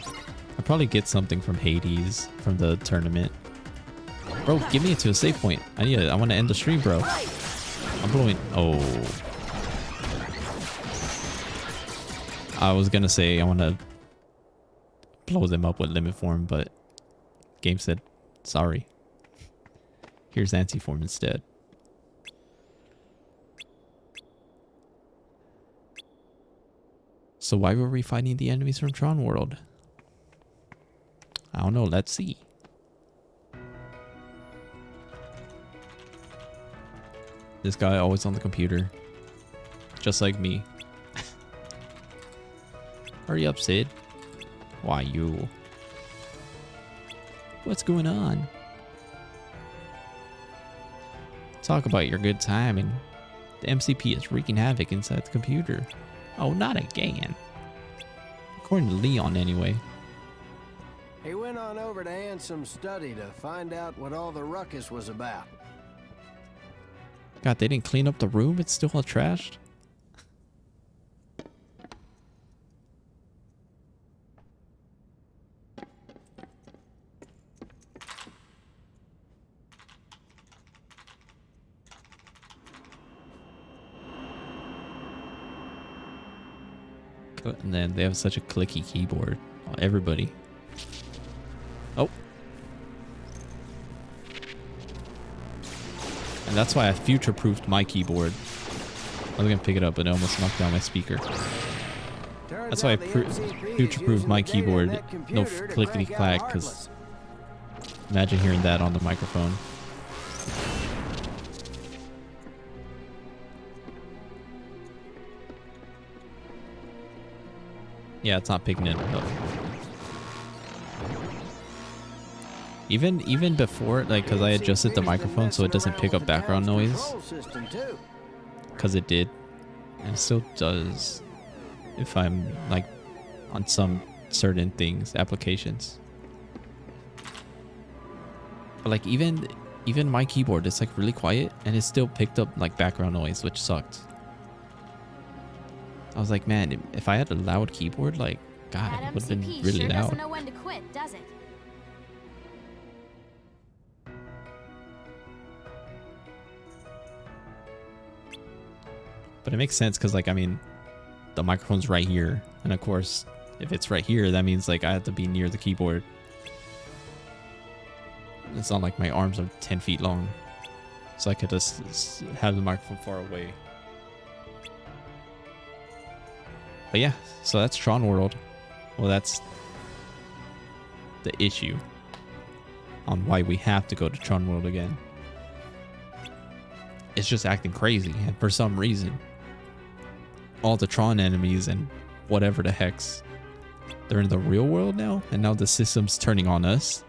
[SPEAKER 1] I'll probably get something from Hades from the tournament. Bro, get me into a save point. I want to end the stream, bro. I'm blowing. Oh. I was gonna say I want to blow them up with limit form, but game said sorry. Here's anti-form instead. So why were we fighting the enemies from Tron World? I don't know. Let's see. This guy always on the computer. Just like me. Hurry up, Sid. Why you? What's going on? Talk about your good time and the MCP is wreaking havoc inside the computer. Oh, not again. According to Leon, anyway.
[SPEAKER 12] He went on over to Ansom's study to find out what all the ruckus was about.
[SPEAKER 1] God, they didn't clean up the room? It's still all trashed? And then they have such a clicky keyboard. Oh, everybody. Oh. And that's why I future-proofed my keyboard. I was gonna pick it up, but it almost knocked down my speaker. That's why I future-proof my keyboard. No clickety-clack, because imagine hearing that on the microphone. Yeah, it's not picking it up. Even before, like, because I adjusted the microphone so it doesn't pick up background noise. Because it did. And it still does. If I'm, like, on some certain things, applications. But, like, even my keyboard, it's, like, really quiet. And it still picked up, like, background noise, which sucked. I was like, man, if I had a loud keyboard, like, God, it would have been really
[SPEAKER 4] sure
[SPEAKER 1] loud.
[SPEAKER 4] Doesn't know when to quit, does it?
[SPEAKER 1] But it makes sense because, like, I mean, the microphone's right here. And, of course, if it's right here, that means, like, I have to be near the keyboard. It's not like my arms are 10 feet long. So I could just have the microphone far away. But yeah, so that's Tron World. Well, that's the issue on why we have to go to Tron World again. It's just acting crazy, and for some reason, all the Tron enemies and whatever the hex, they're in the real world now, and now the system's turning on us.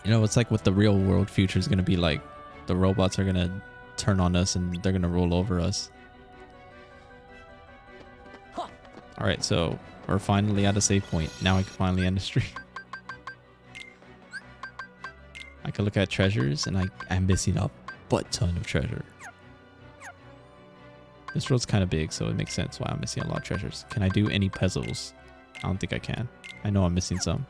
[SPEAKER 1] You know, it's like what the real world future is going to be like. The robots are going to turn on us and they're going to roll over us. Alright, so we're finally at a save point. Now I can finally end the stream. I can look at treasures and I'm missing a butt ton of treasure. This road's kind of big, so it makes sense why I'm missing a lot of treasures. Can I do any puzzles? I don't think I can. I know I'm missing some.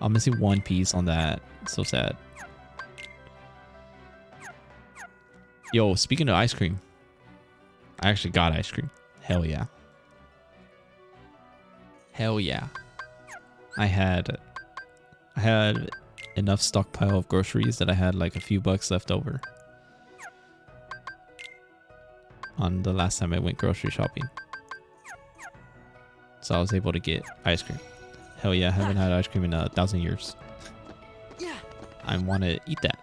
[SPEAKER 1] I'm missing one piece on that. It's so sad. Yo, speaking of ice cream. I actually got ice cream. Hell yeah. Hell yeah. I had enough stockpile of groceries that I had like a few bucks left over on the last time I went grocery shopping. So I was able to get ice cream. Hell yeah, I haven't had ice cream in 1,000 years. I want to eat that.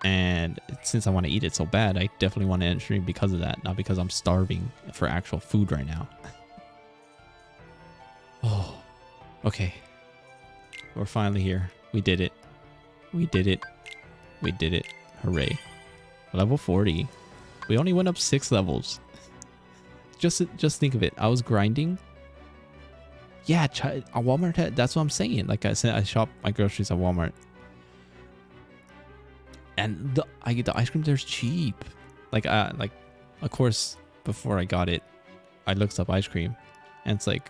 [SPEAKER 1] And since I want to eat it so bad, I definitely want to end stream because of that. Not because I'm starving for actual food right now. Oh, okay. We're finally here. We did it. We did it. We did it. Hooray. Level 40. We only went up 6 levels. Just think of it. I was grinding. Yeah, Walmart. That's what I'm saying. Like I said, I shop my groceries at Walmart. And I get the ice cream there's cheap. Like of course, before I got it, I looked up ice cream. And it's like,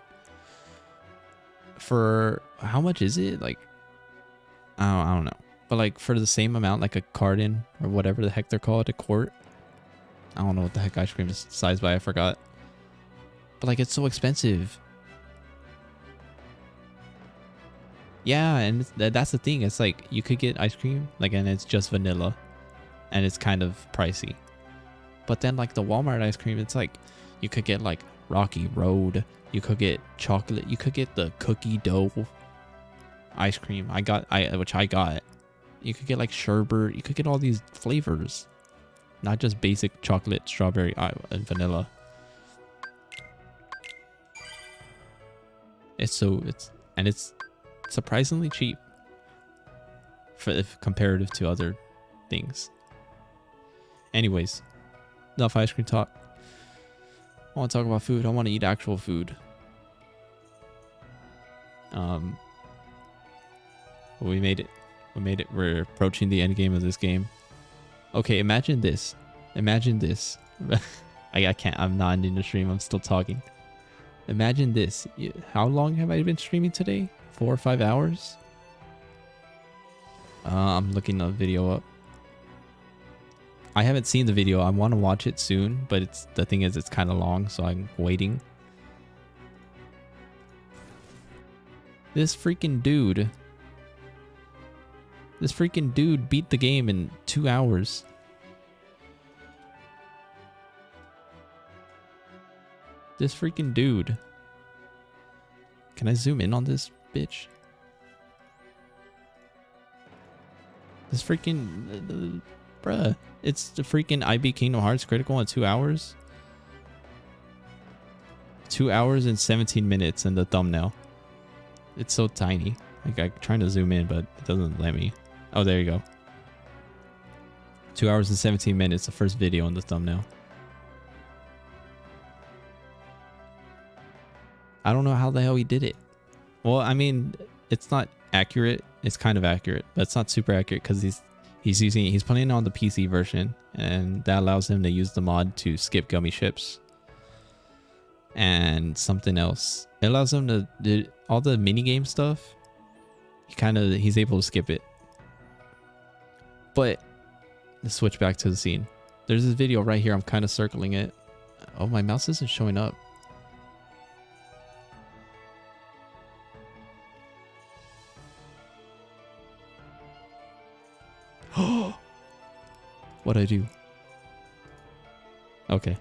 [SPEAKER 1] for how much is it? Like, I don't know. But like for the same amount, like a carton or whatever the heck they're called, a quart. I don't know what the heck ice cream is sized by. I forgot. But like, it's so expensive. Yeah, and that's the thing. It's like you could get ice cream, like, and it's just vanilla, and it's kind of pricey. But then like the Walmart ice cream, it's like you could get like Rocky Road. You could get chocolate. You could get the cookie dough ice cream. Which I got. You could get like sherbet. You could get all these flavors, not just basic chocolate, strawberry, and vanilla. It's surprisingly cheap if comparative to other things. Anyways, enough ice cream talk. I want to talk about food. I want to eat actual food. We made it. We made it. We're approaching the end game of this game. Okay, imagine this. Imagine this. I can't. I'm not ending the stream. I'm still talking. Imagine this. How long have I been streaming today? 4 or 5 hours? I'm looking the video up. I haven't seen the video. I want to watch it soon, but the thing is, it's kind of long, so I'm waiting. This freaking dude beat the game in 2 hours. This freaking dude. Can I zoom in on this bitch? This freaking... bruh. It's the freaking I beat Kingdom Hearts critical in 2 hours. 2 hours and 17 minutes in the thumbnail. It's so tiny. Like, I'm trying to zoom in, but it doesn't let me. Oh, there you go. 2 hours and 17 minutes, the first video in the thumbnail. I don't know how the hell he did it. Well, I mean, it's not accurate. It's kind of accurate, but it's not super accurate because he's playing on the PC version, and that allows him to use the mod to skip gummy ships and something else. It allows him to do all the mini game stuff. He's able to skip it. But let's switch back to the scene. There's this video right here. I'm kind of circling it. Oh, my mouse isn't showing up. What'd I do? Okay.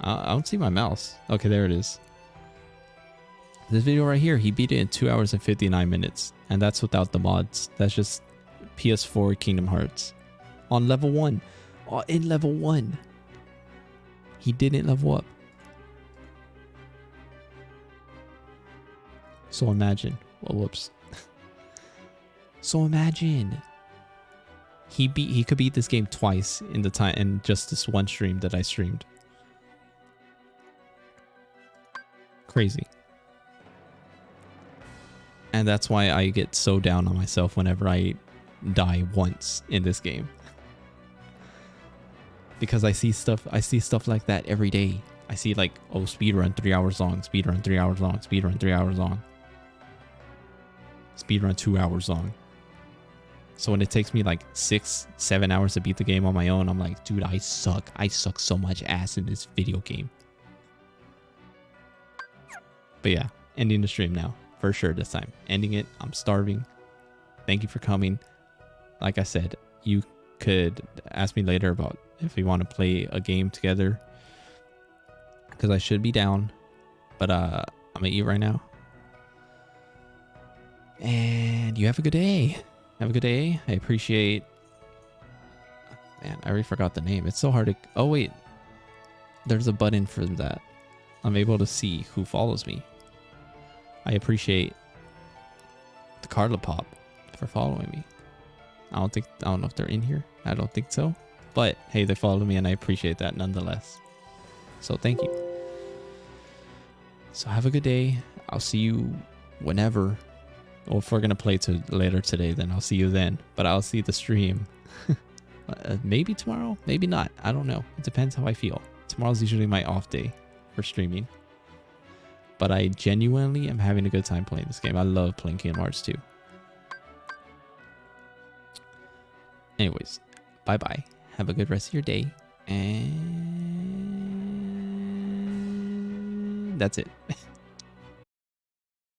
[SPEAKER 1] I don't see my mouse. Okay, there it is. This video right here, he beat it in 2 hours and 59 minutes. And that's without the mods. That's just PS4 Kingdom Hearts. On level 1. Oh, in level 1. He didn't level up. So imagine. Oh, whoops. So imagine. He could beat this game twice in the time in just this one stream that I streamed. Crazy. And that's why I get so down on myself whenever I die once in this game. Because I see stuff like that every day. I see like, oh, speedrun 3 hours long, speedrun 3 hours long, speedrun 3 hours long. Speedrun 2 hours long. So when it takes me like 6-7 hours to beat the game on my own, I'm like, dude, I suck. I suck so much ass in this video game. But yeah, ending the stream now. For sure this time. Ending it. I'm starving. Thank you for coming. Like I said, you could ask me later about if we want to play a game together. Because I should be down. But I'm going to eat right now. And you have a good day. Have a good day. I appreciate... Man, I already forgot the name. It's so hard to... Oh, wait. There's a button for that. I'm able to see who follows me. I appreciate the Carla Pop for following me. I don't know if they're in here. I don't think so. But hey, they followed me and I appreciate that nonetheless. So thank you. So have a good day. I'll see you whenever. Well, if we're going to play later today, then I'll see you then. But I'll see the stream. Maybe tomorrow, maybe not. I don't know. It depends how I feel. Tomorrow's usually my off day for streaming. But I genuinely am having a good time playing this game. I love playing Kingdom Hearts 2. Anyways, bye-bye. Have a good rest of your day. And that's it.